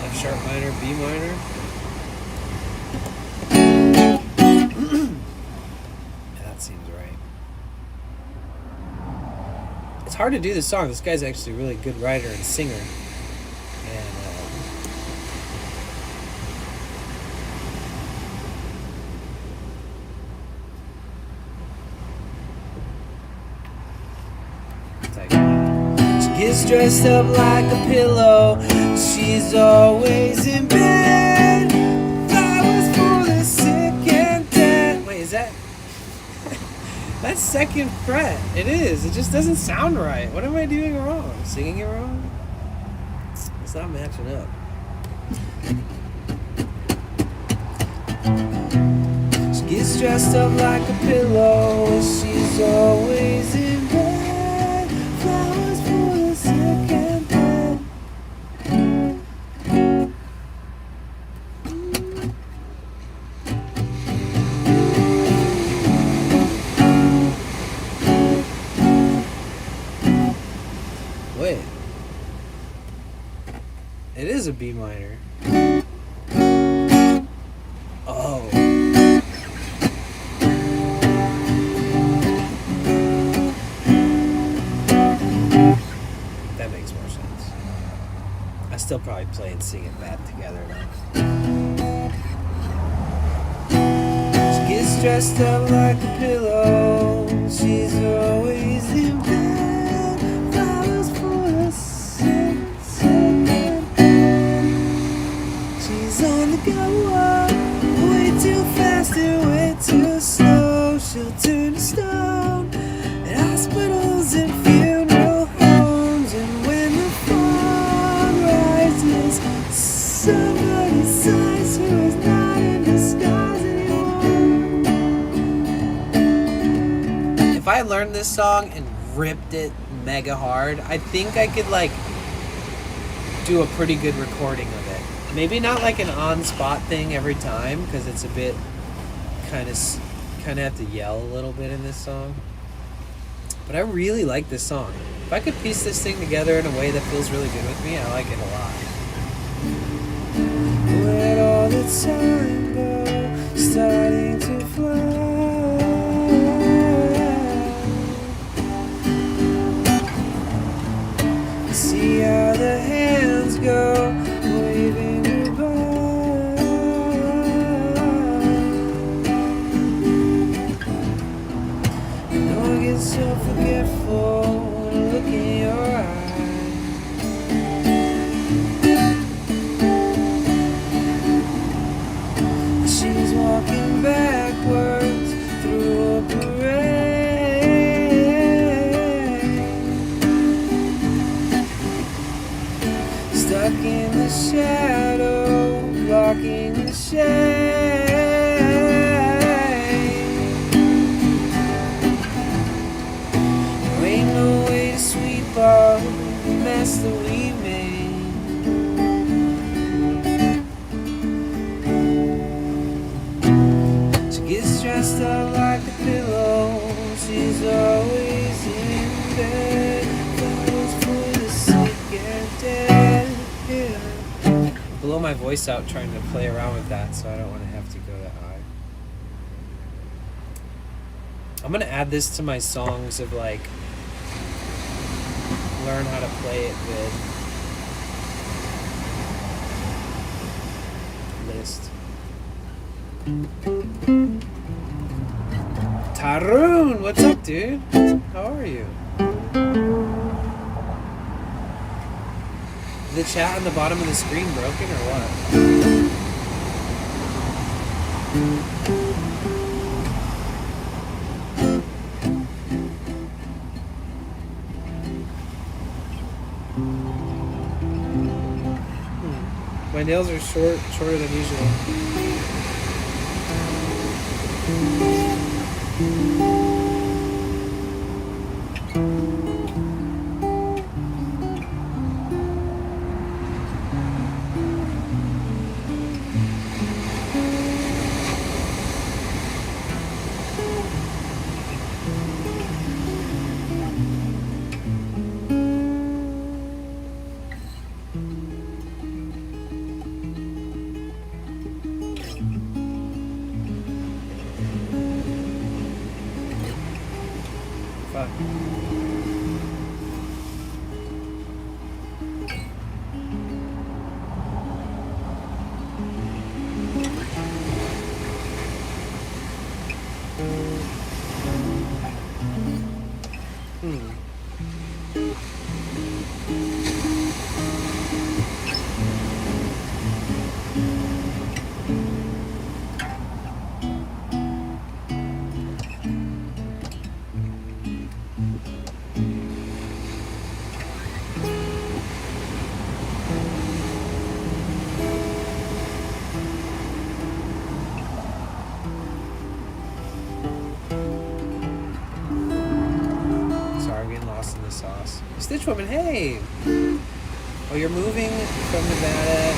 F sharp minor, B minor. Yeah, that seems right. It's hard to do this song. This guy's actually a really good writer and singer. And she gets dressed up like a pillow. She's always in bed. Flowers for the sick and dead. Wait, is that? That's second fret. It is. It just doesn't sound right. What am I doing wrong? Singing it wrong? It's not matching up. She gets gets dressed up like a pillow. She's always in bed. Flowers for the sick and dead. Wait. It is a B minor. Oh. That makes more sense. I still probably play and sing it bad together now. She gets dressed up like a pillow. She's always in bed. Flowers for the sick. She's on the go, way too fast and way too slow. She'll turn to stone at hospitals and funeral homes. And when the fog rises, somebody sighs who is not in disguise anymore. If I learned this song and ripped it mega hard, I think I could like do a pretty good recording of it. Maybe not like an on-spot thing every time, because it's a bit kind of have to yell a little bit in this song. But I really like this song. If I could piece this thing together in a way that feels really good with me, I like it a lot. Where'd all the time go? Starting to fly. See how the hands go, waving goodbye. No one gets so forgetful when I look in your eyes. She's walking backwards through a parade. Stuck in the shadow, blocking the shade. There ain't no way to sweep up the mess that we made. She gets dressed up like a pillow. She's always in bed. Flowers for the sick and dead. Yeah. Blow my voice out trying to play around with that, so I don't want to have to go that high. I'm gonna add this to my songs of like learn how to play it good list. Tarun, what's up, dude? How are you? The chat on the bottom of the screen broken or what? My nails are shorter than usual. Fuck. Stitch Woman, hey! Oh, you're moving from Nevada,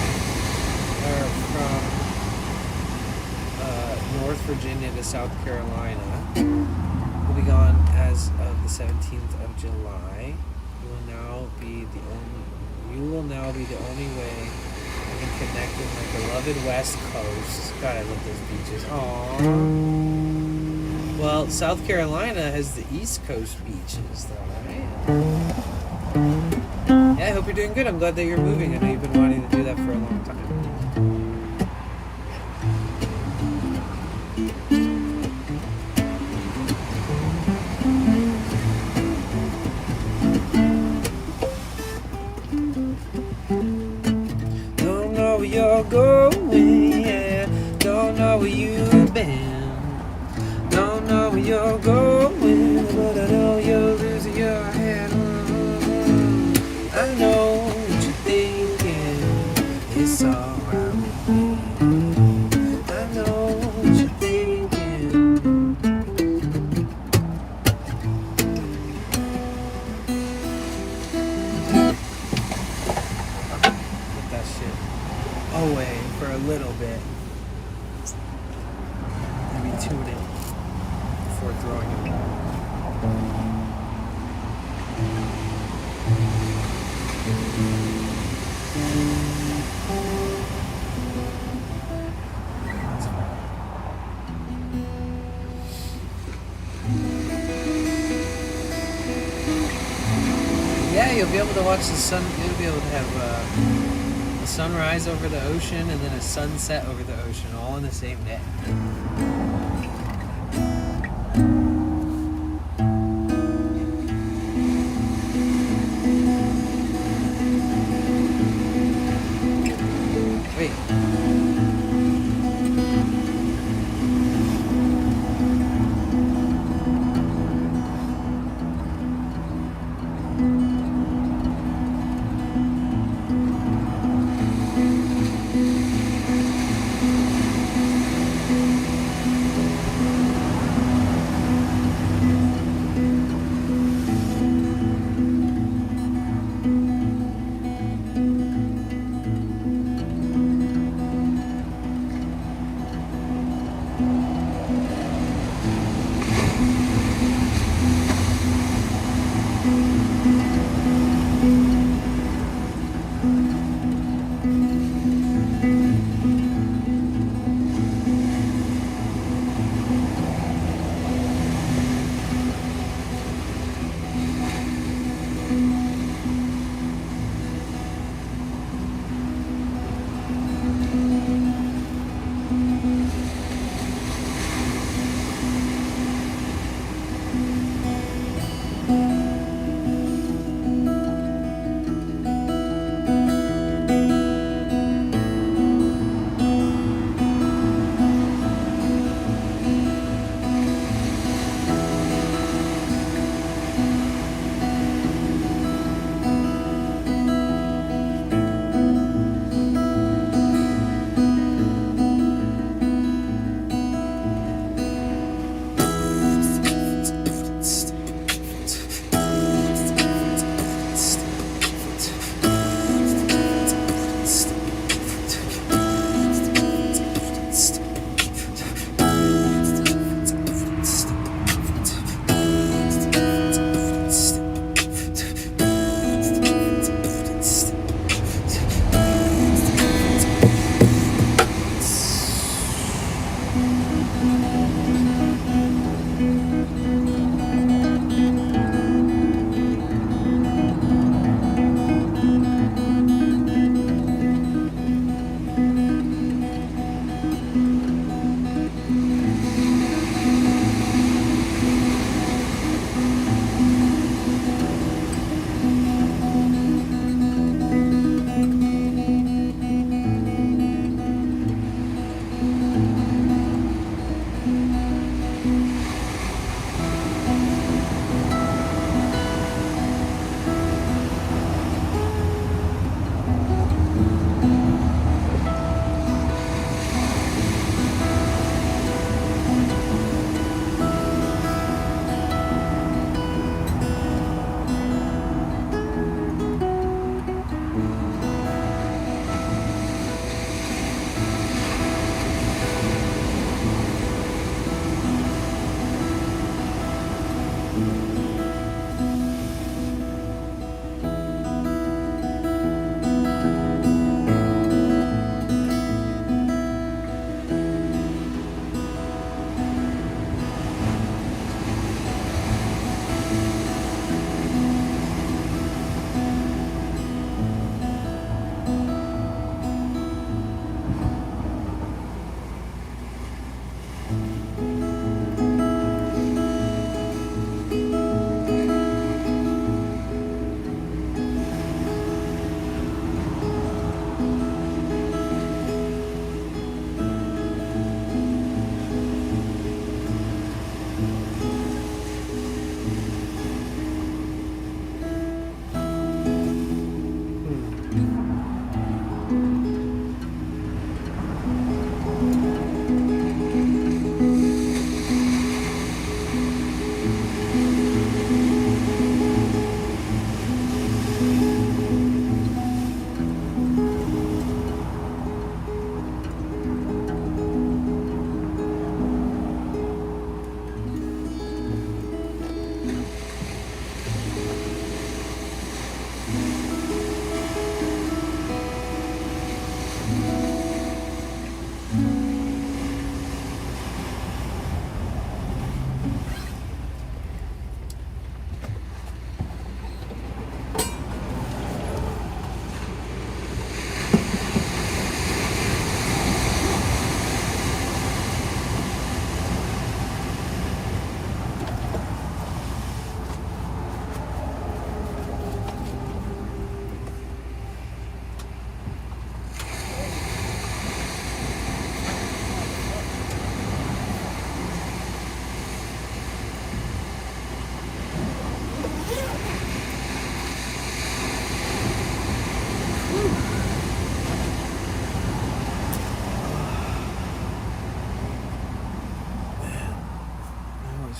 or from North Virginia to South Carolina. We'll be gone as of the 17th of July. You will now be the only way I can connect with my beloved West Coast. God, I love those beaches. Aww. Well, South Carolina has the East Coast beaches, though, right? Yeah, I hope you're doing good. I'm glad that you're moving. I know you've been wanting to do that for a long time. Don't know where you're going, yeah. Don't know where you've been. Don't know where you're going, but I know you're losing your head. I know what you're thinking. It's alright with me. I know what you're thinking. Put that shit away for a little bit. Maybe tune in before throwing it away. Yeah, you'll be able to watch the sun. You'll be able to have a sunrise over the ocean and then a sunset over the ocean all in the same day. Wait.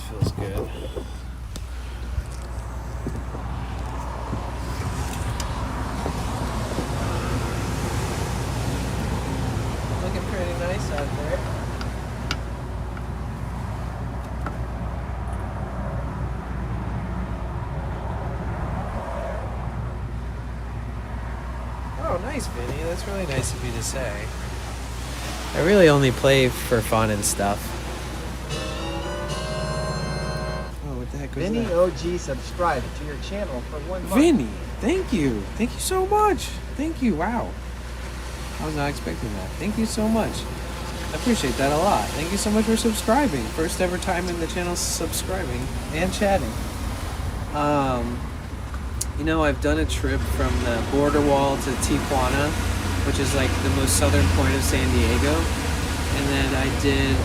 Feels good. Looking pretty nice out there. Oh, nice, Vinny. That's really nice of you to say. I really only play for fun and stuff. Vinny OG subscribed to your channel for 1 month. Vinny, thank you. Thank you so much. Thank you. Wow. I was not expecting that. Thank you so much. I appreciate that a lot. Thank you so much for subscribing. First ever time in the channel subscribing and chatting. You know, I've done a trip from the border wall to Tijuana, which is like the most southern point of San Diego. And then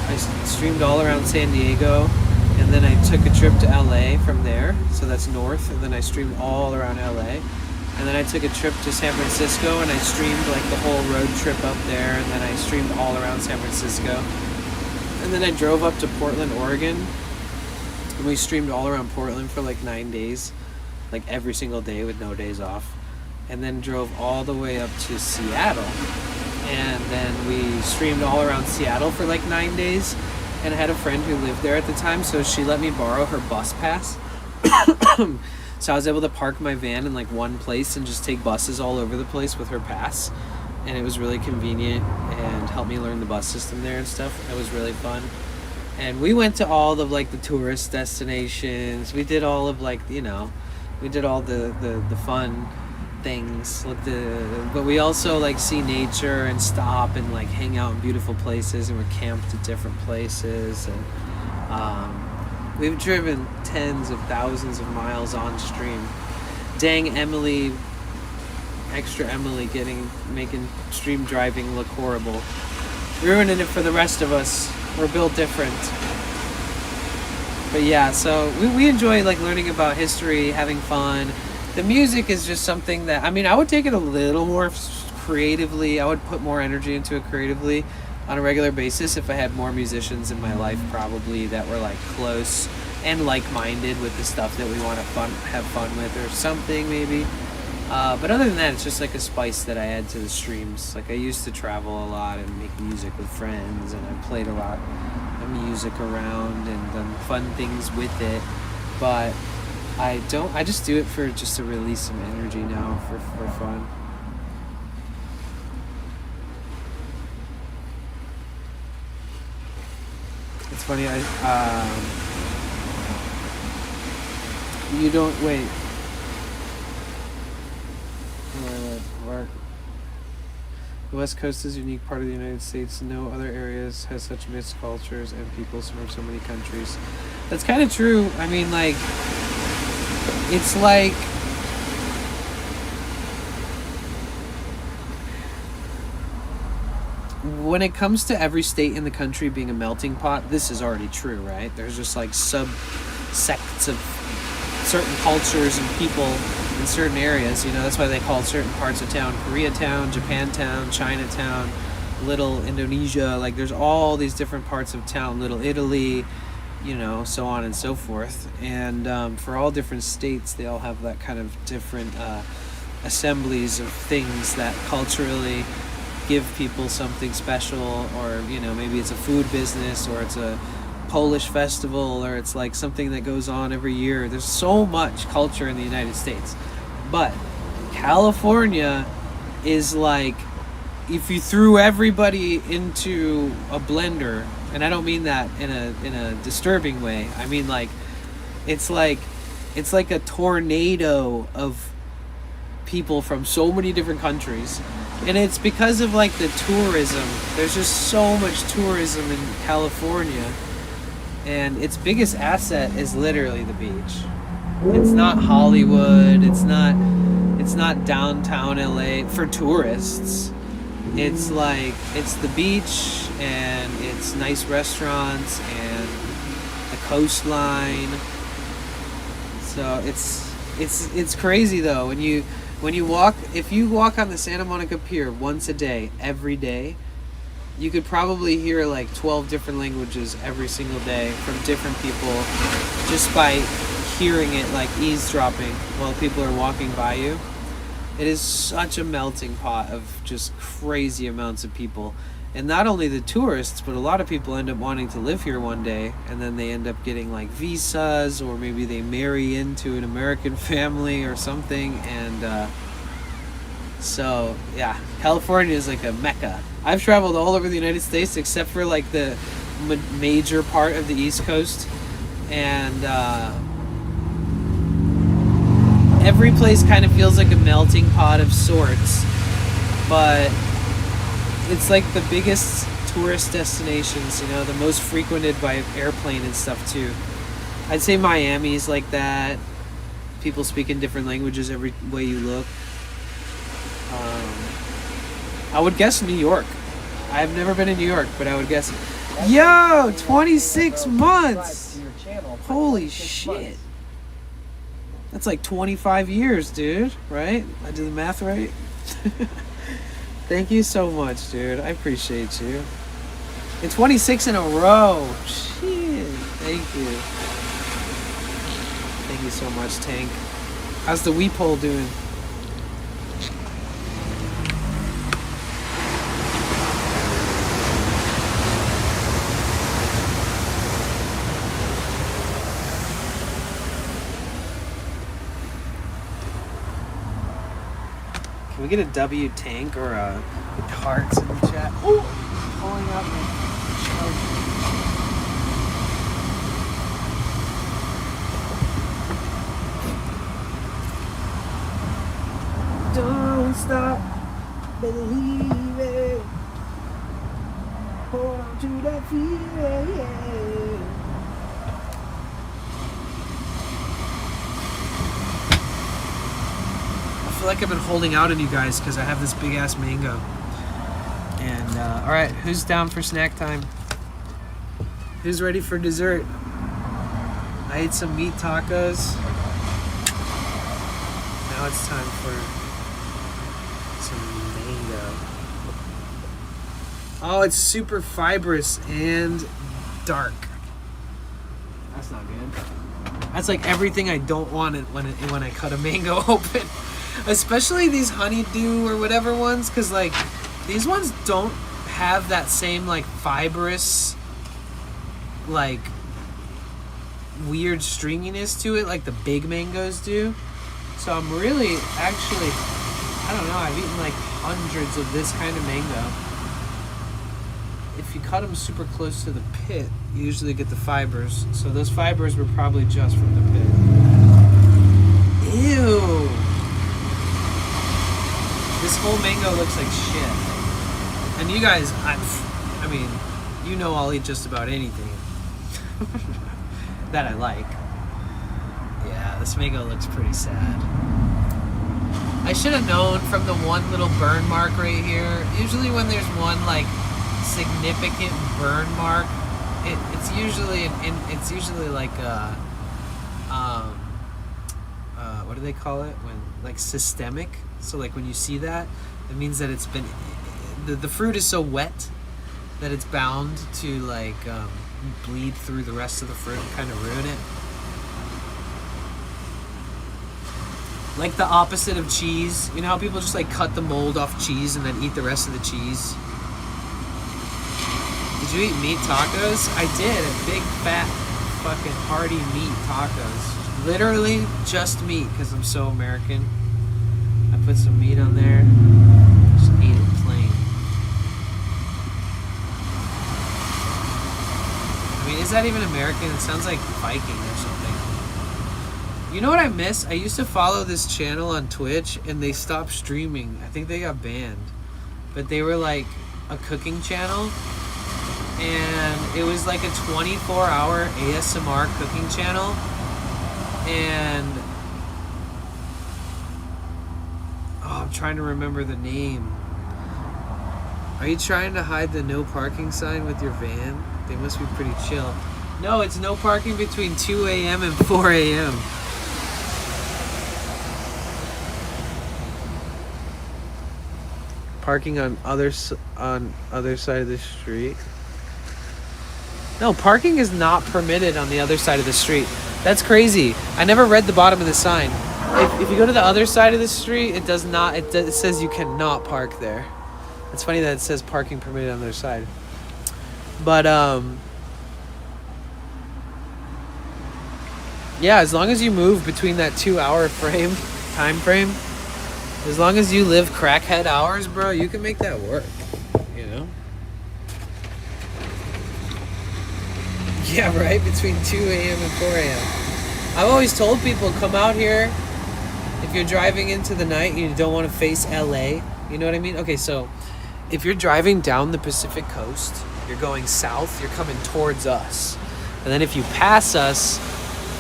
I streamed all around San Diego. And then I took a trip to LA from there, so that's north, and then I streamed all around LA. And then I took a trip to San Francisco, and I streamed like the whole road trip up there, and then I streamed all around San Francisco. And then I drove up to Portland, Oregon, and we streamed all around Portland for like 9 days, like every single day with no days off. And then drove all the way up to Seattle. And then we streamed all around Seattle for like 9 days. And I had a friend who lived there at the time, so she let me borrow her bus pass. So I was able to park my van in like one place and just take buses all over the place with her pass. And it was really convenient and helped me learn the bus system there and stuff. It was really fun. And we went to all of like the tourist destinations. We did all of like, you know, we did all the fun things, but we also like see nature and stop and like hang out in beautiful places, and we're camped at different places, and we've driven tens of thousands of miles on stream. Dang Emily, extra Emily, making stream driving look horrible, ruining it for the rest of us. We're built different. But yeah, so we enjoy like learning about history, having fun. The music is just something that, I mean, I would take it a little more creatively. I would put more energy into it creatively on a regular basis if I had more musicians in my life, probably, that were like close and like-minded with the stuff that we want to have fun with or something, maybe. But other than that, it's just like a spice that I add to the streams. Like I used to travel a lot and make music with friends, and I played a lot of music around and done fun things with it. but I just do it for just to release some energy now for fun. It's funny, you don't, wait. Where the West Coast is a unique part of the United States. No other areas has such mixed cultures and peoples from so many countries. That's kind of true. I mean, like, it's like, when it comes to every state in the country being a melting pot, this is already true, right? There's just like sub-sects of certain cultures and people in certain areas. You know, that's why they call certain parts of town Koreatown, Japantown, Chinatown, Little Indonesia. Like, there's all these different parts of town, Little Italy, you know, so on and so forth. And for all different states, they all have that kind of different assemblies of things that culturally give people something special, or, you know, maybe it's a food business, or it's a Polish festival, or it's like something that goes on every year. There's so much culture in the United States. But California is like, if you threw everybody into a blender, and I don't mean that in a disturbing way. I mean, like, it's like a tornado of people from so many different countries. And it's because of like the tourism. There's just so much tourism in California. And its biggest asset is literally the beach. It's not Hollywood. It's not downtown LA for tourists. It's like, it's the beach, and it's nice restaurants and the coastline. So it's crazy though. When you walk, if you walk on the Santa Monica Pier once a day, every day, you could probably hear like 12 different languages every single day from different people, just by hearing it, like eavesdropping while people are walking by you. It is such a melting pot of just crazy amounts of people. And not only the tourists, but a lot of people end up wanting to live here one day, and then they end up getting like visas, or maybe they marry into an American family or something. And so yeah, California is like a mecca. I've traveled all over the United States except for like the major part of the East Coast, and every place kind of feels like a melting pot of sorts, but it's like the biggest tourist destinations, you know, the most frequented by airplane and stuff too. I'd say Miami's like that. People speak in different languages every way you look. I would guess New York. I've never been in New York, but I would guess. Yo, 26 months! Holy shit. That's like 25 years, dude, right? I did the math right? Thank you so much, dude. I appreciate you. And 26 in a row. Shit. Thank you. Thank you so much, Tank. How's the weep hole doing? Can we get a W Tank or a Tarts in the chat? Ooh, pulling out my charger. Don't stop believing. Hold on to that feeling. I feel like I've been holding out on you guys because I have this big ass mango. And all right, who's down for snack time? Who's ready for dessert? I ate some meat tacos. Now it's time for some mango. Oh, it's super fibrous and dark. That's not good. That's like everything I don't want when I cut a mango open. Especially these honeydew or whatever ones, because like these ones don't have that same like fibrous like weird stringiness to it like the big mangoes do. So I'm really, actually, I don't know, I've eaten like hundreds of this kind of mango. If you cut them super close to the pit, you usually get the fibers. So those fibers were probably just from the pit. Ew! This whole mango looks like shit. And you guys, I mean, you know I'll eat just about anything that I like. Yeah, this mango looks pretty sad. I should have known from the one little burn mark right here. Usually when there's one like significant burn mark, it's usually like a what do they call it, when like systemic. So like when you see that, it means that it's been the fruit is so wet that it's bound to like bleed through the rest of the fruit and kind of ruin it. Like the opposite of cheese. You know how people just like cut the mold off cheese and then eat the rest of the cheese? Did you eat meat tacos? I did. A big, fat, fucking hearty meat tacos. Literally just meat, because I'm so American. I put some meat on there. Just ate it plain. I mean, is that even American? It sounds like Viking or something. You know what I miss? I used to follow this channel on Twitch, and they stopped streaming. I think they got banned. But they were like a cooking channel. And it was like a 24-hour ASMR cooking channel. And I'm trying to remember the name. Are you trying to hide the no parking sign with your van? They must be pretty chill. No, it's no parking between 2 a.m. and 4 a.m. Parking on other side of the street. No, parking is not permitted on the other side of the street. That's crazy. I never read the bottom of the sign. If you go to the other side of the street, it does not. It says you cannot park there. It's funny that it says parking permitted on the other side. But yeah, as long as you move between that 2-hour time frame, as long as you live crackhead hours, bro, you can make that work. You know? Yeah, right? Between 2 a.m. and 4 a.m. I've always told people, come out here. If you're driving into the night and you don't want to face LA, you know what I mean? Okay, so if you're driving down the Pacific coast, you're going south, you're coming towards us. And then if you pass us,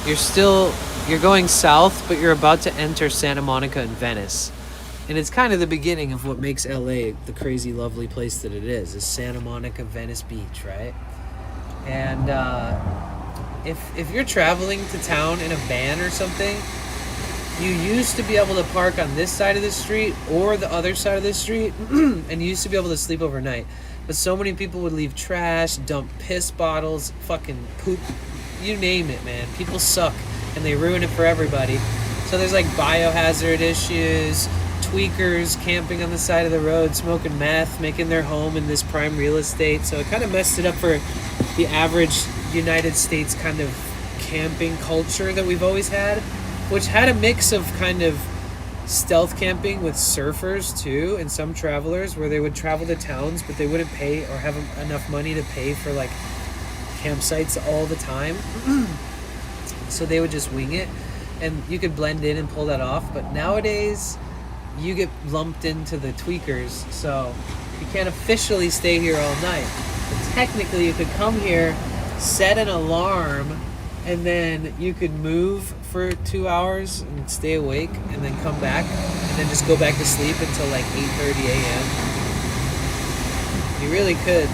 you're going south, but you're about to enter Santa Monica and Venice. And it's kind of the beginning of what makes LA the crazy, lovely place that it is Santa Monica, Venice Beach, right? And if you're traveling to town in a van or something, you used to be able to park on this side of the street or the other side of the street, and you used to be able to sleep overnight. But so many people would leave trash, dump piss bottles, fucking poop, you name it, man. People suck, and they ruin it for everybody. So there's like biohazard issues, tweakers camping on the side of the road, smoking meth, making their home in this prime real estate. So it kind of messed it up for the average United States kind of camping culture that we've always had, which had a mix of kind of stealth camping with surfers too, and some travelers where they would travel to towns but they wouldn't pay or have enough money to pay for like campsites all the time. So they would just wing it, and you could blend in and pull that off. But nowadays you get lumped into the tweakers, so you can't officially stay here all night. But technically you could come here, set an alarm, and then you could move for 2 hours and stay awake, and then come back, and then just go back to sleep until like 8:30 a.m. You really could.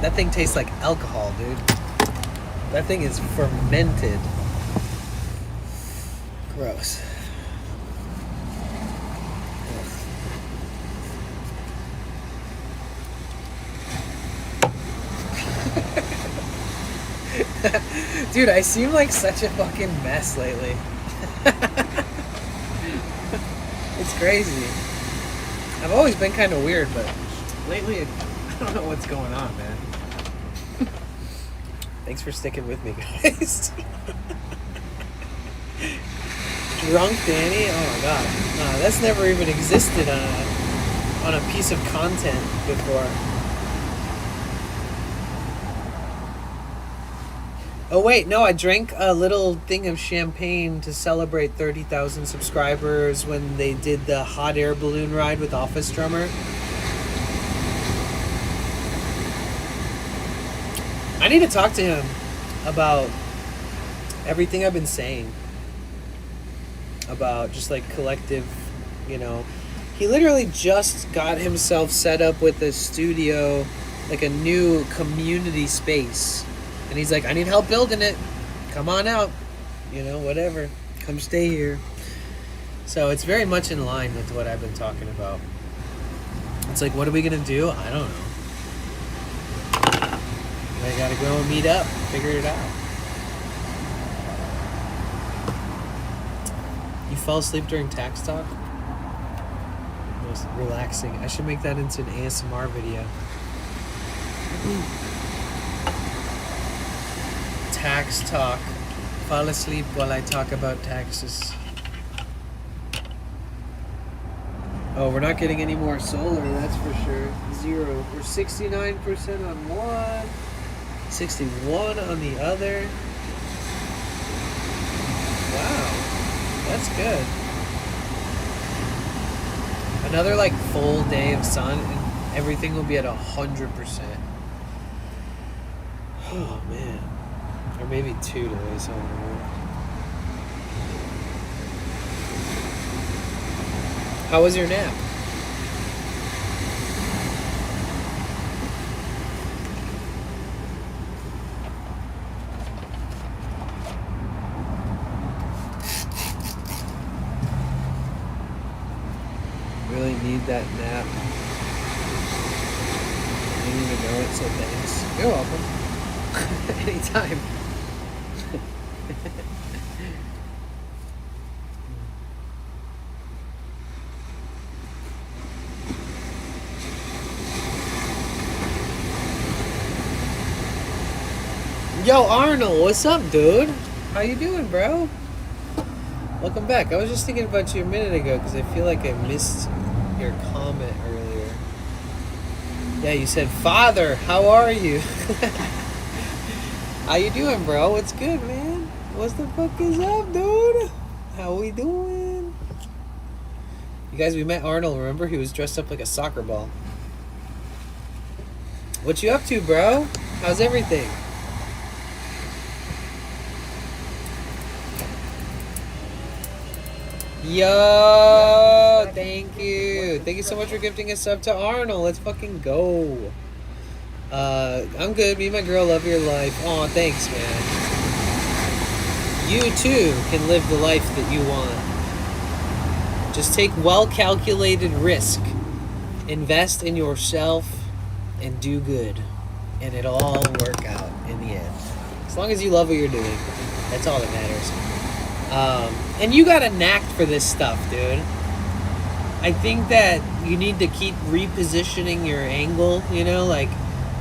That thing tastes like alcohol, dude. That thing is fermented. Gross. Ugh. Dude, I seem like such a fucking mess lately. It's crazy. I've always been kind of weird, but lately, I don't know what's going on, man. Thanks for sticking with me, guys. Drunk Danny? Oh my god. No, that's never even existed on a piece of content before. Oh wait, no, I drank a little thing of champagne to celebrate 30,000 subscribers when they did the hot air balloon ride with Office Drummer. I need to talk to him about everything I've been saying about just like collective, you know. He literally just got himself set up with a studio, like a new community space. And he's like, I need help building it. Come on out. You know, whatever. Come stay here. So it's very much in line with what I've been talking about. It's like, what are we going to do? I don't know. I got to go and meet up. Figure it out. You fell asleep during tax talk? Most relaxing. I should make that into an ASMR video. Tax talk. Fall asleep while I talk about taxes. Oh, we're not getting any more solar, that's for sure. 0. We're 69% on one, 61 on the other. Wow, that's good. Another like full day of sun and everything will be at 100%. Oh man. Or maybe 2 today, so I don't know. How was your nap? Really need that nap. I didn't even know it, so thanks. You're welcome. Anytime. Yo, Arnold, what's up, dude? How you doing, bro? Welcome back. I was just thinking about you a minute ago because I feel like I missed your comment earlier. Yeah, you said, Father, how are you? How you doing, bro? What's good, man? What the fuck is up, dude? How we doing? You guys, we met Arnold, remember? He was dressed up like a soccer ball. What you up to, bro? How's everything? Yo, thank you. Thank you so much for gifting a sub to Arnold. Let's fucking go. I'm good. Me and my girl love your life. Aw, thanks, man. You too can live the life that you want. Just take well-calculated risk. Invest in yourself and do good. And it'll all work out in the end. As long as you love what you're doing. That's all that matters. And you got a knack for this stuff, dude. I think that you need to keep repositioning your angle, you know, like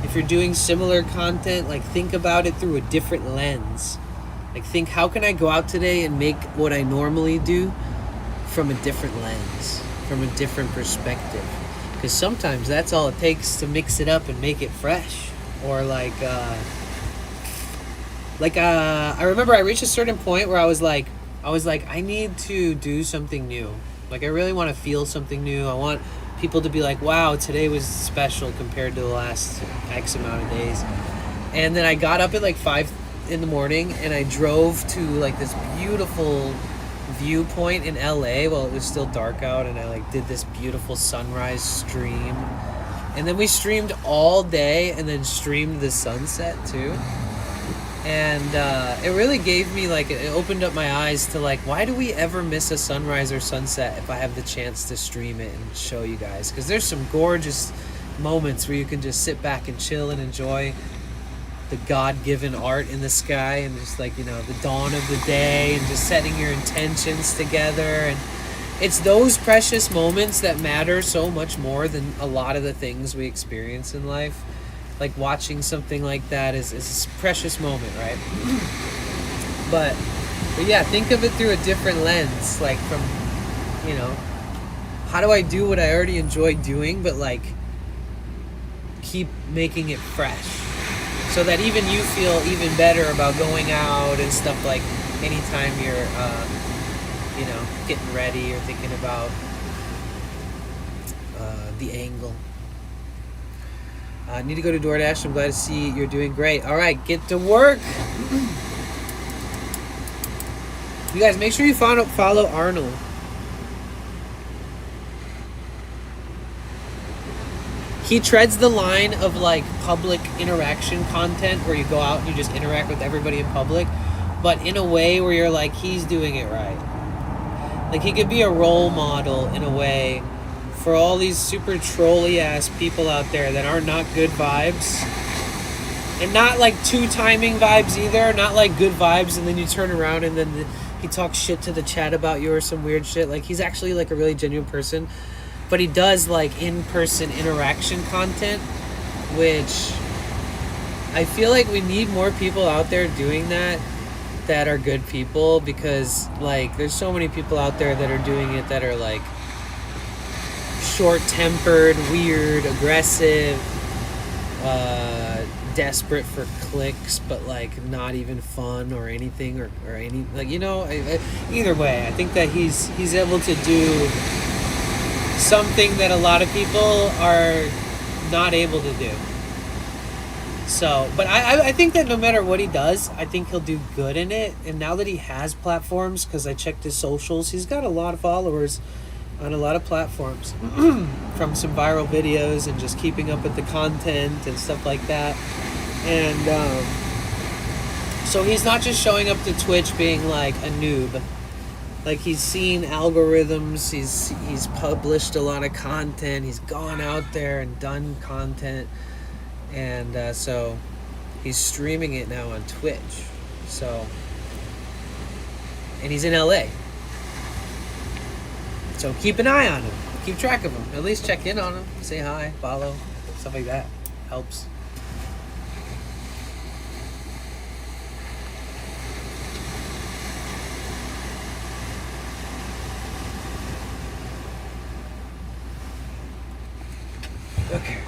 if you're doing similar content, like think about it through a different lens. Like think, how can I go out today and make what I normally do from a different lens, from a different perspective? Because sometimes that's all it takes to mix it up and make it fresh. Or I remember I reached a certain point where I was like, I need to do something new. Like, I really want to feel something new. I want people to be like, wow, today was special compared to the last X amount of days. And then I got up at like 5 in the morning and I drove to like this beautiful viewpoint in LA while it was still dark out, and I like did this beautiful sunrise stream. And then we streamed all day and then streamed the sunset too. And it really gave me like, it opened up my eyes to like, why do we ever miss a sunrise or sunset if I have the chance to stream it and show you guys? Because there's some gorgeous moments where you can just sit back and chill and enjoy. the God-given art in the sky, and just like, you know, the dawn of the day, and just setting your intentions together. And it's those precious moments that matter so much more than a lot of the things we experience in life. Like watching something like that is a precious moment, right? But yeah, think of it through a different lens, like from, you know, how do I do what I already enjoy doing, but like keep making it fresh, so that even you feel even better about going out and stuff, like anytime you're you know, getting ready or thinking about the angle. Need to go to DoorDash. I'm glad to see you're doing great. All right, get to work. You guys, make sure you follow Arnold. He treads the line of like public interaction content where you go out and you just interact with everybody in public, but in a way where you're like, he's doing it right. Like, he could be a role model in a way for all these super trolly ass people out there that are not good vibes. And not like two timing vibes either. Not like good vibes and then you turn around and then he talks shit to the chat about you or some weird shit. Like, he's actually like a really genuine person. But he does like in-person interaction content, which I feel like we need more people out there doing that are good people, because like there's so many people out there that are doing it that are like short-tempered, weird, aggressive, desperate for clicks, but like not even fun or anything or any, like, you know, either way, I think that he's able to do something that a lot of people are not able to do. So, but I think that no matter what he does, I think he'll do good in it. And now that he has platforms, because I checked his socials, he's got a lot of followers on a lot of platforms from some viral videos and just keeping up with the content and stuff like that. And so he's not just showing up to Twitch being like a noob. Like, he's seen algorithms, he's published a lot of content, he's gone out there and done content, and so he's streaming it now on Twitch. So, and he's in LA. So keep an eye on him, keep track of him, at least check in on him, say hi, follow, stuff like that helps. Okay.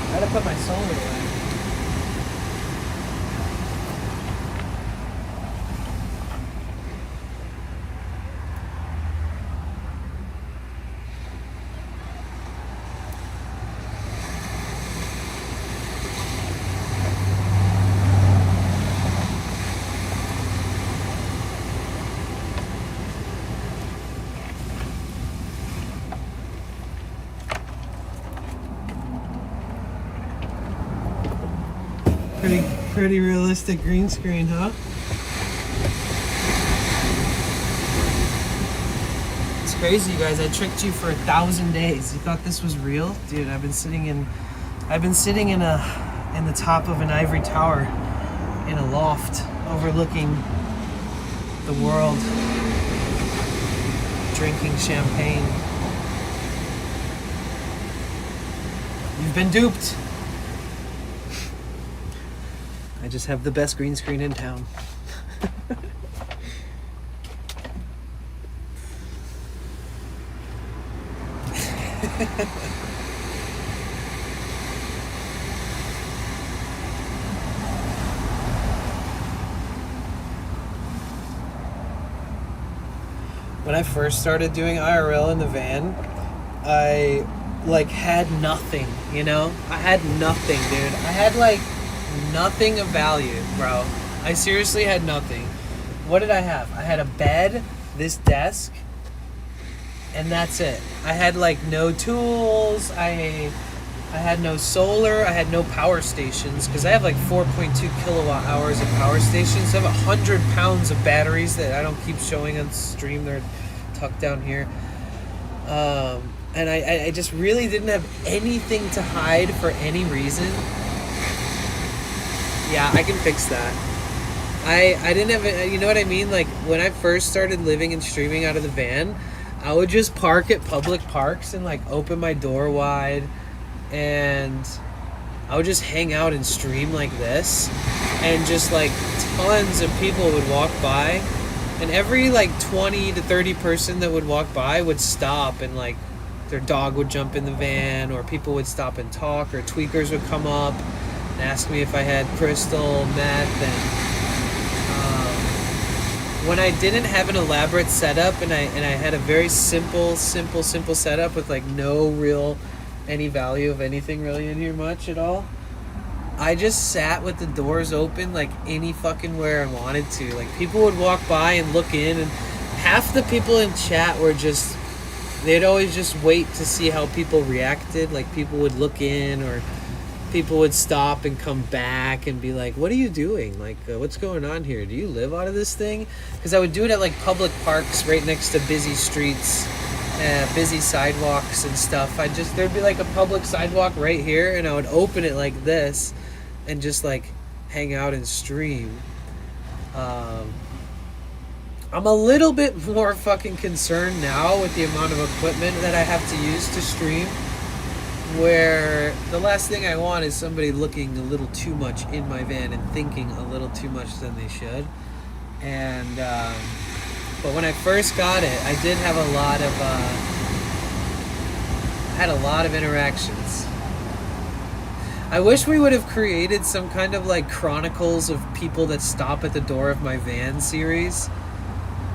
I gotta put my solar away. Pretty realistic green screen, huh? It's crazy, you guys. I tricked you for 1,000 days. You thought this was real? Dude, I've been sitting in the top of an ivory tower in a loft overlooking the world, drinking champagne. You've been duped. I just have the best green screen in town. When I first started doing IRL in the van, I like had nothing, you know? I had nothing, dude. I had like nothing of value, bro. I seriously had nothing. What did I have? I had a bed, this desk, and that's it. I had like no tools. I had no solar. I had no power stations, because I have like 4.2 kilowatt hours of power stations. I have 100 pounds of batteries that I don't keep showing on stream. They're tucked down here. and I just really didn't have anything to hide for any reason. Yeah, I can fix that. I didn't have, you know what I mean? Like, when I first started living and streaming out of the van, I would just park at public parks and, like, open my door wide, and I would just hang out and stream like this, and just, like, tons of people would walk by, and every, like, 20 to 30 person that would walk by would stop, and, like, their dog would jump in the van, or people would stop and talk, or tweakers would come up and ask me if I had crystal meth. And when I didn't have an elaborate setup, and I had a very simple setup with, like, no real any value of anything really in here much at all, I just sat with the doors open, like, any fucking where I wanted to. Like, people would walk by and look in, and half the people in chat were just, they'd always just wait to see how people reacted. Like, people would look in, or people would stop and come back and be like, what are you doing? Like, what's going on here? Do you live out of this thing? Because I would do it at, like, public parks right next to busy streets, busy sidewalks and stuff. There'd be, like, a public sidewalk right here, and I would open it like this and just, like, hang out and stream. I'm a little bit more fucking concerned now with the amount of equipment that I have to use to stream, where the last thing I want is somebody looking a little too much in my van and thinking a little too much than they should. And but when I first got it, I did have a lot of interactions. I wish we would have created some kind of, like, chronicles of people that stop at the door of my van series.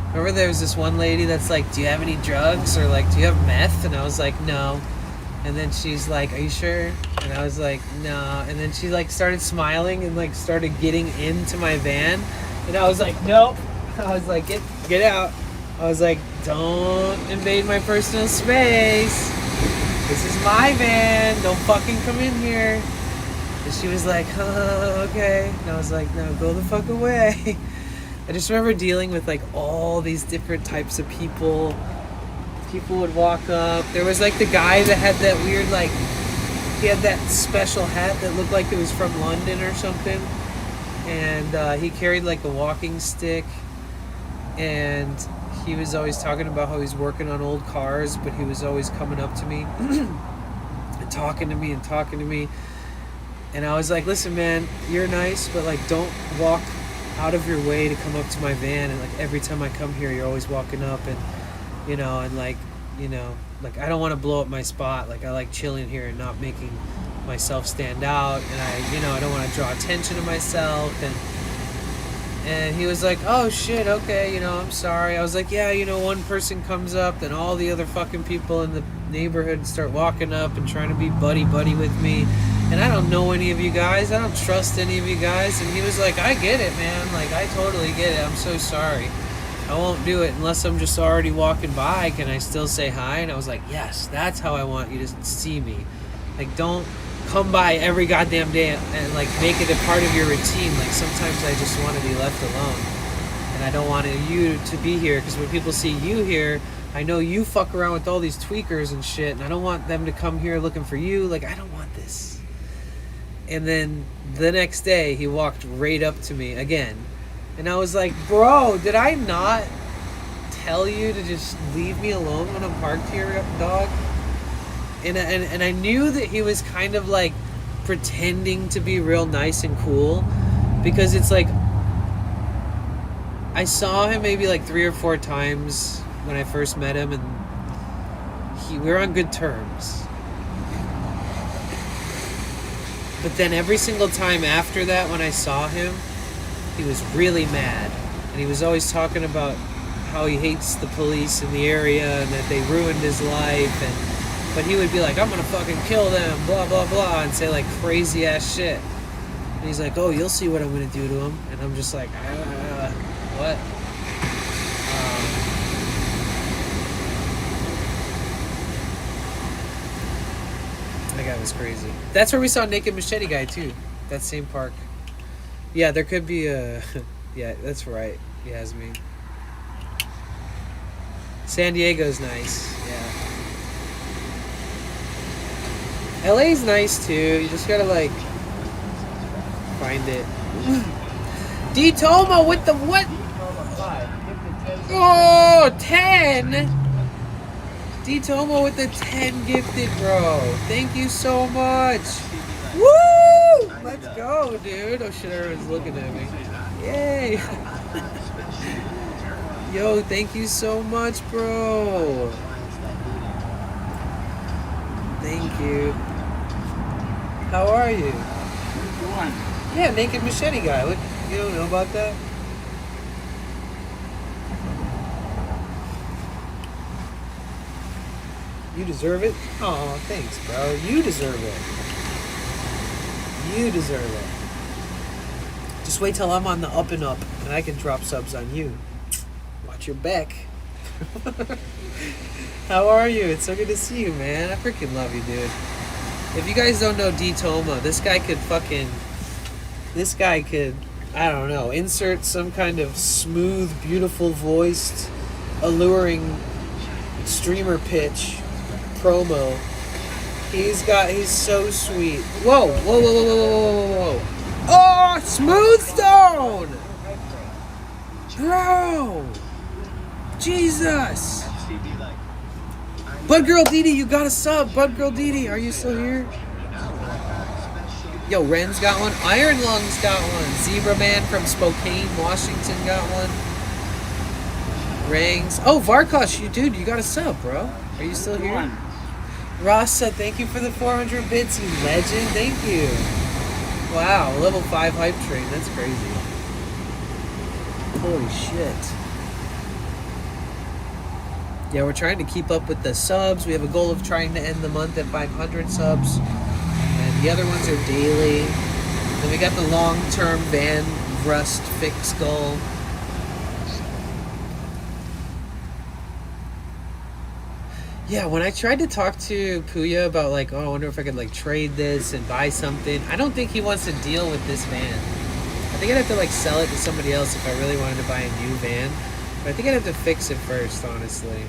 Remember there was this one lady that's like, do you have any drugs, or, like, do you have meth? And I was like, no. And then she's like, are you sure? And I was like, no. And then she, like, started smiling and, like, started getting into my van. And I was like, nope. I was like, get out. I was like, don't invade my personal space. This is my van. Don't fucking come in here. And she was like, oh, okay. And I was like, no, go the fuck away. I just remember dealing with, like, all these different types of people. People would walk up. There was, like, the guy that had that weird, like, he had that special hat that looked like it was from London or something. And he carried, like, a walking stick. And he was always talking about how he's working on old cars, but he was always coming up to me and talking to me. And I was like, listen, man, you're nice, but, like, don't walk out of your way to come up to my van. And, like, every time I come here, you're always walking up, and you know, and, like, you know, like, I don't want to blow up my spot. Like, I like chilling here and not making myself stand out, and I don't want to draw attention to myself. And he was like, oh shit, okay, you know, I'm sorry. I was like, yeah, you know, one person comes up, then all the other fucking people in the neighborhood start walking up and trying to be buddy with me, and I don't know any of you guys, I don't trust any of you guys. And he was like, I get it, man, like, I totally get it, I'm so sorry. I won't do it unless I'm just already walking by. Can I still say hi? And I was like, yes, that's how I want you to see me. Like, don't come by every goddamn day and, like, make it a part of your routine. Like, sometimes I just want to be left alone. And I don't want you to be here, because when people see you here, I know you fuck around with all these tweakers and shit, and I don't want them to come here looking for you. Like, I don't want this. And then the next day, he walked right up to me again. And I was like, bro, did I not tell you to just leave me alone when I'm parked here, dog? And I knew that he was kind of, like, pretending to be real nice and cool, because it's like, I saw him maybe, like, 3 or 4 times when I first met him, and we were on good terms. But then every single time after that, when I saw him, he was really mad, and he was always talking about how he hates the police in the area and that they ruined his life, but he would be like, I'm gonna fucking kill them, blah blah blah, and say, like, crazy ass shit. And he's like, oh, you'll see what I'm gonna do to him. And I'm just like, what? That guy was crazy. That's where we saw Naked Machete Guy too, that same park. Yeah, there could be a... Yeah, that's right. Yasmin. San Diego's nice. Yeah. LA's nice too. You just gotta like find it. D Tomo with the what? Oh, 10. D Tomo with the 10 gifted, bro. Thank you so much. Woo! Let's go, dude. Oh shit, everyone's looking at me. Yay. Yo, thank you so much, bro. Thank you. How are you? Yeah, Naked Machete Guy. Look, you don't know about that? You deserve it? Oh, thanks, bro. You deserve it. You deserve it. Just wait till I'm on the up and up, and I can drop subs on you. Watch your back. How are you? It's so good to see you, man. I freaking love you, dude. If you guys don't know D Toma, this guy could, I don't know, insert some kind of smooth, beautiful voiced, alluring streamer pitch promo. He's so sweet. Whoa, whoa, whoa, whoa, whoa, whoa, whoa. Oh, Smooth Stone! Bro! Jesus! Bud Girl Didi, you got a sub. Bud Girl Didi, are you still here? Yo, Ren's got one. Iron Lungs got one. Zebra Man from Spokane, Washington got one. Rangs. Oh, Varkosh, you got a sub, bro. Are you still here? Ross said, thank you for the 400 bits, you legend. Thank you. Wow, level 5 hype train. That's crazy. Holy shit. Yeah, we're trying to keep up with the subs. We have a goal of trying to end the month at 500 subs. And the other ones are daily. Then we got the long-term van rust fix goal. Yeah, when I tried to talk to Puya about like, oh, I wonder if I could like trade this and buy something. I don't think he wants to deal with this van. I think I'd have to like sell it to somebody else if I really wanted to buy a new van. But I think I'd have to fix it first, honestly.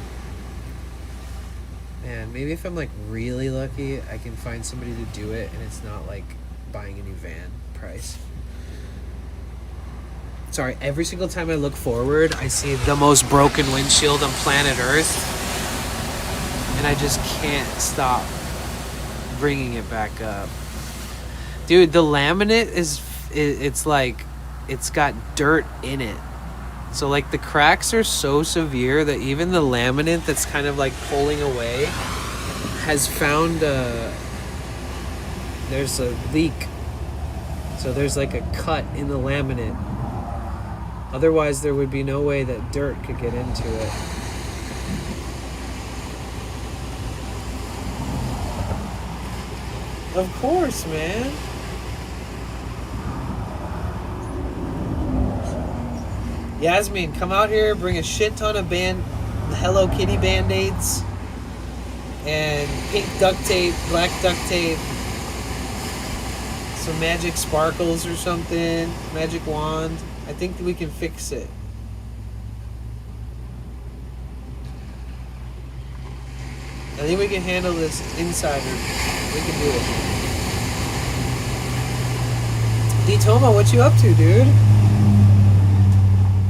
And maybe if I'm like really lucky, I can find somebody to do it and it's not like buying a new van price. Sorry, every single time I look forward, I see the most broken windshield on planet Earth. And I just can't stop bringing it back up. Dude, the laminate it's like, it's got dirt in it. So like the cracks are so severe that even the laminate that's kind of like pulling away has found there's a leak. So there's like a cut in the laminate. Otherwise there would be no way that dirt could get into it. Of course, man. Yasmin, come out here, bring a shit ton of Hello Kitty Band-Aids and pink duct tape, black duct tape, some magic sparkles or something, magic wand. I think that we can fix it. I think we can handle this inside. We can do it. D Toma, what you up to, dude?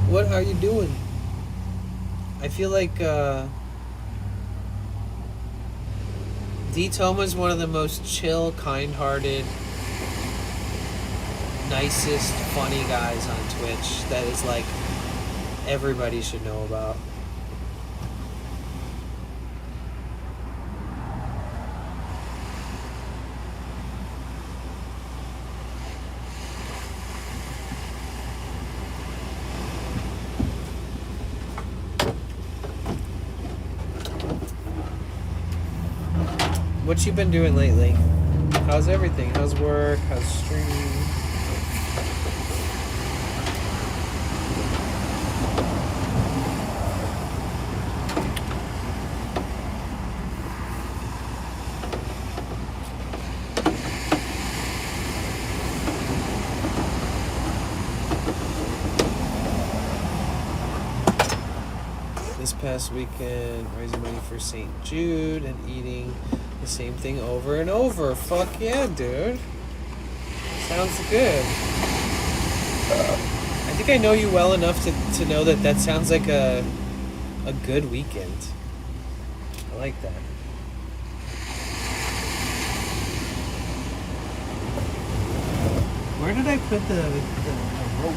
What are you doing? I feel like D Toma is one of the most chill, kind-hearted, nicest, funny guys on Twitch that is like everybody should know about. What you been doing lately? How's everything? How's work? How's streaming? This past weekend, raising money for St. Jude and eating the same thing over and over. Fuck yeah, dude. Sounds good. I think I know you well enough to know that sounds like a good weekend. I like that. Where did I put the rope?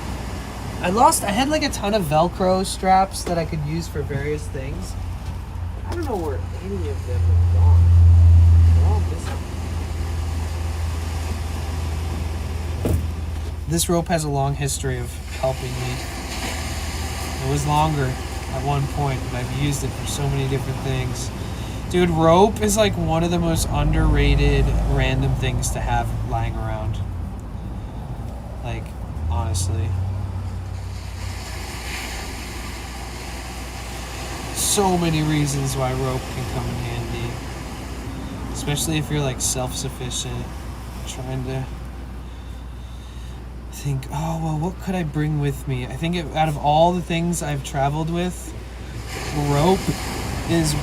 I had like a ton of Velcro straps that I could use for various things. I don't know where any of them have gone. They're all missing. This rope has a long history of helping me. It was longer at one point, but I've used it for so many different things. Dude, rope is like one of the most underrated random things to have lying around. Like, honestly. So many reasons why rope can come in handy. Especially if you're like self-sufficient, trying to think, oh, well, what could I bring with me? I think out of all the things I've traveled with, rope is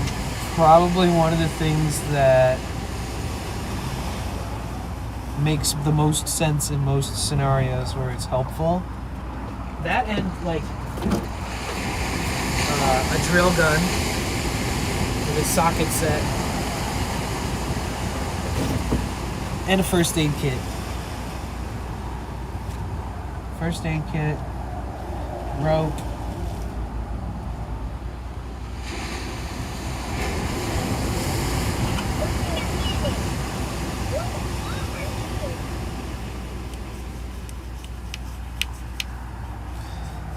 probably one of the things that makes the most sense in most scenarios where it's helpful. That and like a drill gun with a socket set and a first aid kit. First aid kit, rope.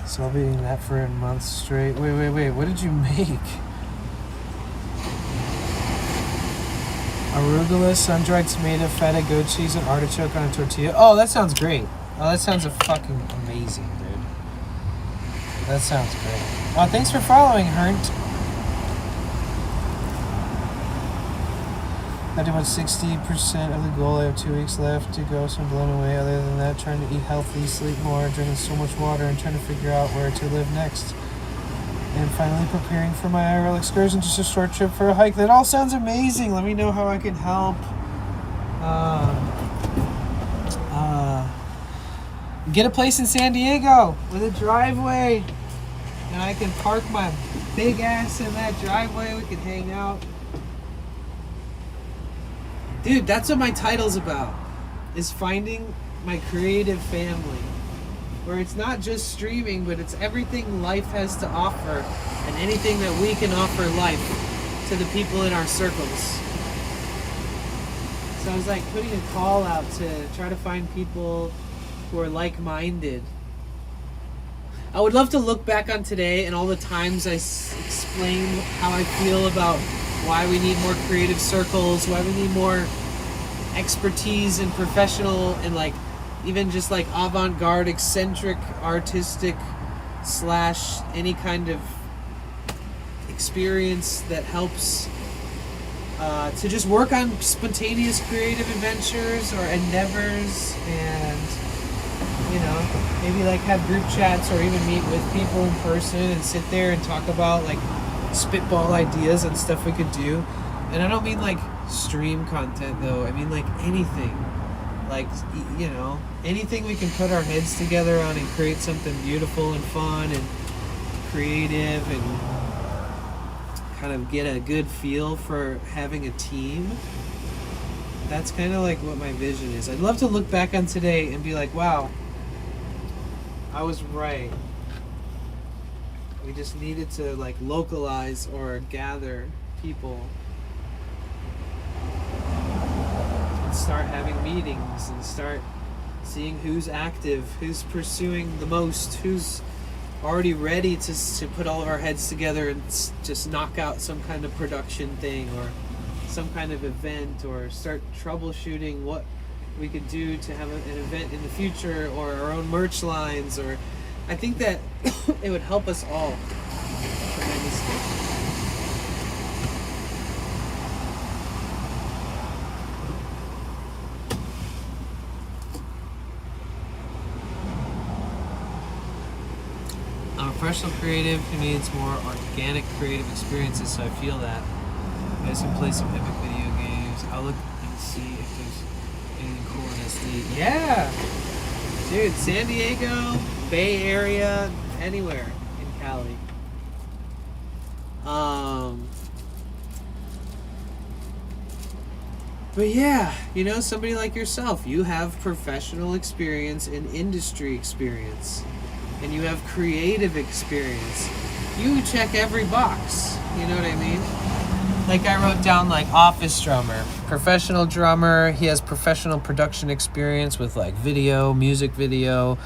So I'll be eating that for a month straight. Wait. What did you make? Arugula, sun-dried tomato, feta, goat cheese, and artichoke on a tortilla. Oh, that sounds great. Oh, that sounds fucking amazing, dude. That sounds great. Oh, thanks for following, Hernt. I did about 60% of the goal. I have 2 weeks left to go, so I'm blown away. Other than that, trying to eat healthy, sleep more, drinking so much water, and trying to figure out where to live next. And finally preparing for my IRL excursion, just a short trip for a hike. That all sounds amazing. Let me know how I can help. Get a place in San Diego with a driveway. And I can park my big ass in that driveway. We can hang out. Dude, that's what my title's about, is finding my creative family, where it's not just streaming, but it's everything life has to offer and anything that we can offer life to the people in our circles. So I was like putting a call out to try to find people who are like-minded. I would love to look back on today and all the times I explain how I feel about why we need more creative circles, why we need more expertise and professional and like even just like avant-garde, eccentric, artistic / any kind of experience that helps to just work on spontaneous creative adventures or endeavors, and you know, maybe like have group chats or even meet with people in person and sit there and talk about like spitball ideas and stuff we could do. And I don't mean like stream content though, I mean like anything, like, you know, anything we can put our heads together on and create something beautiful and fun and creative and kind of get a good feel for having a team. That's kind of like what my vision is. I'd love to look back on today and be like, wow, I was right. We just needed to like localize or gather people and start having meetings and start seeing who's active, who's pursuing the most, who's already ready to put all of our heads together and just knock out some kind of production thing or some kind of event, or start troubleshooting what we could do to have an event in the future, or our own merch lines. Or I think that it would help us all tremendously. I'm a professional creative who needs more organic creative experiences, so I feel that. You guys can play some epic video games. look and see if there's anything cool in SD. Yeah! Dude, San Diego, Bay Area, anywhere in Cali. But yeah, you know, somebody like yourself, you have professional experience and industry experience, and you have creative experience. You check every box, you know what I mean? Like I wrote down like office drummer, professional drummer. He has professional production experience with like video, music video,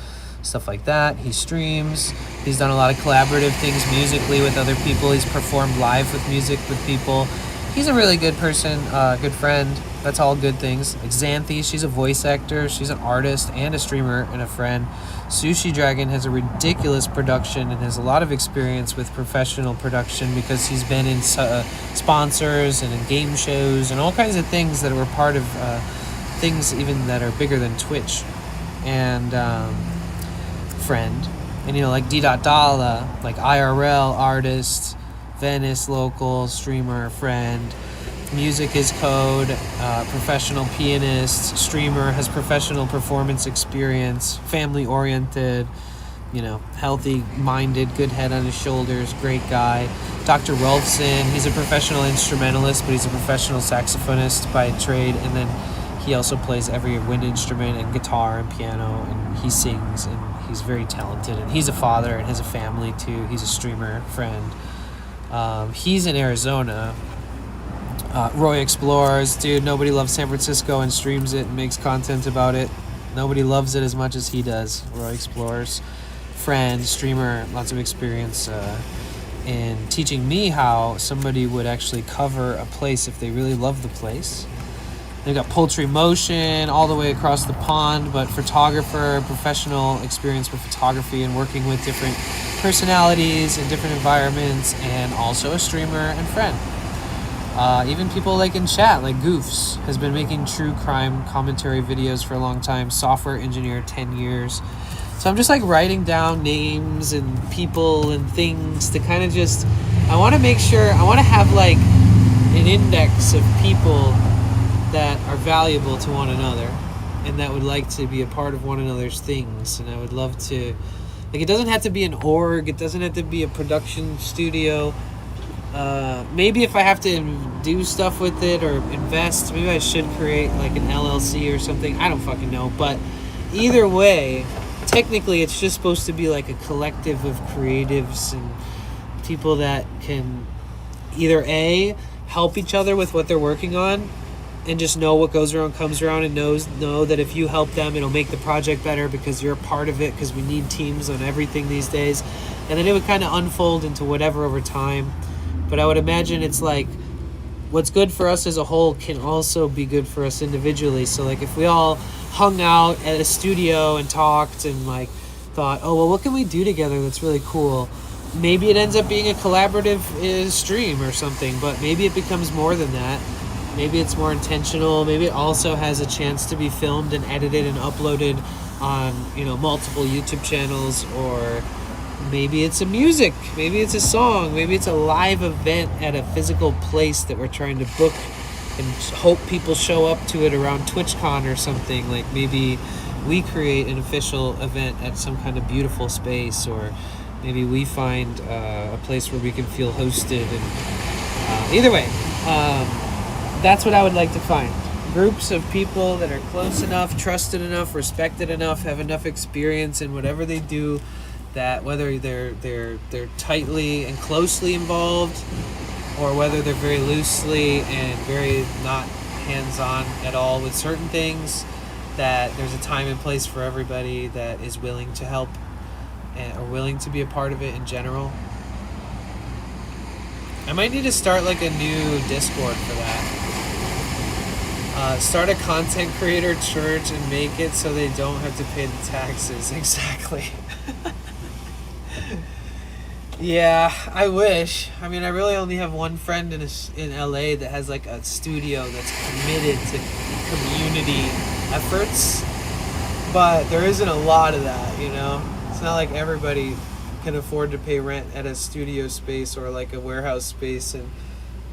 stuff like that. He streams. He's done a lot of collaborative things musically with other people. He's performed live with music with people. He's a really good person, good friend. That's all good things. Like Xanthi, she's a voice actor. She's an artist and a streamer and a friend. Sushi Dragon has a ridiculous production and has a lot of experience with professional production because he's been in sponsors and in game shows and all kinds of things that were part of things even that are bigger than Twitch. And friend. And you know, like D.Dala, like IRL artist, Venice local, streamer, friend. Music is Code, professional pianist, streamer, has professional performance experience, family-oriented, you know, healthy-minded, good head on his shoulders, great guy. Dr. Rolfson, he's a professional instrumentalist, but he's a professional saxophonist by trade, and then he also plays every wind instrument and guitar and piano, and he sings, and he's very talented, and he's a father and has a family, too. He's a streamer, friend. He's in Arizona. Roy Explores, dude, nobody loves San Francisco and streams it and makes content about it. Nobody loves it as much as he does. Roy Explores, friend, streamer, lots of experience in teaching me how somebody would actually cover a place if they really love the place. They've got Poultry Motion all the way across the pond, but photographer, professional experience with photography and working with different personalities in different environments, and also a streamer and friend. Even people like in chat, like Goofs, has been making true crime commentary videos for a long time. Software engineer, 10 years. So I'm just like writing down names and people and things to kind of just, I want to make sure, I want to have like an index of people that are valuable to one another and that would like to be a part of one another's things. And I would love to, like, it doesn't have to be an org, it doesn't have to be a production studio. Maybe if I have to do stuff with it or invest, maybe I should create like an LLC or something. I don't fucking know. But either way, technically it's just supposed to be like a collective of creatives and people that can either A, help each other with what they're working on and just know what goes around comes around, and know that if you help them, it'll make the project better because you're a part of it, because we need teams on everything these days. And then it would kind of unfold into whatever over time. But I would imagine it's like what's good for us as a whole can also be good for us individually. So like if we all hung out at a studio and talked and like thought, oh, well, what can we do together that's really cool? Maybe it ends up being a collaborative stream or something, but maybe it becomes more than that. Maybe it's more intentional. Maybe it also has a chance to be filmed and edited and uploaded on, you know, multiple YouTube channels, or maybe it's a music, maybe it's a song, maybe it's a live event at a physical place that we're trying to book and hope people show up to it around TwitchCon or something. Like maybe we create an official event at some kind of beautiful space, or maybe we find a place where we can feel hosted. And either way, that's what I would like to find. Groups of people that are close enough, trusted enough, respected enough, have enough experience in whatever they do, that whether they're tightly and closely involved, or whether they're very loosely and very not hands-on at all with certain things, that there's a time and place for everybody that is willing to help or willing to be a part of it in general. I might need to start like a new Discord for that. Start a content creator church and make it so they don't have to pay the taxes. Exactly. Yeah, I wish. I mean, I really only have one friend in LA that has like a studio that's committed to community efforts, but there isn't a lot of that, you know? It's not like everybody can afford to pay rent at a studio space or like a warehouse space, and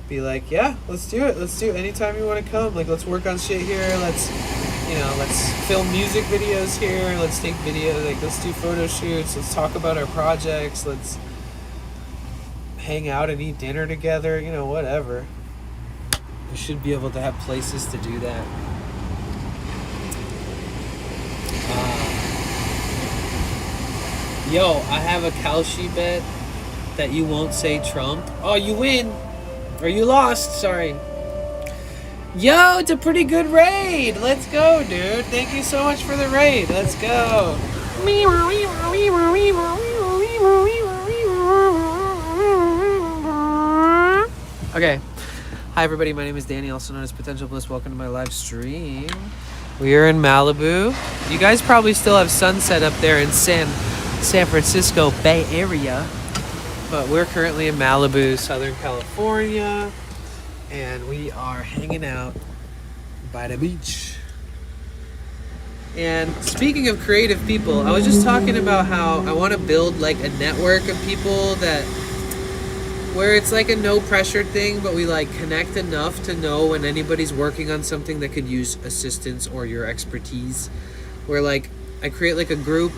be like, yeah, let's do it. Let's do it anytime you want to come. Like, let's work on shit here. Let's film music videos here. Let's take videos. Like, let's do photo shoots. Let's talk about our projects. Let's hang out and eat dinner together. Whatever. We should be able to have places to do that. Yo, I have a Kalshi bet that you won't say Trump. Oh, you win. Or you lost, sorry. Yo, it's a pretty good raid. Let's go, dude. Thank you so much for the raid. Let's go. Okay. Hi, everybody. My name is Danny, also known as Potential Bliss. Welcome to my live stream. We are in Malibu. You guys probably still have sunset up there in San Francisco Bay Area. But we're currently in Malibu, Southern California. And we are hanging out by the beach. And speaking of creative people, I was just talking about how I want to build like a network of people where it's like a no pressure thing, but we like connect enough to know when anybody's working on something that could use assistance or your expertise. Where like I create like a group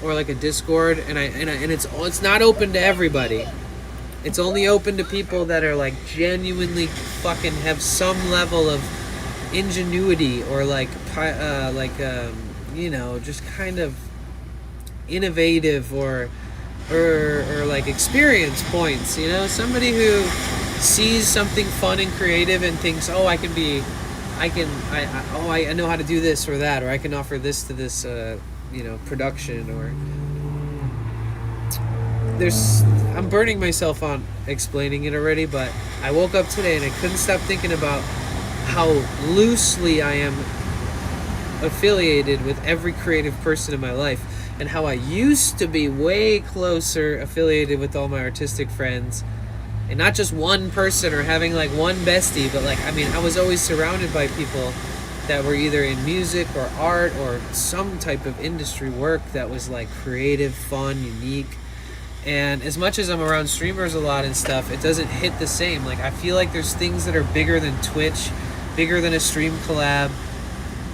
or like a Discord, and it's not open to everybody. It's only open to people that are like genuinely fucking have some level of ingenuity or just kind of innovative or like experience points, somebody who sees something fun and creative and thinks, oh, I know how to do this or that, or I can offer this to this production, or I'm burning myself on explaining it already, but I woke up today and I couldn't stop thinking about how loosely I am affiliated with every creative person in my life, and how I used to be way closer affiliated with all my artistic friends, and not just one person or having like one bestie, but like, I was always surrounded by people that were either in music or art or some type of industry work that was like creative, fun, unique. And as much as I'm around streamers a lot and stuff, it doesn't hit the same. Like, I feel like there's things that are bigger than Twitch, bigger than a stream collab,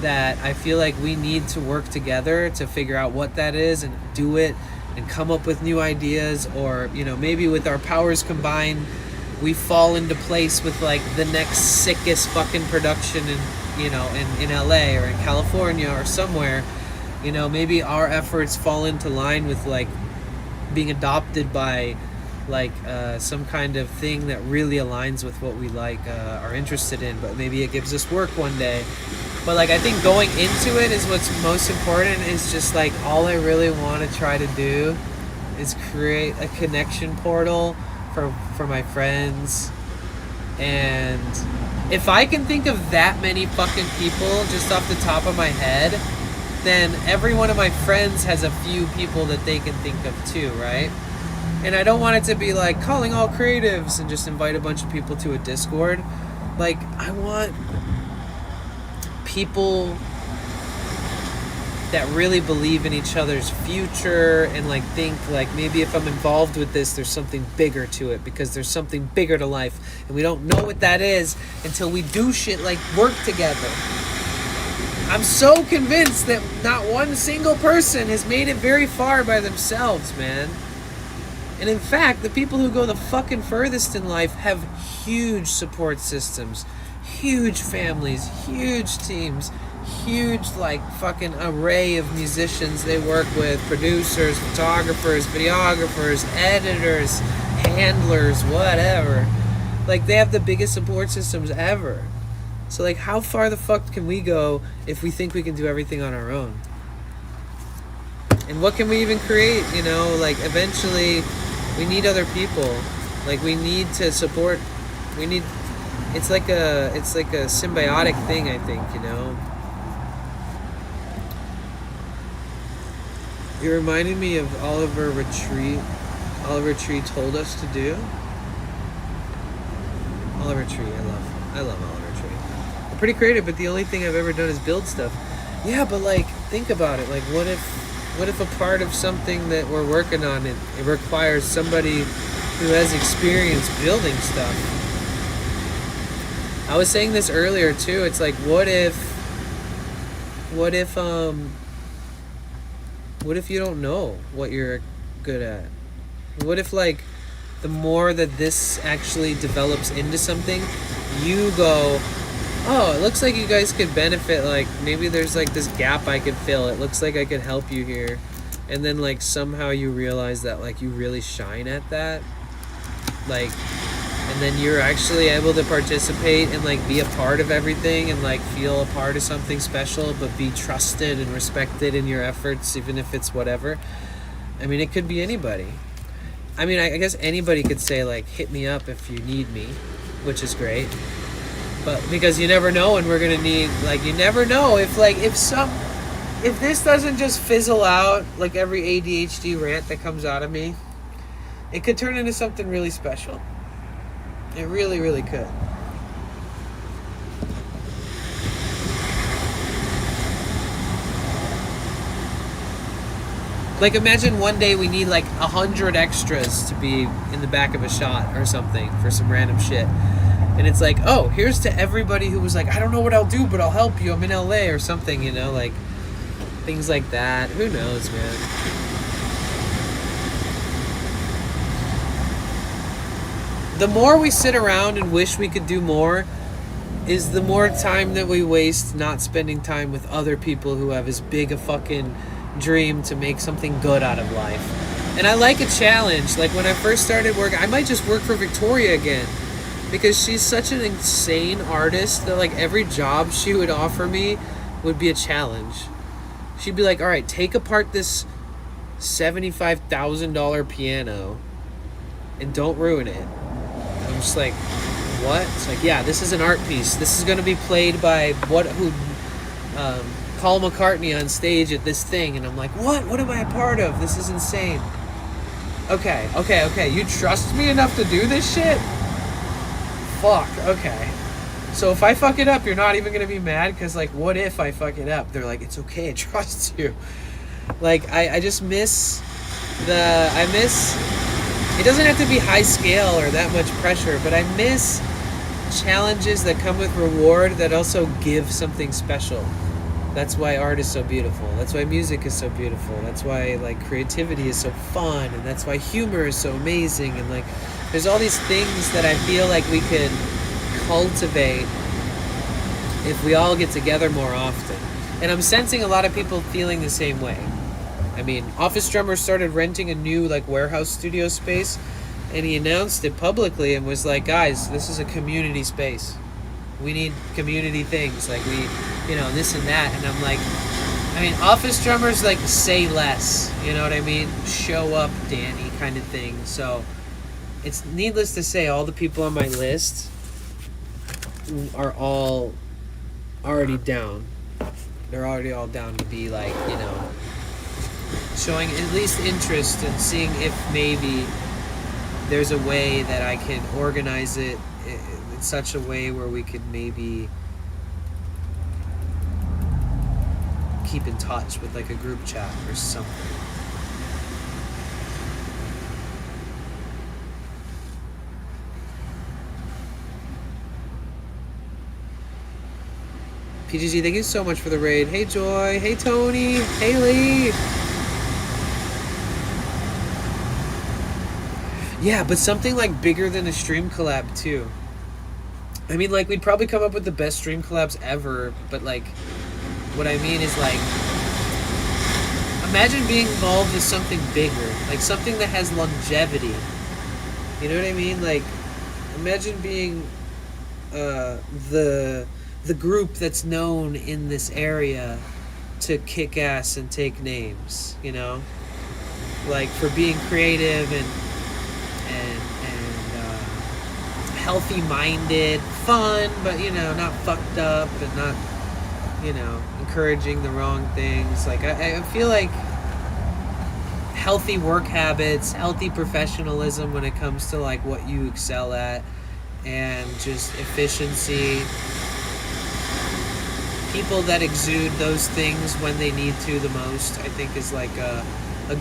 that I feel like we need to work together to figure out what that is and do it and come up with new ideas, or maybe with our powers combined we fall into place with like the next sickest fucking production in LA or in California or somewhere. Maybe our efforts fall into line with like being adopted by like some kind of thing that really aligns with what we like are interested in, but maybe it gives us work one day. But like, I think going into it is what's most important. Is just like, all I really want to try to do is create a connection portal for my friends. And if I can think of that many fucking people just off the top of my head, then every one of my friends has a few people that they can think of too, right? And I don't want it to be like calling all creatives and just invite a bunch of people to a Discord. Like, I want people that really believe in each other's future and like think like, maybe if I'm involved with this, there's something bigger to it, because there's something bigger to life, and we don't know what that is until we do shit like work together. I'm so convinced that not one single person has made it very far by themselves, man. And in fact, the people who go the fucking furthest in life have huge support systems, huge families, huge teams, huge like fucking array of musicians they work with, producers, photographers, videographers, editors, handlers, whatever. Like, they have the biggest support systems ever. So like, how far the fuck can we go if we think we can do everything on our own? And what can we even create? Like, eventually we need other people. Like, we need to support, it's like a symbiotic thing, I think, It reminded me of Oliver Tree told us to do. Oliver Tree, I love Oliver Tree. I'm pretty creative, but the only thing I've ever done is build stuff. Yeah, but like, think about it. Like, what if a part of something that we're working on, it requires somebody who has experience building stuff? I was saying this earlier too. It's like, what if you don't know what you're good at? What if, like, the more that this actually develops into something, you go, oh, it looks like you guys could benefit, like, maybe there's, like, this gap I could fill. It looks like I could help you here. And then, like, somehow you realize that, like, you really shine at that. Like, and then you're actually able to participate and, like, be a part of everything and, like, feel a part of something special, but be trusted and respected in your efforts, even if it's whatever. I mean, it could be anybody. I mean, I guess anybody could say, like, hit me up if you need me, which is great. But because you never know, and we're going to need, like, you never know if, like, if this doesn't just fizzle out, like every ADHD rant that comes out of me, it could turn into something really special. It really, really could. Like, imagine one day we need, like, 100 extras to be in the back of a shot or something for some random shit. And it's like, oh, here's to everybody who was like, I don't know what I'll do, but I'll help you. I'm in LA or something, you know, like, things like that. Who knows, man? The more we sit around and wish we could do more is the more time that we waste not spending time with other people who have as big a fucking dream to make something good out of life. And I like a challenge. Like, when I first started work, I might just work for Victoria again, because she's such an insane artist that, like, every job she would offer me would be a challenge. She'd be like, all right, take apart this $75,000 piano and don't ruin it. I'm just like, what? It's like, yeah, this is an art piece. This is going to be played by Paul McCartney on stage at this thing. And I'm like, what? What am I a part of? This is insane. Okay. You trust me enough to do this shit? Fuck, okay. So if I fuck it up, you're not even going to be mad? Because, like, what if I fuck it up? They're like, it's okay, I trust you. Like, I just miss it doesn't have to be high scale or that much pressure, but I miss challenges that come with reward that also give something special. That's why art is so beautiful. That's why music is so beautiful. That's why, like, creativity is so fun, and that's why humor is so amazing. And, like, there's all these things that I feel like we could cultivate if we all get together more often. And I'm sensing a lot of people feeling the same way. I mean, Office Drummer started renting a new, like, warehouse studio space, and he announced it publicly and was like, guys, this is a community space. We need community things, like, we, you know, this and that. And I'm like, I mean, Office Drummers, like, say less, you know what I mean? Show up, Danny, kind of thing. So it's needless to say, all the people on my list are all already down. They're already all down to be, like, you know, showing at least interest and seeing if maybe there's a way that I can organize it in such a way where we could maybe keep in touch with, like, a group chat or something. PGG, thank you so much for the raid. Hey Joy, hey Tony, hey Lee. Yeah, but something, like, bigger than a stream collab too. I mean, like, we'd probably come up with the best stream collabs ever, but, like, what I mean is, like, imagine being involved with something bigger, like something that has longevity. You know what I mean? Like, imagine being the group that's known in this area to kick ass and take names, you know? Like, for being creative and healthy-minded, fun, but, you know, not fucked up and not, you know, encouraging the wrong things. Like, I feel like healthy work habits, healthy professionalism when it comes to, like, what you excel at, and just efficiency. People that exude those things when they need to the most, I think, is, like, a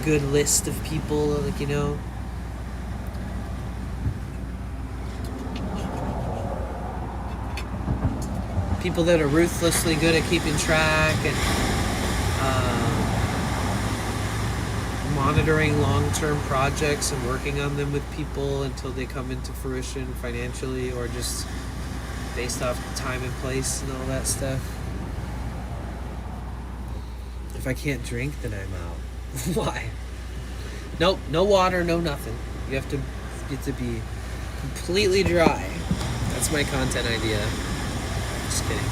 good list of people, like, you know. people that are ruthlessly good at keeping track and monitoring long-term projects and working on them with people until they come into fruition financially or just based off time and place and all that stuff. If I can't drink, then I'm out. Why? Nope, no water, no nothing. You have to get to be completely dry. That's my content idea. Just kidding.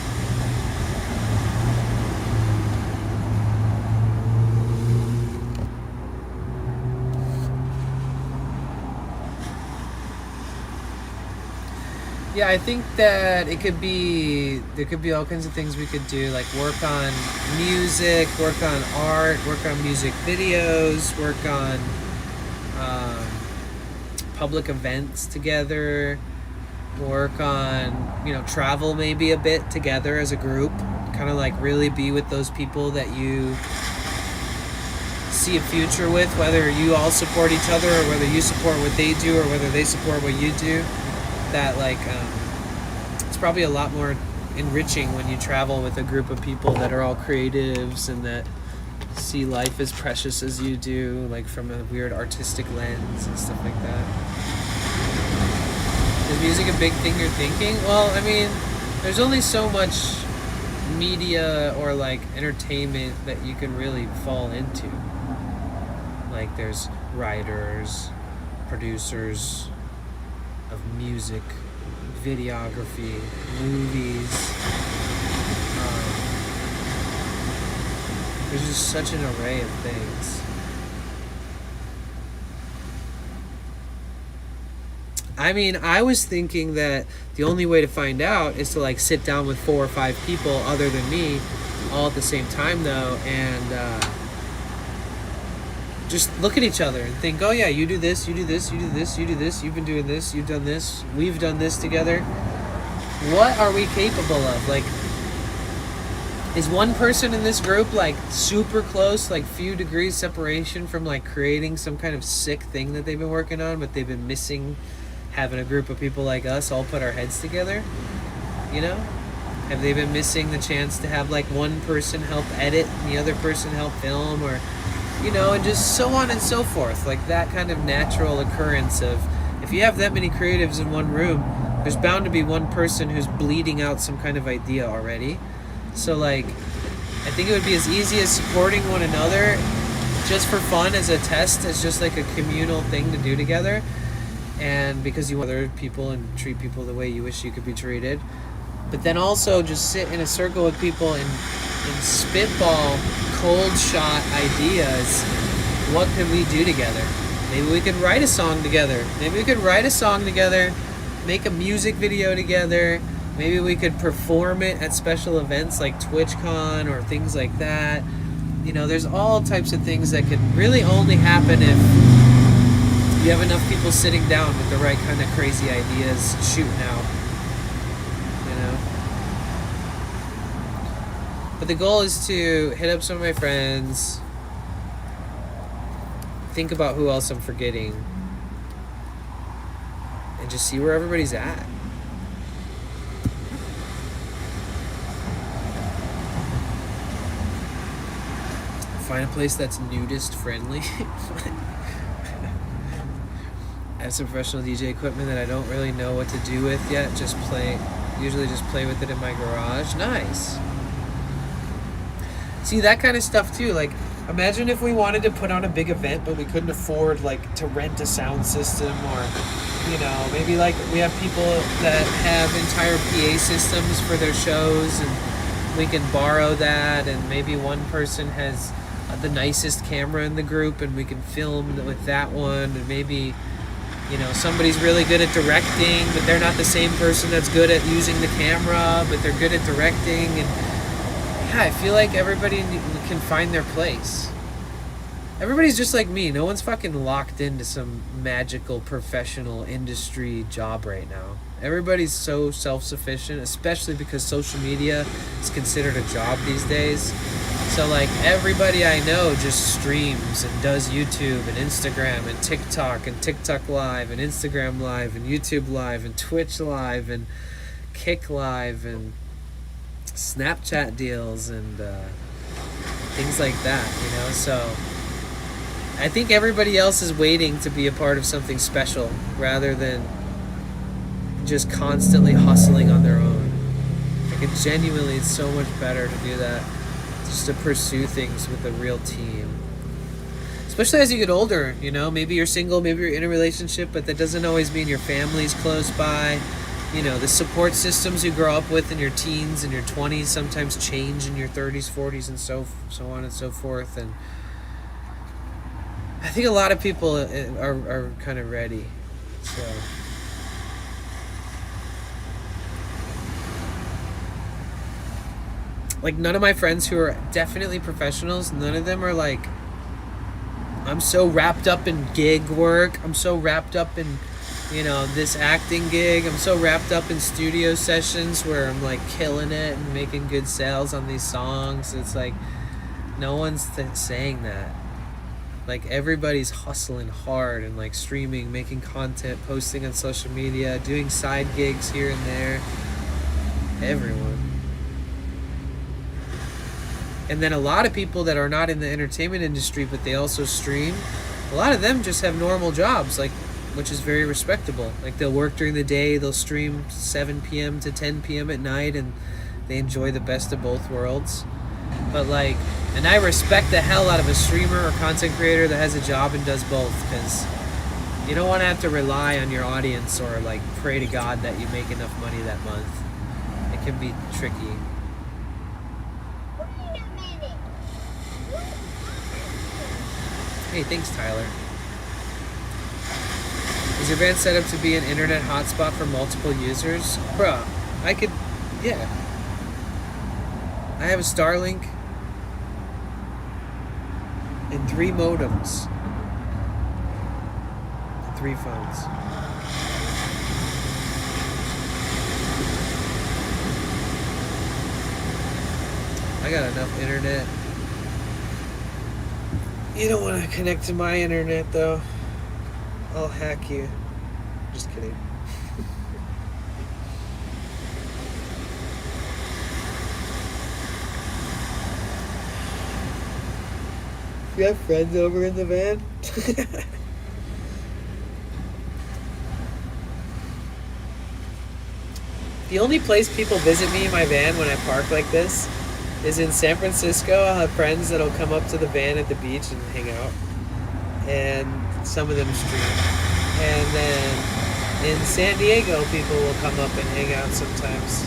Yeah, I think that there could be all kinds of things we could do, like work on music, work on art, work on music videos, work on public events together, work on, travel maybe a bit together as a group, kind of like really be with those people that you see a future with, whether you all support each other or whether you support what they do or whether they support what you do. That it's probably a lot more enriching when you travel with a group of people that are all creatives and that see life as precious as you do, like from a weird artistic lens and stuff like that. Is music a big thing you're thinking? Well, I mean, there's only so much media or like entertainment that you can really fall into. Like there's writers, producers of music, videography, movies. There's just such an array of things. I mean, I was thinking that the only way to find out is to like sit down with 4 or 5 people other than me all at the same time though, and just look at each other and think, oh yeah, you do this, you do this, you do this, you do this, you've been doing this, you've done this, we've done this together. What are we capable of? Like, is one person in this group like super close, like few degrees separation from like creating some kind of sick thing that they've been working on, but they've been missing having a group of people like us all put our heads together? Have they been missing the chance to have like one person help edit and the other person help film, or and just so on and so forth. Like that kind of natural occurrence of, if you have that many creatives in one room, there's bound to be one person who's bleeding out some kind of idea already. So like, I think it would be as easy as supporting one another just for fun as a test, as just like a communal thing to do together. And because you want other people and treat people the way you wish you could be treated. But then also just sit in a circle with people and spitball cold shot ideas. What could we do together? Maybe we could write a song together. Make a music video together. Maybe we could perform it at special events like TwitchCon or things like that. There's all types of things that could really only happen if you have enough people sitting down with the right kind of crazy ideas shooting out. But the goal is to hit up some of my friends, think about who else I'm forgetting, and just see where everybody's at. Find a place that's nudist friendly. I have some professional DJ equipment that I don't really know what to do with yet. Usually just play with it in my garage. Nice. See, that kind of stuff too. Like, imagine if we wanted to put on a big event, but we couldn't afford like to rent a sound system, or maybe like we have people that have entire PA systems for their shows, and we can borrow that. And maybe one person has the nicest camera in the group, and we can film with that one. And maybe somebody's really good at directing, but they're not the same person that's good at using the camera, but they're good at directing. And yeah, I feel like everybody can find their place. Everybody's just like me. No one's fucking locked into some magical professional industry job right now. Everybody's so self-sufficient, especially because social media is considered a job these days. So like everybody I know just streams and does YouTube and Instagram and TikTok Live and Instagram Live and YouTube Live and Twitch Live and Kick Live and Snapchat deals and things like that, so I think everybody else is waiting to be a part of something special rather than just constantly hustling on their own. Like, it genuinely is so much better to do that, just to pursue things with a real team. Especially as you get older, maybe you're single, maybe you're in a relationship, but that doesn't always mean your family's close by. The support systems you grow up with in your teens and your 20s sometimes change in your 30s, 40s, and so on and so forth. And I think a lot of people are kind of ready. So like, none of my friends who are definitely professionals, none of them are like, I'm so wrapped up in gig work, I'm so wrapped up in this acting gig, I'm so wrapped up in studio sessions where I'm like killing it and making good sales on these songs. It's like no one's saying that. Like, everybody's hustling hard and like streaming, making content, posting on social media, doing side gigs here and there. Everyone. And then a lot of people that are not in the entertainment industry but they also stream, a lot of them just have normal jobs, like, which is very respectable. Like, they'll work during the day, they'll stream 7 p.m. to 10 p.m. at night, and they enjoy the best of both worlds. But like, and I respect the hell out of a streamer or content creator that has a job and does both, because you don't want to have to rely on your audience or like pray to God that you make enough money that month. It can be tricky. Wait a minute. Hey, thanks, Tyler. Is your van set up to be an internet hotspot for multiple users? Bruh, yeah. I have a Starlink and 3 modems. 3 phones. I got enough internet. You don't want to connect to my internet, though. I'll hack you. Just kidding. You have friends over in the van? The only place people visit me in my van when I park like this is in San Francisco. I'll have friends that'll come up to the van at the beach and hang out. And some of them stream. And then in San Diego, people will come up and hang out sometimes.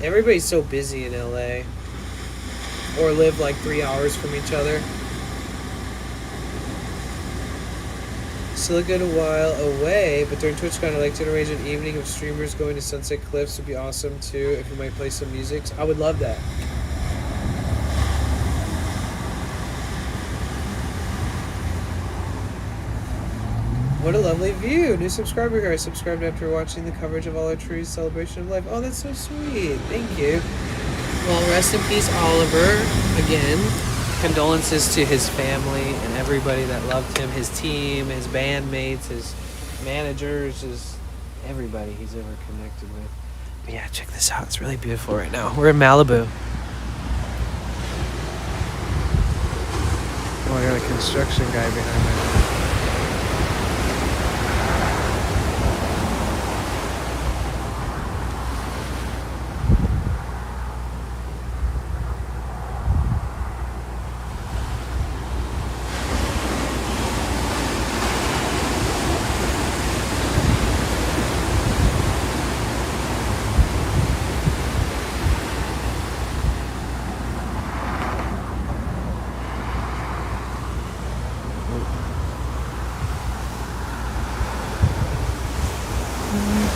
Everybody's so busy in LA. Or live like 3 hours from each other. Still a good while away, but during TwitchCon, I'd like to arrange an evening of streamers going to Sunset Cliffs. Would be awesome too, if you might play some music. I would love that. What a lovely view. New subscriber here. I subscribed after watching the coverage of All Our Trees Celebration of Life. Oh, that's so sweet. Thank you. Well, rest in peace, Oliver. Again, condolences to his family and everybody that loved him, his team, his bandmates, his managers, his everybody he's ever connected with. But yeah, check this out. It's really beautiful right now. We're in Malibu. Oh, I got a construction guy behind me.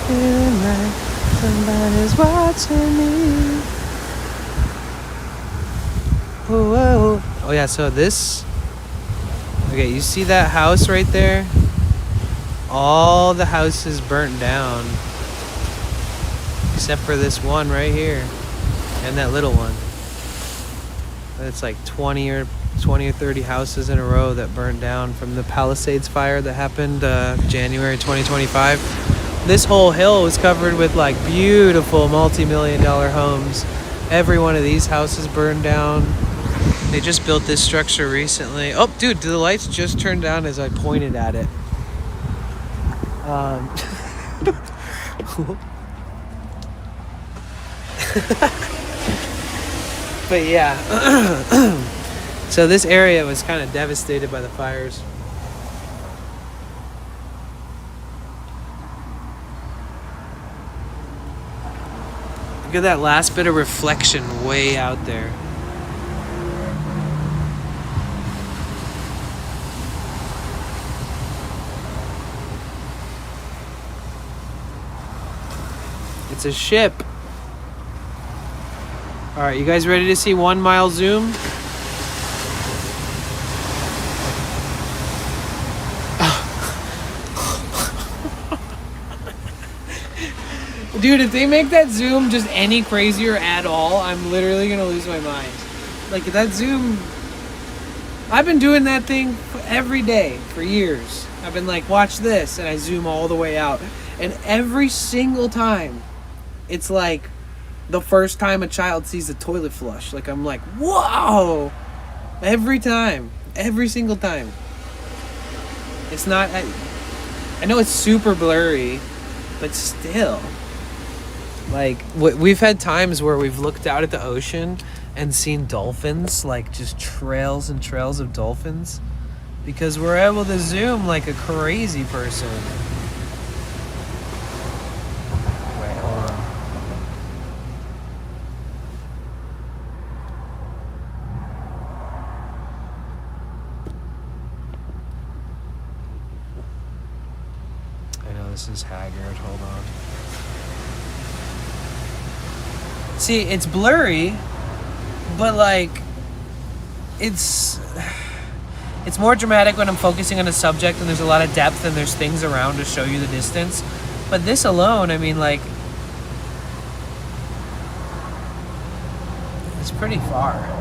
Feeling like somebody's watching me. Whoa. Oh yeah, so this. Okay, you see that house right there? All the houses burnt down. Except for this one right here. And that little one. It's like 20 or 30 houses in a row that burned down from the Palisades fire that happened January 2025. this whole hill was covered with like beautiful multi-million-dollar homes. Every one of these houses burned down. They just built this structure recently. Oh, dude, the lights just turned down as I pointed at it. But yeah. So this area was kind of devastated by the fires. Look at that last bit of reflection way out there. It's a ship. All right, you guys ready to see 1 mile zoom? Dude, if they make that zoom just any crazier at all, I'm literally gonna lose my mind. Like that zoom, I've been doing that thing every day for years. I've been like, watch this, and I zoom all the way out. And every single time, it's like the first time a child sees a toilet flush. Like I'm like, whoa! Every time, every single time. It's not, I know it's super blurry, but still. Like, we've had times where we've looked out at the ocean and seen dolphins, like just trails and trails of dolphins, because we're able to zoom like a crazy person. Wait, hold on. I know this is haggard, hold on. See, it's blurry, but like, it's more dramatic when I'm focusing on a subject and there's a lot of depth and there's things around to show you the distance. But this alone, I mean, like, it's pretty far.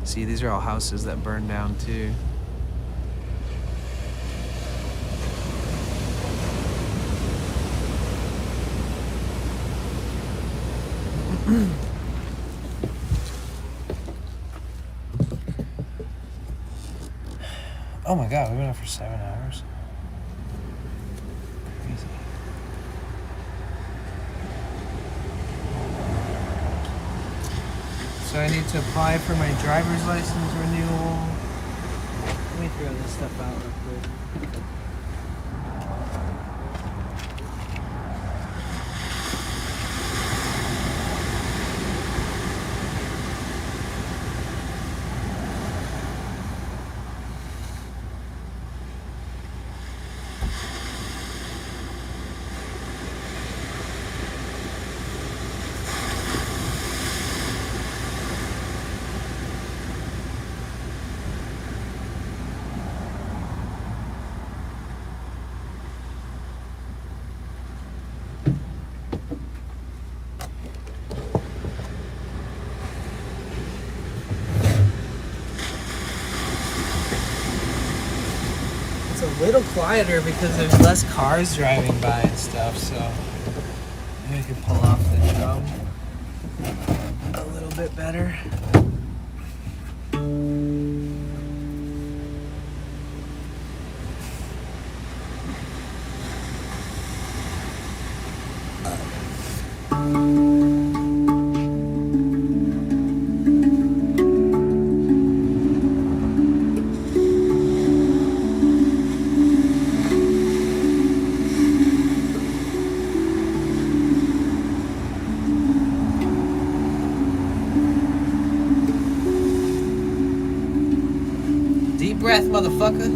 See, these are all houses that burned down too. Oh my god, we've been up for 7 hours. Crazy. So I need to apply for my driver's license renewal. Let me throw this stuff out real quick. A little quieter because there's less cars driving by and stuff, so maybe I can pull off the drum a little bit better. Breath, motherfucker.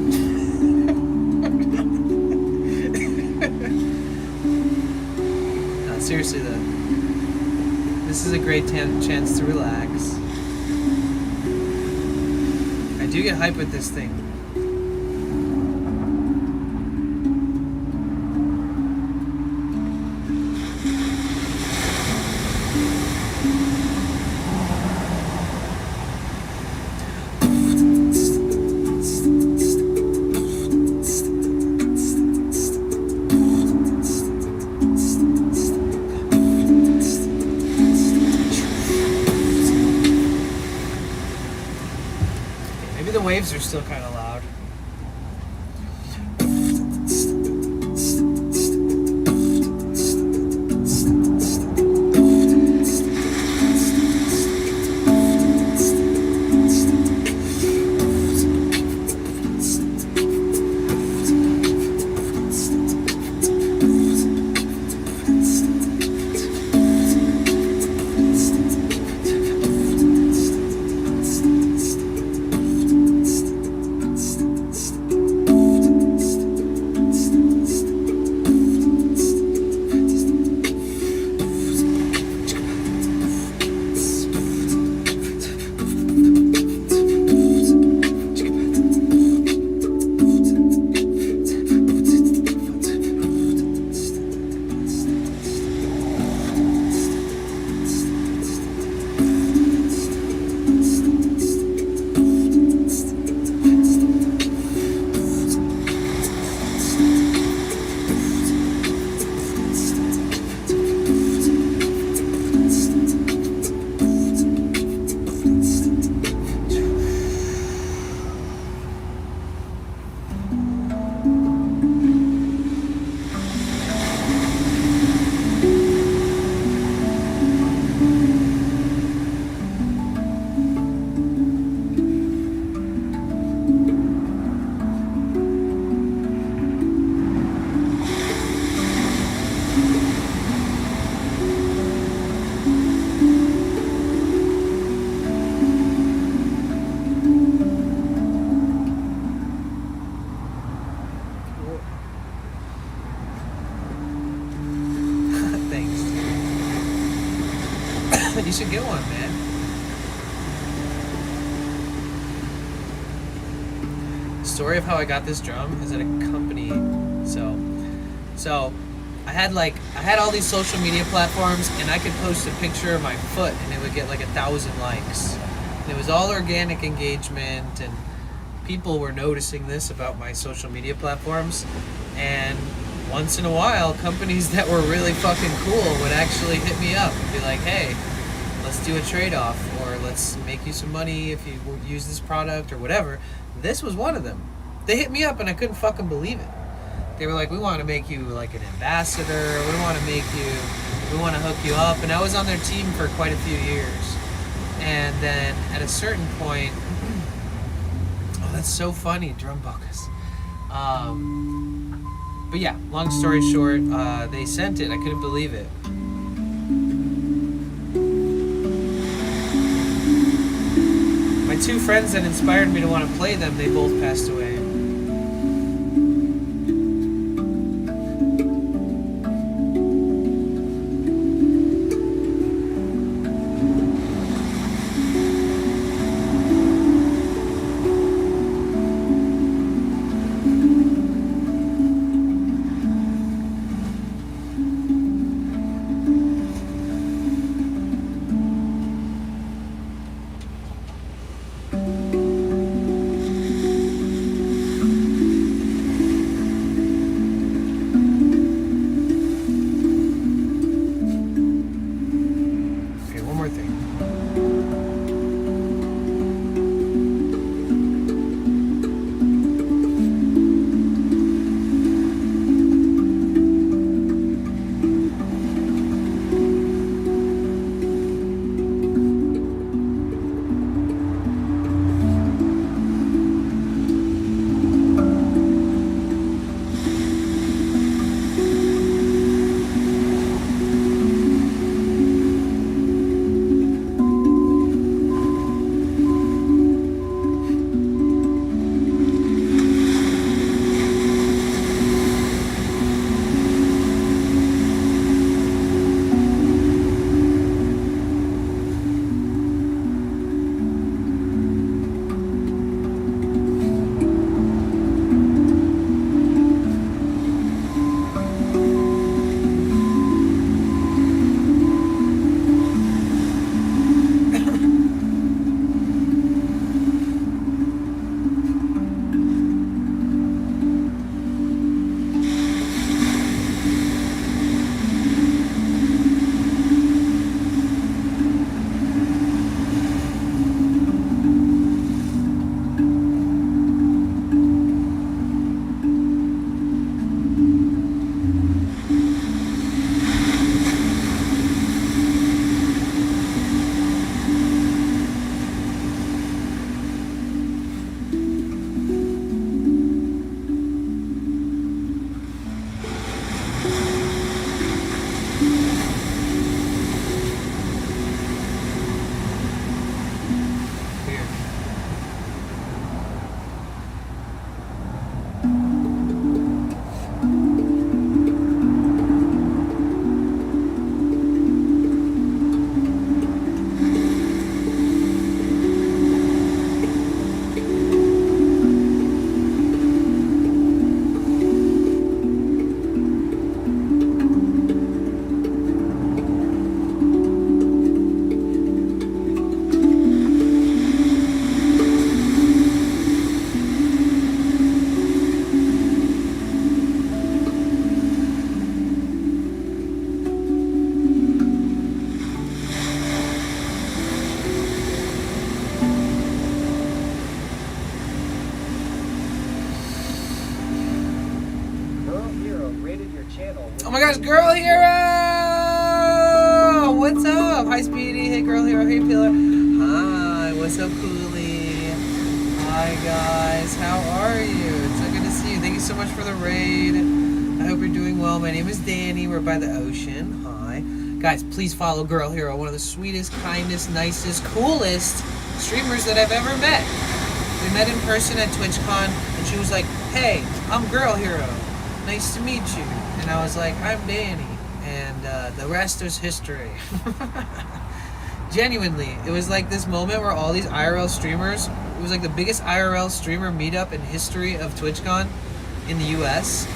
No, seriously though, this is a great chance to relax. I do get hype with this thing. Maybe the waves are still kind of loud. Thanks. You should get one, man. The story of how I got this drum is at a company. So I had all these social media platforms, and I could post a picture of my foot and it would get like 1,000 likes. And it was all organic engagement, and people were noticing this about my social media platforms. And once in a while, companies that were really fucking cool would actually hit me up and be like, hey, let's do a trade-off, or let's make you some money if you use this product or whatever. This was one of them. They hit me up and I couldn't fucking believe it. They were like, we want to make you like an ambassador, we want to hook you up. And I was on their team for quite a few years. And then at a certain point, oh, that's so funny, drum buckus. But yeah, long story short, they sent it. I couldn't believe it. My two friends that inspired me to want to play them, they both passed away. rated your channel. Oh my gosh, Girl Hero! What's up? Hi, Speedy. Hey, Girl Hero. Hey, Pillar. Hi, what's up, Cooley? Hi, guys. How are you? It's so good to see you. Thank you so much for the raid. I hope you're doing well. My name is Danny. We're by the ocean. Hi. Guys, please follow Girl Hero, one of the sweetest, kindest, nicest, coolest streamers that I've ever met. We met in person at TwitchCon, and she was like, hey, I'm Girl Hero. Nice to meet you. And I was like, I'm Danny. And the rest is history. Genuinely, it was like this moment where all these IRL streamers, it was like the biggest IRL streamer meetup in history of TwitchCon in the US.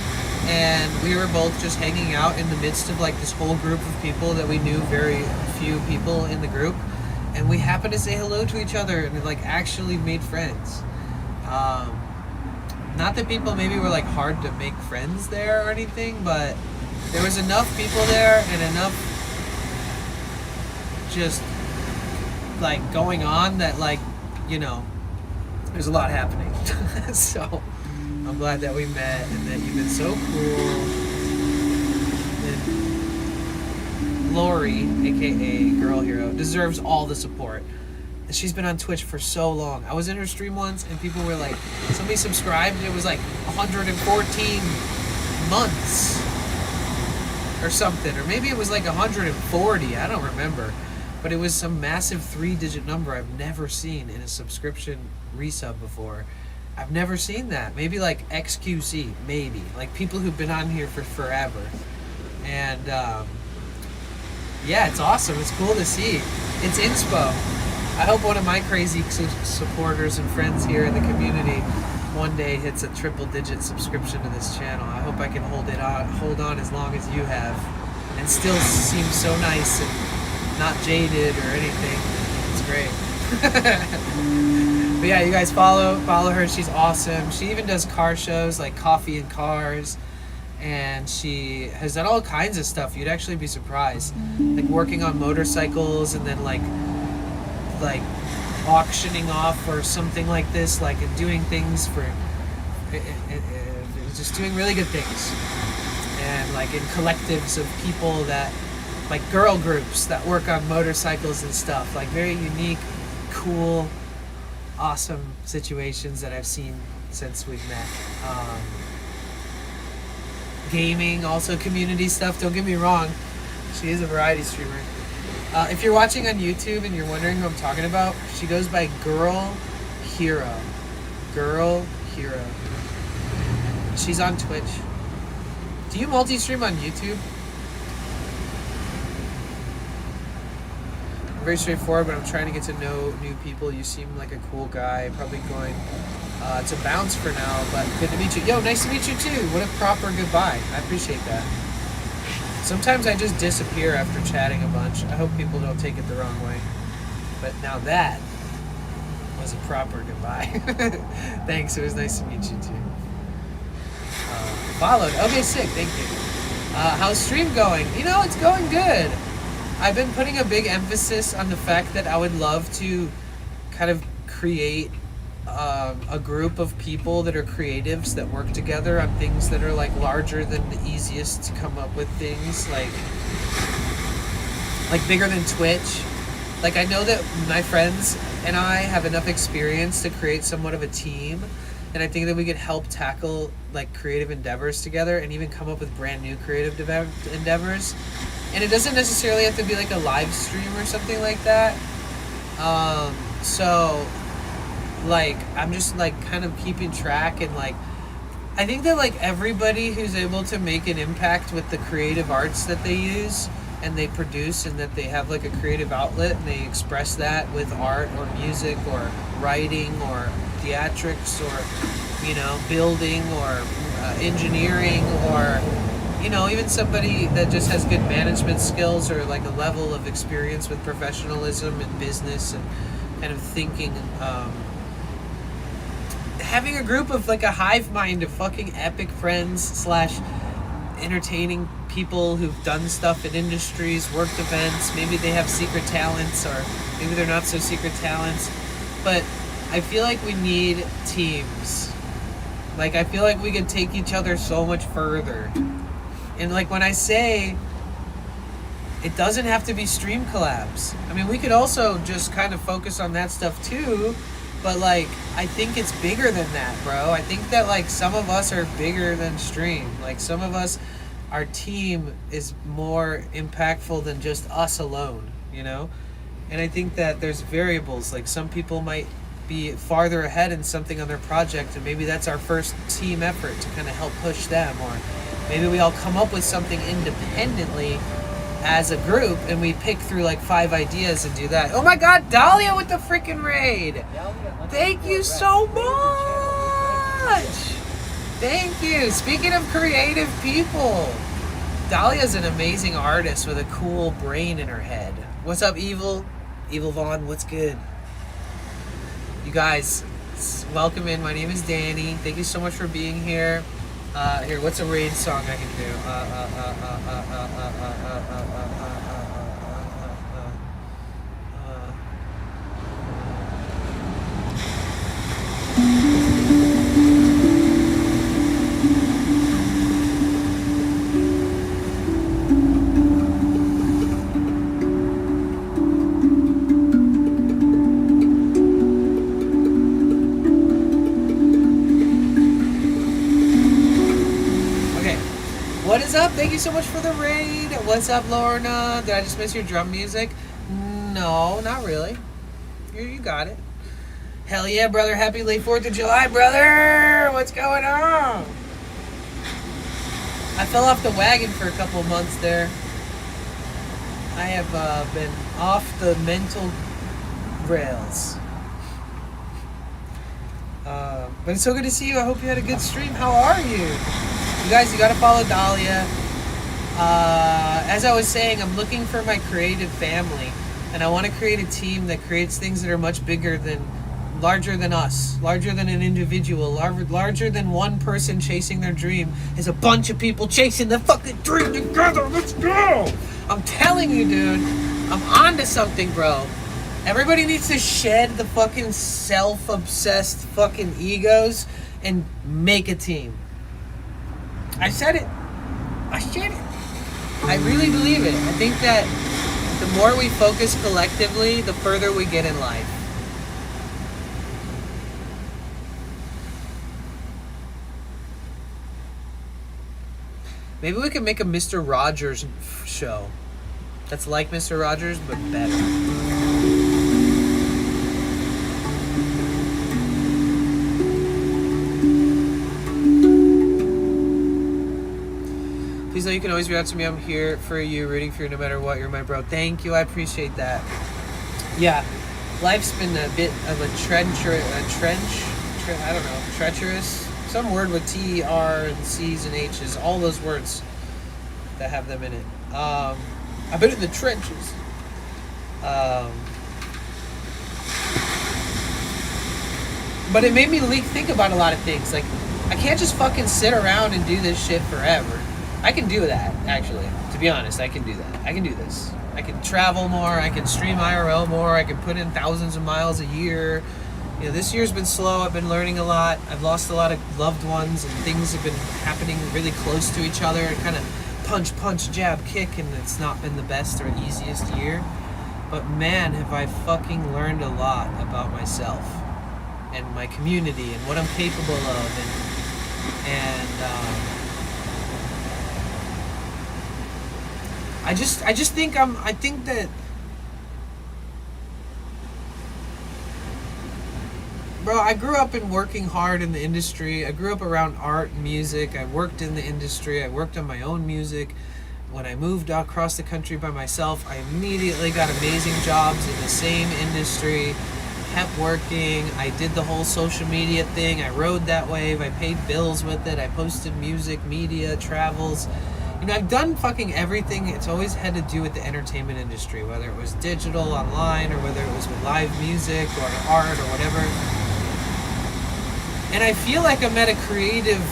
And we were both just hanging out in the midst of like this whole group of people that we knew very few people in the group. And we happened to say hello to each other and like actually made friends. Not that people maybe were like hard to make friends there or anything, but there was enough people there and enough just like going on that like, you know, there's a lot happening. So I'm glad that we met and that you've been so cool. And Lori, aka Girl Hero, deserves all the support. And she's been on Twitch for so long. I was in her stream once and people were like, somebody subscribed and it was like 114 months or something. Or maybe it was like 140, I don't remember. But it was some massive 3-digit number I've never seen in a subscription resub before. I've never seen that. Maybe like XQC, maybe. Like people who've been on here for forever. And yeah, it's awesome. It's cool to see. It's inspo. I hope one of my crazy supporters and friends here in the community one day hits a triple-digit subscription to this channel. I hope I can hold on as long as you have, and still seem so nice and not jaded or anything. It's great. But yeah, you guys follow her. She's awesome. She even does car shows like Coffee and Cars, and she has done all kinds of stuff. You'd actually be surprised, like working on motorcycles and then like auctioning off or something like this, like and doing things for just doing really good things, and like in collectives of people that like girl groups that work on motorcycles and stuff, like very unique, cool, awesome situations that I've seen since we've met. Gaming, also community stuff, don't get me wrong, she is a variety streamer. If you're watching on YouTube and you're wondering who I'm talking about, she goes by Girl Hero. Girl Hero. She's on Twitch. Do you multi-stream on YouTube? Very straightforward, but I'm trying to get to know new people. You seem like a cool guy. Probably going to bounce for now, but good to meet you. Yo, nice to meet you too. What a proper goodbye. I appreciate that. Sometimes I just disappear after chatting a bunch. I hope people don't take it the wrong way. But now that was a proper goodbye. Thanks, it was nice to meet you too. Followed. Okay, sick, thank you. How's stream going? You know, it's going good. I've been putting a big emphasis on the fact that I would love to kind of create a group of people that are creatives that work together on things that are like larger than the easiest to come up with things, like bigger than Twitch. Like I know that my friends and I have enough experience to create somewhat of a team, and I think that we could help tackle like creative endeavors together and even come up with brand new creative endeavors. And it doesn't necessarily have to be like a live stream or something like that. So like I'm just like kind of keeping track, and like I think that like everybody who's able to make an impact with the creative arts that they use and they produce, and that they have like a creative outlet and they express that with art or music or writing or theatrics or, you know, building or engineering, or, you know, even somebody that just has good management skills or like a level of experience with professionalism and business and kind of thinking, having a group of like a hive mind of fucking epic friends / entertaining people who've done stuff in industries, worked events. Maybe they have secret talents, or maybe they're not so secret talents, but I feel like we need teams. Like I feel like we could take each other so much further And like when I say it doesn't have to be stream collabs. I mean, we could also just kind of focus on that stuff too, but like I think it's bigger than that, bro. I think that like some of us are bigger than stream. Like some of us, our team is more impactful than just us alone, you know? And I think that there's variables. Like some people might be farther ahead in something on their project, and maybe that's our first team effort to kind of help push them. Or maybe we all come up with something independently as a group, and we pick through like 5 ideas and do that. Oh my God, Dahlia with the freaking raid! Thank you so much! Thank you! Speaking of creative people, Dahlia's an amazing artist with a cool brain in her head. What's up, Evil? Evil Vaughn, what's good? You guys, welcome in. My name is Danny. Thank you so much for being here. Here, what's a raid song I can do? What is up? Thank you so much for the raid. What's up, Lorna? Did I just miss your drum music? No, not really. You got it. Hell yeah, brother. Happy late 4th of July, brother. What's going on? I fell off the wagon for a couple months there. I have been off the mental rails. But it's so good to see you. I hope you had a good stream. How are you? You guys, you gotta follow Dahlia. As I was saying, I'm looking for my creative family, and I want to create a team that creates things that are much bigger than, larger than us, larger than an individual, larger than one person chasing their dream. Is a bunch of people chasing the fucking dream together. Let's go! I'm telling you, dude, I'm onto something, bro. Everybody needs to shed the fucking self-obsessed fucking egos and make a team. I said it. I said it. I really believe it. I think that the more we focus collectively, the further we get in life. Maybe we could make a Mr. Rogers show. That's like Mr. Rogers, but better. Please know you can always reach out to me. I'm here for you, rooting for you no matter what. You're my bro. Thank you. I appreciate that. Yeah, life's been a bit of a treacherous. Some word with T-E-R and C's and H's. All those words that have them in it. I've been in the trenches. But it made me think about a lot of things. Like, I can't just fucking sit around and do this shit forever. I can do that, actually. To be honest, I can do that. I can do this. I can travel more. I can stream IRL more. I can put in thousands of miles a year. You know, this year's been slow. I've been learning a lot. I've lost a lot of loved ones, and things have been happening really close to each other. Kind of punch, jab, kick, and it's not been the best or easiest year. But man, have I fucking learned a lot about myself and my community and what I'm capable of, and I think that, bro, I grew up in working hard in the industry. I grew up around art and music. I worked in the industry. I worked on my own music. When I moved across the country by myself, I immediately got amazing jobs in the same industry, kept working. I did the whole social media thing. I rode that wave. I paid bills with it. I posted music, media, travels. You know, I've done fucking everything. It's always had to do with the entertainment industry, whether it was digital, online, or whether it was with live music or art or whatever. And I feel like I'm at a creative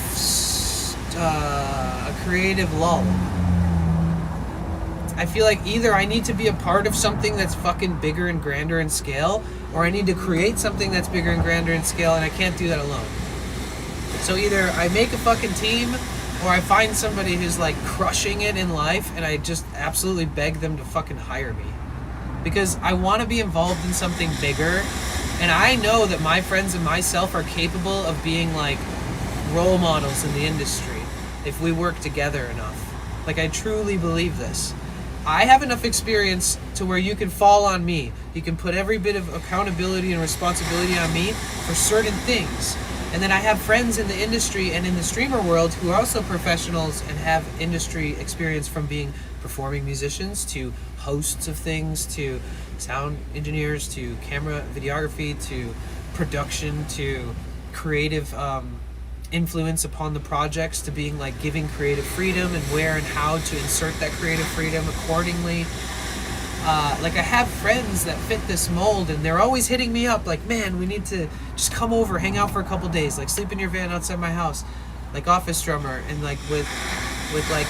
lull. I feel like either I need to be a part of something that's fucking bigger and grander in scale, or I need to create something that's bigger and grander in scale, and I can't do that alone. So either I make a fucking team, or I find somebody who's like crushing it in life, and I just absolutely beg them to fucking hire me, because I want to be involved in something bigger, and I know that my friends and myself are capable of being like role models in the industry if we work together enough. Like, I truly believe this. I have enough experience to where you can fall on me. You can put every bit of accountability and responsibility on me for certain things. And then I have friends in the industry and in the streamer world who are also professionals and have industry experience, from being performing musicians to hosts of things to sound engineers to camera videography to production to creative influence upon the projects, to being like giving creative freedom and where and how to insert that creative freedom accordingly. Like, I have friends that fit this mold, and they're always hitting me up like, man, we need to just come over, hang out for a couple days, like sleep in your van outside my house, like Office Drummer, and like with like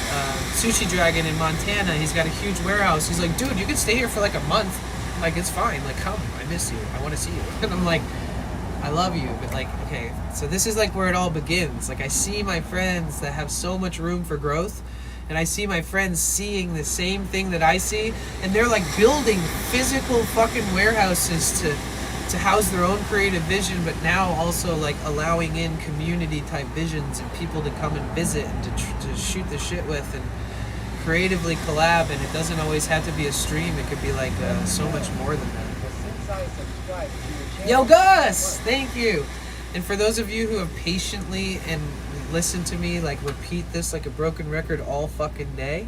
Sushi Dragon in Montana. He's got a huge warehouse. He's like, dude, you can stay here for like a month. I'm like, it's fine, like, come, I miss you, I want to see you. And I'm like, I love you, but like, okay, so this is like where it all begins. Like, I see my friends that have so much room for growth, and I see my friends seeing the same thing that I see, and they're like building physical fucking warehouses to house their own creative vision, but now also like allowing in community type visions and people to come and visit and to shoot the shit with and creatively collab. And it doesn't always have to be a stream. It could be like so much more than that. Yo, Gus! Thank you! And for those of you who have patiently and listened to me like repeat this like a broken record all fucking day,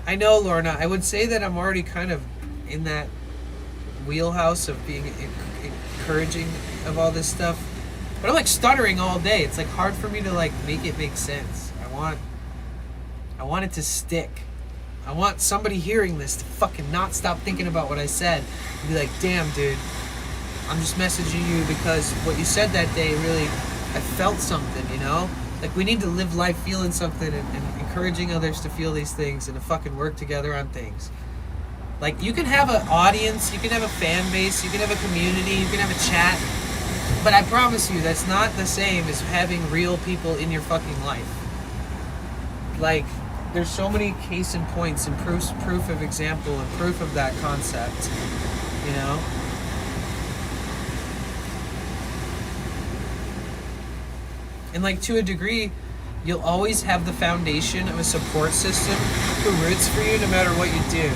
I know, Lorna, I would say that I'm already kind of in that wheelhouse of being encouraging of all this stuff, but I'm like stuttering all day. It's like hard for me to like make it make sense. I want it to stick. I want somebody hearing this to fucking not stop thinking about what I said and be like, damn, dude, I'm just messaging you because what you said that day really, I felt something, you know? Like, we need to live life feeling something and encouraging others to feel these things and to fucking work together on things. Like, you can have an audience, you can have a fan base, you can have a community, you can have a chat, but I promise you that's not the same as having real people in your fucking life. Like, there's so many case in points and proof of example and proof of that concept, you know? And like, to a degree, you'll always have the foundation of a support system who roots for you no matter what you do.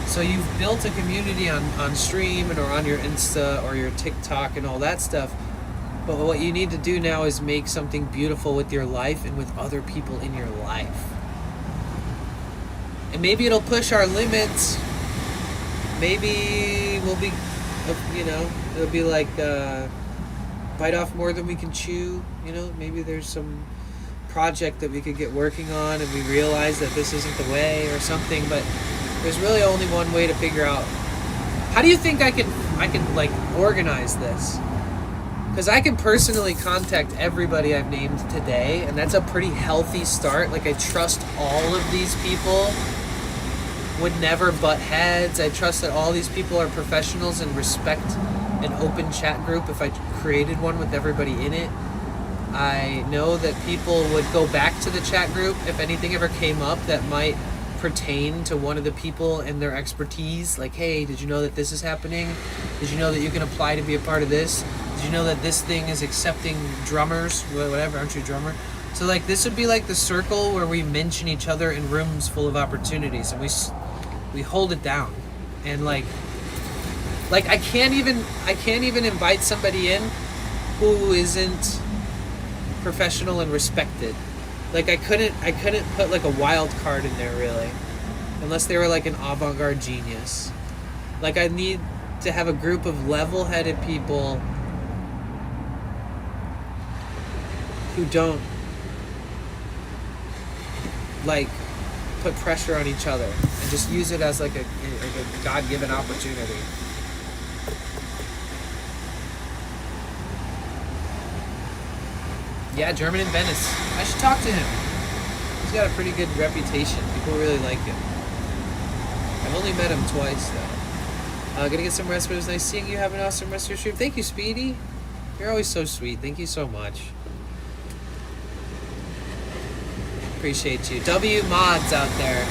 So you've built a community on stream and or on your Insta or your TikTok and all that stuff. But what you need to do now is make something beautiful with your life and with other people in your life. And maybe it'll push our limits. Maybe we'll be, you know, it'll be like bite off more than we can chew. You know, maybe there's some project that we could get working on and we realize that this isn't the way or something. But there's really only one way to figure out. How do you think I can like organize this? Because I can personally contact everybody I've named today, and that's a pretty healthy start. Like, I trust all of these people would never butt heads. I trust that all these people are professionals and respect an open chat group if I created one with everybody in it. I know that people would go back to the chat group if anything ever came up that might pertain to one of the people and their expertise. Like, hey, did you know that this is happening? Did you know that you can apply to be a part of this? Did you know that this thing is accepting drummers? Whatever, aren't you a drummer? So like, this would be like the circle where we mention each other in rooms full of opportunities, and we hold it down. And like I can't even invite somebody in who isn't professional and respected. Like, I couldn't put like a wild card in there really, unless they were like an avant-garde genius. Like, I need to have a group of level-headed people who don't like put pressure on each other and just use it as like a God-given opportunity. Yeah, German in Venice. I should talk to him. He's got a pretty good reputation. People really like him. I've only met him twice though. Gonna get some rest, but it was nice seeing you. Have an awesome rest of your stream. Thank you, Speedy. You're always so sweet. Thank you so much. appreciate you. W mods out there.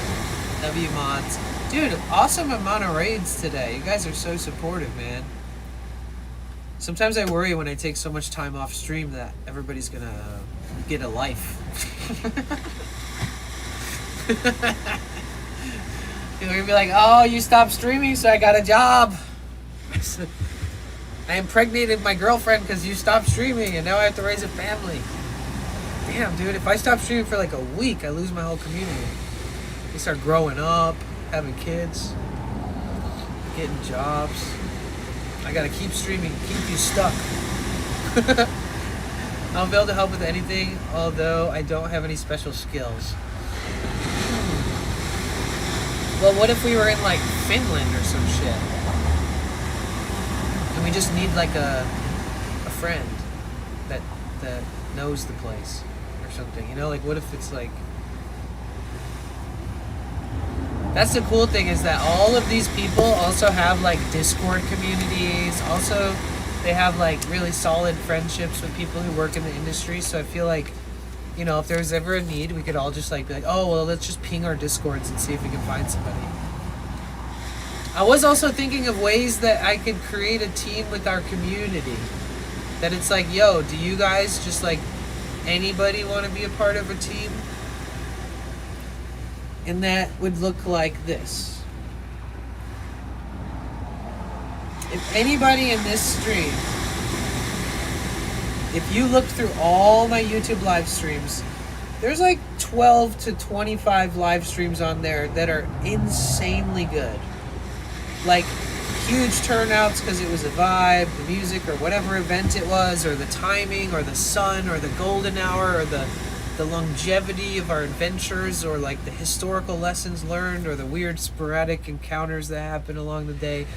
W mods. Dude, awesome amount of raids today. You guys are so supportive, man. Sometimes I worry when I take so much time off stream that everybody's gonna get a life. People are gonna be like, oh, you stopped streaming, so I got a job. I impregnated my girlfriend because you stopped streaming, and now I have to raise a family. Damn, dude, if I stop streaming for like a week, I lose my whole community. They start growing up, having kids, getting jobs. I gotta keep streaming, keep you stuck. I'll be able to help with anything, although I don't have any special skills. Well, what if we were in like Finland or some shit? And we just need like a friend that knows the place or something. You know, like what if it's like... That's the cool thing, is that all of these people also have like Discord communities. Also, they have like really solid friendships with people who work in the industry. So I feel like, you know, if there's ever a need, we could all just like be like, oh, well, let's just ping our Discords and see if we can find somebody. I was also thinking of ways that I could create a team with our community. That it's like, yo, do you guys just like, anybody want to be a part of a team? And that would look like this. If anybody in this stream, if you look through all my YouTube live streams, there's like 12 to 25 live streams on there that are insanely good. Like huge turnouts because it was a vibe, the music or whatever event it was, or the timing, or the sun, or the golden hour, or the longevity of our adventures, or like the historical lessons learned, or the weird sporadic encounters that happen along the day,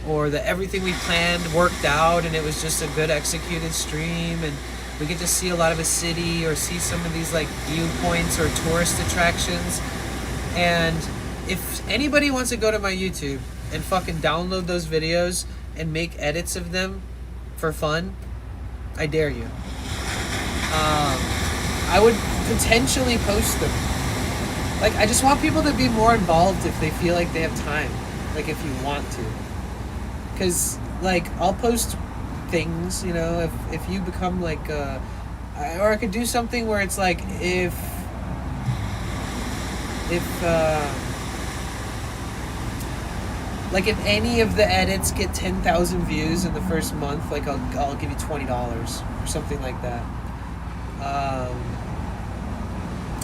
or the everything we planned worked out and it was just a good executed stream, and we get to see a lot of a city or see some of these like viewpoints or tourist attractions. And if anybody wants to go to my YouTube and fucking download those videos and make edits of them for fun, I dare you. I would potentially post them. Like, I just want people to be more involved if they feel like they have time. Like, if you want to. Because, like, I'll post things, you know, if you become, like, or I could do something where it's like, if any of the edits get 10,000 views in the first month, like, I'll give you $20 or something like that.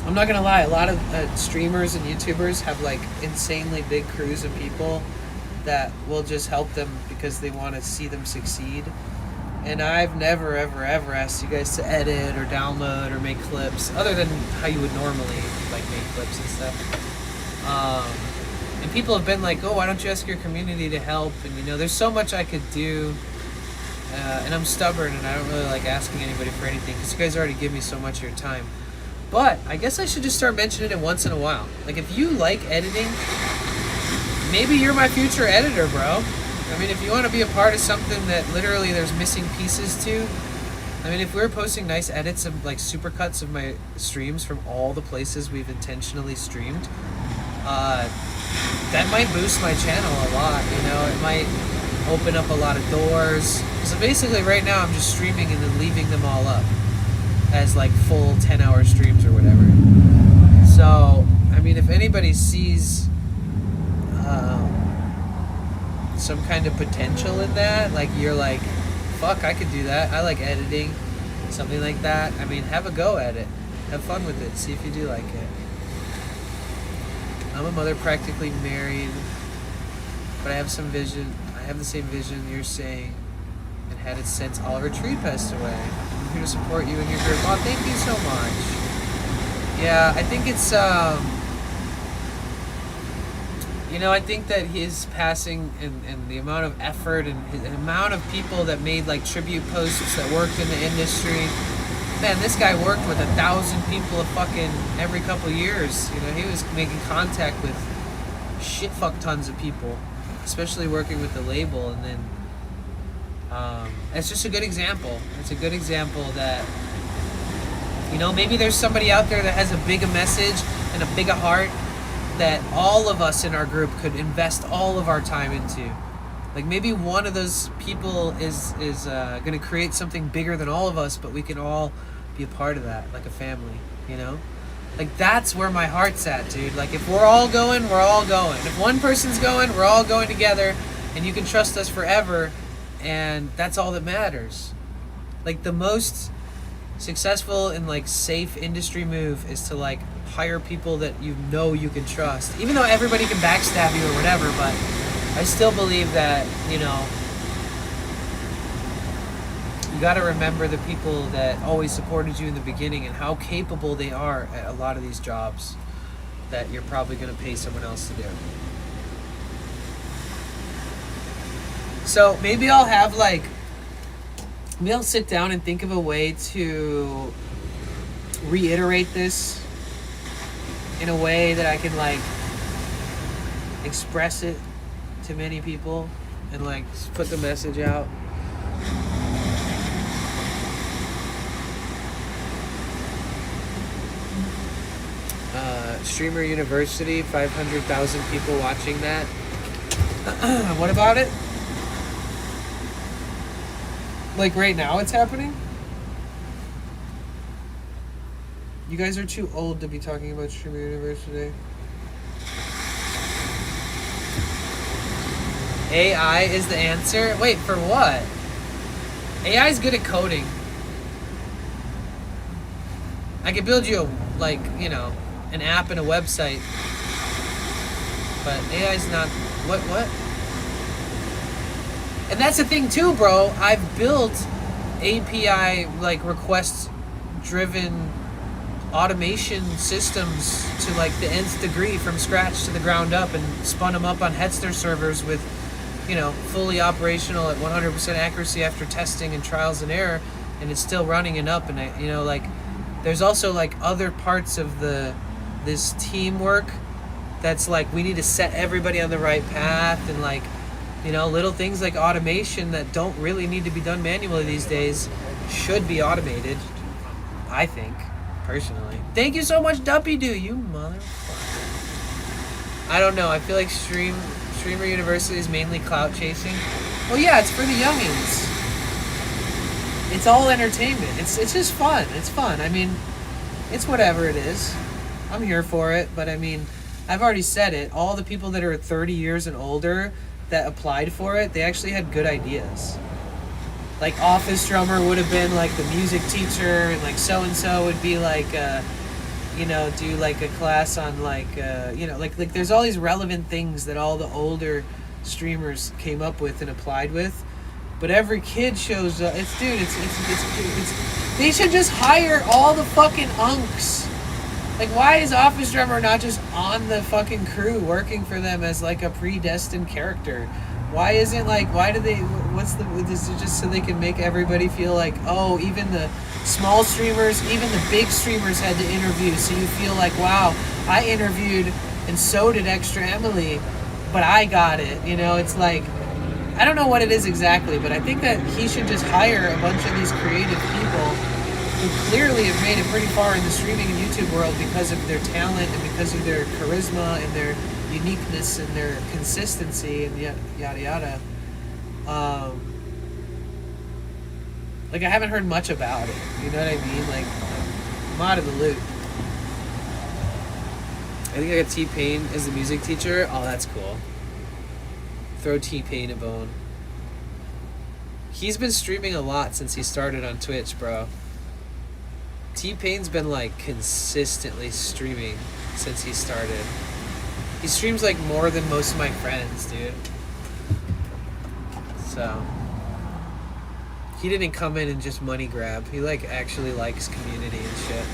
I'm not gonna lie, a lot of streamers and YouTubers have like insanely big crews of people that will just help them because they want to see them succeed. And I've never ever asked you guys to edit or download or make clips, other than how you would normally like make clips and stuff. And people have been like, oh, why don't you ask your community to help? And you know, there's so much I could do. And I'm stubborn and I don't really like asking anybody for anything because you guys already give me so much of your time. But I guess I should just start mentioning it once in a while. Like, if you like editing, maybe you're my future editor, bro. I mean, if you want to be a part of something that literally there's missing pieces to, I mean, if we were posting nice edits of like supercuts of my streams from all the places we've intentionally streamed, that might boost my channel a lot, you know? It might open up a lot of doors. So basically right now I'm just streaming and then leaving them all up as like full 10-hour streams or whatever. So, I mean, if anybody sees some kind of potential in that, like you're like, fuck, I could do that. I like editing, something like that. I mean, have a go at it. Have fun with it. See if you do like it. I'm a mother, practically married, but I have some vision. I have the same vision you're saying, and had it since Oliver Tree passed away. I'm here to support you and your group. Oh, thank you so much. Yeah, I think it's, you know, I think that his passing and the amount of effort and the amount of people that made like tribute posts that worked in the industry. Man, this guy worked with 1,000 people fucking every couple years. You know, he was making contact with shit fuck tons of people, especially working with the label. And then it's just a good example. It's a good example that You know, maybe there's somebody out there that has a bigger message and a bigger heart that all of us in our group could invest all of our time into. Like maybe one of those people is going to create something bigger than all of us, but we can all be a part of that, like a family, you know? Like that's where my heart's at, dude. Like if we're all going, we're all going. If one person's going, we're all going together, and you can trust us forever, and that's all that matters. Like the most successful and like safe industry move is to like hire people that you know you can trust. Even though everybody can backstab you or whatever, but I still believe that, you know, you got to remember the people that always supported you in the beginning and how capable they are at a lot of these jobs that you're probably going to pay someone else to do. So maybe I'll have like, maybe I'll sit down and think of a way to reiterate this in a way that I can like express it to many people and like put the message out. Streamer University, 500,000 people watching that. What about it? Like right now it's happening? You guys are too old to be talking about Streamer University. AI is the answer? Wait, for what? AI is good at coding. I could build you a, like, you know, an app and a website. But AI's not... What? And that's the thing too, bro. I've built API, like, request-driven automation systems to, like, the nth degree from scratch to the ground up and spun them up on Headster servers with, you know, fully operational at 100% accuracy after testing and trials and error, and it's still running and up. And, you know, like, there's also, like, other parts of this teamwork that's like we need to set everybody on the right path, and like, you know, little things like automation that don't really need to be done manually these days should be automated, I think, personally. Thank you so much, Duppy Doo, you motherfucker. I don't know, I feel like Streamer University is mainly clout chasing. Well, yeah, it's for the youngins. It's all entertainment. It's just fun. It's fun. I mean, it's whatever it is. I'm here for it, but I mean, I've already said it. All the people that are 30 years and older that applied for it, they actually had good ideas. Like office drummer would have been like the music teacher, and like so-and-so would be like, you know, do like a class on like, you know, like there's all these relevant things that all the older streamers came up with and applied with. But every kid shows up. It's they should just hire all the fucking unks. Like, why is Office Drummer not just on the fucking crew working for them as like a predestined character? Why isn't like, why do they, this is just so they can make everybody feel like, oh, even the small streamers, even the big streamers had to interview, so you feel like, wow, I interviewed and so did Extra Emily, but I got it, you know? It's like, I don't know what it is exactly, but I think that he should just hire a bunch of these creative people who clearly have made it pretty far in the streaming and YouTube world because of their talent and because of their charisma and their uniqueness and their consistency and yada yada. Like, I haven't heard much about it. You know what I mean? Like, I'm out of the loop. I think I got T-Pain as the music teacher. Oh, that's cool. Throw T-Pain a bone. He's been streaming a lot since he started on Twitch, bro. T-Pain's been like consistently streaming since he started. He streams like more than most of my friends, dude. So he didn't come in and just money grab. He like actually likes community and shit.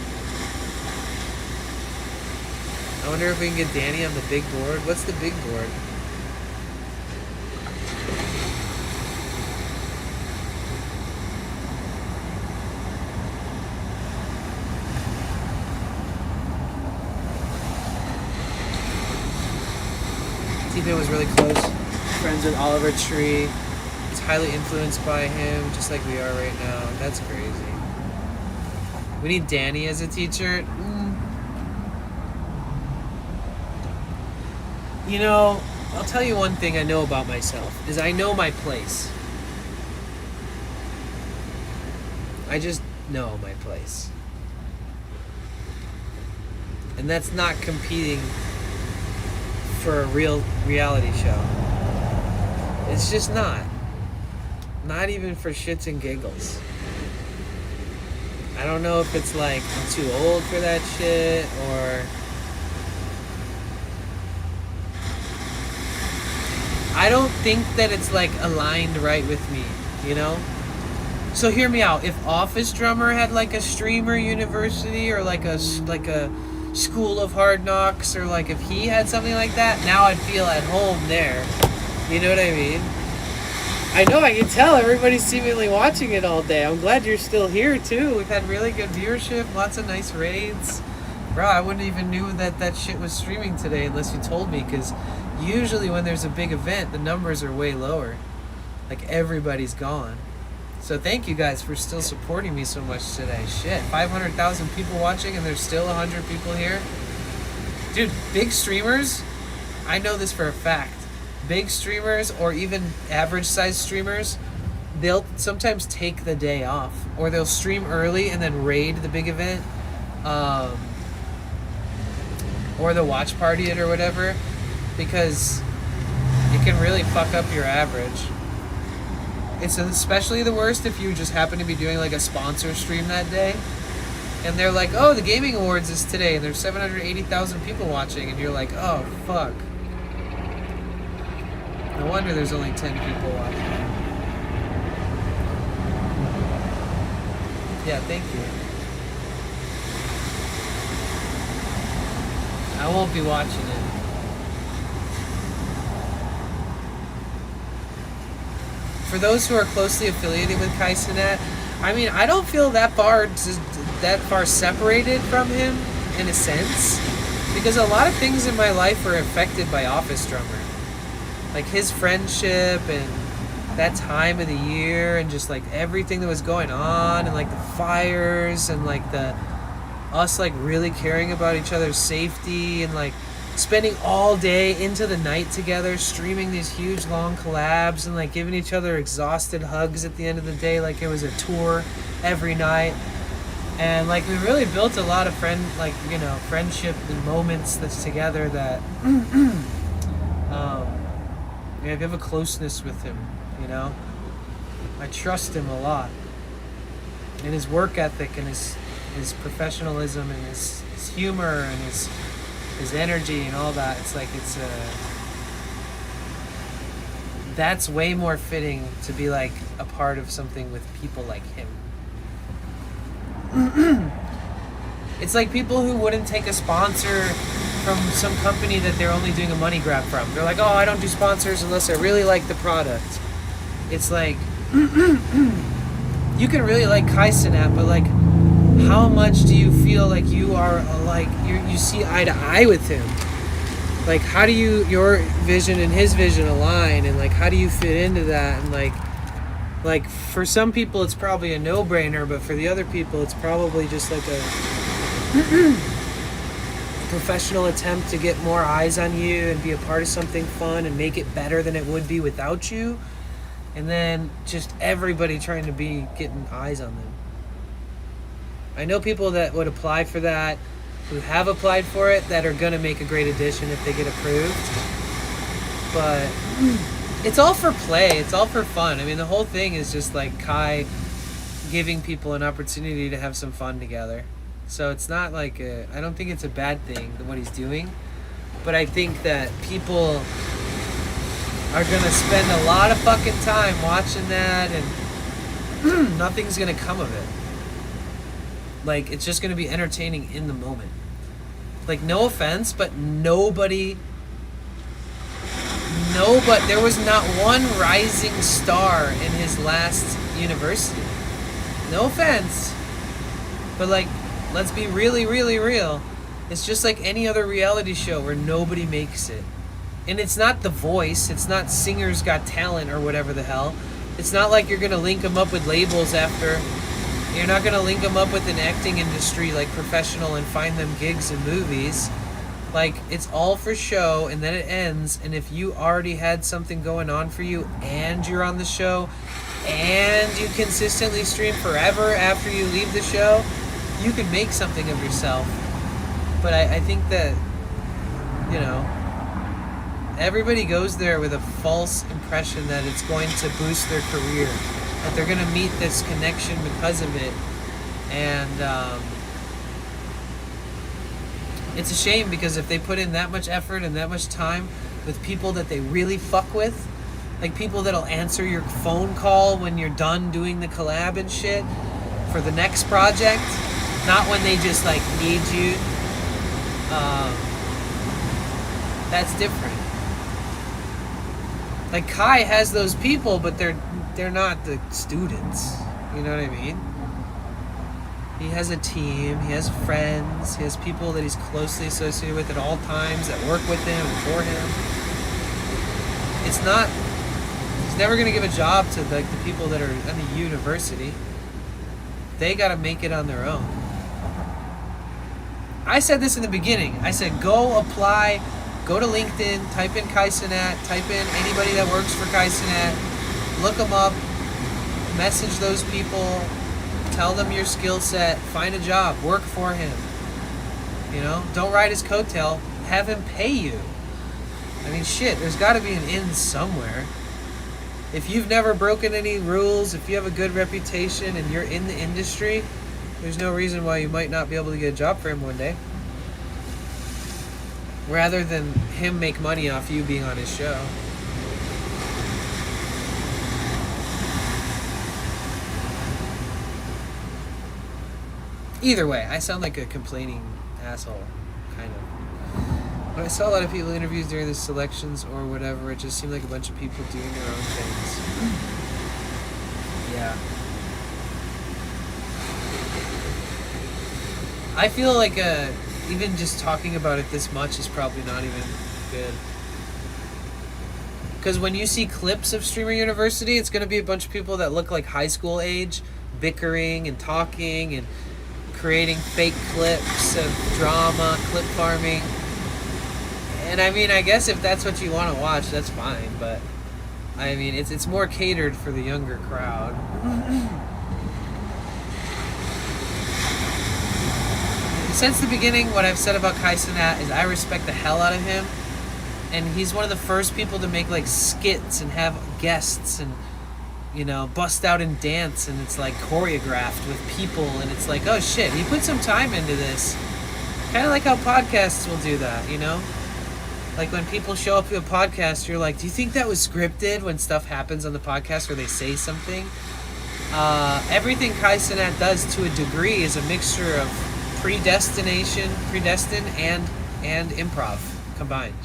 I wonder if we can get Danny on the big board. What's the big board? T-Pain was really close friends with Oliver Tree. He's highly influenced by him, just like we are right now. That's crazy. We need Danny as a teacher. You know, I'll tell you one thing I know about myself, is I know my place. I just know my place. And that's not competing for a real reality show. It's just not. Not even for shits and giggles. I don't know if it's like I'm too old for that shit or... I don't think that it's like aligned right with me, you know? So hear me out. If Office Drummer had like a streamer university or like a school of hard knocks, or like if he had something like that, now I'd feel at home there. You know what I mean? I know, I can tell everybody's seemingly watching it all day. I'm glad you're still here too. We've had really good viewership, lots of nice raids. Bro, I wouldn't even knew that shit was streaming today unless you told me, because usually when there's a big event, the numbers are way lower. Like everybody's gone. So thank you guys for still supporting me so much today. Shit, 500,000 people watching and there's still 100 people here. Dude, big streamers, I know this for a fact. Big streamers or even average size streamers, they'll sometimes take the day off, or they'll stream early and then raid the big event, or the watch party it or whatever, because it can really fuck up your average. It's especially the worst if you just happen to be doing like a sponsor stream that day and they're like, oh, the gaming awards is today and there's 780,000 people watching, and you're like, oh fuck, no wonder there's only 10 people watching. Yeah, thank you. I won't be watching it. For those who are closely affiliated with Kai Cenat, I mean, I don't feel that far separated from him in a sense, because a lot of things in my life are affected by Office Drummer, like his friendship and that time of the year and just like everything that was going on and like the fires and like us like really caring about each other's safety and like spending all day into the night together, streaming these huge long collabs and like giving each other exhausted hugs at the end of the day like it was a tour every night. And like we really built a lot of friendship and moments that's together that I have a closeness with him, you know? I trust him a lot. And his work ethic and his professionalism and his humor and his energy and all that. It's like that's way more fitting to be like a part of something with people like him. It's like people who wouldn't take a sponsor from some company that they're only doing a money grab from. They're like, oh, I don't do sponsors unless I really like the product. It's like, you can really like Kai Cenat, but like, how much do you feel like you are you see eye to eye with him? Like, how do your vision and his vision align, and like, how do you fit into that? And like for some people it's probably a no-brainer, but for the other people it's probably just like a professional attempt to get more eyes on you and be a part of something fun and make it better than it would be without you, and then just everybody trying to be getting eyes on them. I know people that would apply for that, who have applied for it, that are going to make a great addition if they get approved. But it's all for play. It's all for fun. I mean, the whole thing is just like Kai giving people an opportunity to have some fun together. So it's not like I don't think it's a bad thing, what he's doing. But I think that people are going to spend a lot of fucking time watching that and nothing's going to come of it. Like, it's just going to be entertaining in the moment. Like, no offense, but there was not one rising star in his last university. No offense, but like, let's be really, really real. It's just like any other reality show where nobody makes it. And it's not The Voice. It's not Singers Got Talent or whatever the hell. It's not like you're going to link them up with labels after, You're not gonna link them up with an acting industry like professional and find them gigs in movies. Like, it's all for show, and then it ends, and if you already had something going on for you, and you're on the show, and you consistently stream forever after you leave the show, you can make something of yourself. But I think that, you know, everybody goes there with a false impression that it's going to boost their career, that they're going to meet this connection because of it. And it's a shame, because if they put in that much effort and that much time with people that they really fuck with, like people that'll answer your phone call when you're done doing the collab and shit for the next project, not when they just like need you, that's different. Like Kai has those people, but they're not the students. You know what I mean? He has a team, he has friends, he has people that he's closely associated with at all times that work with him and for him. It's not, he's never going to give a job to like the people that are in the university. They got to make it on their own. I said this in the beginning. I said, go apply, go to LinkedIn, type in Kai Cenat, type in anybody that works for Kai Cenat, look them up, message those people, tell them your skill set, find a job, work for him. You know, don't ride his coattail, have him pay you. I mean, shit, there's got to be an in somewhere. If you've never broken any rules, if you have a good reputation and you're in the industry, there's no reason why you might not be able to get a job for him one day. Rather than him make money off you being on his show. Either way, I sound like a complaining asshole, kind of. When I saw a lot of people in interviews during the selections or whatever, it just seemed like a bunch of people doing their own things. Yeah. I feel like even just talking about it this much is probably not even good. Because when you see clips of Streamer University, it's going to be a bunch of people that look like high school age, bickering and talking and creating fake clips of drama, clip farming. And I mean, I guess if that's what you want to watch, that's fine. But I mean, it's more catered for the younger crowd. Since the beginning, what I've said about Kai Cenat is I respect the hell out of him. And he's one of the first people to make like skits and have guests and, you know, bust out and dance, and it's like choreographed with people, and it's like, oh shit, he put some time into this. Kind of like how podcasts will do that, you know? Like when people show up to a podcast, you're like, do you think that was scripted when stuff happens on the podcast where they say something? Everything Kai Cenat does to a degree is a mixture of predestined and improv combined.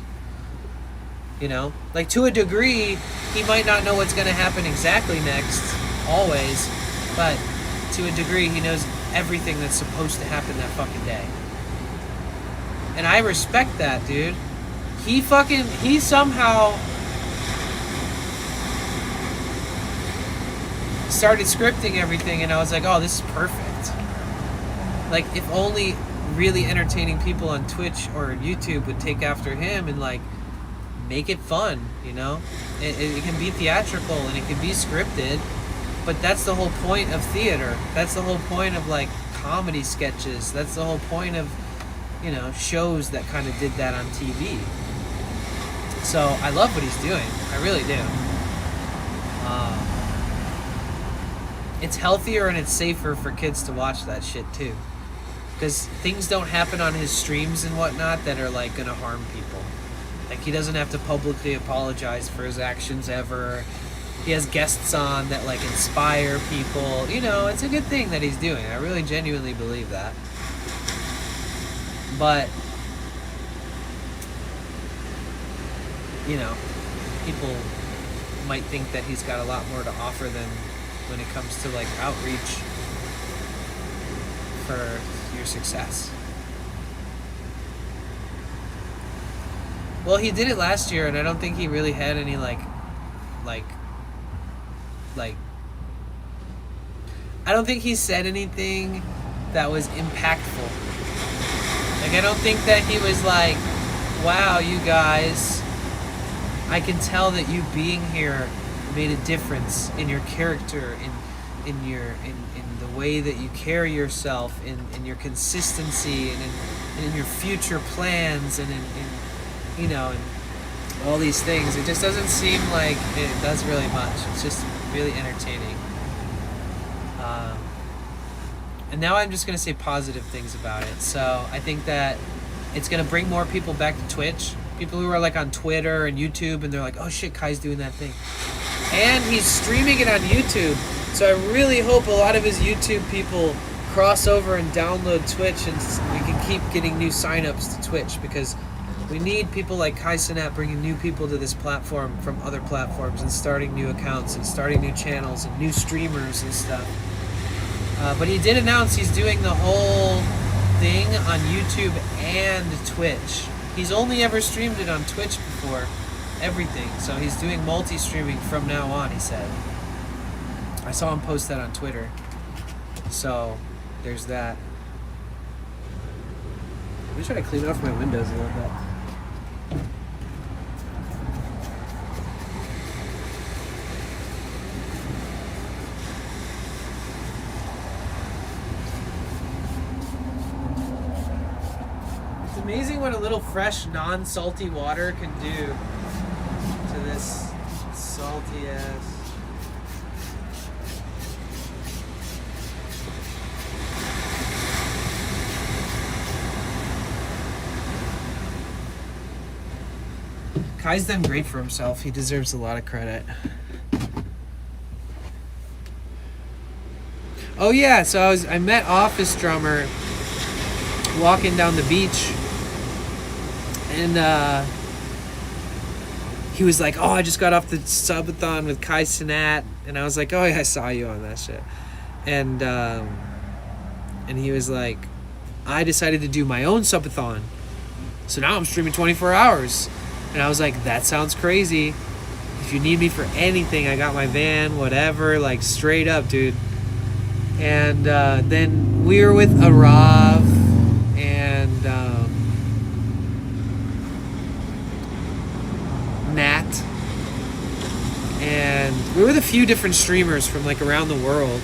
You know, like to a degree, he might not know what's going to happen exactly next, always, but to a degree, he knows everything that's supposed to happen that fucking day. And I respect that, dude. He somehow started scripting everything, and I was like, oh, this is perfect. Like, if only really entertaining people on Twitch or YouTube would take after him and, like, make it fun, you know? It can be theatrical and it can be scripted, but that's the whole point of theater. That's the whole point of, like, comedy sketches. That's the whole point of, you know, shows that kind of did that on TV. So, I love what he's doing. I really do. It's healthier and it's safer for kids to watch that shit, too. Because things don't happen on his streams and whatnot that are, like, gonna harm people. Like, he doesn't have to publicly apologize for his actions ever. He has guests on that, like, inspire people. You know, it's a good thing that he's doing. I really genuinely believe that. But, you know, people might think that he's got a lot more to offer than when it comes to, like, outreach for your success. Well, he did it last year, and I don't think he really had any, like, I don't think he said anything that was impactful. Like, I don't think that he was like, wow, you guys, I can tell that you being here made a difference in your character, in the way that you carry yourself, in your consistency, and in your future plans, and in you know, and all these things. It just doesn't seem like it does really much. It's just really entertaining. And now I'm just going to say positive things about it. So I think that it's going to bring more people back to Twitch. People who are like on Twitter and YouTube, and they're like, oh shit, Kai's doing that thing. And he's streaming it on YouTube. So I really hope a lot of his YouTube people cross over and download Twitch, and we can keep getting new signups to Twitch, because we need people like Kai Cenat bringing new people to this platform from other platforms, and starting new accounts and starting new channels and new streamers and stuff. But he did announce he's doing the whole thing on YouTube and Twitch. He's only ever streamed it on Twitch before, everything. So he's doing multi-streaming from now on, he said. I saw him post that on Twitter. So there's that. Let me try to clean off my windows a little bit. Amazing what a little fresh, non-salty water can do to this salty ass. Kai's done great for himself. He deserves a lot of credit. Oh yeah, so I met Office Drummer walking down the beach. And he was like, oh, I just got off the subathon with Kai Cenat. And I was like, oh yeah, I saw you on that shit. And he was like, I decided to do my own subathon. So now I'm streaming 24 hours. And I was like, that sounds crazy. If you need me for anything, I got my van, whatever, like straight up, dude. And then we were with Arav and Nat, and we were with a few different streamers from like around the world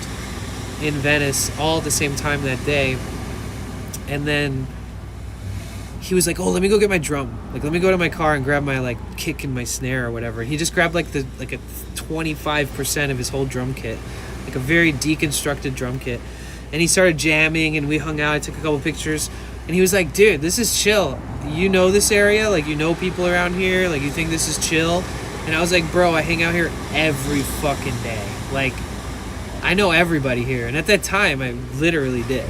in Venice all at the same time that day. And then he was like, oh, let me go get my drum, like let me go to my car and grab my like kick and my snare or whatever. He just grabbed like a 25% of his whole drum kit, like a very deconstructed drum kit, and he started jamming, and we hung out. I took a couple pictures, and he was like, dude, this is chill. You know this area? Like, you know people around here? Like, you think this is chill? And I was like, bro, I hang out here every fucking day. Like, I know everybody here. And at that time, I literally did.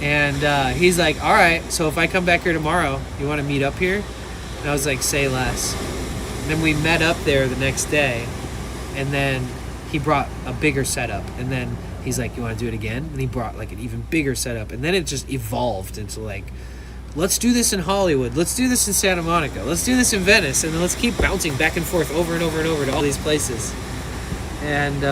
And he's like, all right, so if I come back here tomorrow, you want to meet up here? And I was like, say less. And then we met up there the next day, and then he brought a bigger setup. And then he's like, you want to do it again? And he brought like an even bigger setup. And then it just evolved into like, let's do this in Hollywood. Let's do this in Santa Monica. Let's do this in Venice. And then let's keep bouncing back and forth over and over and over to all these places. And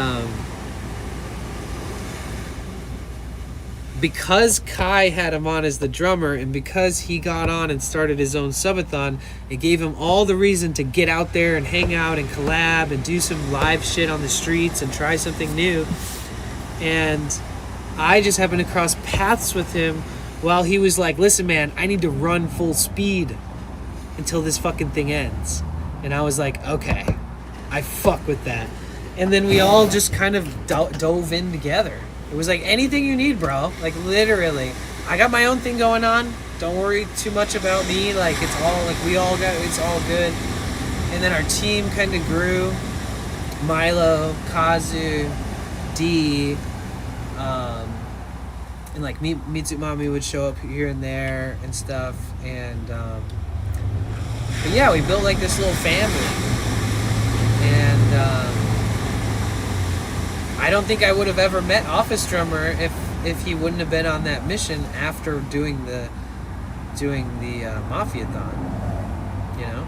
because Kai had him on as the drummer, and because he got on and started his own subathon, it gave him all the reason to get out there and hang out and collab and do some live shit on the streets and try something new. And I just happened to cross paths with him while he was like, listen, man, I need to run full speed until this fucking thing ends. And I was like, okay, I fuck with that. And then we all just kind of dove in together. It was like, anything you need, bro. Like, literally. I got my own thing going on. Don't worry too much about me. Like, it's all, like, it's all good. And then our team kind of grew. Milo, Kazu, D, and like Mitsumami would show up here and there and stuff. And but yeah, we built like this little family. And I don't think I would have ever met Office Drummer if he wouldn't have been on that mission after doing the Mafia-thon, you know?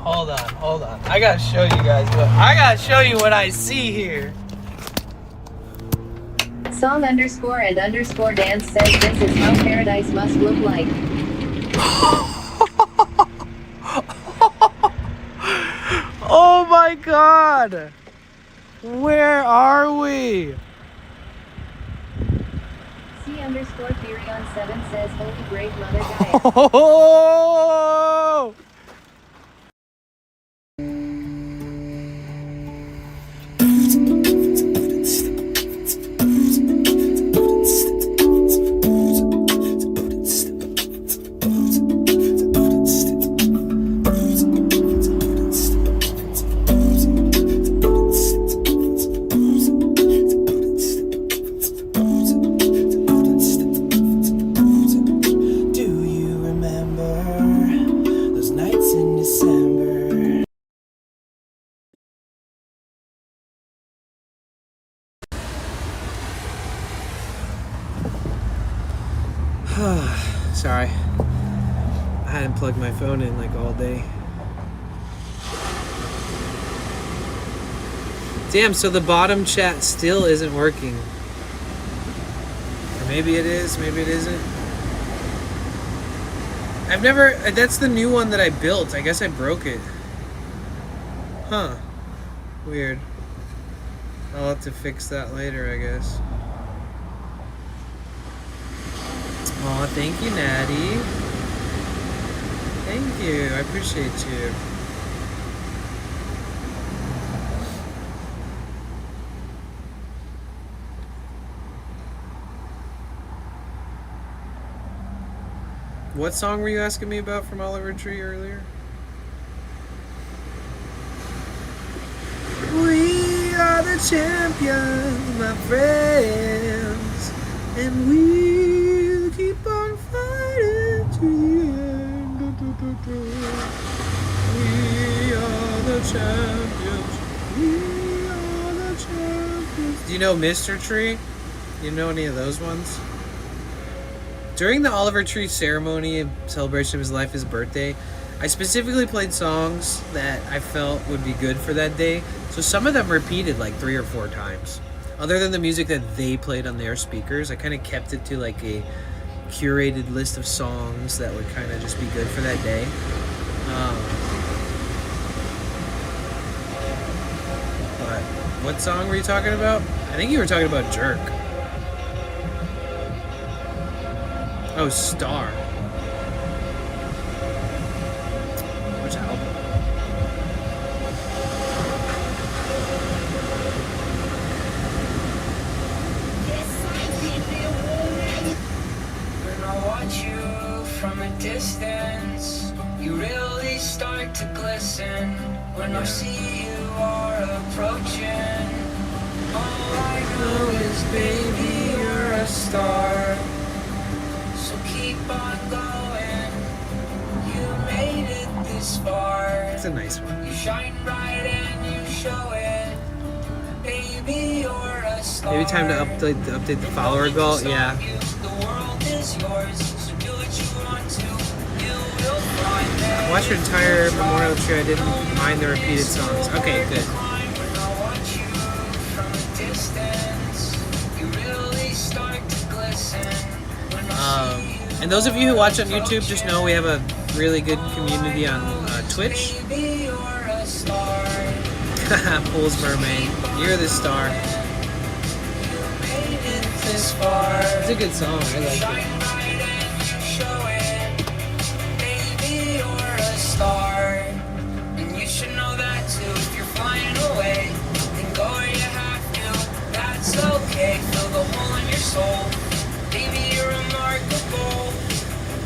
Hold on. I gotta show you guys what I see here. Song _and_ dance says this is how paradise must look like. Oh my god! Where are we? C_Theory7 says holy brave mother Gaia. Oh! Sorry. I hadn't plugged my phone in like all day. Damn, so the bottom chat still isn't working. Or maybe it is, maybe it isn't. That's the new one that I built. I guess I broke it. Huh. Weird. I'll have to fix that later, I guess. Aw, thank you, Natty. Thank you. I appreciate you. What song were you asking me about from Oliver Tree earlier? We are the champions, my friends, and we'll keep on fighting to the end. We are the champions. We are the champions. Do you know Mr. Tree? You know any of those ones? During the Oliver Tree ceremony and celebration of his life, his birthday, I specifically played songs that I felt would be good for that day. So some of them repeated like 3 or 4 times. Other than the music that they played on their speakers, I kind of kept it to like a curated list of songs that would kind of just be good for that day. But what song were you talking about? I think you were talking about Jerk. Oh, Star. Which album? When I watch you from a distance, you really start to glisten. When I see you are approaching, all I know is, baby, you're a star. So keep on going. You made it this far. It's a nice one. You shine bright and you show it. Baby, you're a star. Maybe time to update the follower goal. Yeah. The world is yours, so do what you want to. You will find it. I watched your entire Memorial Tree. I didn't mind the repeated songs. Okay, good. When I watch you from a distance, you really start to glisten. And those of you who watch on YouTube, just know we have a really good community on Twitch. Pool's Mermaid. You're the star. It's a good song. I like it. Baby, you're a star. And you should know that too. If you're flying away, then go where you have to. That's okay. Fill the hole in your soul. Baby, you're remarkable.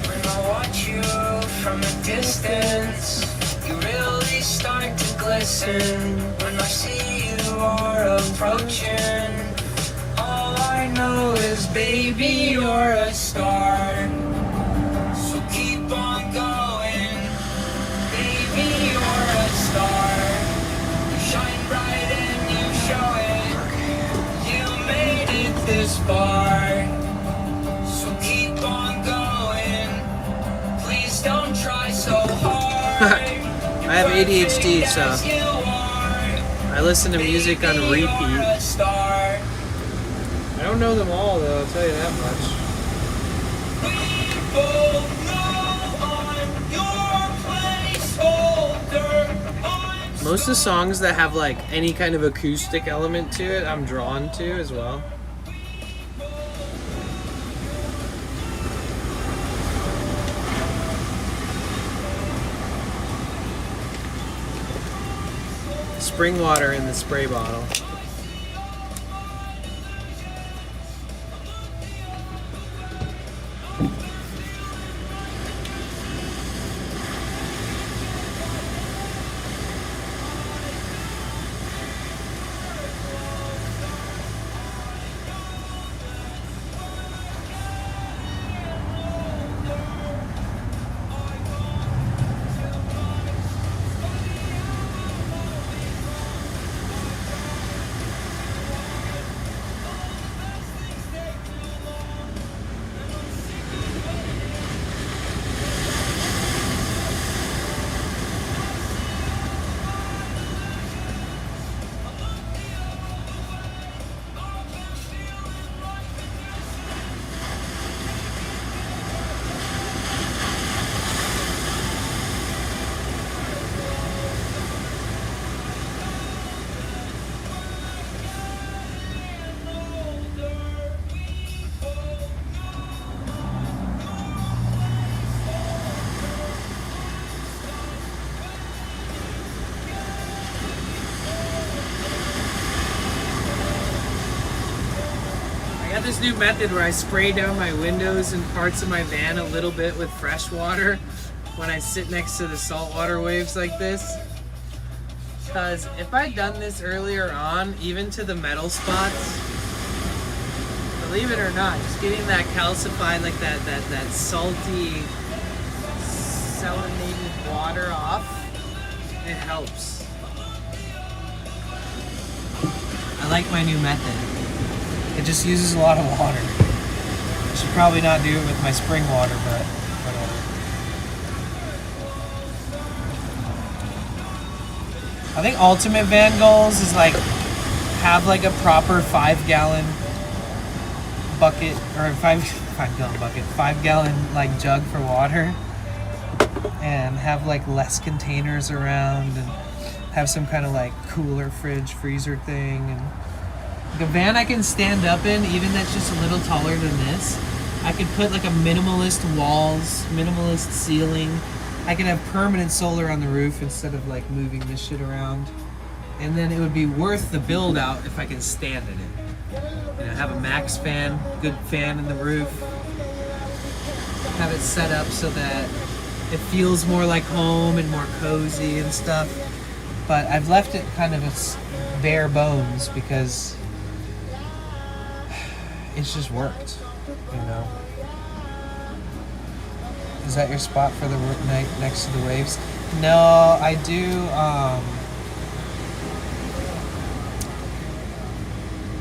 When I watch you from a distance, you really start to glisten. When I see you are approaching, all I know is, baby, you're a star. So keep on going. Baby, you're a star. You shine bright and you show it. You made it this far. So keep on going. Please don't try so hard. I I have ADHD, so I listen to music on repeat. I don't know them all, though, I'll tell you that much. Most of the songs that have like any kind of acoustic element to it, I'm drawn to as well. Spring water in the spray bottle. I got this new method where I spray down my windows and parts of my van a little bit with fresh water when I sit next to the saltwater waves like this. Because if I'd done this earlier on, even to the metal spots, believe it or not, just getting that calcified, like that salty, salinated water off, it helps. I like my new method. It just uses a lot of water. I should probably not do it with my spring water, but whatever. I think ultimate van goals is like have like a proper 5-gallon bucket or 5-gallon bucket, 5-gallon like jug for water, and have like less containers around, and have some kind of like cooler fridge freezer thing, and like a van I can stand up in, even that's just a little taller than this. I could put like a minimalist walls, minimalist ceiling. I could have permanent solar on the roof instead of like moving this shit around. And then it would be worth the build out if I can stand in it. You know, have a max fan, good fan in the roof. Have it set up so that it feels more like home and more cozy and stuff. But I've left it kind of a bare bones because it's just worked, you know. Is that your spot for the night next to the waves? No, I do,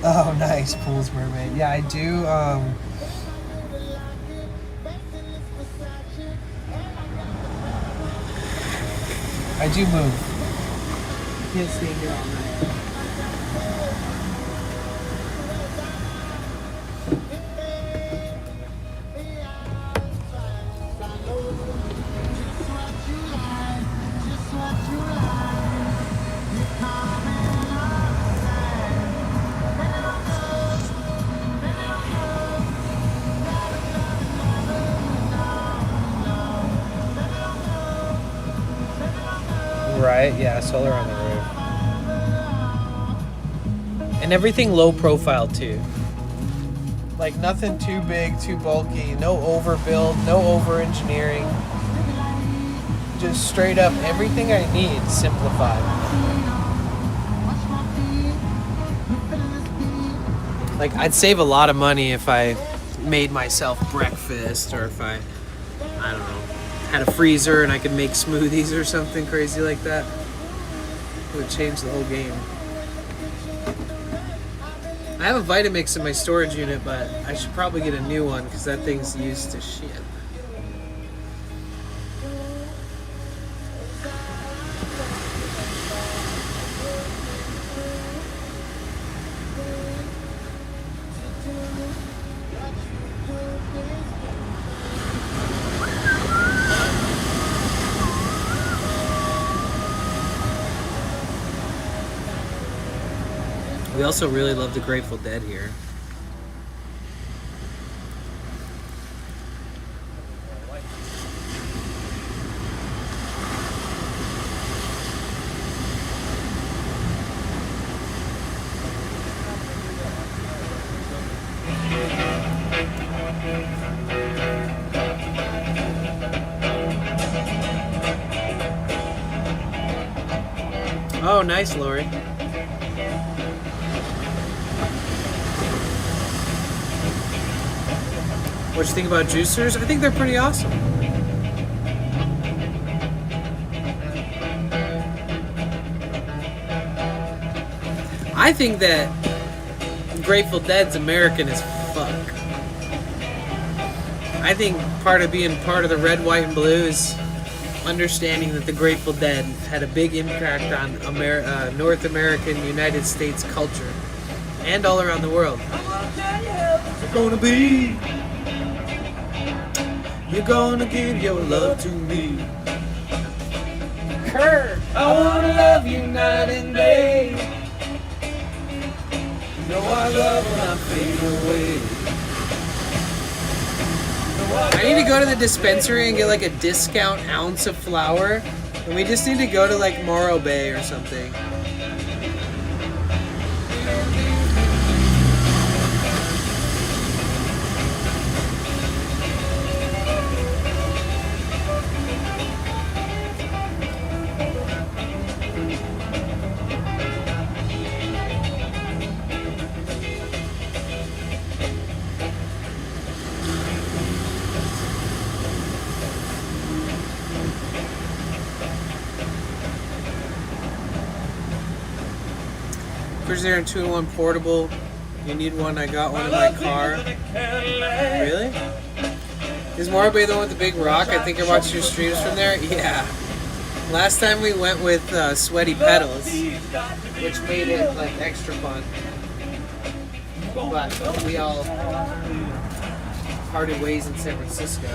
oh, nice, Pools Mermaid. Yeah, I do, I do move. I can't stay here all night. Right, yeah, solar on the roof. And everything low profile too. Like nothing too big, too bulky, no overbuild, no over engineering. Just straight up everything I need simplified. Like I'd save a lot of money if I made myself breakfast, or if I don't know, had a freezer and I could make smoothies or something crazy like that. It would change the whole game. I have a Vitamix in my storage unit, but I should probably get a new one because that thing's used to shit. We also really love the Grateful Dead here. Oh, nice, Lori. What you think about juicers? I think they're pretty awesome. I think that Grateful Dead's American as fuck. I think part of being part of the red, white, and blue is understanding that the Grateful Dead had a big impact on North American United States culture and all around the world. You're gonna be, you're gonna give your love to me. Kurt, I wanna love you night and day. You know I love when I fade away. I need to go to the dispensary and get like a discount ounce of flour. And we just need to go to like Morro Bay or something. There in 2-in-1 portable. You need one? I got one in my car. Really? Is Morro Bay the one with the big rock? I think I watched your streams from there. Yeah. Last time we went with Sweaty Pedals, which made it like extra fun. But we all parted ways in San Francisco.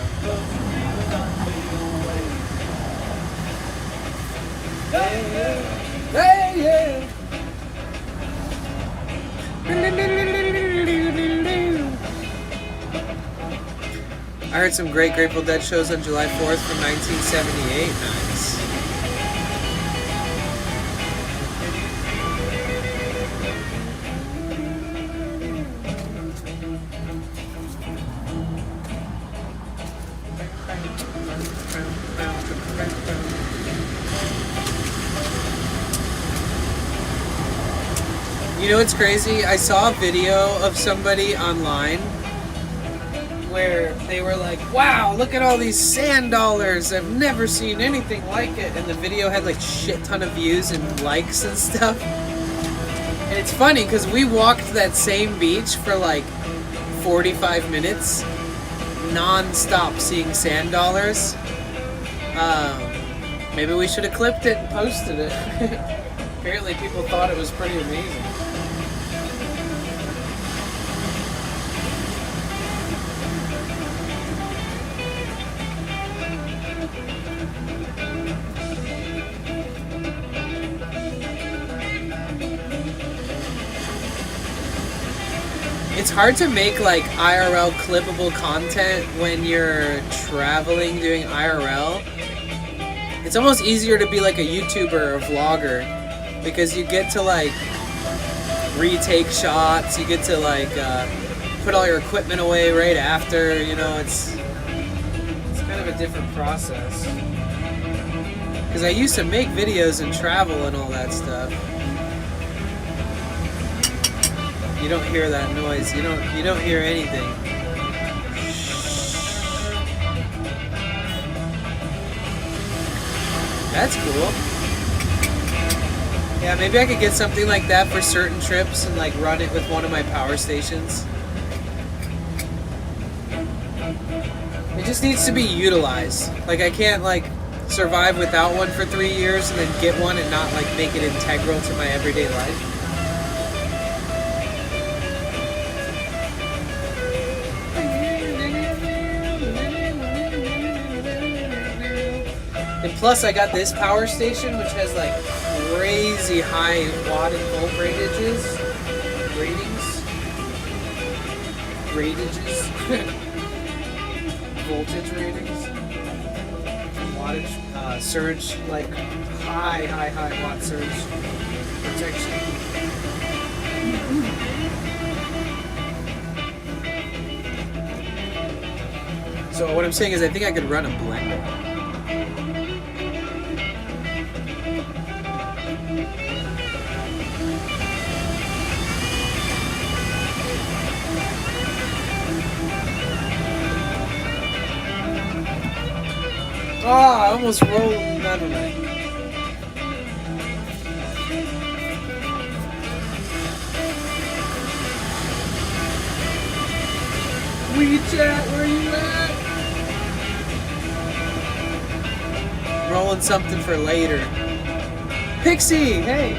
Hey, yeah. I heard some great Grateful Dead shows on July 4th from 1978. Nice. You know what's crazy? I saw a video of somebody online where they were like, wow, look at all these sand dollars. I've never seen anything like it. And the video had like shit ton of views and likes and stuff. And it's funny because we walked that same beach for like 45 minutes non-stop seeing sand dollars. Maybe we should have clipped it and posted it. Apparently people thought it was pretty amazing. It's hard to make like IRL clippable content when you're traveling doing IRL. It's almost easier to be like a YouTuber or vlogger because you get to like retake shots, you get to like put all your equipment away right after, you know, it's kind of a different process. Because I used to make videos and travel and all that stuff. You don't hear that noise. You don't hear anything. That's cool. Yeah, maybe I could get something like that for certain trips and like run it with one of my power stations. It just needs to be utilized. Like I can't like survive without one for 3 years and then get one and not like make it integral to my everyday life. And plus I got this power station which has like crazy high watt and volt rateages. ratings, ratages, voltage ratings, wattage, surge, like high watt surge protection. So what I'm saying is I think I could run a blender. Oh, I almost rolled. Never mind. WeChat, where you at? Rolling something for later. Pixie, hey.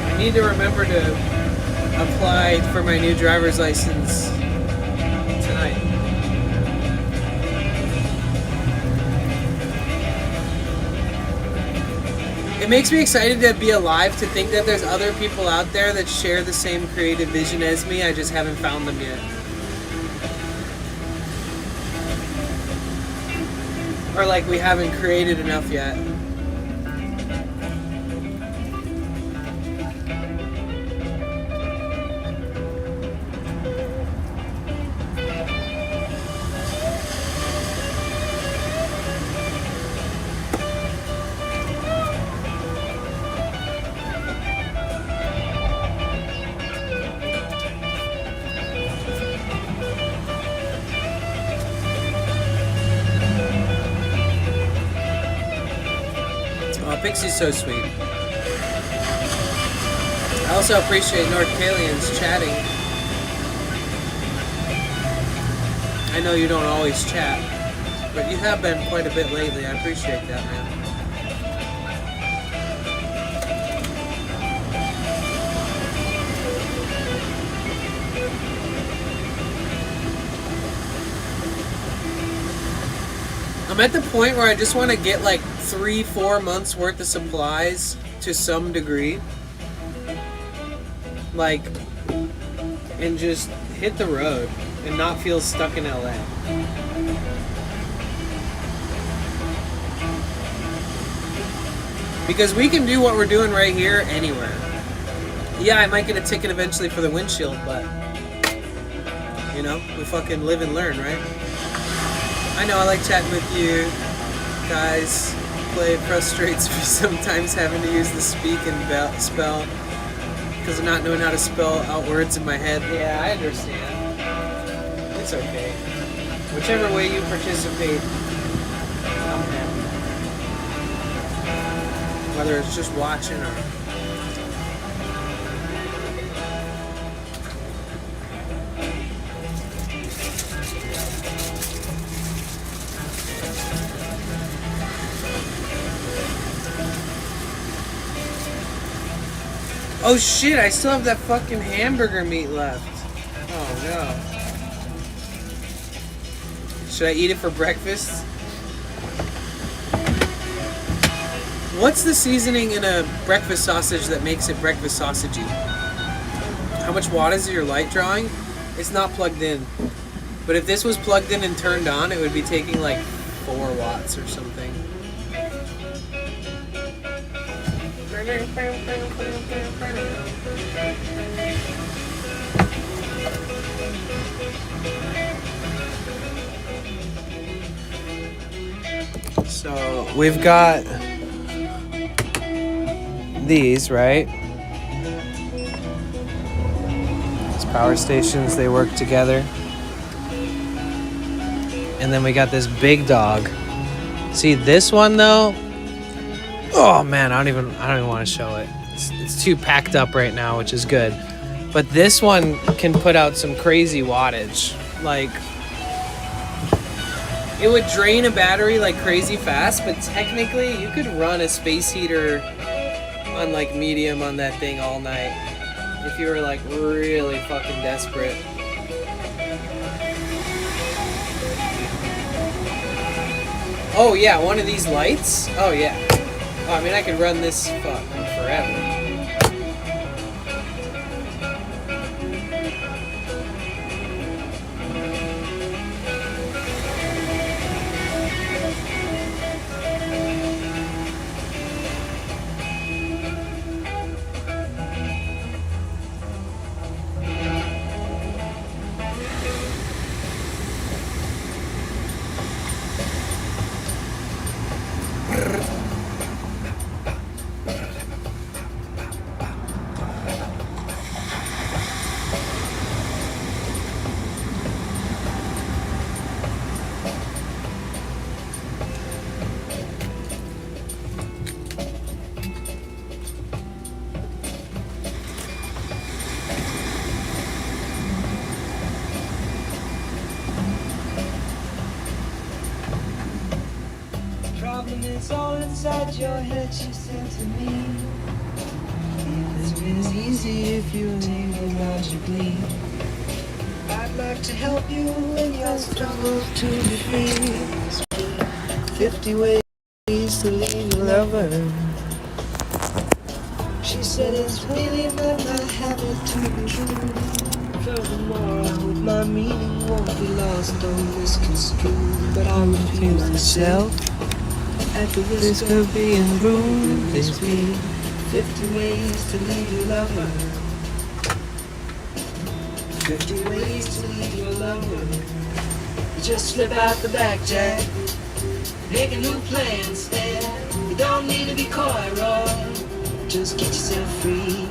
I need to remember to apply for my new driver's license tonight. It makes me excited to be alive, to think that there's other people out there that share the same creative vision as me. I just haven't found them yet. Or like we haven't created enough yet. Pixie's so sweet. I also appreciate North Kalians chatting. I know you don't always chat, but you have been quite a bit lately. I appreciate that, man. I'm at the point where I just want to get like 3-4 months worth of supplies to some degree, like, and just hit the road and not feel stuck in LA. Because we can do what we're doing right here anywhere. Yeah, I might get a ticket eventually for the windshield, but you know, we fucking live and learn, right? I know I like chatting with you guys. Play frustrates me sometimes, having to use the speak and spell because of not knowing how to spell out words in my head. Yeah, I understand. It's okay. Whichever way you participate, I'm happy. Whether it's just watching or... Oh shit, I still have that fucking hamburger meat left. Oh no. Should I eat it for breakfast? What's the seasoning in a breakfast sausage that makes it breakfast sausagey? How much watt is your light drawing? It's not plugged in. But if this was plugged in and turned on, it would be taking like 4 watts or something. So we've got these, right? These power stations, they work together. And then we got this big dog. See this one though? Oh man, I don't even want to show it. It's too packed up right now, which is good. But this one can put out some crazy wattage. Like, it would drain a battery like crazy fast, but technically you could run a space heater on like medium on that thing all night if you were like really fucking desperate. Oh yeah, one of these lights? Oh yeah. Oh, I mean, I could run this forever. Problem is all inside your head, she said to me. It's been easy if you take it logically. I'd like to help you in your struggle to be free. 50 ways to leave your lover. She said it's really not my habit to be true. Furthermore, I hope my meaning won't be lost or misconstrued. But I refuse myself. At the risk of being rude, there's been 50 ways to leave your lover. 50 ways to leave your lover. You just slip out the back, Jack. Make a new plan, Stan. You don't need to be coy, Roy. Just get yourself free.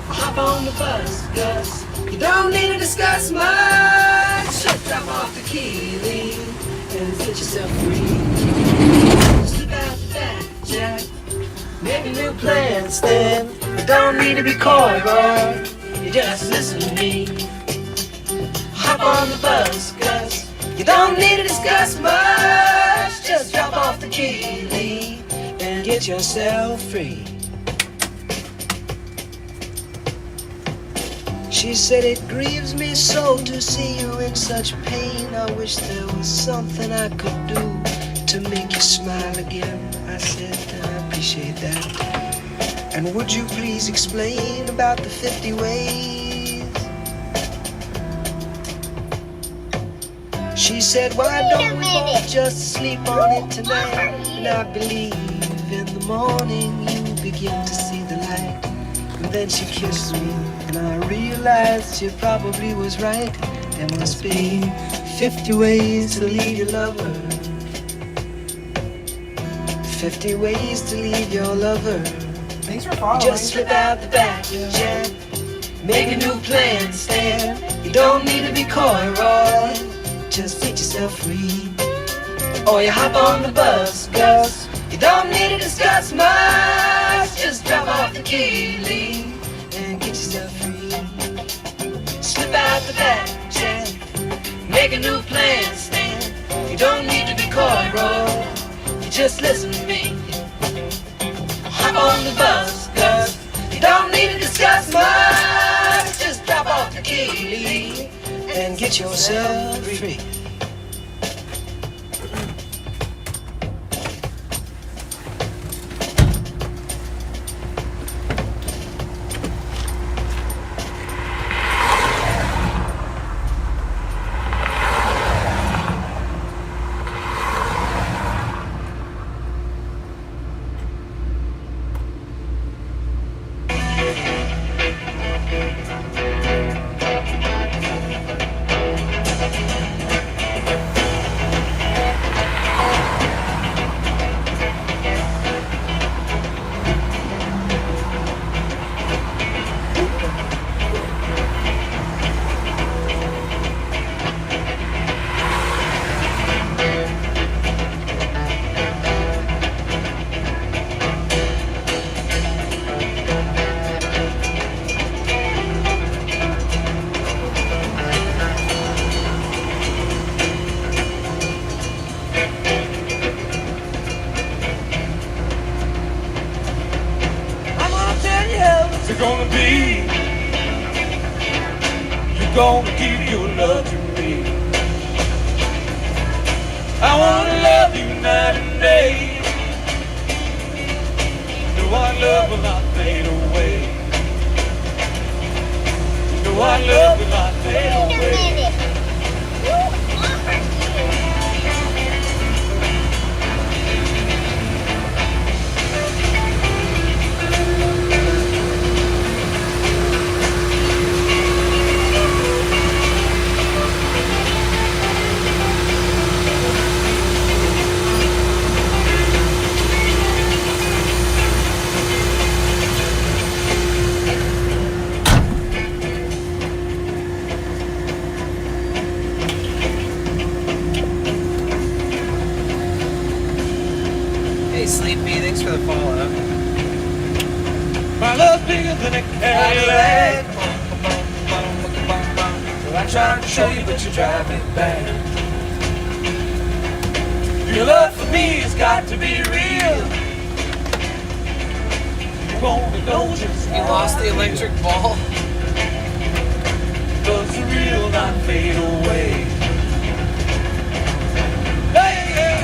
Hop on the bus, Gus. You don't need to discuss much. Just drop off the key, leave, and get yourself free. Slip out the back, Jack. Make a new plan, Stan. You don't need to be coy, Roy. You just listen to me. Hop on the bus, Gus. You don't need to discuss much. Just drop off the key, leave, and get yourself free. She said it grieves me so to see you in such pain. I wish there was something I could do to make you smile again. I said, I appreciate that. And would you please explain about the 50 ways? She said, why don't we both just sleep on it tonight? And I believe in the morning you begin to see the light. And then she kissed me, and I realized she probably was right. There must be 50 ways to leave your lover. 50 ways to leave your lover. Thanks for following. Just slip out the back, Jack. Make a new plan, Stan. You don't need to be coy, Roy. Just get yourself free. Or you hop on the bus, Gus. You don't need to discuss much. Just drop off the key, leave, and get yourself free. Slip out the back, Jack. Make a new plan, Stan. You don't need to be coy, Roy. You just listen to me. Hop on the bus, Gus. You don't need to discuss much. Just drop off the key, leave, and get yourself free. You're gonna be, you're gonna give your love to me. I wanna love you night and day. No, our love will not fade away. No, our love will not fade away. Hey, Sleepy, thanks for the follow. My love's bigger than a Cadillac. Well, I tried to show you, but you drive me back. Your love for me has got to be real. You only know just You lost the electric ball. does the real not fade away. Hey, yeah.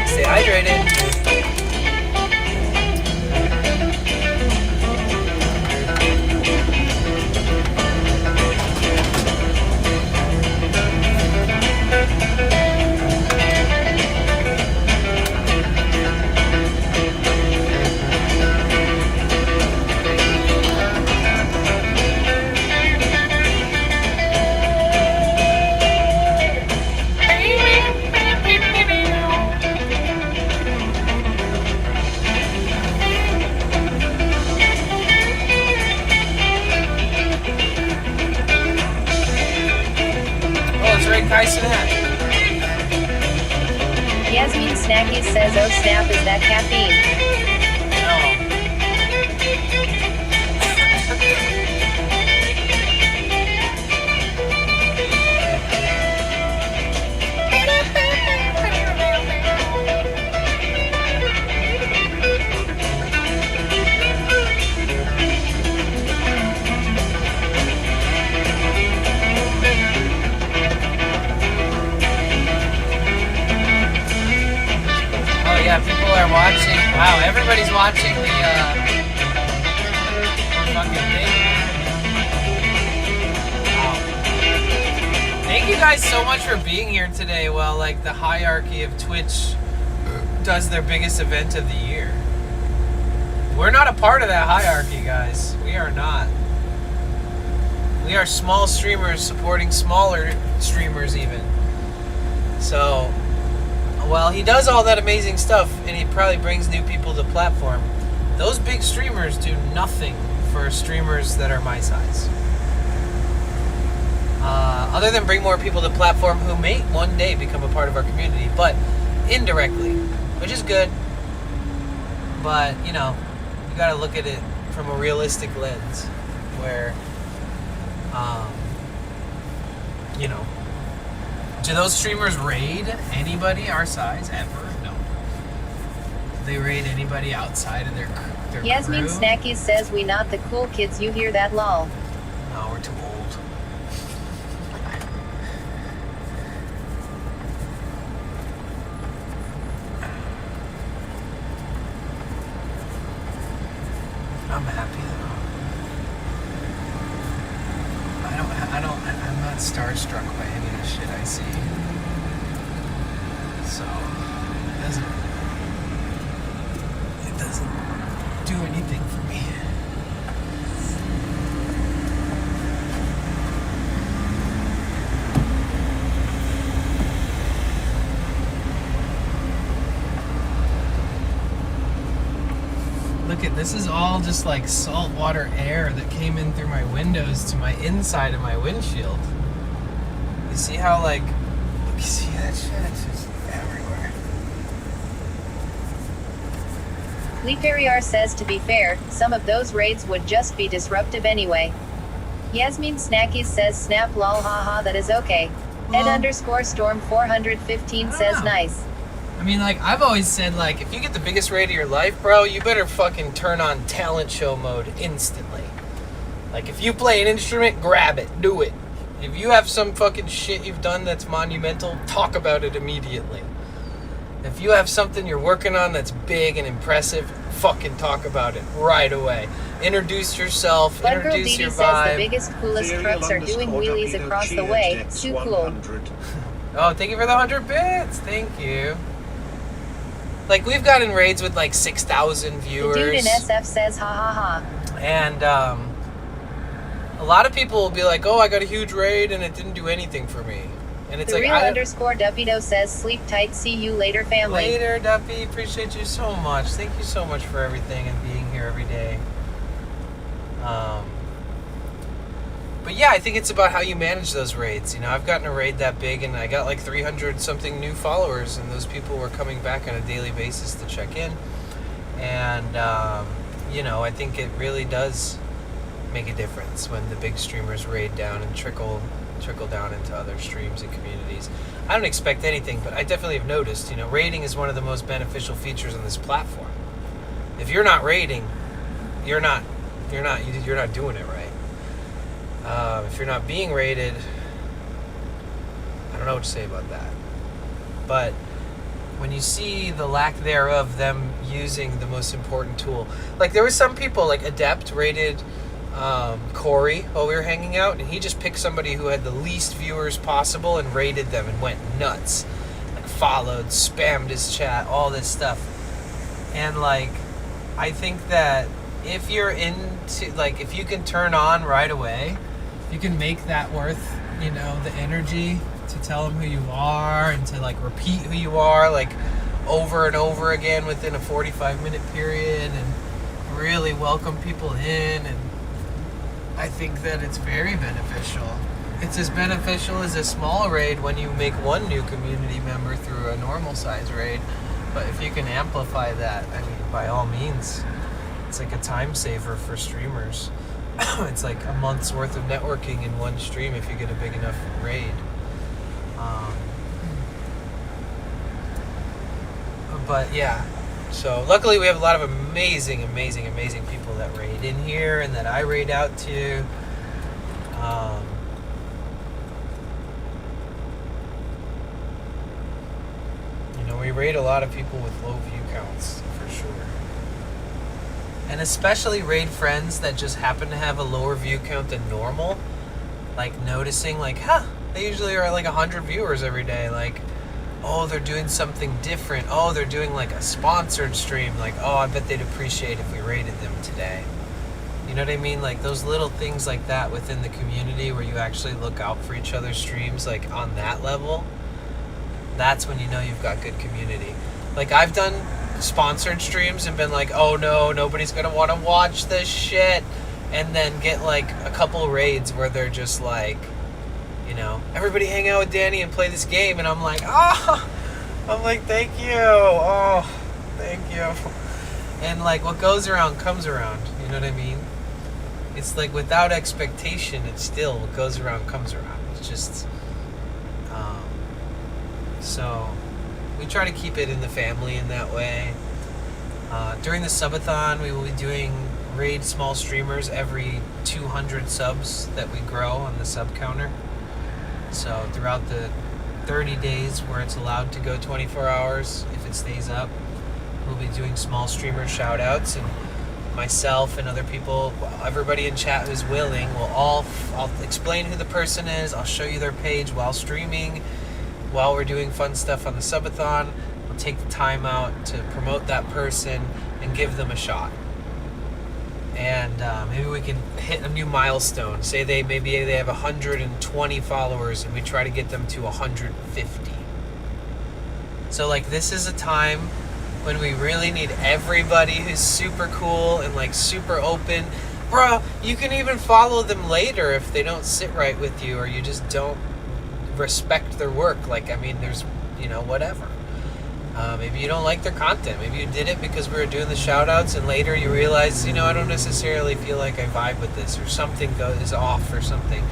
Stay hydrated. Oh, it's Ray Kyson at. Yasmin Snacky says, oh snap, is that caffeine? Oh yeah, people are watching. Wow, everybody's watching the fucking thing. Wow. Thank you guys so much for being here today while like the hierarchy of Twitch does their biggest event of the year. We're not a part of that hierarchy, guys. We are not. We are small streamers supporting smaller streamers even. So, while he does all that amazing stuff and he probably brings new people to the platform, those big streamers do nothing for streamers that are my size. Other than bring more people to the platform who may one day become a part of our community, but indirectly, which is good. But, you know, you gotta look at it from a realistic lens where, you know, do those streamers raid anybody our size ever? No. Do they raid anybody outside of their Yasmin crew? Snacky says, we not the cool kids, you hear that lol. No, we're too old. I'm happy though. I'm not starstruck by any of the shit I see. So, it doesn't do anything for me. Look at this, is all just like saltwater air that came in through my windows to my inside of my windshield. You see how, like, you see that shit? It's just everywhere. Lee Perrier says, to be fair, some of those raids would just be disruptive anyway. Yasmin Snackies says, snap lol haha, that is okay. Ed_storm 415 says, nice. I mean, like, I've always said, like, if you get the biggest raid of your life, bro, you better fucking turn on talent show mode instantly. Like, if you play an instrument, grab it, do it. If you have some fucking shit you've done that's monumental, talk about it immediately. If you have something you're working on that's big and impressive, fucking talk about it right away. Introduce yourself, Blood Girl introduce Dee your says the vibe. biggest, coolest trucks are doing wheelies across the way. Too cool. Oh, thank you for the 100 bits. Thank you. Like, we've gotten raids with like 6,000 viewers. The dude in SF says, ha ha ha. And a lot of people will be like, oh, I got a huge raid and it didn't do anything for me. And it's The like, real _Duffito says, sleep tight, see you later, family. Later, Duffy. Appreciate you so much. Thank you so much for everything and being here every day. But yeah, I think it's about how you manage those raids. You know, I've gotten a raid that big and I got like 300 something new followers, and those people were coming back on a daily basis to check in. And, you know, I think it really does make a difference when the big streamers raid down and trickle down into other streams and communities. I don't expect anything, but I definitely have noticed, you know, raiding is one of the most beneficial features on this platform. If you're not raiding, you're not doing it right. If you're not being raided, I don't know what to say about that. But when you see the lack thereof them using the most important tool, like there were some people, like Adept raided Corey while we were hanging out, and he just picked somebody who had the least viewers possible and raided them and went nuts, like followed, spammed his chat, all this stuff. And like, I think that if you're into, like, if you can turn on right away, you can make that worth, you know, the energy to tell them who you are and to like repeat who you are like over and over again within a 45-minute period and really welcome people in. And I think that it's very beneficial. It's as beneficial as a small raid when you make one new community member through a normal size raid. But if you can amplify that, I mean, by all means, it's like a time saver for streamers. It's like a month's worth of networking in one stream if you get a big enough raid. But yeah, so luckily we have a lot of amazing people that raid in here and that I raid out to. You know, we raid a lot of people with low view counts for sure. And especially raid friends that just happen to have a lower view count than normal. Like noticing like, they usually are at like 100 viewers every day. Like, oh, they're doing something different. Oh, they're doing like a sponsored stream. Like, oh, I bet they'd appreciate if we raided them today. You know what I mean? Like those little things like that within the community where you actually look out for each other's streams, like on that level. That's when you know you've got good community. Like I've done sponsored streams and been like, oh no, nobody's gonna want to watch this shit, and then get like a couple raids where they're just like, you know, everybody hang out with Danny and play this game, and I'm like, thank you, and like what goes around comes around, you know what I mean? It's like without expectation, it's still what goes around comes around. It's just so we try to keep it in the family in that way. During the subathon, we will be doing raid small streamers every 200 subs that we grow on the sub counter. So throughout the 30 days where it's allowed to go 24 hours, if it stays up, we'll be doing small streamer shout outs, and myself and other people, everybody in chat who's willing, I'll explain who the person is, I'll show you their page while streaming. While we're doing fun stuff on the subathon, we'll take the time out to promote that person and give them a shot. And maybe we can hit a new milestone. Say they have 120 followers and we try to get them to 150. So like this is a time when we really need everybody who's super cool and like super open. Bro, you can even follow them later if they don't sit right with you or you just don't respect their work. Like, I mean, there's, you know, whatever. Maybe you don't like their content. Maybe you did it because we were doing the shout outs and later you realize, you know, I don't necessarily feel like I vibe with this, or something is off or something.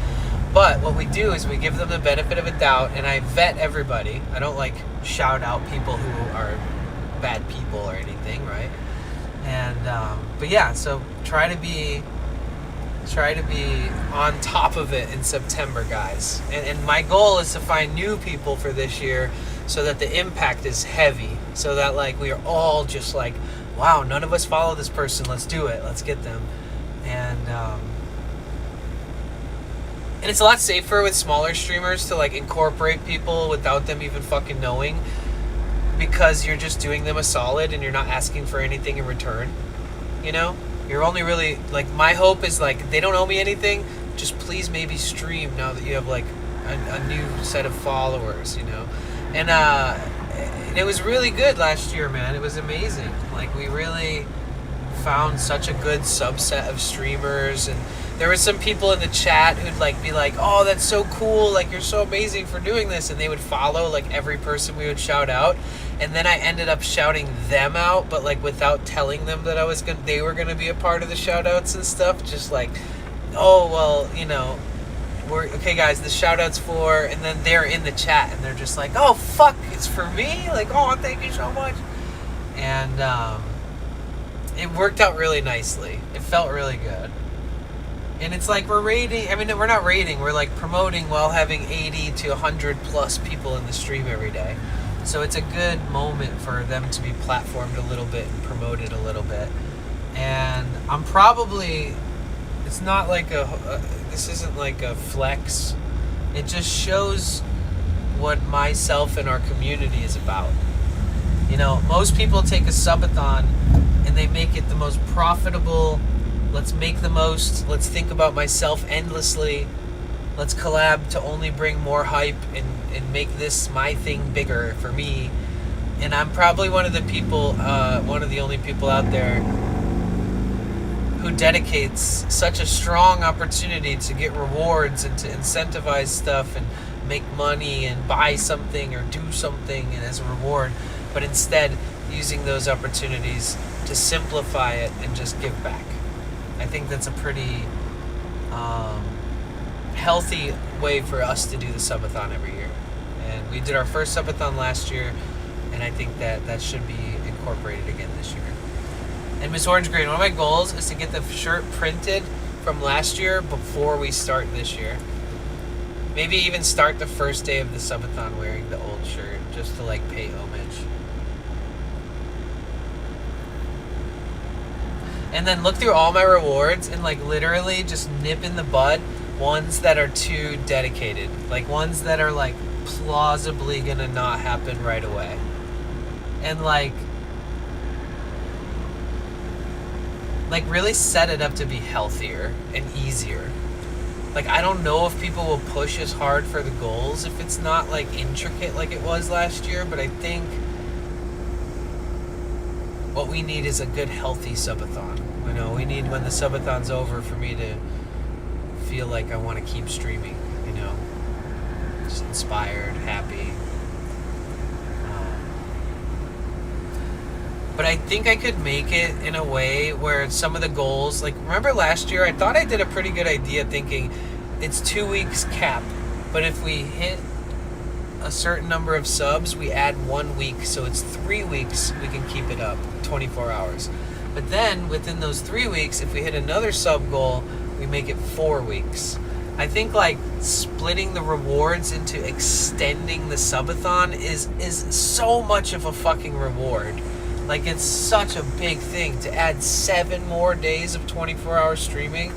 But what we do is we give them the benefit of a doubt, and I vet everybody. I don't like shout out people who are bad people or anything, right? And but yeah, so try to be on top of it in September, guys. And my goal is to find new people for this year, so that the impact is heavy, so that like we are all just like, wow, none of us follow this person, let's do it, let's get them. And it's a lot safer with smaller streamers to like incorporate people without them even fucking knowing, because you're just doing them a solid and you're not asking for anything in return. You know, you're only really like, my hope is like, they don't owe me anything, just please maybe stream now that you have like a new set of followers, you know. And it was really good last year, man. It was amazing. Like, we really found such a good subset of streamers, and there were some people in the chat who'd like be like, oh, that's so cool, like you're so amazing for doing this, and they would follow like every person we would shout out. And then I ended up shouting them out, but like without telling them that they were gonna be a part of the shout outs and stuff. Just like, oh, well, you know, okay guys, the shout outs for, and then they're in the chat and they're just like, oh fuck, it's for me, like, oh, thank you so much. And it worked out really nicely. It felt really good. And it's like we're not rating, we're like promoting while having 80 to 100 plus people in the stream every day. So it's a good moment for them to be platformed a little bit and promoted a little bit. And I'm probably, it's not like this isn't like a flex. It just shows what myself and our community is about. You know, most people take a subathon and they make it the most profitable. Let's make the most. Let's think about myself endlessly. Let's collab to only bring more hype and make this my thing bigger for me. And I'm probably one of the people, one of the only people out there who dedicates such a strong opportunity to get rewards and to incentivize stuff and make money and buy something or do something and as a reward, but instead using those opportunities to simplify it and just give back. I think that's a pretty healthy way for us to do the subathon every year. And we did our first subathon last year, and I think that should be incorporated again this year. And Miss Orange Green, one of my goals is to get the shirt printed from last year before we start this year. Maybe even start the first day of the subathon wearing the old shirt, just to like pay homage. And then look through all my rewards and like literally just nip in the bud ones that are too dedicated. Like ones that are like plausibly gonna not happen right away. And like really set it up to be healthier and easier. Like, I don't know if people will push as hard for the goals if it's not like intricate like it was last year, but I think what we need is a good healthy subathon. You know, we need, when the subathon's over, for me to feel like I want to keep streaming, you know, just inspired, happy. But I think I could make it in a way where some of the goals, like, remember last year, I thought I did a pretty good idea thinking it's 2 weeks cap, but if we hit a certain number of subs, we add 1 week, so it's 3 weeks we can keep it up, 24 hours. But then within those 3 weeks, if we hit another sub goal, we make it 4 weeks. I think like splitting the rewards into extending the subathon is so much of a fucking reward. Like, it's such a big thing to add 7 more days of 24-hour streaming.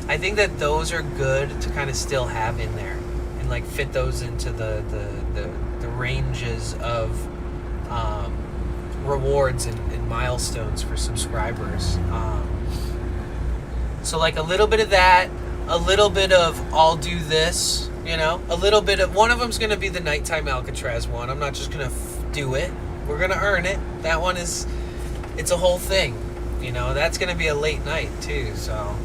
I think that those are good to kind of still have in there and like fit those into the ranges of rewards and milestones for subscribers. So like a little bit of that, a little bit of I'll do this, you know, a little bit of, one of them's going to be the nighttime Alcatraz one. I'm not just going to do it. We're going to earn it. That one is, it's a whole thing. You know, that's going to be a late night too. So,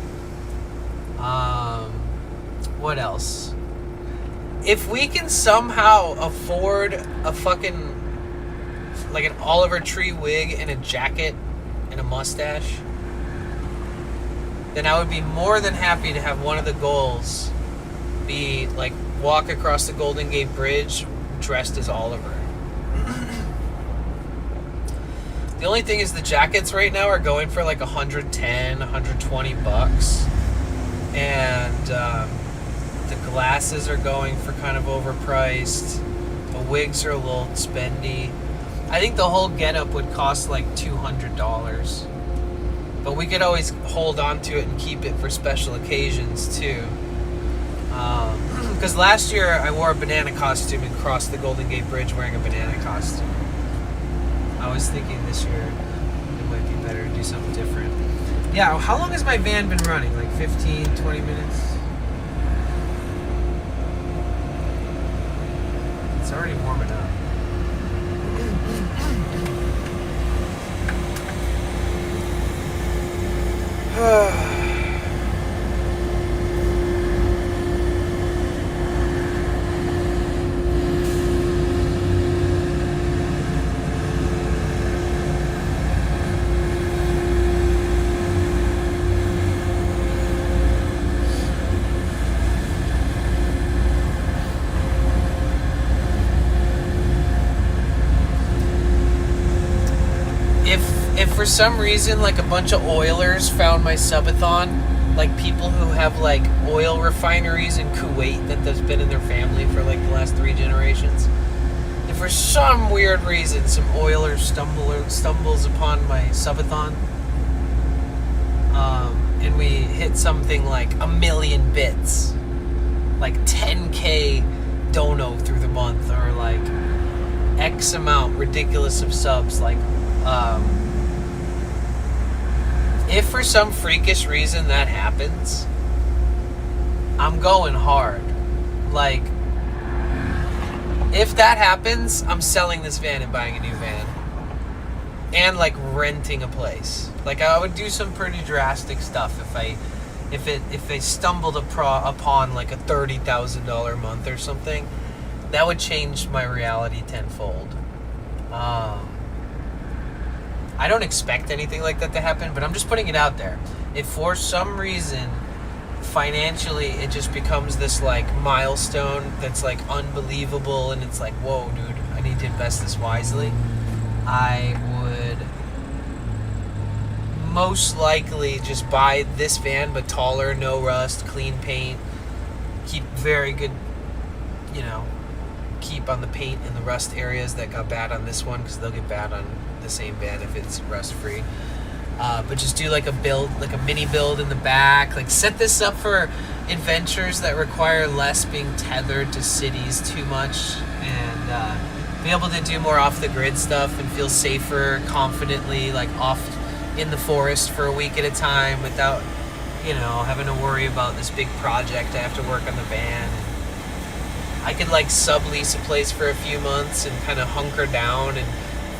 what else? if we can somehow afford a fucking, like an Oliver Tree wig and a jacket and a mustache, then I would be more than happy to have one of the goals be like walk across the Golden Gate Bridge dressed as Oliver. The only thing is the jackets right now are going for like $110, $120, and the glasses are going for kind of overpriced. The wigs are a little spendy. I think the whole getup would cost like $200, but we could always hold on to it and keep it for special occasions too. Because last year I wore a banana costume and crossed the Golden Gate Bridge wearing a banana costume. I was thinking this year it might be better to do something different. Yeah, how long has my van been running? Like 15, 20 minutes? It's already warming up. If for some reason like a bunch of oilers found my subathon, like people who have like oil refineries in Kuwait that's been in their family for like the last 3 generations, if for some weird reason some oiler stumbles upon my subathon, and we hit something like 1 million bits, like 10K dono through the month, or like X amount ridiculous of subs, like if for some freakish reason that happens, I'm going hard. Like, if that happens, I'm selling this van and buying a new van. And like renting a place. Like, I would do some pretty drastic stuff if they stumbled upon like a $30,000 a month or something. That would change my reality tenfold. I don't expect anything like that to happen, but I'm just putting it out there. If for some reason, financially, it just becomes this like milestone that's like unbelievable, and it's like, whoa, dude, I need to invest this wisely, I would most likely just buy this van, but taller, no rust, clean paint, keep very good, keep on the paint and the rust areas that got bad on this one, because they'll get bad on the same van if it's rust free. But just do like a build, like a mini build in the back, like set this up for adventures that require less being tethered to cities too much, and be able to do more off the grid stuff and feel safer confidently, like off in the forest for a week at a time without having to worry about this big project I have to work on the van. I could like sublease a place for a few months and kind of hunker down and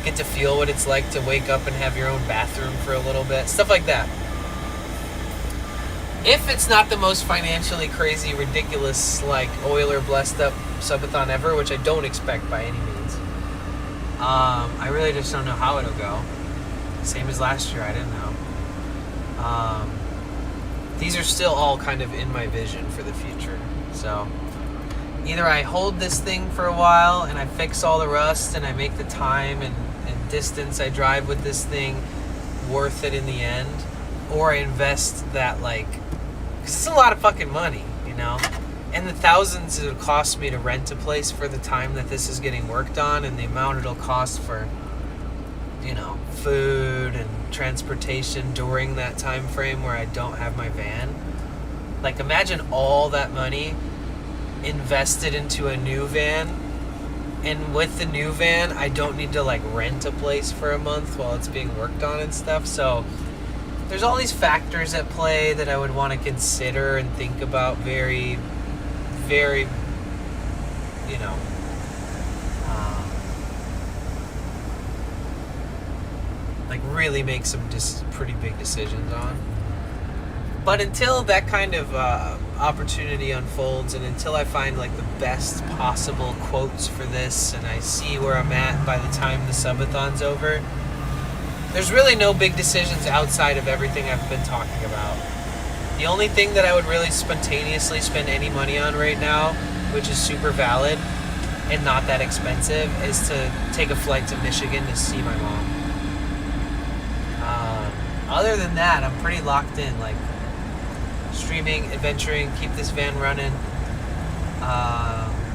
get to feel what it's like to wake up and have your own bathroom for a little bit. Stuff like that. If it's not the most financially crazy, ridiculous, like oiler blessed up subathon ever, which I don't expect by any means, I really just don't know how it'll go. Same as last year, I didn't know. These are still all kind of in my vision for the future. So either I hold this thing for a while and I fix all the rust and I make the time and distance I drive with this thing worth it in the end, or I invest that, like, because it's a lot of fucking money, and the thousands it'll cost me to rent a place for the time that this is getting worked on, and the amount it'll cost for food and transportation during that time frame where I don't have my van. Like, imagine all that money invested into a new van, and with the new van I don't need to like rent a place for a month while it's being worked on and stuff. So there's all these factors at play that I would want to consider and think about very, very, like really make some pretty big decisions on. But until that kind of opportunity unfolds, and until I find like the best possible quotes for this, and I see where I'm at by the time the subathon's over, there's really no big decisions outside of everything I've been talking about. The only thing that I would really spontaneously spend any money on right now, which is super valid and not that expensive, is to take a flight to Michigan to see my mom. Other than that, I'm pretty locked in. Like, streaming, adventuring, keep this van running,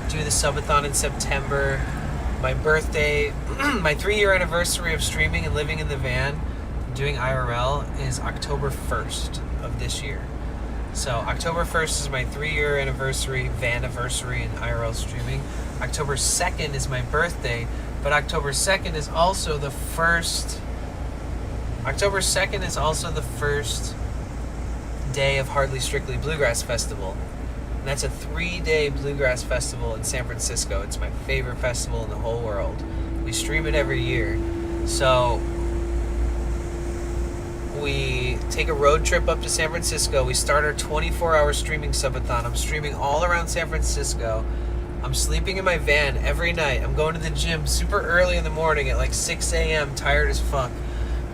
do the subathon in September. My birthday, my 3-year anniversary of streaming and living in the van, doing IRL, is October 1st of this year. So October 1st is my 3-year anniversary, van-iversary in IRL streaming. October 2nd is my birthday, but October 2nd is also the first day of Hardly Strictly Bluegrass Festival. And that's a 3-day bluegrass festival in San Francisco. It's my favorite festival in the whole world. We stream it every year. So we take a road trip up to San Francisco. We start our 24-hour streaming subathon. I'm streaming all around San Francisco. I'm sleeping in my van every night. I'm going to the gym super early in the morning at like 6 a.m., tired as fuck,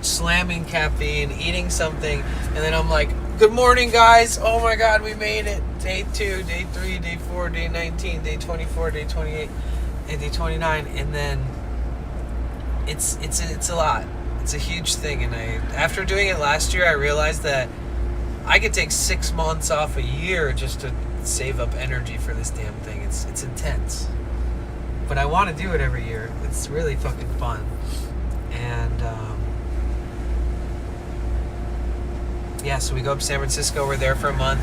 slamming caffeine, eating something, and then I'm like, good morning, guys. Oh my God, we made it. Day 2, day 3, day 4, day 19, day 24, day 28, and day 29. And then it's a lot. It's a huge thing. And after doing it last year, I realized that I could take 6 months off a year just to save up energy for this damn thing. It's intense. But I want to do it every year. It's really fucking fun. And yeah, so we go up to San Francisco. We're there for a month.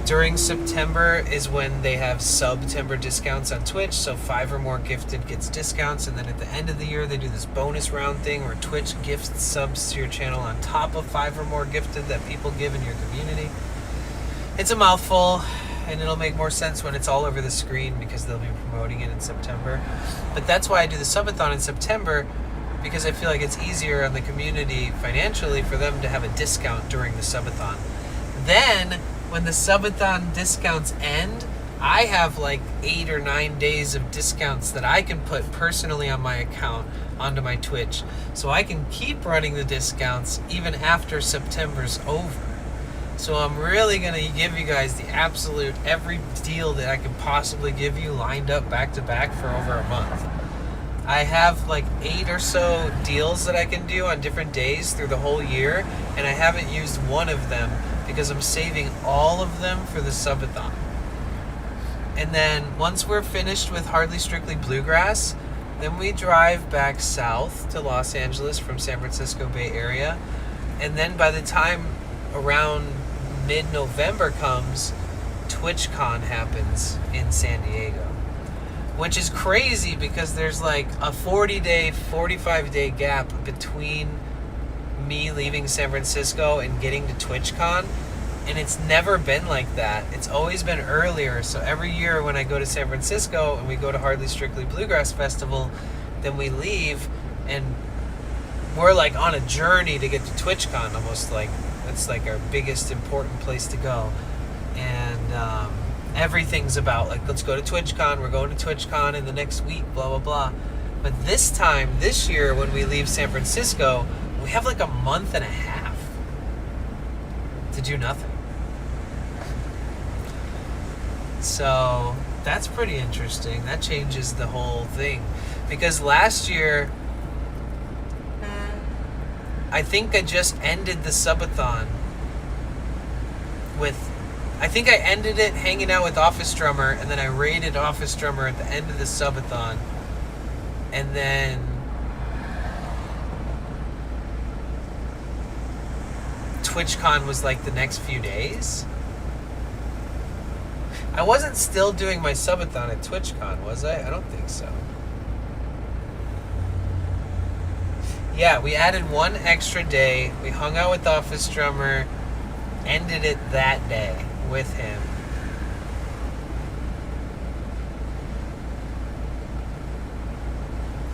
During September is when they have September discounts on Twitch, so 5 or more gifted gets discounts, and then at the end of the year they do this bonus round thing where Twitch gifts subs to your channel on top of 5 or more gifted that people give in your community. It's a mouthful, and it'll make more sense when it's all over the screen because they'll be promoting it in September. But that's why I do the subathon in September, because I feel like it's easier on the community financially for them to have a discount during the subathon. Then, when the subathon discounts end, I have like 8 or 9 days of discounts that I can put personally on my account onto my Twitch. So I can keep running the discounts even after September's over. So I'm really going to give you guys the absolute every deal that I could possibly give you lined up back to back for over a month. I have like 8 or so deals that I can do on different days through the whole year, and I haven't used one of them because I'm saving all of them for the subathon. And then once we're finished with Hardly Strictly Bluegrass, then we drive back south to Los Angeles from San Francisco Bay Area. And then by the time around mid-November comes, TwitchCon happens in San Diego. Which is crazy because there's like a 40-day, 45-day gap between me leaving San Francisco and getting to TwitchCon, and it's never been like that. It's always been earlier. So every year when I go to San Francisco and we go to Hardly Strictly Bluegrass Festival, then we leave and we're like on a journey to get to TwitchCon, almost like that's like our biggest important place to go. And everything's about like, let's go to TwitchCon, we're going to TwitchCon in the next week, blah blah blah. But this year when we leave San Francisco, we have like a month and a half to do nothing. So that's pretty interesting. That changes the whole thing. Because last year, I think I just ended the subathon with, I think I ended it hanging out with Office Drummer, and then I raided Office Drummer at the end of the subathon. And then TwitchCon was like the next few days. I wasn't still doing my subathon at TwitchCon, was I? I don't think so. Yeah, we added one extra day. We hung out with Office Drummer, ended it that day with him.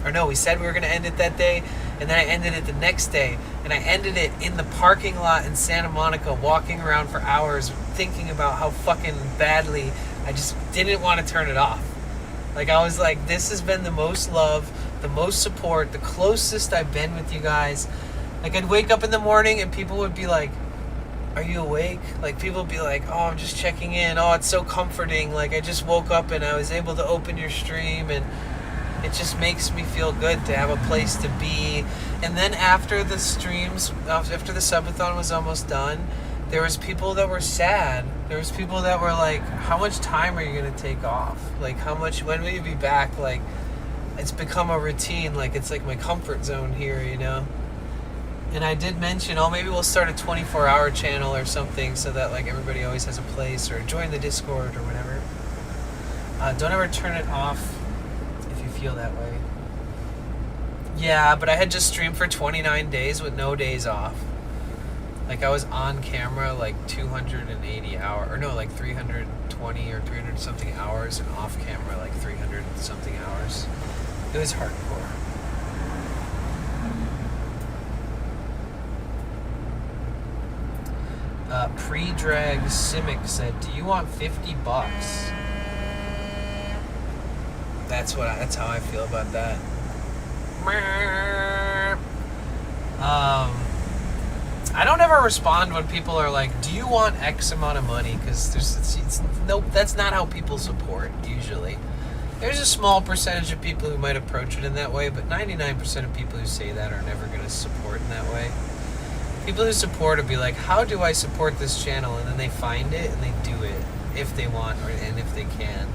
Or no, we said we were going to end it that day, And then I ended it the next day, and I ended it in the parking lot in Santa Monica, walking around for hours, thinking about how fucking badly I just didn't want to turn it off. Like, I was like, this has been the most love, the most support, the closest I've been with you guys. Like, I'd wake up in the morning and people would be like, are you awake? Like, people would be like, oh, I'm just checking in. Oh, it's so comforting. Like, I just woke up and I was able to open your stream, and it just makes me feel good to have a place to be. And then after the streams, after the subathon was almost done, there was people that were sad. There was people that were like, how much time are you going to take off? Like, when will you be back? Like, it's become a routine. Like, it's like my comfort zone here, you know? And I did mention, oh, maybe we'll start a 24-hour channel or something so that, like, everybody always has a place, or join the Discord or whatever. Don't ever turn it off if you feel that way. Yeah, but I had just streamed for 29 days with no days off. Like, I was on camera like 280 hours, or no, like 320 or 300 something hours, and off camera like 300 something hours. It was hardcore. Pre-drag Simic said, do you want $50? That's how I feel about that. I don't ever respond when people are like, do you want X amount of money? Because nope, that's not how people support usually. There's a small percentage of people who might approach it in that way, but 99% of people who say that are never going to support in that way. People who support will be like, how do I support this channel? And then they find it and they do it if they want, and if they can.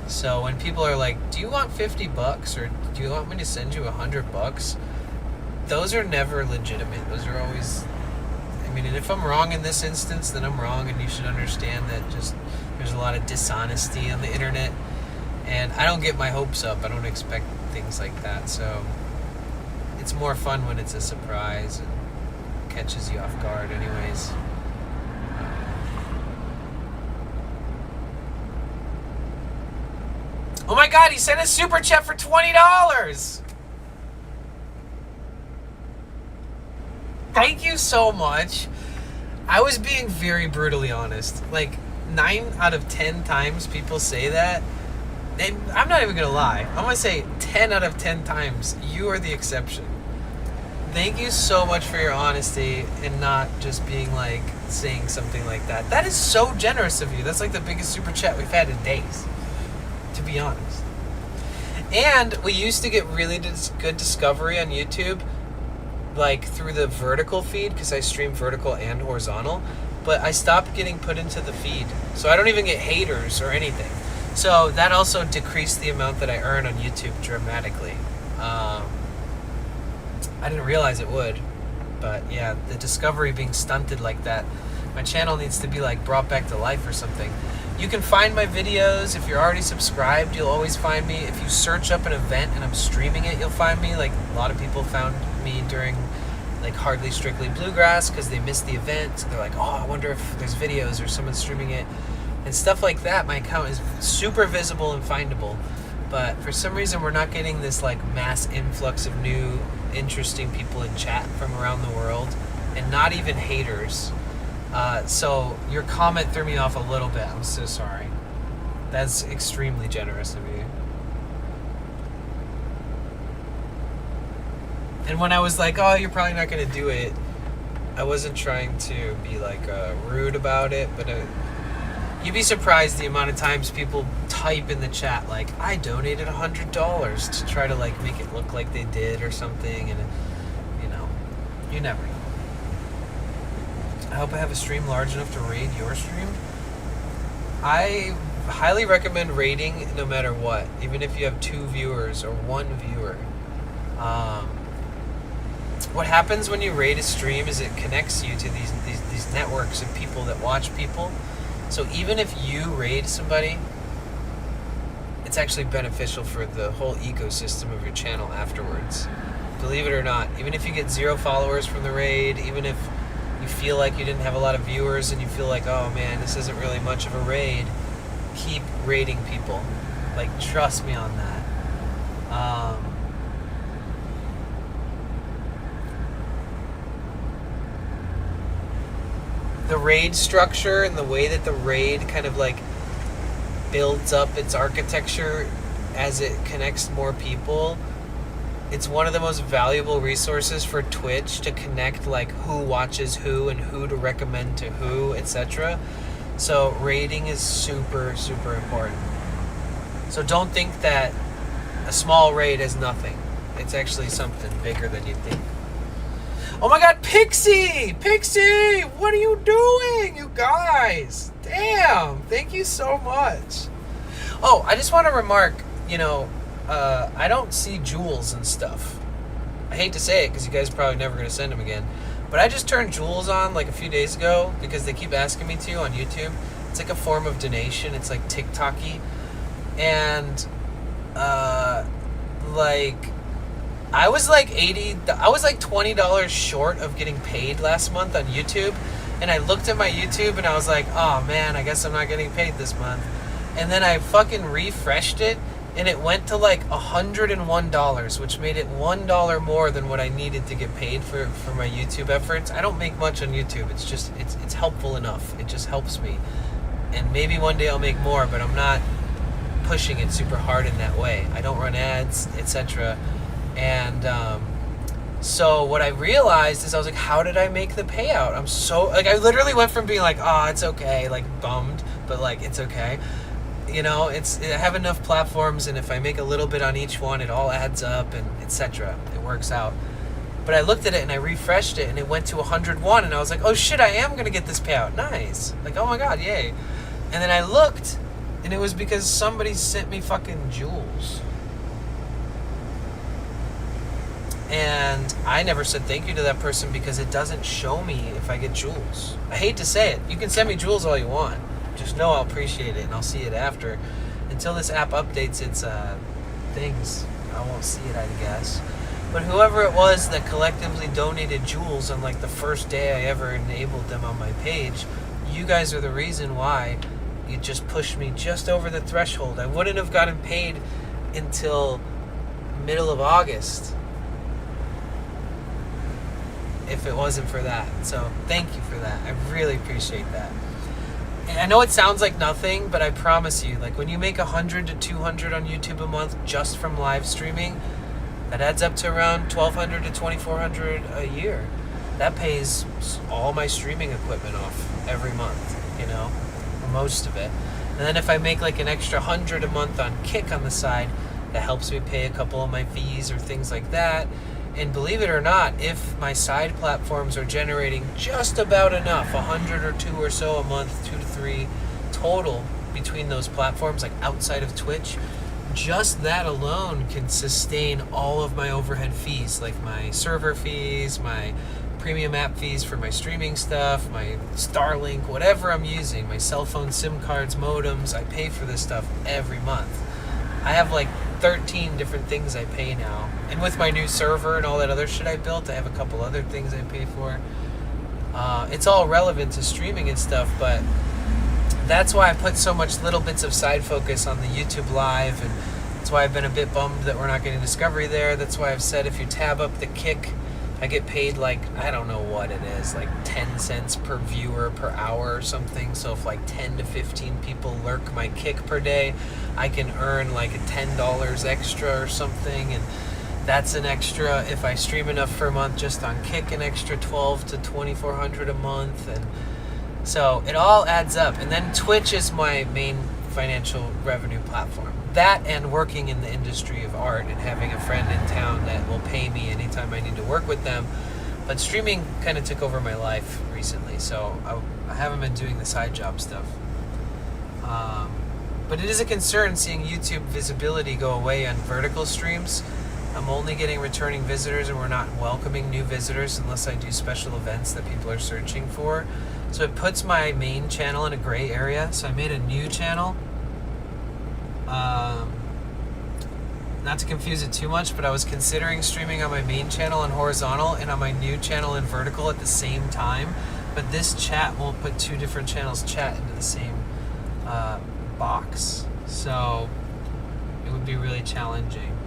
So when people are like, do you want $50, or do you want me to send you $100? Those are never legitimate. Those are always, I mean, and if I'm wrong in this instance, then I'm wrong, and you should understand that just there's a lot of dishonesty on the internet, and I don't get my hopes up. I don't expect things like that. So it's more fun when it's a surprise and catches you off guard anyways. Oh my god, he sent a super chat for $20! Thank you so much. I was being very brutally honest. Like, 9 out of 10 times people say that, and I'm not even gonna lie. I'm gonna say 10 out of 10 times you are the exception. Thank you so much for your honesty and not just being like saying something like that. That is so generous of you. That's like the biggest super chat we've had in days, to be honest. And we used to get really good discovery on YouTube, like through the vertical feed, because I stream vertical and horizontal, but I stopped getting put into the feed, so I don't even get haters or anything. So that also decreased the amount that I earn on YouTube dramatically. I didn't realize it would, but yeah, the discovery being stunted like that, my channel needs to be like brought back to life or something. You can find my videos. If you're already subscribed, you'll always find me. If you search up an event and I'm streaming it, you'll find me. Like, a lot of people found me during like Hardly Strictly Bluegrass because they missed the event. So they're like, oh, I wonder if there's videos or someone's streaming it and stuff like that. My account is super visible and findable, but for some reason we're not getting this like mass influx of new interesting people in chat from around the world, and not even haters. So your comment threw me off a little bit. I'm so sorry. That's extremely generous of you. And when I was like, oh, you're probably not going to do it, I wasn't trying to be like rude about it, but you'd be surprised the amount of times people type in the chat like, I donated $100 to try to like make it look like they did or something, and you know, you never know. I hope I have a stream large enough to raid your stream. I highly recommend raiding no matter what, even if you have 2 viewers or 1 viewer. What happens when you raid a stream is it connects you to these networks of people that watch people. So even if you raid somebody, it's actually beneficial for the whole ecosystem of your channel afterwards. Believe it or not, even if you get 0 followers from the raid, even if you feel like you didn't have a lot of viewers and you feel like, oh man, this isn't really much of a raid, keep raiding people. Like, trust me on that. the raid structure and the way that the raid kind of like builds up its architecture as it connects more people, it's one of the most valuable resources for Twitch to connect like who watches who and who to recommend to who, etc. So raiding is super, super important. So don't think that a small raid is nothing. It's actually something bigger than you think. Oh my god, Pixie! Pixie! What are you doing, you guys? Damn! Thank you so much. Oh, I just want to remark, I don't see Jules and stuff. I hate to say it because you guys are probably never going to send them again. But I just turned Jules on like a few days ago because they keep asking me to on YouTube. It's like a form of donation. It's like TikTok-y. And, I was like $20 short of getting paid last month on YouTube. And I looked at my YouTube and I was like, oh man, I guess I'm not getting paid this month. And then I fucking refreshed it and it went to like $101, which made it $1 more than what I needed to get paid for my YouTube efforts. I don't make much on YouTube. It's just, it's helpful enough. It just helps me. And maybe one day I'll make more, but I'm not pushing it super hard in that way. I don't run ads, etc. And so what I realized is I was like, how did I make the payout? I'm so, like, I literally went from being like, oh, it's okay, like bummed, but like, it's okay. I have enough platforms, and if I make a little bit on each one, it all adds up, and etc. It works out. But I looked at it and I refreshed it, and it went to 101, and I was like, oh shit, I am gonna get this payout. Nice. Like, oh my god, yay. And then I looked, and it was because somebody sent me fucking jewels. And I never said thank you to that person because it doesn't show me if I get jewels. I hate to say it. You can send me jewels all you want. Just know I'll appreciate it and I'll see it after. Until this app updates its things, I won't see it, I guess. But whoever it was that collectively donated jewels on like the first day I ever enabled them on my page, you guys are the reason why you just pushed me just over the threshold. I wouldn't have gotten paid until middle of August if it wasn't for that. So thank you for that. I really appreciate that. I know it sounds like nothing, but I promise you, like when you make 100 to 200 on YouTube a month just from live streaming, that adds up to around 1,200 to 2,400 a year. That pays all my streaming equipment off every month, or most of it. And then if I make like an extra 100 a month on Kick on the side, that helps me pay a couple of my fees or things like that. And believe it or not, if my side platforms are generating just about enough, 100 or 2 or so a month, 2 to 3 total between those platforms, like outside of Twitch, just that alone can sustain all of my overhead fees, like my server fees, my premium app fees for my streaming stuff, my Starlink, whatever I'm using, my cell phone SIM cards, modems. I pay for this stuff every month. I have like 13 different things I pay now. And with my new server and all that other shit I built, I have a couple other things I pay for. It's all relevant to streaming and stuff, but that's why I put so much little bits of side focus on the YouTube Live, and that's why I've been a bit bummed that we're not getting Discovery there. That's why I've said if you tab up the Kick, I get paid like, I don't know what it is, like 10 cents per viewer per hour or something. So if like 10 to 15 people lurk my Kick per day, I can earn like $10 extra or something. And that's an extra, if I stream enough per month just on Kick, an extra 12 to 2,400 a month. And so it all adds up. And then Twitch is my main financial revenue platform. That and working in the industry of art and having a friend in town that will pay me anytime I need to work with them. But streaming kind of took over my life recently, so I haven't been doing the side job stuff. But it is a concern seeing YouTube visibility go away on vertical streams. I'm only getting returning visitors, and we're not welcoming new visitors unless I do special events that people are searching for. So it puts my main channel in a gray area. So I made a new channel. Not to confuse it too much, but I was considering streaming on my main channel in horizontal and on my new channel in vertical at the same time. But this chat won't put two different channels chat into the same box. So it would be really challenging.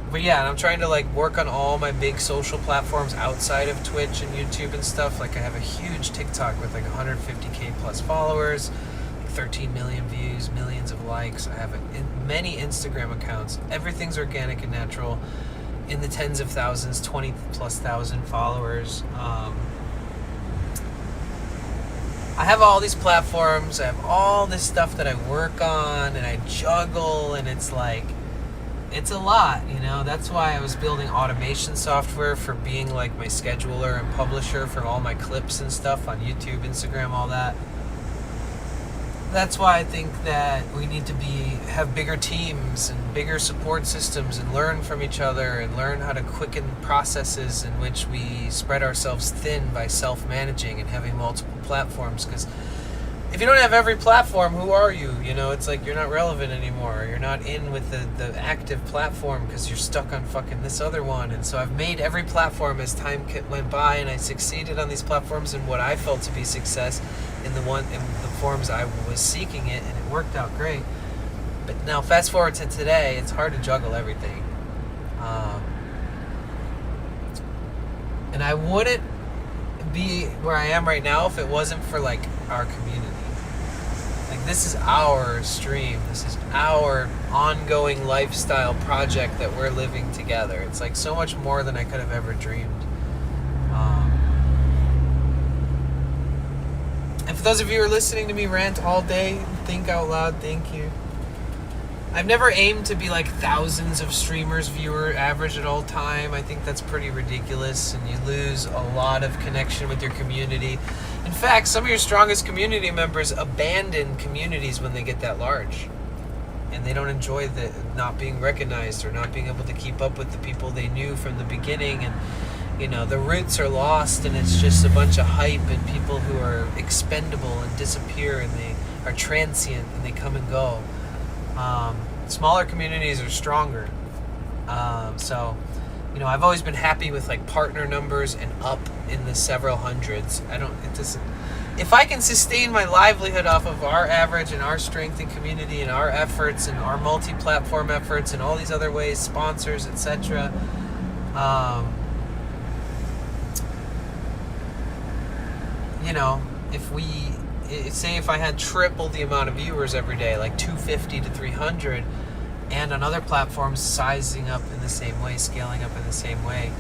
But yeah, and I'm trying to like work on all my big social platforms outside of Twitch and YouTube and stuff. Like I have a huge TikTok with like 150K plus followers, 13 million views, millions of likes. I have many Instagram accounts. Everything's organic and natural, in the tens of thousands, 20 plus thousand followers. I have all these platforms. I have all this stuff that I work on and I juggle, and it's like, it's a lot, you know. That's why I was building automation software for being like my scheduler and publisher for all my clips and stuff on YouTube, Instagram, all that. That's why I think that we need to have bigger teams and bigger support systems and learn from each other and learn how to quicken processes in which we spread ourselves thin by self-managing and having multiple platforms. Because if you don't have every platform, who are you? You know, it's like you're not relevant anymore. You're not in with the active platform because you're stuck on fucking this other one. And so I've made every platform as time went by, and I succeeded on these platforms in what I felt to be success in the forms I was seeking it, and it worked out great. But now fast forward to today, it's hard to juggle everything. And I wouldn't be where I am right now if it wasn't for like our community. Like this is our stream. This is our ongoing lifestyle project that we're living together. It's like so much more than I could have ever dreamed. And for those of you who are listening to me rant all day, think out loud, thank you. I've never aimed to be like thousands of streamers viewer average at all time. I think that's pretty ridiculous, and you lose a lot of connection with your community. In fact, some of your strongest community members abandon communities when they get that large, and they don't enjoy the not being recognized or not being able to keep up with the people they knew from the beginning. And you know, the roots are lost, and it's just a bunch of hype and people who are expendable and disappear, and they are transient and they come and go. Smaller communities are stronger. So, you know, I've always been happy with like partner numbers and up in the several hundreds. If I can sustain my livelihood off of our average and our strength and community and our efforts and our multi-platform efforts and all these other ways, sponsors, etc. You know, if I had triple the amount of viewers every day, like 250 to 300, and on other platforms sizing up in the same way, scaling up in the same way,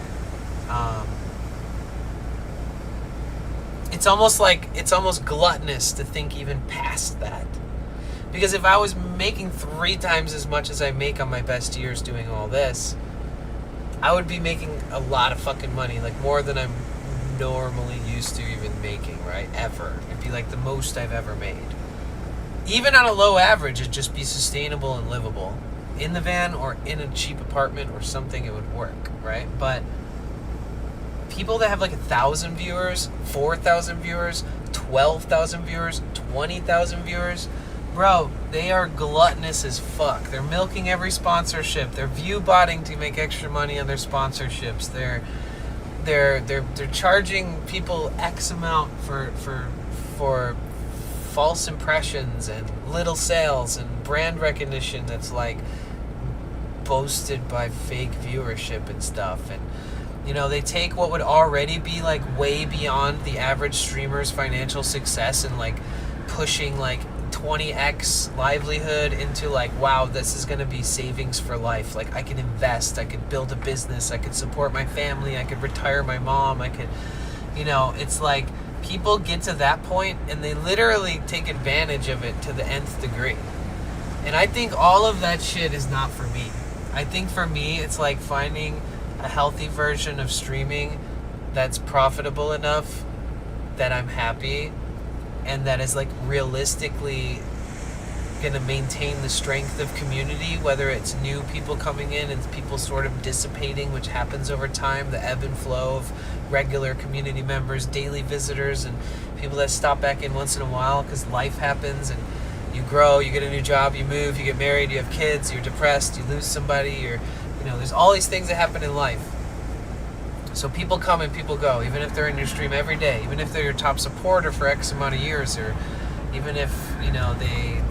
it's almost gluttonous to think even past that. Because if I was making 3 times as much as I make on my best years doing all this, I would be making a lot of fucking money, like more than I'm normally used to even making, right? Ever. It'd be like the most I've ever made. Even on a low average, it'd just be sustainable and livable. In the van or in a cheap apartment or something, it would work, right? But people that have like 1,000 viewers, 4,000 viewers, 12,000 viewers, 20,000 viewers, bro, they are gluttonous as fuck. They're milking every sponsorship. They're view botting to make extra money on their sponsorships. They're charging people X amount for false impressions and little sales and brand recognition that's like boasted by fake viewership and stuff. And you know, they take what would already be like way beyond the average streamer's financial success and like pushing like 20x livelihood into like, wow, this is going to be savings for life. Like I can invest, I could build a business, I could support my family, I could retire my mom, I could, you know, it's like people get to that point and they literally take advantage of it to the nth degree. And I think all of that shit is not for me. I think for me, it's like finding a healthy version of streaming that's profitable enough that I'm happy and that is like realistically gonna maintain the strength of community, whether it's new people coming in and people sort of dissipating, which happens over time, the ebb and flow of regular community members, daily visitors, and people that stop back in once in a while because life happens and you grow, you get a new job, you move, you get married, you have kids, you're depressed, you lose somebody, you know, there's all these things that happen in life. So people come and people go, even if they're in your stream every day, even if they're your top supporter for X amount of years, or even if, you know, they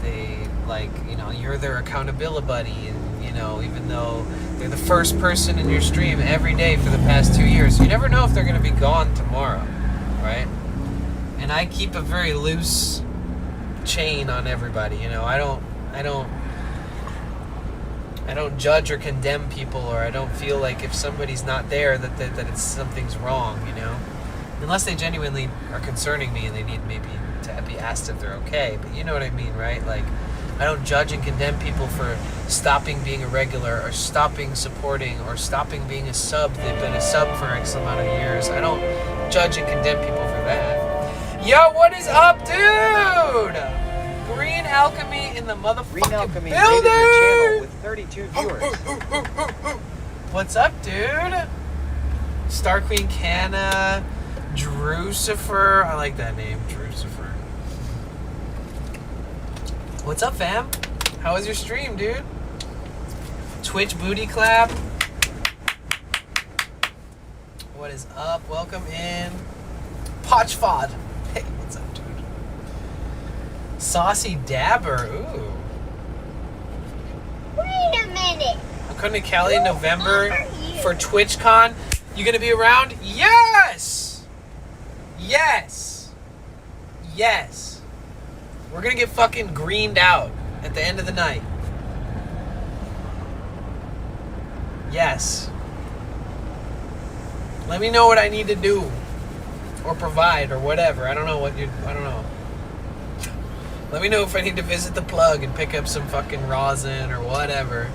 like, you know, you're their accountability buddy and, you know, even though they're the first person in your stream every day for the past 2 years. You never know if they're going to be gone tomorrow, right? And I keep a very loose chain on everybody, you know. I don't judge or condemn people, or I don't feel like if somebody's not there that it's something's wrong, you know. Unless they genuinely are concerning me and they need maybe to be asked if they're okay. But you know what I mean, right? Like, I don't judge and condemn people for stopping being a regular or stopping supporting or stopping being a sub. They've been a sub for X amount of years. I don't judge and condemn people for that. Yo, what is up, dude? Green Alchemy in the motherfucking Green Alchemy building! rated your channel with 32 viewers. What's up, dude? Star Queen Canna, Drucifer. I like that name, Drucifer. What's up, fam? How was your stream, dude? Twitch booty clap. What is up? Welcome in. Potchfod. Hey, what's up, dude? Saucy Dabber. Ooh. Wait a minute. I'm coming to Cali in November for TwitchCon. You gonna be around? Yes! Yes! Yes! We're gonna get fucking greened out at the end of the night. Yes. Let me know what I need to do. Or provide, or whatever. I don't know. Let me know if I need to visit the plug and pick up some fucking rosin or whatever.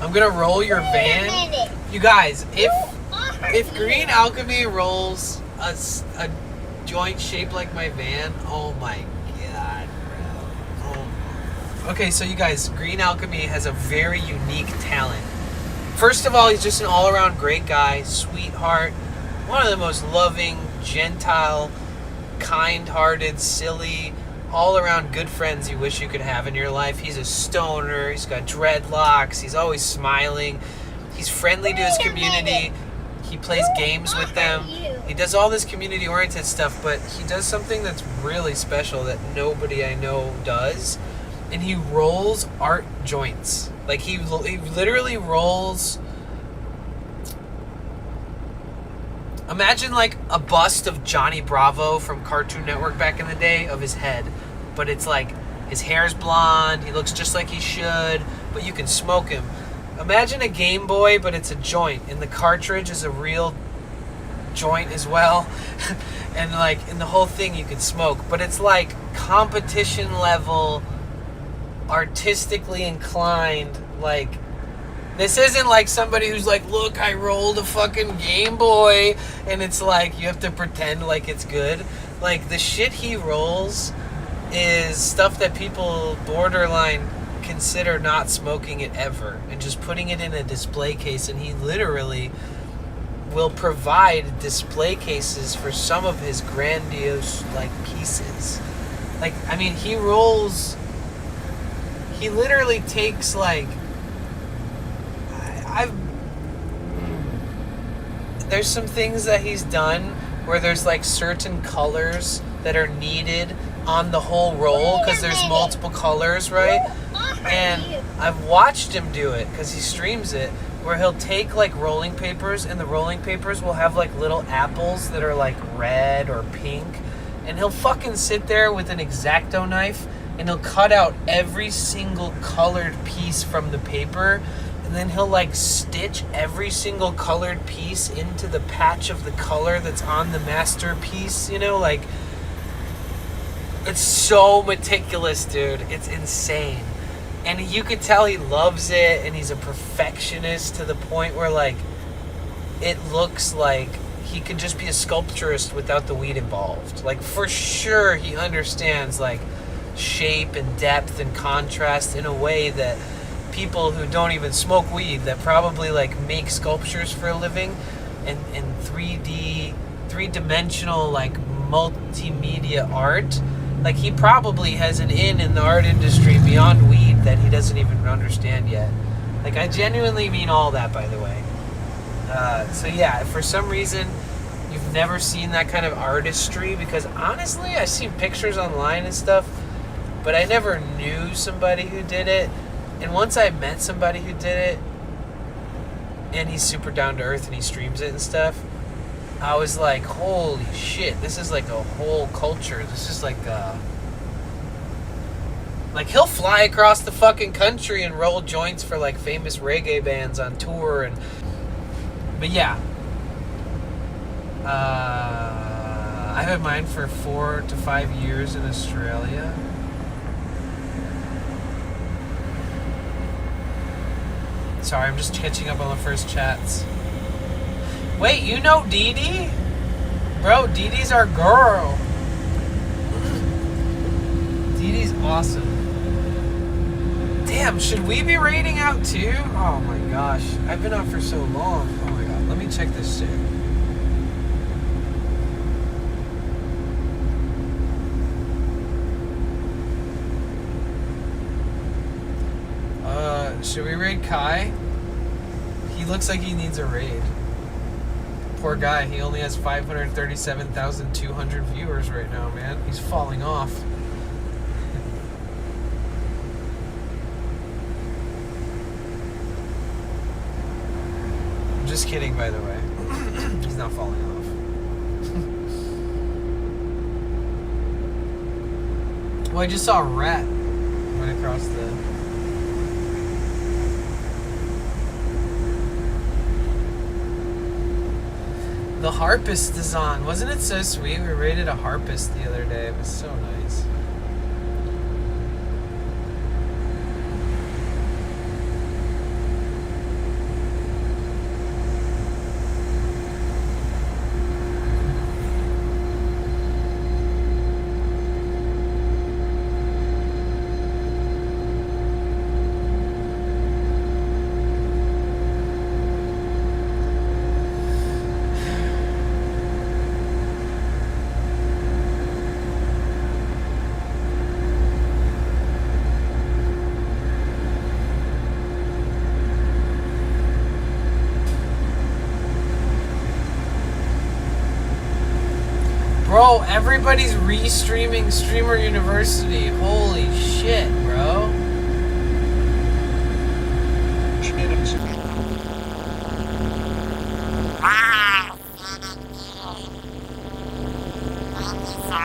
I'm gonna roll your van. You guys, if Green Alchemy rolls a joint shaped like my van, oh my god, bro. Oh. Okay, so you guys, Green Alchemy has a very unique talent. First of all, he's just an all-around great guy, sweetheart, one of the most loving, gentile, kind-hearted, silly, all-around good friends you wish you could have in your life. He's a stoner. He's got dreadlocks. He's always smiling. He's friendly to his community. He plays games with them. He does all this community-oriented stuff, but he does something that's really special that nobody I know does, and he rolls art joints. Like, he literally rolls... Imagine like a bust of Johnny Bravo from Cartoon Network back in the day of his head, but it's like his hair's blonde, he looks just like he should, but you can smoke him. Imagine a Game Boy, but it's a joint, and the cartridge is a real joint as well, and like in the whole thing you can smoke, but it's like competition level, artistically inclined, like. This isn't like somebody who's like, look, I rolled a fucking Game Boy, and it's like, you have to pretend like it's good. Like, the shit he rolls is stuff that people borderline consider not smoking it ever, and just putting it in a display case, and he literally will provide display cases for some of his grandiose, like, pieces. Like, I mean, he literally takes, like, there's some things that he's done where there's like certain colors that are needed on the whole roll because there's multiple colors, right? And I've watched him do it because he streams it, where he'll take like rolling papers, and the rolling papers will have like little apples that are like red or pink, and he'll fucking sit there with an X-Acto knife and he'll cut out every single colored piece from the paper. And then he'll like stitch every single colored piece into the patch of the color that's on the masterpiece, you know, like, it's so meticulous, dude. It's insane. And you could tell he loves it, and he's a perfectionist to the point where, like, it looks like he could just be a sculpturist without the weed involved. Like, for sure he understands, like, shape and depth and contrast in a way that people who don't even smoke weed, that probably like make sculptures for a living, and 3-dimensional like multimedia art, like he probably has an in the art industry beyond weed that he doesn't even understand yet. Like, I genuinely mean all that, by the way. So yeah, if for some reason you've never seen that kind of artistry, because honestly I've seen pictures online and stuff, but I never knew somebody who did it. And once I met somebody who did it, and he's super down to earth and he streams it and stuff, I was like, holy shit, this is like a whole culture. This is like he'll fly across the fucking country and roll joints for like famous reggae bands on tour. But yeah, I had mine for 4 to 5 years in Australia. Sorry, I'm just catching up on the first chats. Wait, you know Dee Dee? Bro, Dee Dee's our girl. Dee Dee's awesome. Damn, should we be raiding out too? Oh my gosh, I've been out for so long. Oh my god, let me check this shit. Should we raid Kai? He looks like he needs a raid. Poor guy, he only has 537,200 viewers right now, man. He's falling off. I'm just kidding, by the way. He's not falling off. Well, I just saw a rat run across the... The harpist is on. Wasn't it so sweet? We raided a harpist the other day. It was so nice. Bro, everybody's re-streaming Streamer University. Holy shit, bro. Wow, thank you so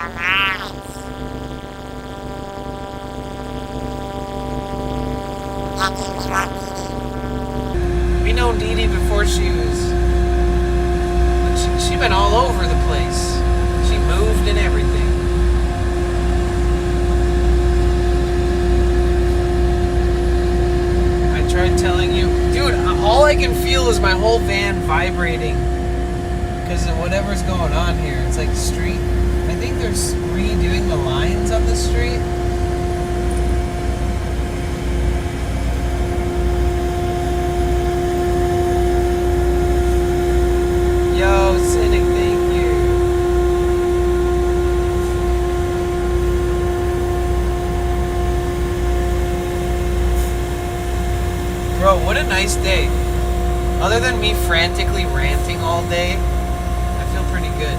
much. We know Dee Dee before she was... She been all over the place. She moved and everything. I tried telling you... Dude, all I can feel is my whole van vibrating. Because of whatever's going on here. It's like street... I think they're redoing the lines on the street. Yo, Cynic, thank you. Bro, what a nice day. Other than me frantically ranting all day, I feel pretty good.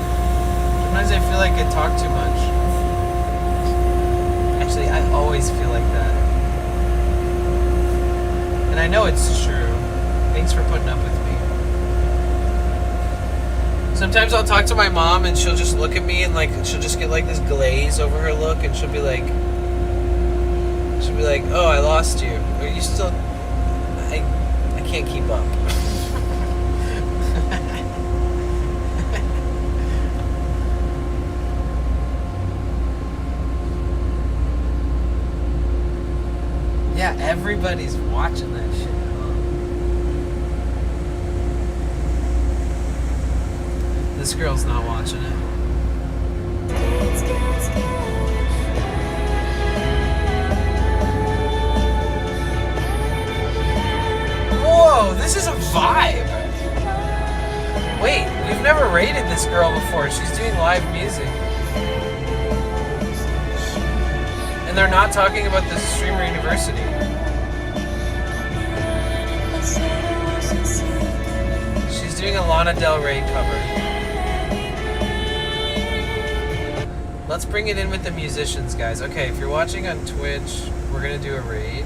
Sometimes I feel like I talk too much. Actually, I always feel like that. And I know it's true. Thanks for putting up with me. Sometimes I'll talk to my mom and she'll just look at me and like she'll just get like this glaze over her look and she'll be like, oh, I lost you. Are you still... I can't keep up. Yeah, everybody's watching that shit. This girl's not watching it. Whoa, this is a vibe. Wait, we've never rated this girl before. She's doing live music. And they're not talking about the Streamer University. She's doing a Lana Del Rey cover. Let's bring it in with the musicians, guys. Okay, if you're watching on Twitch, we're gonna do a raid.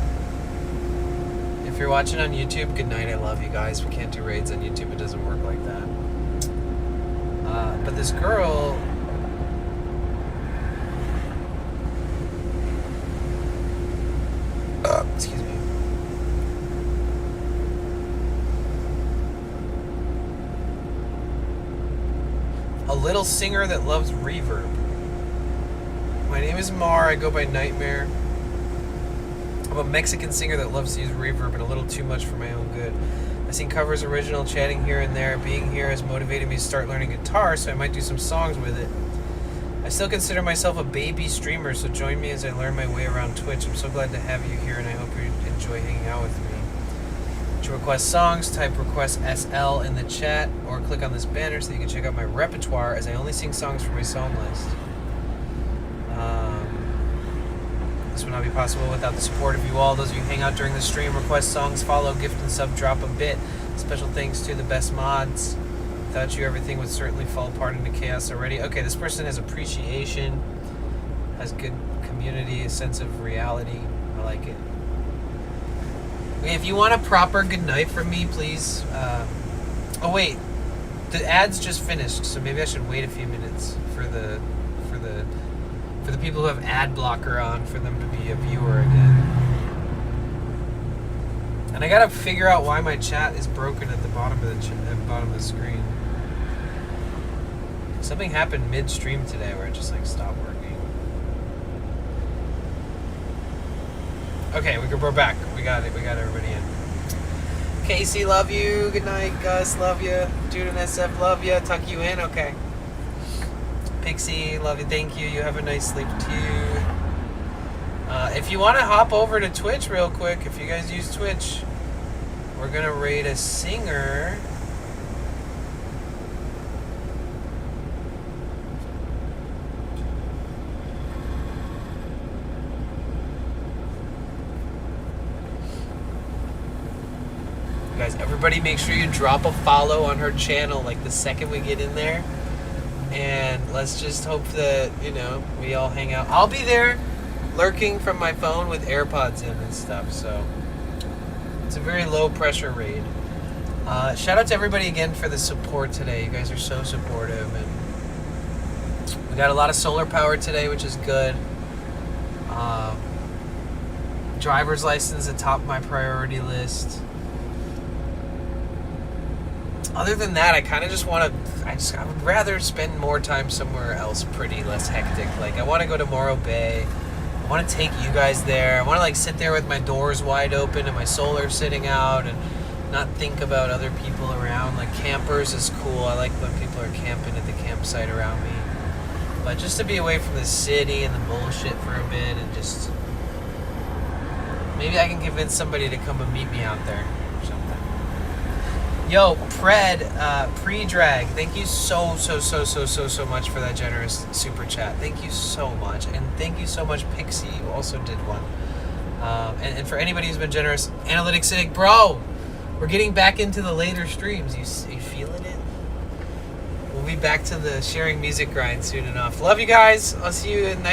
If you're watching on YouTube, good night. I love you guys. We can't do raids on YouTube. It doesn't work like that. But this girl... excuse me. A little singer that loves reverb. My name is Mar. I go by Nightmare. I'm a Mexican singer that loves to use reverb and a little too much for my own good. I sing covers, original, chatting here and there. Being here has motivated me to start learning guitar, so I might do some songs with it. I still consider myself a baby streamer, so join me as I learn my way around Twitch. I'm so glad to have you here, and I hope you enjoy hanging out with me. To request songs, type request SL in the chat, or click on this banner so you can check out my repertoire, as I only sing songs from my song list. This would not be possible without the support of you all. Those of you who hang out during the stream, request songs, follow, gift, and sub drop a bit. Special thanks to the best mods. Without you, everything would certainly fall apart into chaos already. Okay, this person has appreciation, has good community, a sense of reality. I like it. Okay, if you want a proper good night from me, please. Oh wait, the ad's just finished, so maybe I should wait a few minutes for the people who have ad blocker on, for them to be a viewer again. And I gotta figure out why my chat is broken at the bottom of the screen. Something happened mid-stream today where it just like stopped working. Okay, we're back. We got it. We got everybody in. Casey, love you. Good night, Gus. Love you. Jude and SF, love you. Tuck you in. Okay. Pixie, love you. Thank you. You have a nice sleep too. If you want to hop over to Twitch real quick, if you guys use Twitch, we're gonna raid a singer. Guys, everybody make sure you drop a follow on her channel like the second we get in there. And let's just hope that, you know, we all hang out. I'll be there lurking from my phone with AirPods in and stuff, so it's a very low pressure raid. Shout out to everybody again for the support today. You guys are so supportive, and we got a lot of solar power today, which is good. Driver's license atop my priority list. Other than that, I kind of just want to, I would rather spend more time somewhere else pretty less hectic. Like, I want to go to Morro Bay. I want to take you guys there. I want to, like, sit there with my doors wide open and my solar sitting out and not think about other people around. Like, campers is cool. I like when people are camping at the campsite around me. But just to be away from the city and the bullshit for a bit and just, maybe I can convince somebody to come and meet me out there. Yo, pre-drag, thank you so much for that generous super chat. Thank you so much. And thank you so much, Pixie, who also did one. And for anybody who's been generous, Analytics Cynic, bro, we're getting back into the later streams. You feeling it? We'll be back to the sharing music grind soon enough. Love you guys. I'll see you at night.